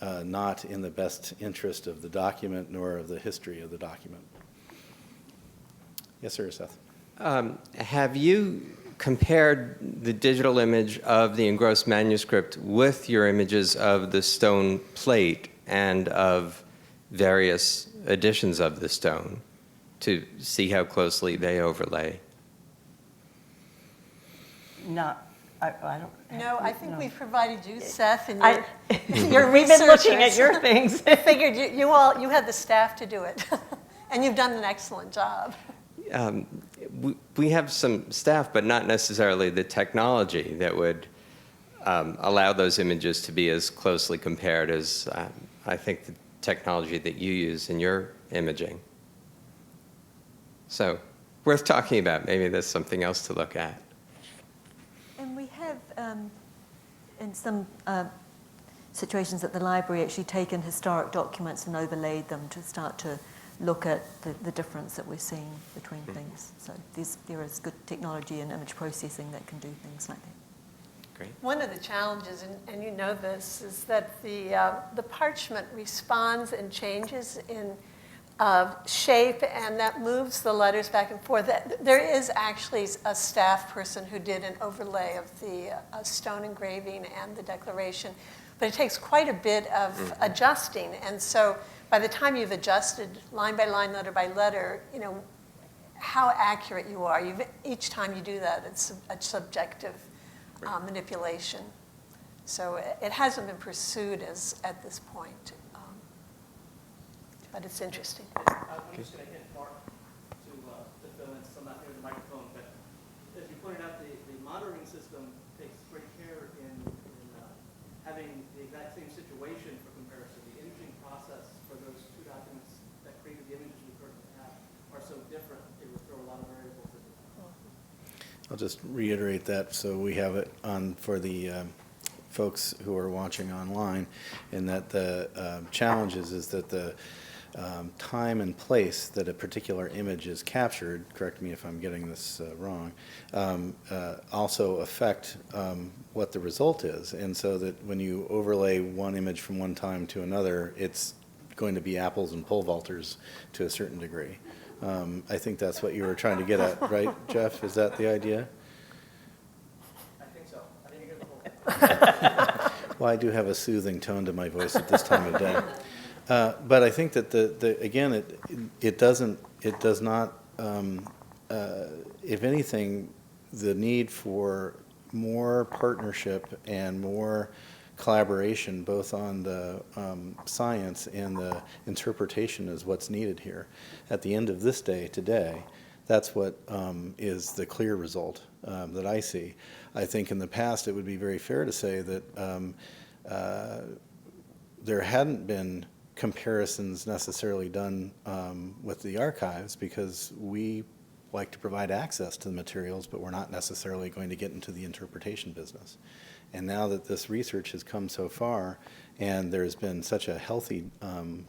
not in the best interest of the document nor of the history of the document. Yes, sir, Seth.
Have you compared the digital image of the engrossed manuscript with your images of the stone plate and of various editions of the stone to see how closely they overlay?
No, I don't.
No, I think we've provided you, Seth, and
we've been looking at your things.
I figured you had the staff to do it, and you've done an excellent job.
We have some staff, but not necessarily the technology that would allow those images to be as closely compared as I think the technology that you use in your imaging. So, worth talking about. Maybe there's something else to look at.
And we have, in some situations at the library, actually taken historic documents and overlaid them to start to look at the difference that we're seeing between things. So there is good technology and image processing that can do things like that.
Great.
One of the challenges, and you know this, is that the parchment responds and changes in shape, and that moves the letters back and forth. There is actually a staff person who did an overlay of the Stone Engraving and the Declaration, but it takes quite a bit of adjusting, and so by the time you've adjusted line by line, letter by letter, how accurate you are. Each time you do that, it's a subjective manipulation. So it hasn't been pursued at this point, but it's interesting.
I'm just going to hit Mark to fill in, since I'm not near the microphone, but as you pointed out, the monitoring system takes having the exact same situation for comparison. The imaging process for those two documents that created the images we currently have are so different, it would throw a lot of variables into that.
I'll just reiterate that so we have it on for the folks who are watching online, in that the challenge is that the time and place that a particular image is captured, correct me if I'm getting this wrong, also affect what the result is. And so that when you overlay one image from one time to another, it's going to be apples and pole vaulters to a certain degree. I think that's what you were trying to get at, right, Jeff? Is that the idea?
I think so. I think you're good.
Well, I do have a soothing tone to my voice at this time of day. But I think that again, it does not, if anything, the need for more partnership and more collaboration, both on the science and the interpretation, is what's needed here. At the end of this day, today, that's what is the clear result that I see. I think in the past it would be very fair to say that there hadn't been comparisons necessarily done with the archives, because we like to provide access to the materials, but we're not necessarily going to get into the interpretation business. And now that this research has come so far, and there's been such a healthy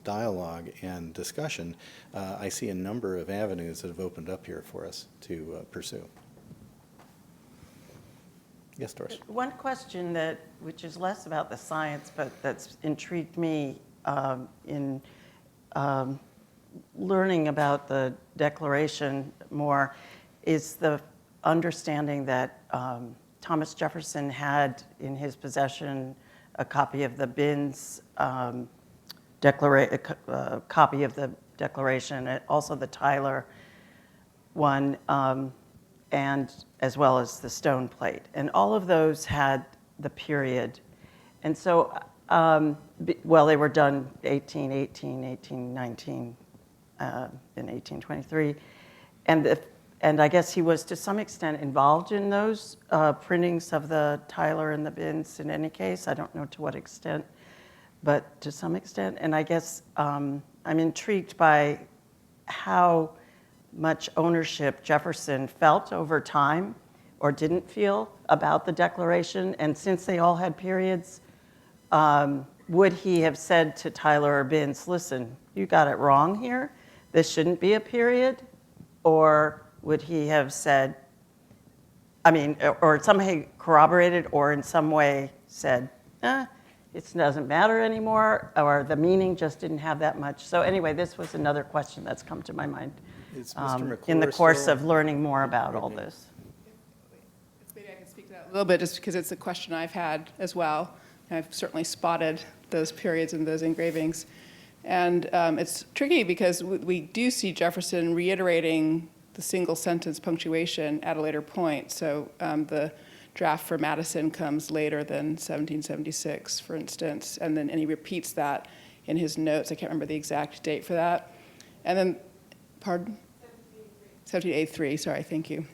dialogue and discussion, I see a number of avenues that have opened up here for us to pursue. Yes, Doris.
One question which is less about the science, but that's intrigued me in learning about the Declaration more, is the understanding that Thomas Jefferson had in his possession a copy of the Binns copy of the Declaration, and also the Tyler one, and as well as the stone plate. And all of those had the period. And so, well, they were done 1818, 1819, and 1823. And I guess he was to some extent involved in those printings of the Tyler and the Binns in any case. I don't know to what extent, but to some extent. And I guess I'm intrigued by how much ownership Jefferson felt over time or didn't feel about the Declaration. And since they all had periods, would he have said to Tyler or Binns, listen, you got it wrong here, this shouldn't be a period? Or would he have said, or somehow corroborated, or in some way said, it doesn't matter anymore, or the meaning just didn't have that much? So anyway, this was another question that's come to my mind in the course of learning more about all this.
Maybe I can speak to that a little bit, just because it's a question I've had as well. I've certainly spotted those periods in those engravings. And it's tricky because we do see Jefferson reiterating the single sentence punctuation at a later point. So the draft for Madison comes later than 1776, for instance, and he repeats that in his notes. I can't remember the exact date for that. And then, pardon? 1783, sorry, thank you.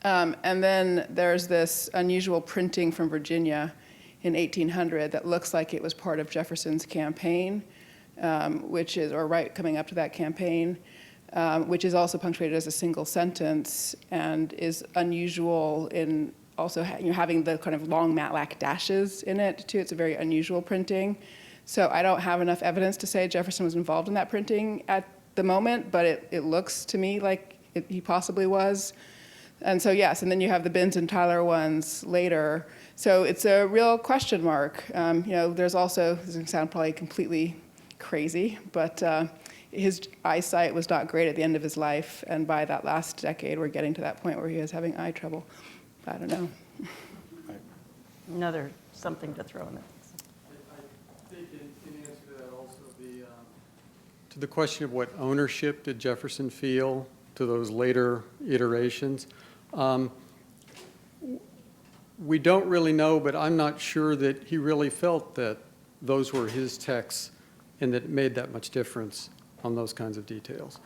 And then there's this unusual printing from Virginia in 1800 that looks like it was part of Jefferson's campaign, which is, or right coming up to that campaign, which is also punctuated as a single sentence and is unusual in also having the kind of long Matlack dashes in it too. It's a very unusual printing. So I don't have enough evidence to say Jefferson was involved in that printing at the moment, but it looks to me like he possibly was. And so yes, and then you have the Binns and Tyler ones later. So it's a real question mark. There's also, this is going to sound probably completely crazy, but his eyesight was not great at the end of his life, and by that last decade, we're getting to that point where he was having eye trouble. I don't know.
Another something to throw in there.
I think in answer to that also, to the question of what ownership did Jefferson feel to those later iterations, we don't really know, but I'm not sure that he really felt that those were his texts and that it made that much difference on those kinds of details.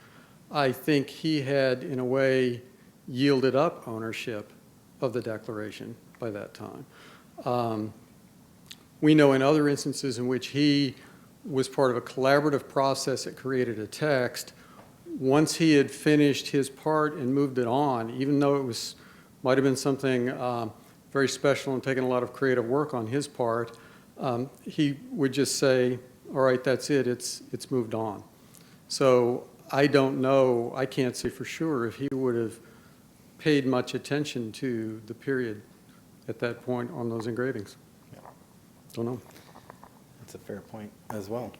I think he had, in a way, yielded up ownership of the Declaration by that time. We know in other instances in which he was part of a collaborative process that created a text, once he had finished his part and moved it on, even though it might have been something very special and taken a lot of creative work on his part, he would just say, all right, that's it, it's moved on. So I don't know, I can't say for sure if he would have paid much attention to the period at that point on those engravings.
Yeah.
Don't know.
That's a fair point as well.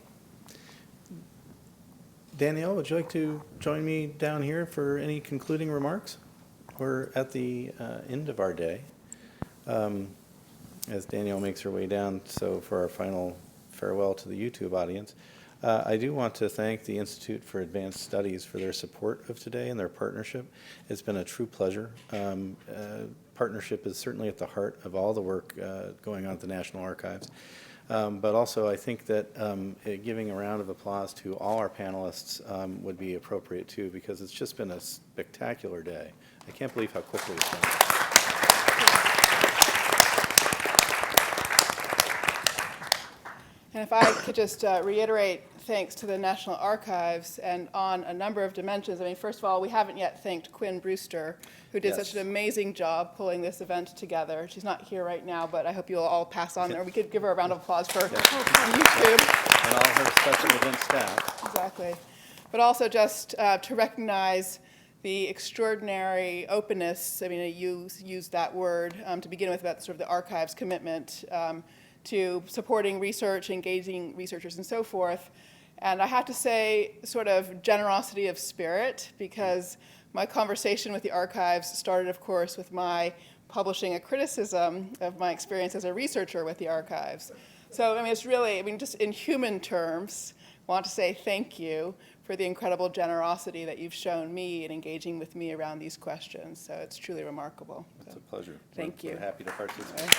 Danielle, would you like to join me down here for any concluding remarks? We're at the end of our day. As Danielle makes her way down, so for our final farewell to the YouTube audience, I do want to thank the Institute for Advanced Studies for their support of today and their partnership. It's been a true pleasure. Partnership is certainly at the heart of all the work going on at the National Archives. But also, I think that giving a round of applause to all our panelists would be appropriate too, because it's just been a spectacular day. I can't believe how quickly it's gone.
And if I could just reiterate thanks to the National Archives and on a number of dimensions. I mean, first of all, we haven't yet thanked Quinn Brewster, who did such an amazing job pulling this event together. She's not here right now, but I hope you'll all pass on there. We could give her a round of applause for YouTube.
And all her special event staff.
Exactly. But also just to recognize the extraordinary openness, I mean, I used that word to begin with about sort of the archives' commitment to supporting research, engaging researchers, and so forth. And I have to say, sort of generosity of spirit, because my conversation with the archives started, of course, with my publishing a criticism of my experience as a researcher with the archives. So, I mean, it's really, I mean, just in human terms, I want to say thank you for the incredible generosity that you've shown me in engaging with me around these questions. So it's truly remarkable.
It's a pleasure.
Thank you.
We're happy to participate.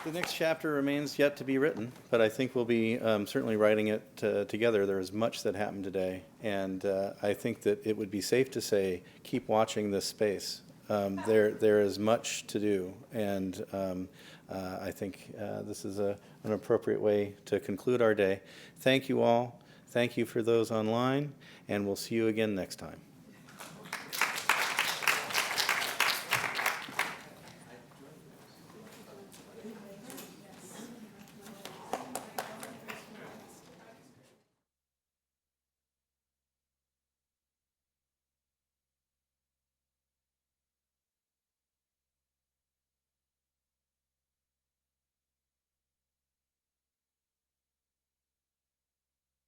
The next chapter remains yet to be written, but I think we'll be certainly writing it together. There is much that happened today, and I think that it would be safe to say, keep watching this space. There is much to do, and I think this is an appropriate way to conclude our day. Thank you all. Thank you for those online, and we'll see you again next time.